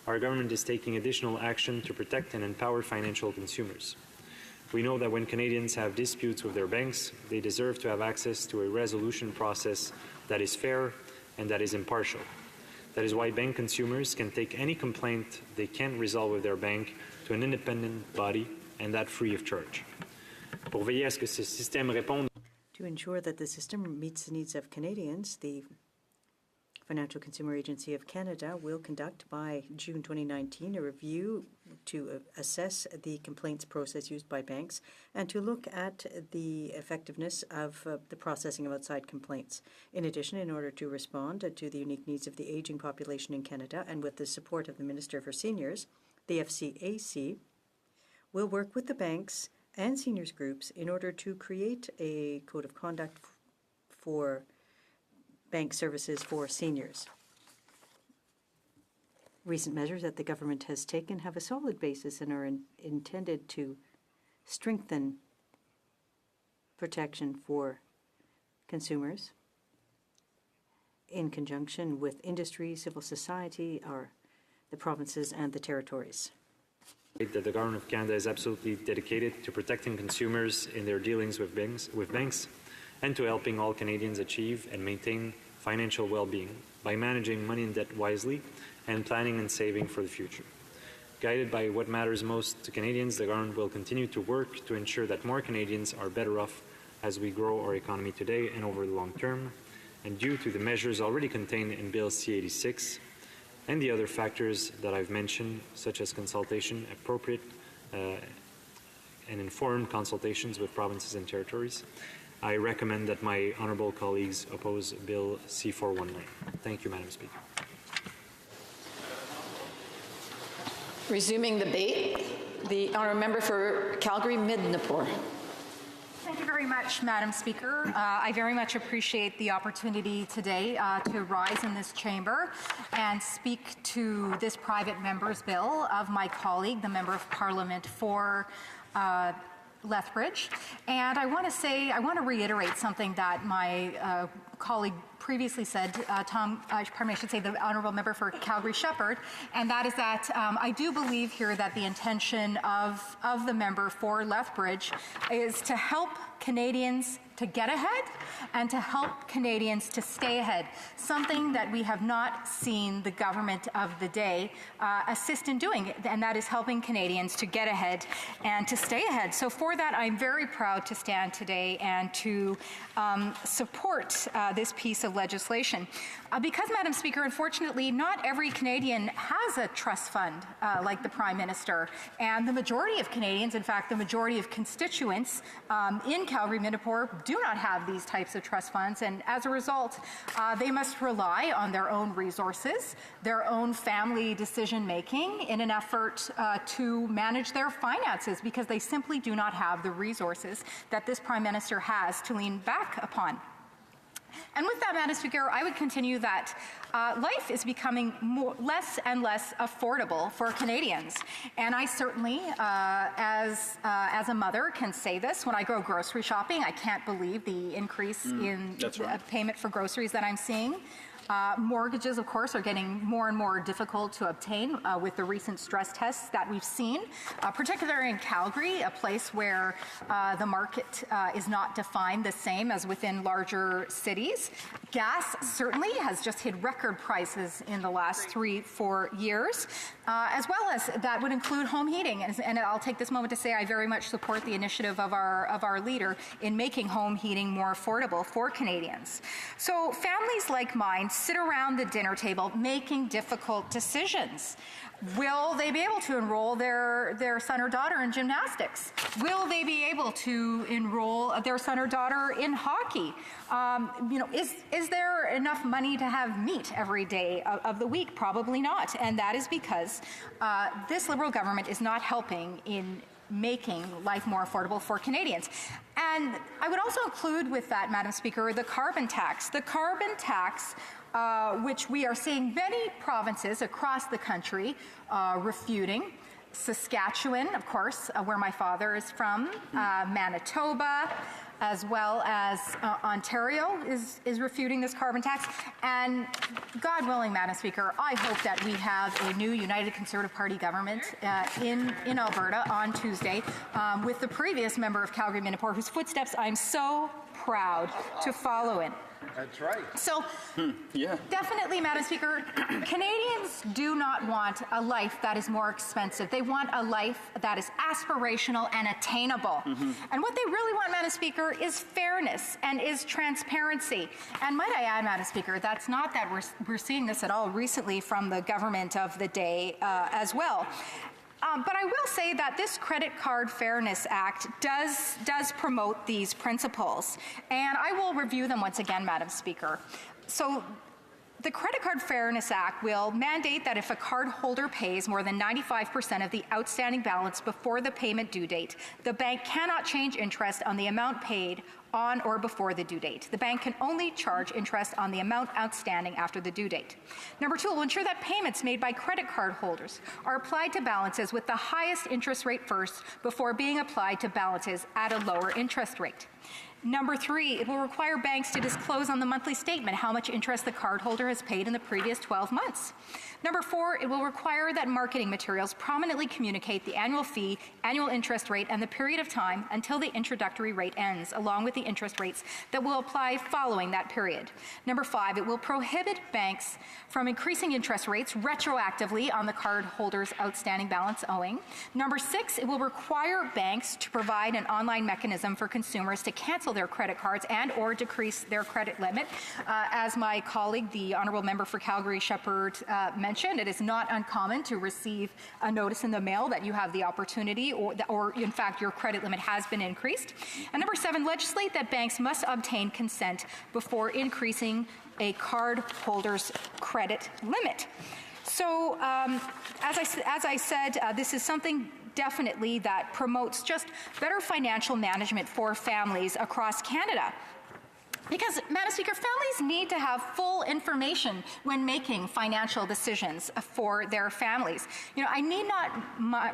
our government is taking additional action to protect and empower financial consumers. We know that when Canadians have disputes with their banks, they deserve to have access to a resolution process that is fair and that is impartial. That is why bank consumers can take any complaint they can't resolve with their bank to an independent body, and that free of charge. Pour veiller à ce que ce système réponde. To ensure that the system meets the needs of Canadians, the Financial Consumer Agency of Canada will conduct by June 2019 a review to assess the complaints process used by banks and to look at the effectiveness of the processing of outside complaints. In addition, in order to respond to the unique needs of the aging population in Canada and with the support of the Minister for Seniors, the FCAC will work with the banks and seniors groups in order to create a code of conduct for bank services for seniors. Recent measures that the government has taken have a solid basis and are intended to strengthen protection for consumers in conjunction with industry, civil society, the provinces and the territories. That the Government of Canada is absolutely dedicated to protecting consumers in their dealings with banks and to helping all Canadians achieve and maintain financial well-being by managing money and debt wisely and planning and saving for the future. Guided by what matters most to Canadians, the government will continue to work to ensure that more Canadians are better off as we grow our economy today and over the long term. And due to the measures already contained in Bill C-86 and the other factors that I've mentioned, such as consultation, appropriate and informed consultations with provinces and territories, I recommend that my honourable colleagues oppose Bill C-419. Thank you, Madam Speaker. Resuming the debate, the honourable member for Calgary-Midnapore. Thank you very much, Madam Speaker. I very much appreciate the opportunity today to rise in this chamber and speak to this private member's bill of my colleague, the Member of Parliament for Lethbridge. And I want to reiterate something that my colleague previously said, I should say the Honourable Member for Calgary-Shepherd, and that is that I do believe here that the intention of the member for Lethbridge is to help Canadians to get ahead and to help Canadians to stay ahead, something that we have not seen the government of the day assist in doing, and that is helping Canadians to get ahead and to stay ahead. So for that, I'm very proud to stand today and to support this piece of legislation. Because, Madam Speaker, unfortunately, not every Canadian has a trust fund like the Prime Minister, and the majority of Canadians, in fact, the majority of constituents in Calgary-Midnapore do not have these types of trust funds, and as a result, they must rely on their own resources, their own family decision-making in an effort to manage their finances, because they simply do not have the resources that this Prime Minister has to lean back upon. And with that, Madam Speaker, I would continue that life is becoming less and less affordable for Canadians. And I certainly, as a mother, can say this. When I go grocery shopping, I can't believe the increase in payment for groceries that I'm seeing. Mortgages, of course, are getting more and more difficult to obtain with the recent stress tests that we've seen, particularly in Calgary, a place where the market is not defined the same as within larger cities. Gas certainly has just hit record prices in the last 3-4 years, as well as that would include home heating. And I'll take this moment to say I very much support the initiative of our leader in making home heating more affordable for Canadians. So families like mine sit around the dinner table making difficult decisions. Will they be able to enroll their son or daughter in gymnastics? Will they be able to enroll their son or daughter in hockey? Is there enough money to have meat every day of the week? Probably not. And that is because this Liberal government is not helping in making life more affordable for Canadians. And I would also include with that, Madam Speaker, the carbon tax. The carbon tax, which we are seeing many provinces across the country refuting. Saskatchewan, of course, where my father is from, Manitoba, as well as Ontario is refuting this carbon tax. And God willing, Madam Speaker, I hope that we have a new United Conservative Party government in Alberta on Tuesday with the previous member of Calgary-Minipore, whose footsteps I'm so proud to follow in. That's right. So, definitely, Madam Speaker, Canadians do not want a life that is more expensive. They want a life that is aspirational and attainable. And what they really want, Madam Speaker, is fairness and is transparency. And might I add, Madam Speaker, that's not that we're seeing this at all recently from the government of the day as well. But I will say that this Credit Card Fairness Act does promote these principles, and I will review them once again, Madam Speaker. So, the Credit Card Fairness Act will mandate that if a card holder pays more than 95% of the outstanding balance before the payment due date, the bank cannot change interest on the amount paid on or before the due date. The bank can only charge interest on the amount outstanding after the due date. Number two, will ensure that payments made by credit card holders are applied to balances with the highest interest rate first before being applied to balances at a lower interest rate. Number three, it will require banks to disclose on the monthly statement how much interest the cardholder has paid in the previous 12 months. Number four, it will require that marketing materials prominently communicate the annual fee, annual interest rate, and the period of time until the introductory rate ends, along with the interest rates that will apply following that period. Number five, it will prohibit banks from increasing interest rates retroactively on the cardholder's outstanding balance owing. Number six, it will require banks to provide an online mechanism for consumers to cancel their credit cards and or decrease their credit limit. As my colleague, the Honourable Member for Calgary-Shepherd, mentioned, it is not uncommon to receive a notice in the mail that you have the opportunity or in fact your credit limit has been increased. And number seven, legislate that banks must obtain consent before increasing a card holder's credit limit. So as I said, this is something definitely that promotes just better financial management for families across Canada. Because, Madam Speaker, families need to have full information when making financial decisions for their families. You know, I need not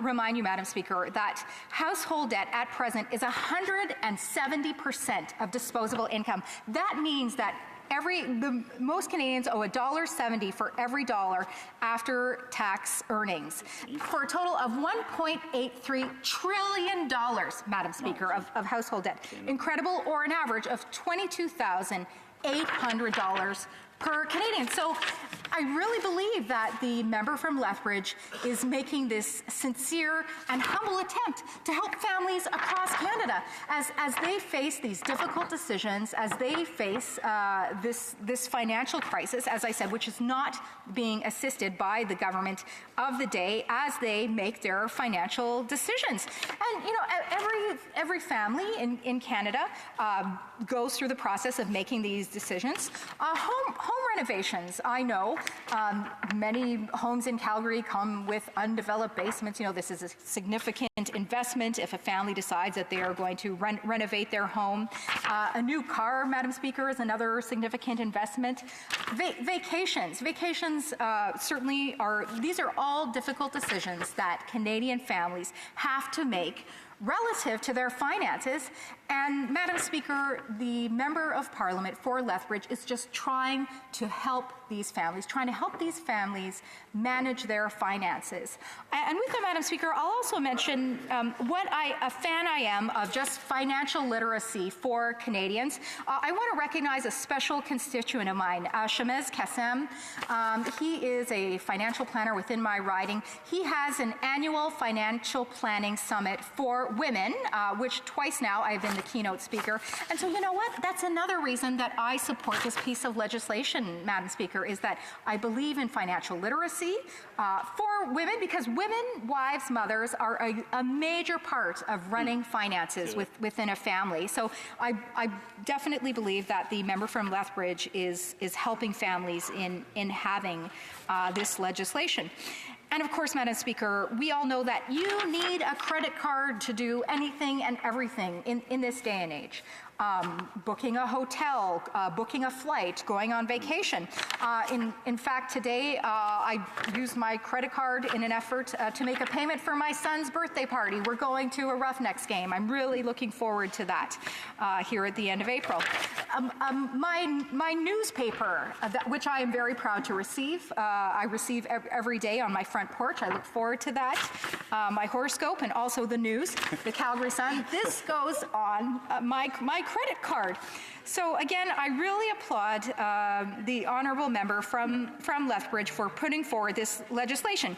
remind you, Madam Speaker, that household debt at present is 170% of disposable income. That means that most Canadians owe $1.70 for every dollar after tax earnings, for a total of $1.83 trillion, Madam Speaker, of household debt. Incredible, or an average of $22,800 per Canadian. So I really believe that the member from Lethbridge is making this sincere and humble attempt to help families across Canada as they face these difficult decisions, as they face this financial crisis, as I said, which is not being assisted by the government of the day as they make their financial decisions. And, you know, every family in Canada goes through the process of making these decisions. Home renovations, I know. Many homes in Calgary come with undeveloped basements. You know, this is a significant investment if a family decides that they are going to renovate their home. A new car, Madam Speaker, is another significant investment. Vacations certainly these are all difficult decisions that Canadian families have to make relative to their finances. And, Madam Speaker, the Member of Parliament for Lethbridge is just trying to help these families, manage their finances. And with that, Madam Speaker, I'll also mention what a fan I am of just financial literacy for Canadians. I want to recognize a special constituent of mine, Shamez Kassem. He is a financial planner within my riding. He has an annual financial planning summit for women, which twice now I've been the keynote speaker. And so, you know what? That's another reason that I support this piece of legislation, Madam Speaker, is that I believe in financial literacy for women, because women, wives, mothers are a major part of running finances within a family. So I definitely believe that the member from Lethbridge is helping families in having this legislation. And of course, Madam Speaker, we all know that you need a credit card to do anything and everything in this day and age. booking a hotel, booking a flight, going on vacation. In fact, today I used my credit card in an effort to make a payment for my son's birthday party. We're going to a Roughnecks game. I'm really looking forward to that here at the end of April. My newspaper, which I am very proud to receive, I receive every day on my front porch. I look forward to that. My horoscope and also the news, the Calgary Sun. This goes on my credit card. So again, I really applaud the honourable member from Lethbridge for putting forward this legislation.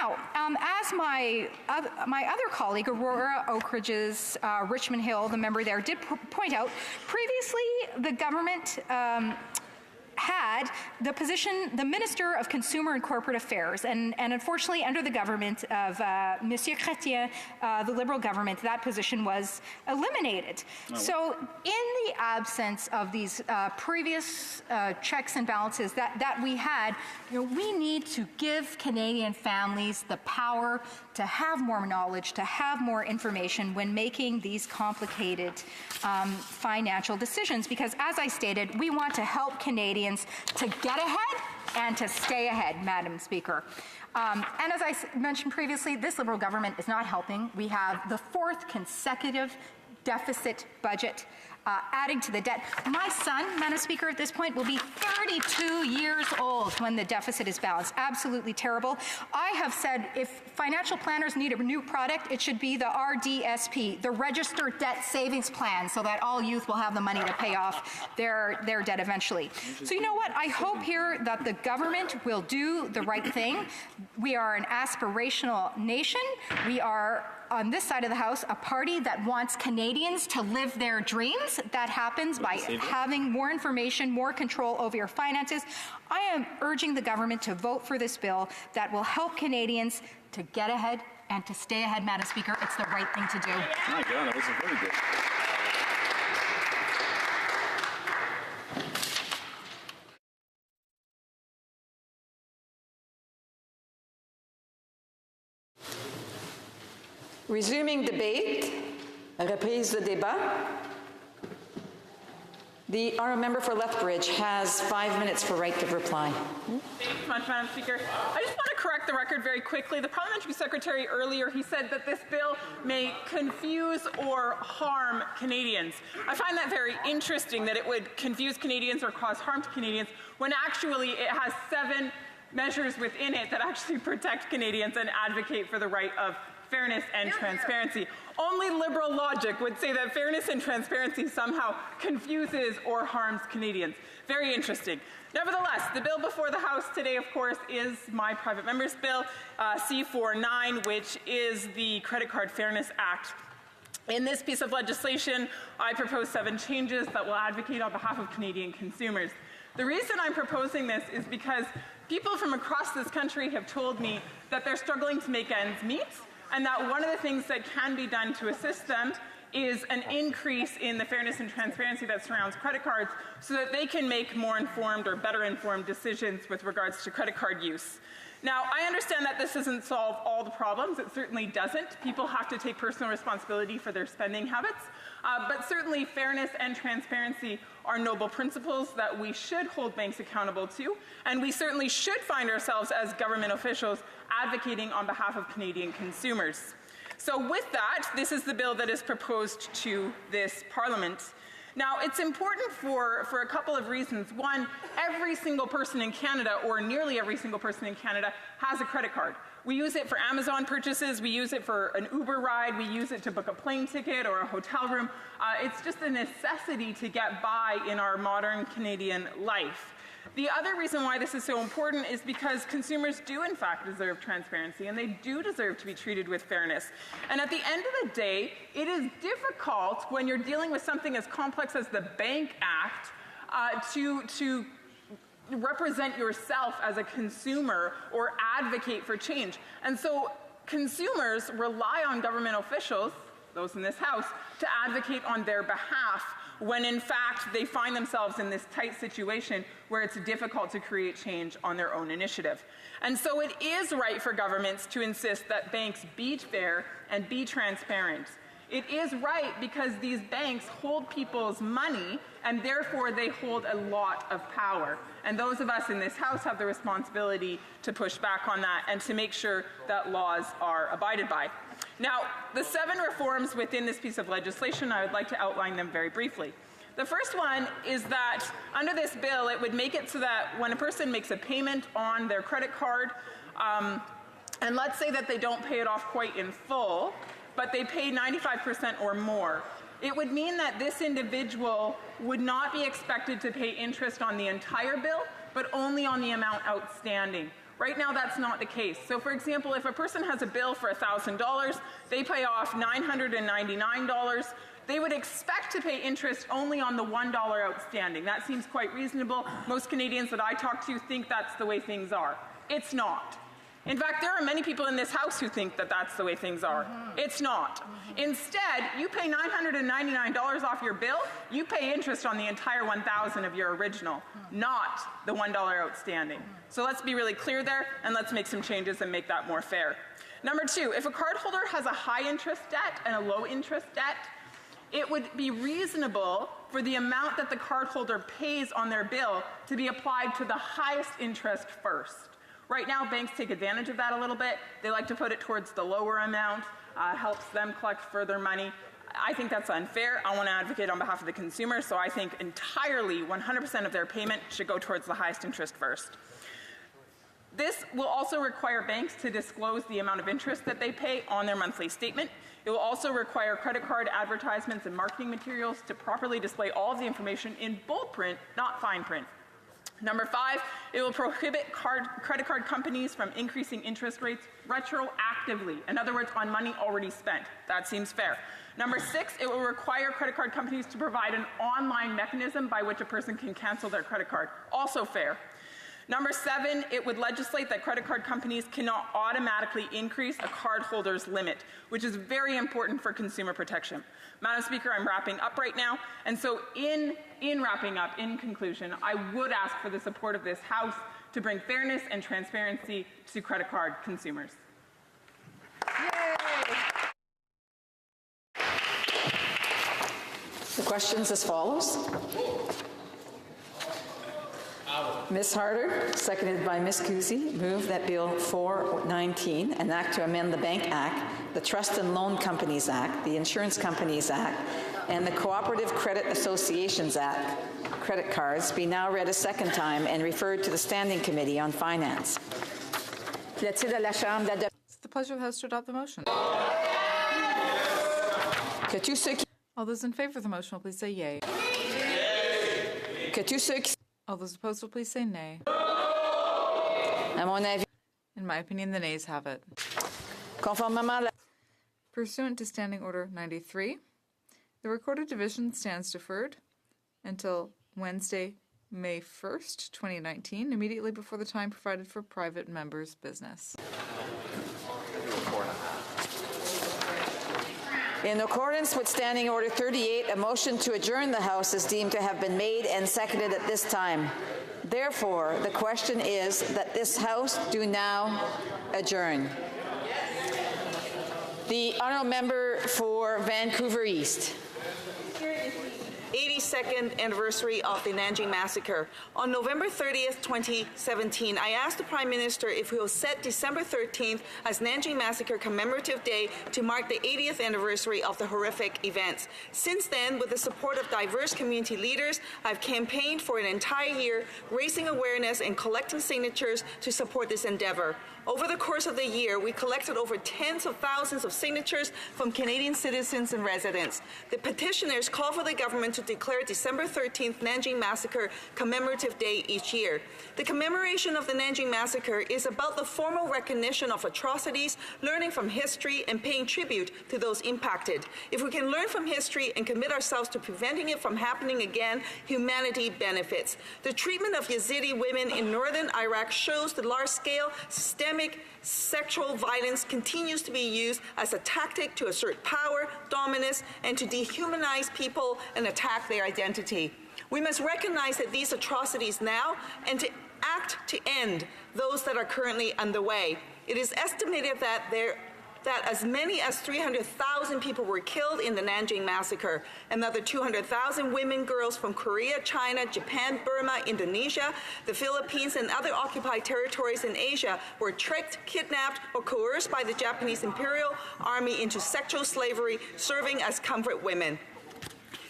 Now, as my other colleague, Aurora Oakridge's Richmond Hill, the member there, did point out, previously the government had the position, the Minister of Consumer and Corporate Affairs, and unfortunately under the government of Monsieur Chrétien, the Liberal government, that position was eliminated. Oh. So in the absence of these previous checks and balances that we had, we need to give Canadian families the power to have more knowledge, to have more information when making these complicated financial decisions, because as I stated, we want to help Canadians to get ahead and to stay ahead, Madam Speaker. And as I mentioned previously, this Liberal government is not helping. We have the 4th consecutive deficit budget, adding to the debt. My son, Madam Speaker, at this point will be 32 years old when the deficit is balanced. Absolutely terrible. I have said if financial planners need a new product, it should be the RDSP, the Registered Debt Savings Plan, so that all youth will have the money to pay off their debt eventually. So you know what? I hope here that the government will do the right thing. We are an aspirational nation. We are, on this side of the House, a party that wants Canadians to live their dreams. That happens by having more information, more control over your finances. I am urging the government to vote for this bill that will help Canadians to get ahead and to stay ahead, Madam Speaker. It's the right thing to do. My God, that was very good. Resuming debate, reprise de débat. The honourable member for Lethbridge has 5 minutes for right of reply. Thank you so much, Madam Speaker. I just want to correct the record very quickly. The Parliamentary Secretary earlier, he said that this bill may confuse or harm Canadians. I find that very interesting, that it would confuse Canadians or cause harm to Canadians, when actually it has 7 measures within it that actually protect Canadians and advocate for the right of fairness and transparency. Only liberal logic would say that fairness and transparency somehow confuses or harms Canadians. Very interesting. Nevertheless, the bill before the House today, of course, is my private member's bill, C49, which is the Credit Card Fairness Act. In this piece of legislation, I propose 7 changes that will advocate on behalf of Canadian consumers. The reason I'm proposing this is because people from across this country have told me that they're struggling to make ends meet, and that one of the things that can be done to assist them is an increase in the fairness and transparency that surrounds credit cards so that they can make more informed or better informed decisions with regards to credit card use. Now, I understand that this doesn't solve all the problems. It certainly doesn't. People have to take personal responsibility for their spending habits. But certainly fairness and transparency are noble principles that we should hold banks accountable to, and we certainly should find ourselves as government officials advocating on behalf of Canadian consumers. So with that, this is the bill that is proposed to this Parliament. Now, it's important for a couple of reasons. One, every single person in Canada, or nearly every single person in Canada, has a credit card. We use it for Amazon purchases, we use it for an Uber ride, we use it to book a plane ticket or a hotel room. It's just a necessity to get by in our modern Canadian life. The other reason why this is so important is because consumers do in fact deserve transparency, and they do deserve to be treated with fairness. And at the end of the day, it is difficult when you're dealing with something as complex as the Bank Act to represent yourself as a consumer or advocate for change. And so consumers rely on government officials, those in this House, to advocate on their behalf when in fact they find themselves in this tight situation where it's difficult to create change on their own initiative. And so it is right for governments to insist that banks be fair and be transparent. It is right because these banks hold people's money and therefore they hold a lot of power. And those of us in this House have the responsibility to push back on that and to make sure that laws are abided by. Now, the 7 reforms within this piece of legislation, I would like to outline them very briefly. The first one is that under this bill, it would make it so that when a person makes a payment on their credit card, and let's say that they don't pay it off quite in full, but they pay 95% or more, it would mean that this individual would not be expected to pay interest on the entire bill, but only on the amount outstanding. Right now, that's not the case. So, for example, if a person has a bill for $1,000, they pay off $999, they would expect to pay interest only on the $1 outstanding. That seems quite reasonable. Most Canadians that I talk to think that's the way things are. It's not. In fact, there are many people in this House who think that that's the way things are. It's not. Instead, you pay $999 off your bill, you pay interest on the entire $1,000 of your original, not the $1 outstanding. So let's be really clear there, and let's make some changes and make that more fair. Number 2, if a cardholder has a high interest debt and a low interest debt, it would be reasonable for the amount that the cardholder pays on their bill to be applied to the highest interest first. Right now, banks take advantage of that a little bit. They like to put it towards the lower amount, helps them collect further money. I think that's unfair. I want to advocate on behalf of the consumer, so I think entirely 100% of their payment should go towards the highest interest first. This will also require banks to disclose the amount of interest that they pay on their monthly statement. It will also require credit card advertisements and marketing materials to properly display all of the information in bold print, not fine print. Number 5, it will prohibit credit card companies from increasing interest rates retroactively, in other words, on money already spent. That seems fair. Number 6, it will require credit card companies to provide an online mechanism by which a person can cancel their credit card. Also fair. Number 7, it would legislate that credit card companies cannot automatically increase a cardholder's limit, which is very important for consumer protection. Madam Speaker, I'm wrapping up right now, and so in wrapping up, in conclusion, I would ask for the support of this House to bring fairness and transparency to credit card consumers. Yay! The question's as follows. Ms. Harder, seconded by Ms. Kusi, move that Bill 419, an act to amend the Bank Act, the Trust and Loan Companies Act, the Insurance Companies Act, and the Cooperative Credit Associations Act, credit cards, be now read a second time and referred to the Standing Committee on Finance. It's the pleasure of the House to adopt the motion. All those in favor of the motion will please say yay. All those opposed will please say nay. In my opinion, the nays have it. Pursuant to Standing Order 93, the Recorded Division stands deferred until Wednesday, May 1st, 2019, immediately before the time provided for private members' business. In accordance with Standing Order 38, a motion to adjourn the House is deemed to have been made and seconded at this time. Therefore, the question is that this House do now adjourn. The Honourable Member for Vancouver East. 82nd anniversary of the Nanjing Massacre. On November 30th, 2017, I asked the Prime Minister if he will set December 13th as Nanjing Massacre Commemorative Day to mark the 80th anniversary of the horrific events. Since then, with the support of diverse community leaders, I've campaigned for an entire year, raising awareness and collecting signatures to support this endeavor. Over the course of the year, we collected over tens of thousands of signatures from Canadian citizens and residents. The petitioners call for the government to declare December 13th Nanjing Massacre Commemorative Day each year. The commemoration of the Nanjing Massacre is about the formal recognition of atrocities, learning from history, and paying tribute to those impacted. If we can learn from history and commit ourselves to preventing it from happening again, humanity benefits. The treatment of Yazidi women in northern Iraq shows the large-scale, systemic sexual violence continues to be used as a tactic to assert power, dominance, and to dehumanize people and attack their identity. We must recognize that these atrocities now and to act to end those that are currently underway. It is estimated that there that as many as 300,000 people were killed in the Nanjing massacre. Another 200,000 women, girls from Korea, China, Japan, Burma, Indonesia, the Philippines, and other occupied territories in Asia were tricked, kidnapped, or coerced by the Japanese Imperial Army into sexual slavery, serving as comfort women.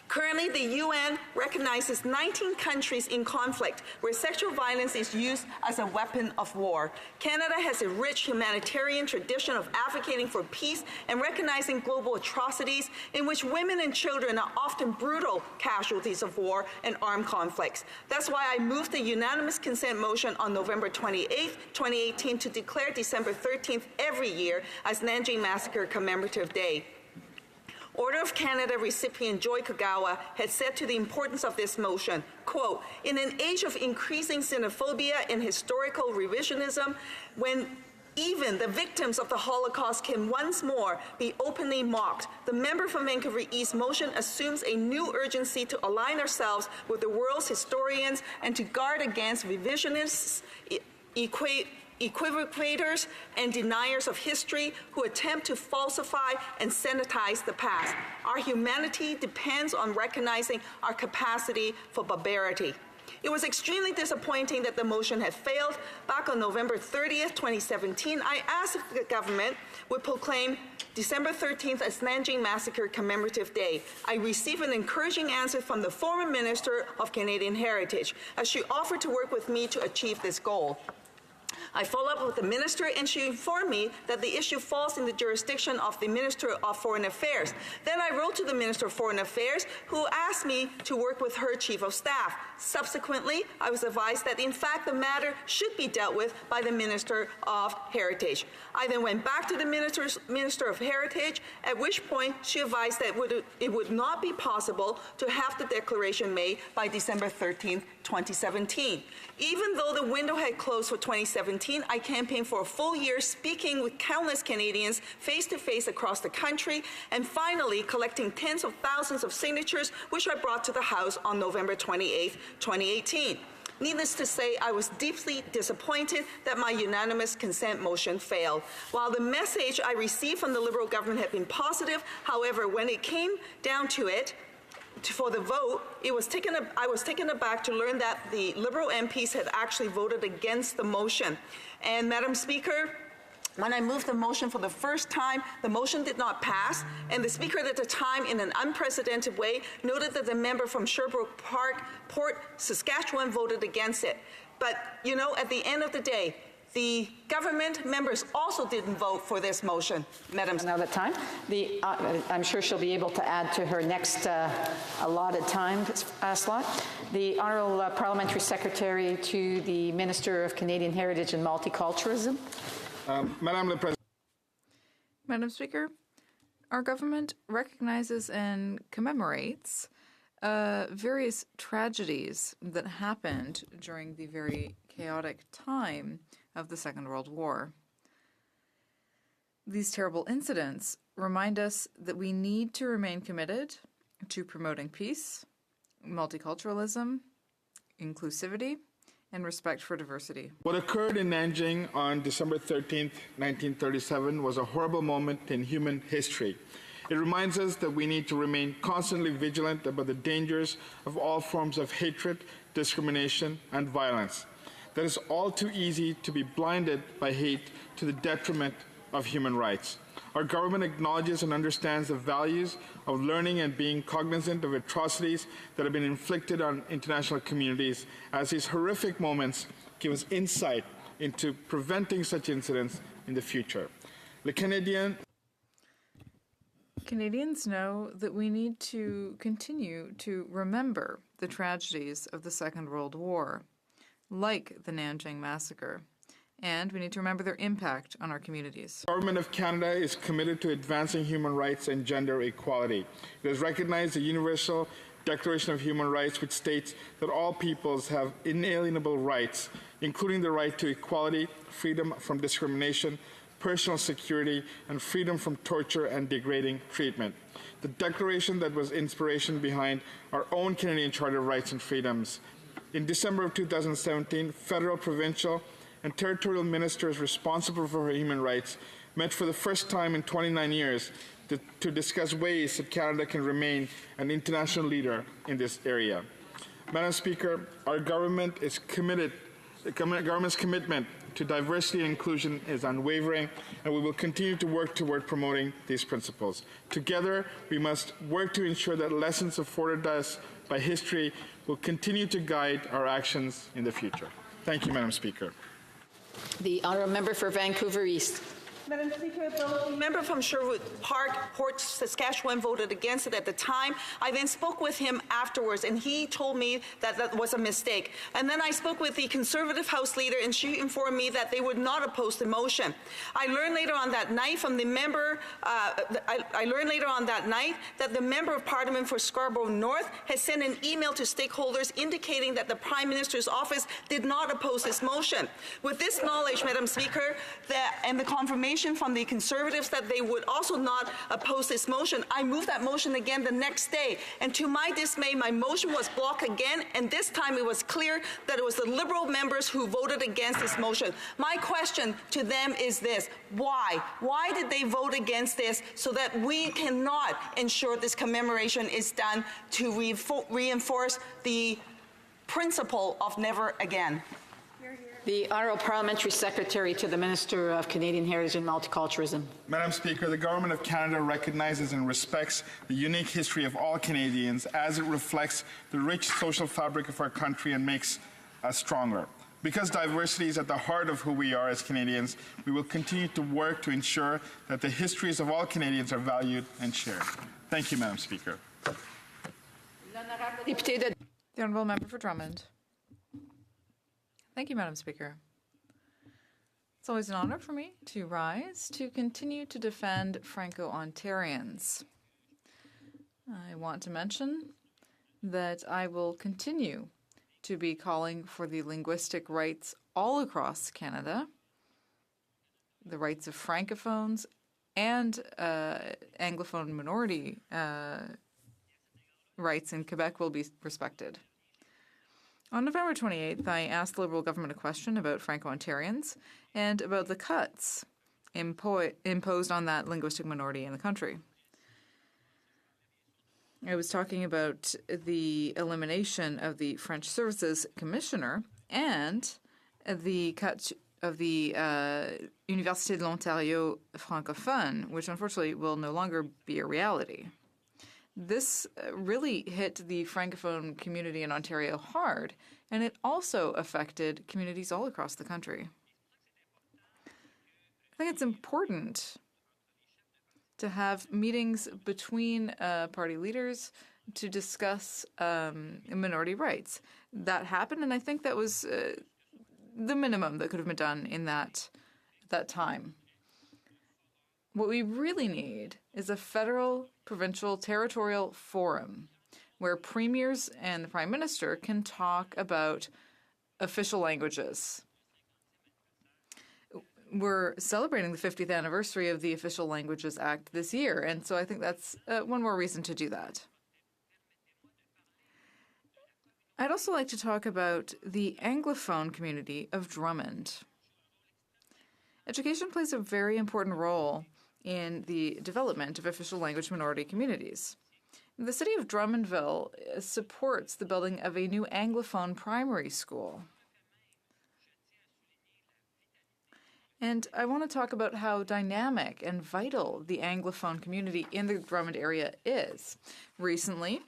Currently, the UN recognizes 19 countries in conflict where sexual violence is used as a weapon of war. Canada has a rich humanitarian tradition of advocating for peace and recognizing global atrocities in which women and children are often brutal casualties of war and armed conflicts. That's why I moved the unanimous consent motion on November 28, 2018 to declare December 13th every year as Nanjing Massacre Commemorative Day. Order of Canada recipient Joy Kagawa had said to the importance of this motion, quote, in an age of increasing xenophobia and historical revisionism, when even the victims of the Holocaust can once more be openly mocked, the member from Vancouver East motion assumes a new urgency to align ourselves with the world's historians and to guard against revisionists, equivocators, and deniers of history who attempt to falsify and sanitize the past. Our humanity depends on recognizing our capacity for barbarity. It was extremely disappointing that the motion had failed. Back on November 30th, 2017, I asked if the government would proclaim December 13th as Nanjing Massacre Commemorative Day. I received an encouraging answer from the former Minister of Canadian Heritage, as she offered to work with me to achieve this goal. I followed up with the minister, and she informed me that the issue falls in the jurisdiction of the Minister of Foreign Affairs. Then I wrote to the Minister of Foreign Affairs, who asked me to work with her Chief of Staff. Subsequently, I was advised that, in fact, the matter should be dealt with by the Minister of Heritage. I then went back to the Minister of Heritage, at which point she advised that it would not be possible to have the declaration made by December 13, 2017. Even though the window had closed for 2017, I campaigned for a full year, speaking with countless Canadians face-to-face across the country, and finally collecting tens of thousands of signatures, which I brought to the House on November 28, 2018. Needless to say, I was deeply disappointed that my unanimous consent motion failed. While the message I received from the Liberal government had been positive, however, when it came down to it, for the vote, I was taken aback to learn that the Liberal MPs had actually voted against the motion. And Madam Speaker, when I moved the motion for the first time, the motion did not pass, and the Speaker at the time, in an unprecedented way, noted that the member from Sherbrooke Park, Port Saskatchewan, voted against it. But, you know, at the end of the day, the government members also didn't vote for this motion, Madam Speaker. Another time. I'm sure she'll be able to add to her next allotted time slot. The Honourable Parliamentary Secretary to the Minister of Canadian Heritage and Multiculturalism. Madam Speaker, our government recognizes and commemorates various tragedies that happened during the very chaotic time of the Second World War. These terrible incidents remind us that we need to remain committed to promoting peace, multiculturalism, inclusivity, and respect for diversity. What occurred in Nanjing on December 13th, 1937 was a horrible moment in human history. It reminds us that we need to remain constantly vigilant about the dangers of all forms of hatred, discrimination, and violence. That it's all too easy to be blinded by hate to the detriment of human rights. Our government acknowledges and understands the values of learning and being cognizant of atrocities that have been inflicted on international communities, as these horrific moments give us insight into preventing such incidents in the future. Canadians know that we need to continue to remember the tragedies of the Second World War, like the Nanjing Massacre, and we need to remember their impact on our communities. The Government of Canada is committed to advancing human rights and gender equality. It has recognized the Universal Declaration of Human Rights, which states that all peoples have inalienable rights, including the right to equality, freedom from discrimination, personal security, and freedom from torture and degrading treatment. The declaration that was inspiration behind our own Canadian Charter of Rights and Freedoms. In December of 2017, federal, provincial, and territorial ministers responsible for human rights met for the first time in 29 years to discuss ways that Canada can remain an international leader in this area. Madam Speaker, our government is committed. The government's commitment to diversity and inclusion is unwavering, and we will continue to work toward promoting these principles. Together, we must work to ensure that lessons afforded us by history will continue to guide our actions in the future. Thank you, Madam Speaker. The honourable member for Vancouver East. Madam Speaker, the member from Sherwood Park, Port Saskatchewan, voted against it at the time. I then spoke with him afterwards, and he told me that that was a mistake. And then I spoke with the Conservative House Leader, and she informed me that they would not oppose the motion. I learned later on that night from the member, I learned later on that night that the Member of Parliament for Scarborough North has sent an email to stakeholders indicating that the Prime Minister's office did not oppose this motion. With this knowledge, Madam Speaker, and the confirmation from the Conservatives that they would also not oppose this motion, I moved that motion again the next day. And to my dismay, my motion was blocked again, and this time it was clear that it was the Liberal members who voted against this motion. My question to them is this: why? Why did they vote against this so that we cannot ensure this commemoration is done to reinforce the principle of never again? The Honourable Parliamentary Secretary to the Minister of Canadian Heritage and Multiculturalism. Madam Speaker, the Government of Canada recognizes and respects the unique history of all Canadians as it reflects the rich social fabric of our country and makes us stronger. Because diversity is at the heart of who we are as Canadians, we will continue to work to ensure that the histories of all Canadians are valued and shared. Thank you, Madam Speaker. The Honourable Member for Drummond. Thank you, Madam Speaker. It's always an honour for me to rise to continue to defend Franco-Ontarians. I want to mention that I will continue to be calling for the linguistic rights all across Canada. The rights of Francophones and Anglophone minority rights in Quebec will be respected. On November 28th, I asked the Liberal government a question about Franco-Ontarians and about the cuts imposed on that linguistic minority in the country. I was talking about the elimination of the French Services Commissioner and the cut of the Université de l'Ontario francophone, which unfortunately will no longer be a reality. This really hit the Francophone community in Ontario hard, and it also affected communities all across the country. I think it's important to have meetings between party leaders to discuss minority rights. That happened, and I think that was the minimum that could have been done in that time. What we really need is a federal, provincial, territorial forum where premiers and the Prime Minister can talk about official languages. We're celebrating the 50th anniversary of the Official Languages Act this year, and so I think that's one more reason to do that. I'd also like to talk about the Anglophone community of Drummond. Education plays a very important role in the development of official language minority communities. The city of Drummondville supports the building of a new Anglophone primary school. And I want to talk about how dynamic and vital the Anglophone community in the Drummond area is. Recently,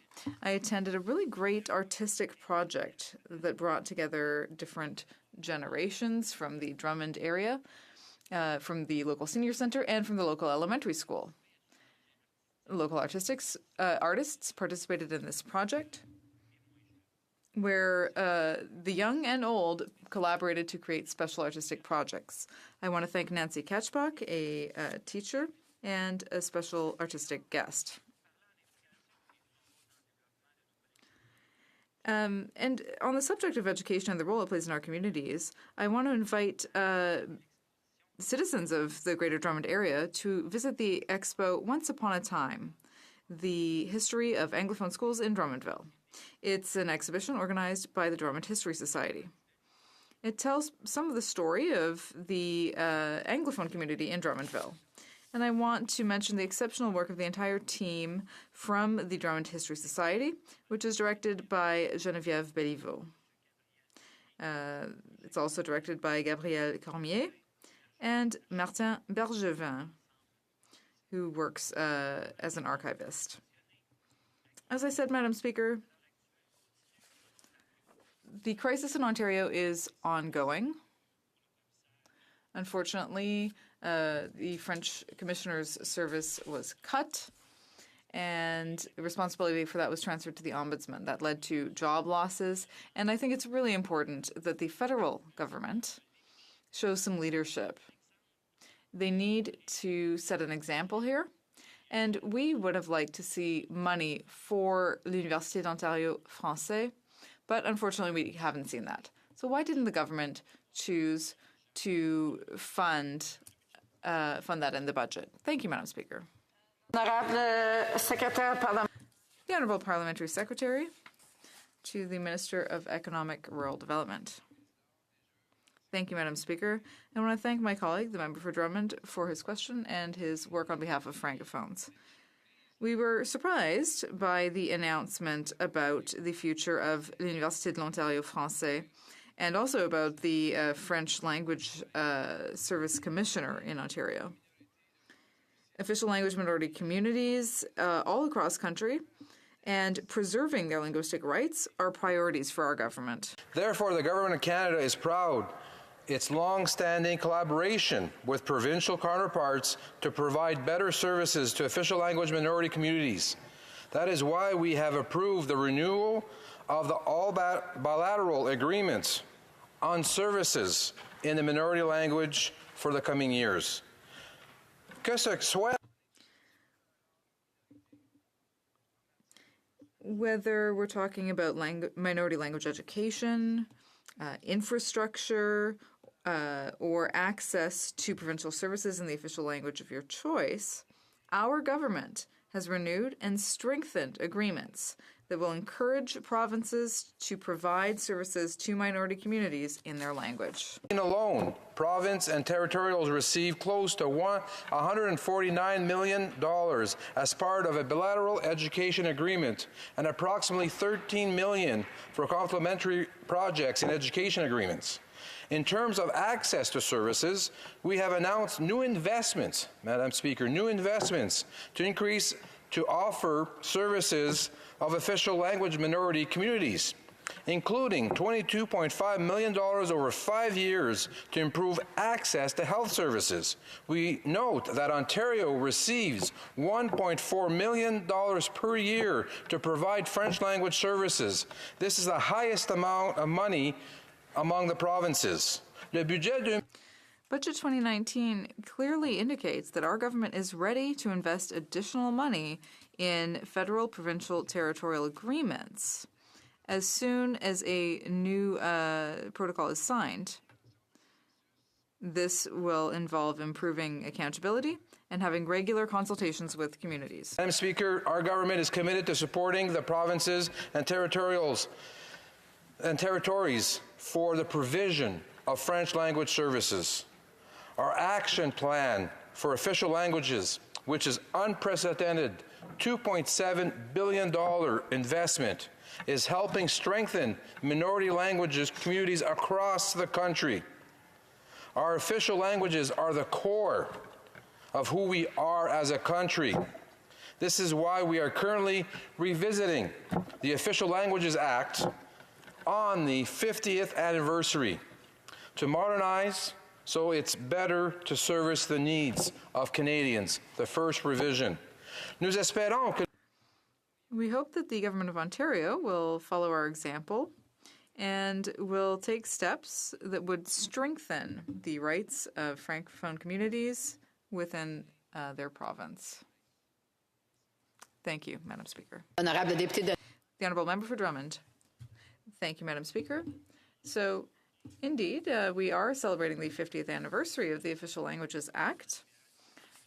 I attended a really great artistic project that brought together different generations from the Drummond area, from the local senior center, and from the local elementary school. Local artists participated in this project, where the young and old collaborated to create special artistic projects. I want to thank Nancy Ketchbach, a teacher, and a special artistic guest. And on the subject of education and the role it plays in our communities, I want to invite citizens of the Greater Drummond area to visit the expo Once Upon a Time, the history of Anglophone schools in Drummondville. It's an exhibition organized by the Drummond History Society. It tells some of the story of the Anglophone community in Drummondville. And I want to mention the exceptional work of the entire team from the Drummond History Society, which is directed by Geneviève Béliveau. It's also directed by Gabriel Cormier and Martin Bergevin, who works as an archivist. As I said, Madam Speaker, the crisis in Ontario is ongoing. Unfortunately, the French Commissioner's service was cut, and the responsibility for that was transferred to the Ombudsman. That led to job losses, and I think it's really important that the federal government shows some leadership. They need to set an example here, and we would have liked to see money for l'Université d'Ontario Français, but unfortunately we haven't seen that. So why didn't the government choose to fund that in the budget? Thank you, Madam Speaker. The Honourable Parliamentary Secretary to the Minister of Economic Rural Development. Thank you, Madam Speaker. I want to thank my colleague, the member for Drummond, for his question and his work on behalf of francophones. We were surprised by the announcement about the future of l'Université de l'Ontario Français and also about the French Language Service Commissioner in Ontario. Official language minority communities all across country and preserving their linguistic rights are priorities for our government. Therefore, the Government of Canada is proud its long-standing collaboration with provincial counterparts to provide better services to official language minority communities. That is why we have approved the renewal of the all bilateral agreements on services in the minority language for the coming years. Que ce soit whether we're talking about minority language education, infrastructure, or access to provincial services in the official language of your choice, our government has renewed and strengthened agreements that will encourage provinces to provide services to minority communities in their language. Alone, province and territorials received close to $149 million as part of a bilateral education agreement and approximately $13 million for complementary projects in education agreements. In terms of access to services, we have announced new investments, Madam Speaker, new investments to offer services of official language minority communities, including $22.5 million over 5 years to improve access to health services. We note that Ontario receives $1.4 million per year to provide French language services. This is the highest amount of money among the provinces. Budget 2019 clearly indicates that our government is ready to invest additional money in federal, provincial, territorial agreements as soon as a new protocol is signed. This will involve improving accountability and having regular consultations with communities. Madam Speaker, our government is committed to supporting the provinces and territories for the provision of French language services. Our action plan for official languages, which is unprecedented $2.7 billion investment, is helping strengthen minority languages communities across the country. Our official languages are the core of who we are as a country. This is why we are currently revisiting the Official Languages Act on the 50th anniversary to modernize so it's better to service the needs of Canadians, the first revision. Nous espérons que we hope that the Government of Ontario will follow our example and will take steps that would strengthen the rights of Francophone communities within their province. Thank you, Madam Speaker. The Honourable Member for Drummond. Thank you, Madam Speaker. So, indeed, we are celebrating the 50th anniversary of the Official Languages Act.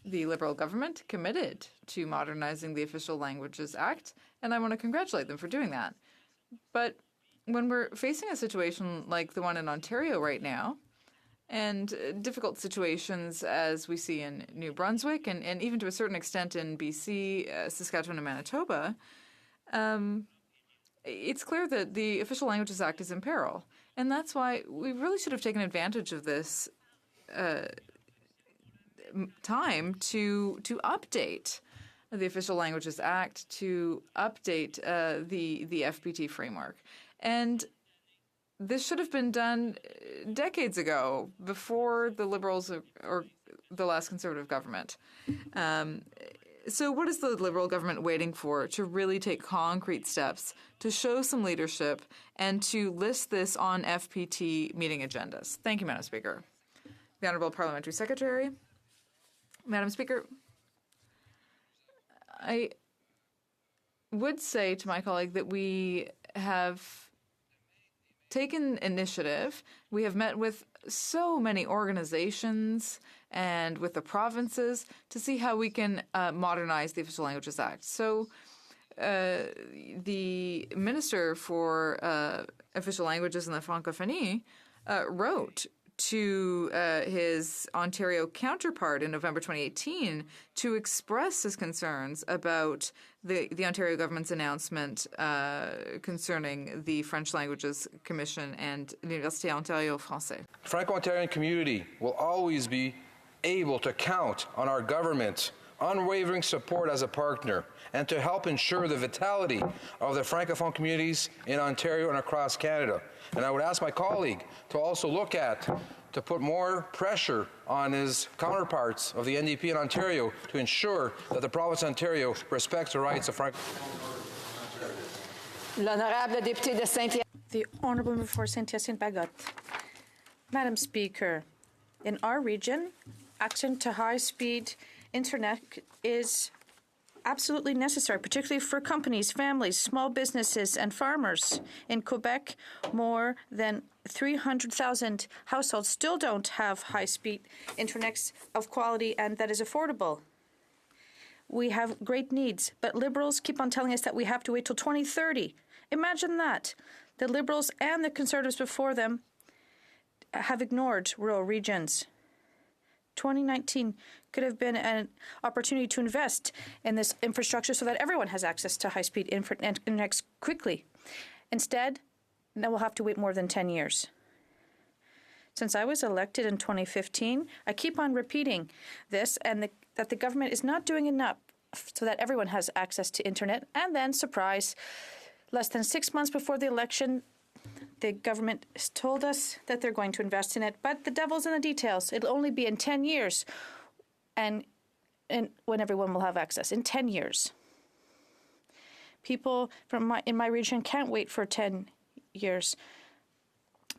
The Liberal government committed to modernizing the Official Languages Act, and I want to congratulate them for doing that. But when we're facing a situation like the one in Ontario right now, and difficult situations as we see in New Brunswick and even to a certain extent in BC, Saskatchewan, and Manitoba, it's clear that the Official Languages Act is in peril. And that's why we really should have taken advantage of this time to update the Official Languages Act, to update the FPT framework. And this should have been done decades ago, before the Liberals or the last Conservative government. So what is the Liberal government waiting for to really take concrete steps, to show some leadership, and to list this on FPT meeting agendas? Thank you, Madam Speaker. The Honourable Parliamentary Secretary. Madam Speaker, I would say to my colleague that we have taken initiative. We have met with so many organizations and with the provinces to see how we can modernize the Official Languages Act. So the Minister for Official Languages and the Francophonie wrote to his Ontario counterpart in November 2018 to express his concerns about the Ontario government's announcement concerning the French Languages Commission and l'Université Ontario Français. Franco-Ontarian community will always be able to count on our government's unwavering support as a partner and to help ensure the vitality of the Francophone communities in Ontario and across Canada. And I would ask my colleague to also look at, to put more pressure on his counterparts of the NDP in Ontario to ensure that the province of Ontario respects the rights of The Honourable Member for Saint-Hyacinthe-Bagotte. Madam Speaker, in our region, access to high-speed internet is absolutely necessary, particularly for companies, families, small businesses, and farmers. In Quebec, more than 300,000 households still don't have high-speed internet of quality and that is affordable. We have great needs, but Liberals keep on telling us that we have to wait till 2030. Imagine that. The Liberals and the Conservatives before them have ignored rural regions. 2019 could have been an opportunity to invest in this infrastructure so that everyone has access to high-speed internet quickly. Instead, now we'll have to wait more than 10 years. Since I was elected in 2015, I keep on repeating this and that the government is not doing enough so that everyone has access to internet. And then, surprise, less than 6 months before the election, the government told us that they're going to invest in it, but the devil's in the details. It'll only be in 10 years, and when everyone will have access, in 10 years. People in my region can't wait for 10 years.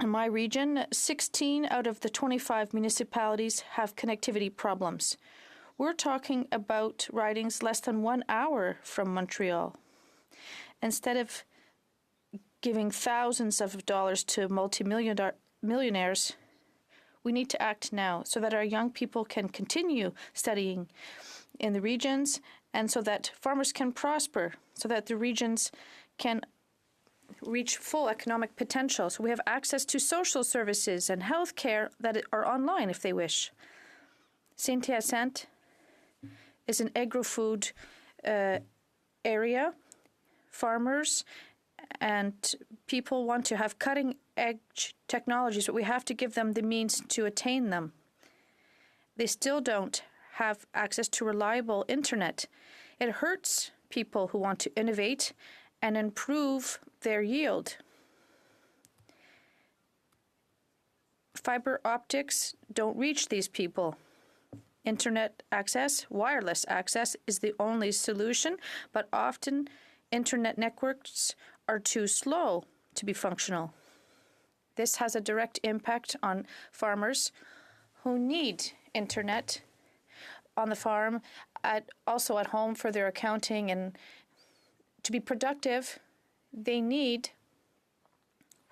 In my region, 16 out of the 25 municipalities have connectivity problems. We're talking about ridings less than 1 hour from Montreal. Instead of giving thousands of dollars to multimillionaires, we need to act now so that our young people can continue studying in the regions and so that farmers can prosper, so that the regions can reach full economic potential. So we have access to social services and health care that are online if they wish. Saint-Hyacinthe is an agro-food area. Farmers and people want to have cutting-edge technologies, but we have to give them the means to attain them. They still don't have access to reliable internet. It hurts people who want to innovate and improve their yield. Fiber optics don't reach these people. Internet access, wireless access, is the only solution, but often internet networks are too slow to be functional. This has a direct impact on farmers who need internet on the farm, also at home for their accounting, and to be productive, they need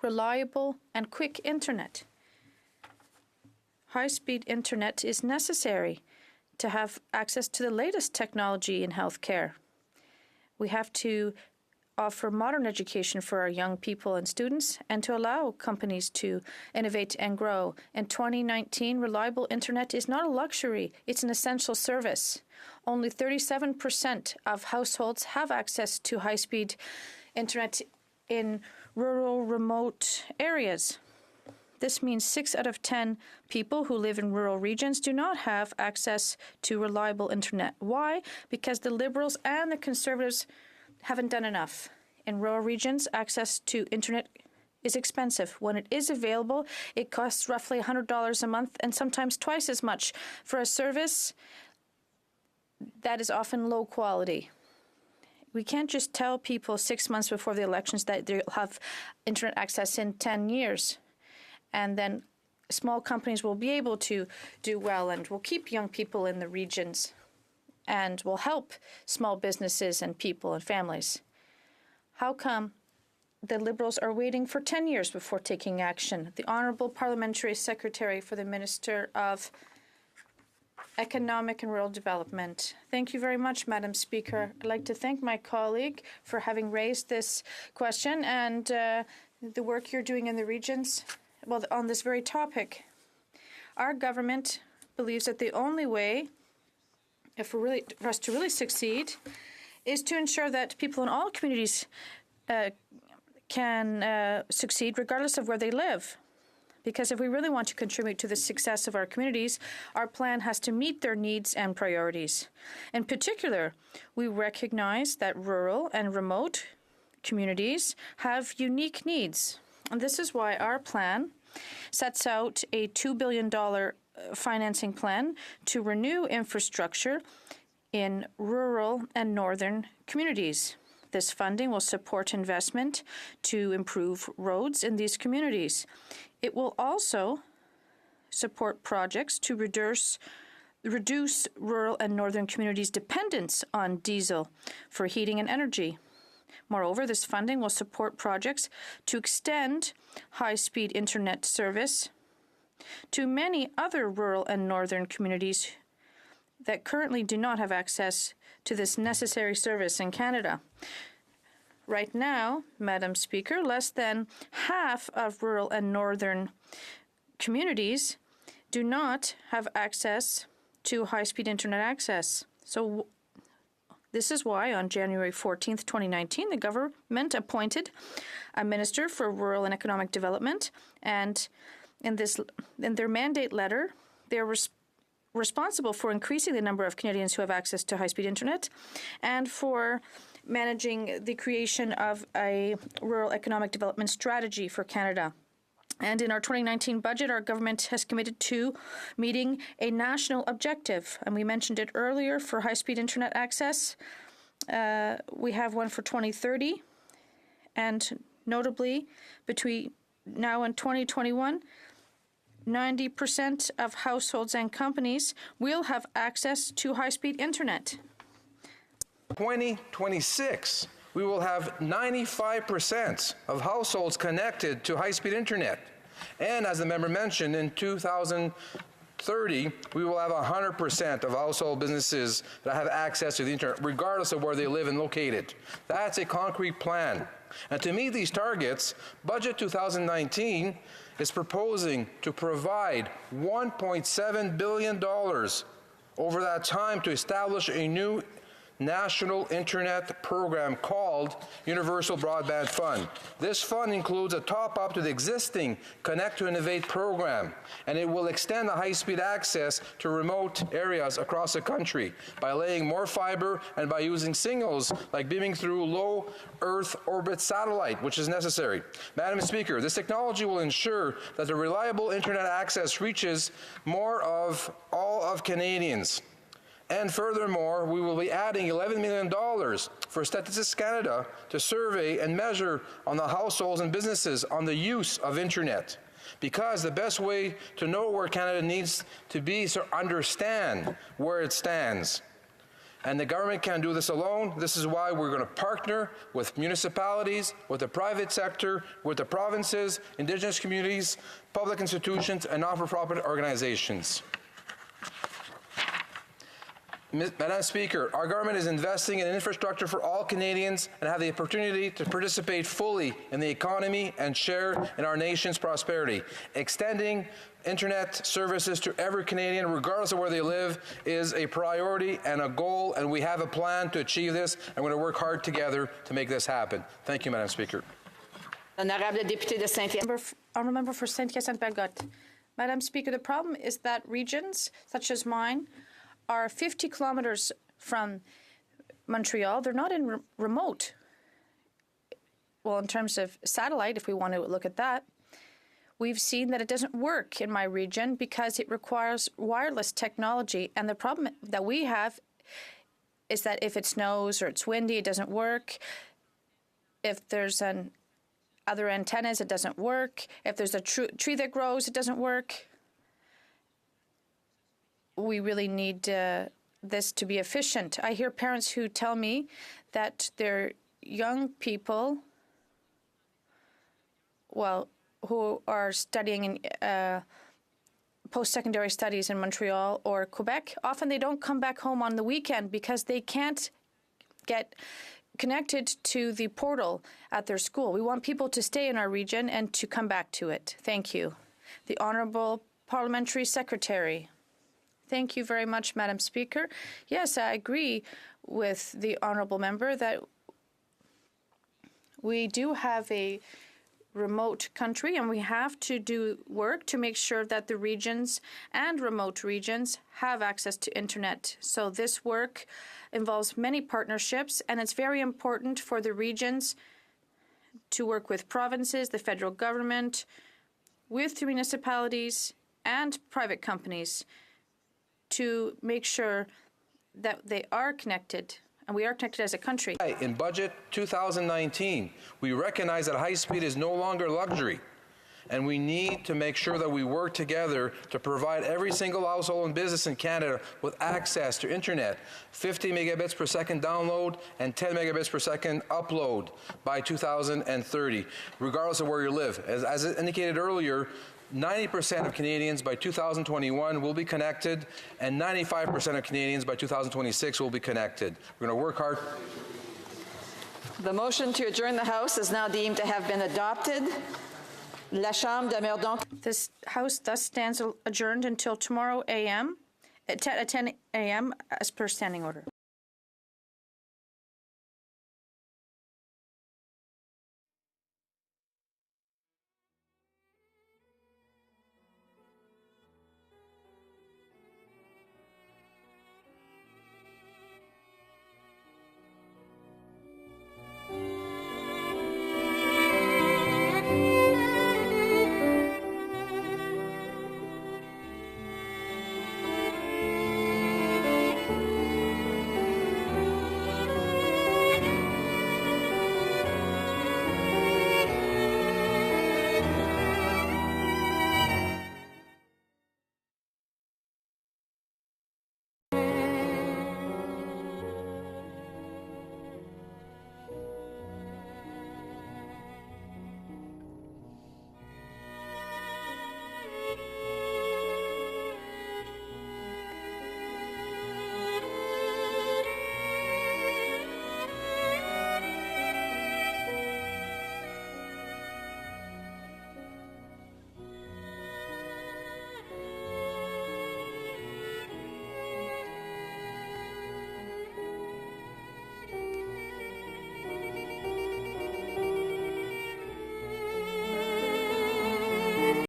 reliable and quick internet. High-speed internet is necessary to have access to the latest technology in healthcare. We have to offer modern education for our young people and students, and to allow companies to innovate and grow. In 2019, reliable internet is not a luxury, it's an essential service. Only 37% of households have access to high-speed internet in rural, remote areas. This means 6 out of 10 people who live in rural regions do not have access to reliable internet. Why? Because the Liberals and the Conservatives haven't done enough. In rural regions, access to internet is expensive. When it is available, it costs roughly $100 a month and sometimes twice as much for a service that is often low quality. We can't just tell people 6 months before the elections that they'll have internet access in 10 years. And then small companies will be able to do well and will keep young people in the regions and will help small businesses and people and families. How come the Liberals are waiting for 10 years before taking action? The Honourable Parliamentary Secretary for the Minister of Economic and Rural Development. Thank you very much, Madam Speaker. I'd like to thank my colleague for having raised this question and the work you're doing in the regions. Well, on this very topic, our government believes that the only way for us to really succeed is to ensure that people in all communities can succeed regardless of where they live. Because if we really want to contribute to the success of our communities, our plan has to meet their needs and priorities. In particular, we recognize that rural and remote communities have unique needs. And this is why our plan sets out a $2 billion financing plan to renew infrastructure in rural and northern communities. This funding will support investment to improve roads in these communities. It will also support projects to reduce rural and northern communities' dependence on diesel for heating and energy. Moreover, this funding will support projects to extend high-speed internet service to many other rural and northern communities that currently do not have access to this necessary service in Canada. Right now, Madam Speaker, less than half of rural and northern communities do not have access to high-speed internet access. So this is why on January 14th, 2019, the government appointed a Minister for Rural and Economic Development, and in their mandate letter, they're responsible for increasing the number of Canadians who have access to high-speed internet and for managing the creation of a rural economic development strategy for Canada. And in our 2019 budget, our government has committed to meeting a national objective. And we mentioned it earlier for high-speed internet access. We have one for 2030. And notably, between now and 2021, 90% of households and companies will have access to high-speed internet. 2026, we will have 95% of households connected to high-speed internet. And as the member mentioned, in 2030, we will have 100% of household businesses that have access to the internet, regardless of where they live and located. That's a concrete plan. And to meet these targets, Budget 2019 is proposing to provide $1.7 billion over that time to establish a new national internet program called Universal Broadband Fund. This fund includes a top-up to the existing Connect to Innovate program, and it will extend the high-speed access to remote areas across the country by laying more fiber and by using signals like beaming through low Earth orbit satellite, which is necessary. Madam Speaker, this technology will ensure that the reliable internet access reaches more of all of Canadians. And furthermore, we will be adding $11 million for Statistics Canada to survey and measure on the households and businesses on the use of internet. Because the best way to know where Canada needs to be is to understand where it stands. And the government can't do this alone. This is why we're going to partner with municipalities, with the private sector, with the provinces, Indigenous communities, public institutions, and not-for-profit organizations. Madam Speaker, our government is investing in infrastructure for all Canadians and have the opportunity to participate fully in the economy and share in our nation's prosperity. Extending internet services to every Canadian, regardless of where they live, is a priority and a goal, and we have a plan to achieve this, and we're going to work hard together to make this happen. Thank you, Madam Speaker. Honorable député de Saint-Hyacinthe. Honourable member for Saint-Hyacinthe-Bergotte. Madam Speaker, the problem is that regions such as mine are 50 kilometers from Montreal. They're not in remote. Well, in terms of satellite, if we want to look at that, we've seen that it doesn't work in my region because it requires wireless technology. And the problem that we have is that if it snows or it's windy, it doesn't work. If there's other antennas, it doesn't work. If there's a tree that grows, it doesn't work. We really need this to be efficient. I hear parents who tell me that their young people, who are studying in post-secondary studies in Montreal or Quebec, often they don't come back home on the weekend because they can't get connected to the portal at their school. We want people to stay in our region and to come back to it. Thank you. The Honourable Parliamentary Secretary. Thank you very much, Madam Speaker. Yes, I agree with the Honourable Member that we do have a remote country and we have to do work to make sure that the regions and remote regions have access to internet. So this work involves many partnerships, and it's very important for the regions to work with provinces, the federal government, with the municipalities and private companies to make sure that they are connected, and we are connected as a country. In Budget 2019, we recognize that high speed is no longer luxury, and we need to make sure that we work together to provide every single household and business in Canada with access to internet, 50 megabits per second download and 10 megabits per second upload by 2030, regardless of where you live. As indicated earlier, 90% of Canadians by 2021 will be connected, and 95% of Canadians by 2026 will be connected. We're going to work hard. The motion to adjourn the House is now deemed to have been adopted. La Chambre demeure donc. This House thus stands adjourned until tomorrow at 10 a.m. as per standing order.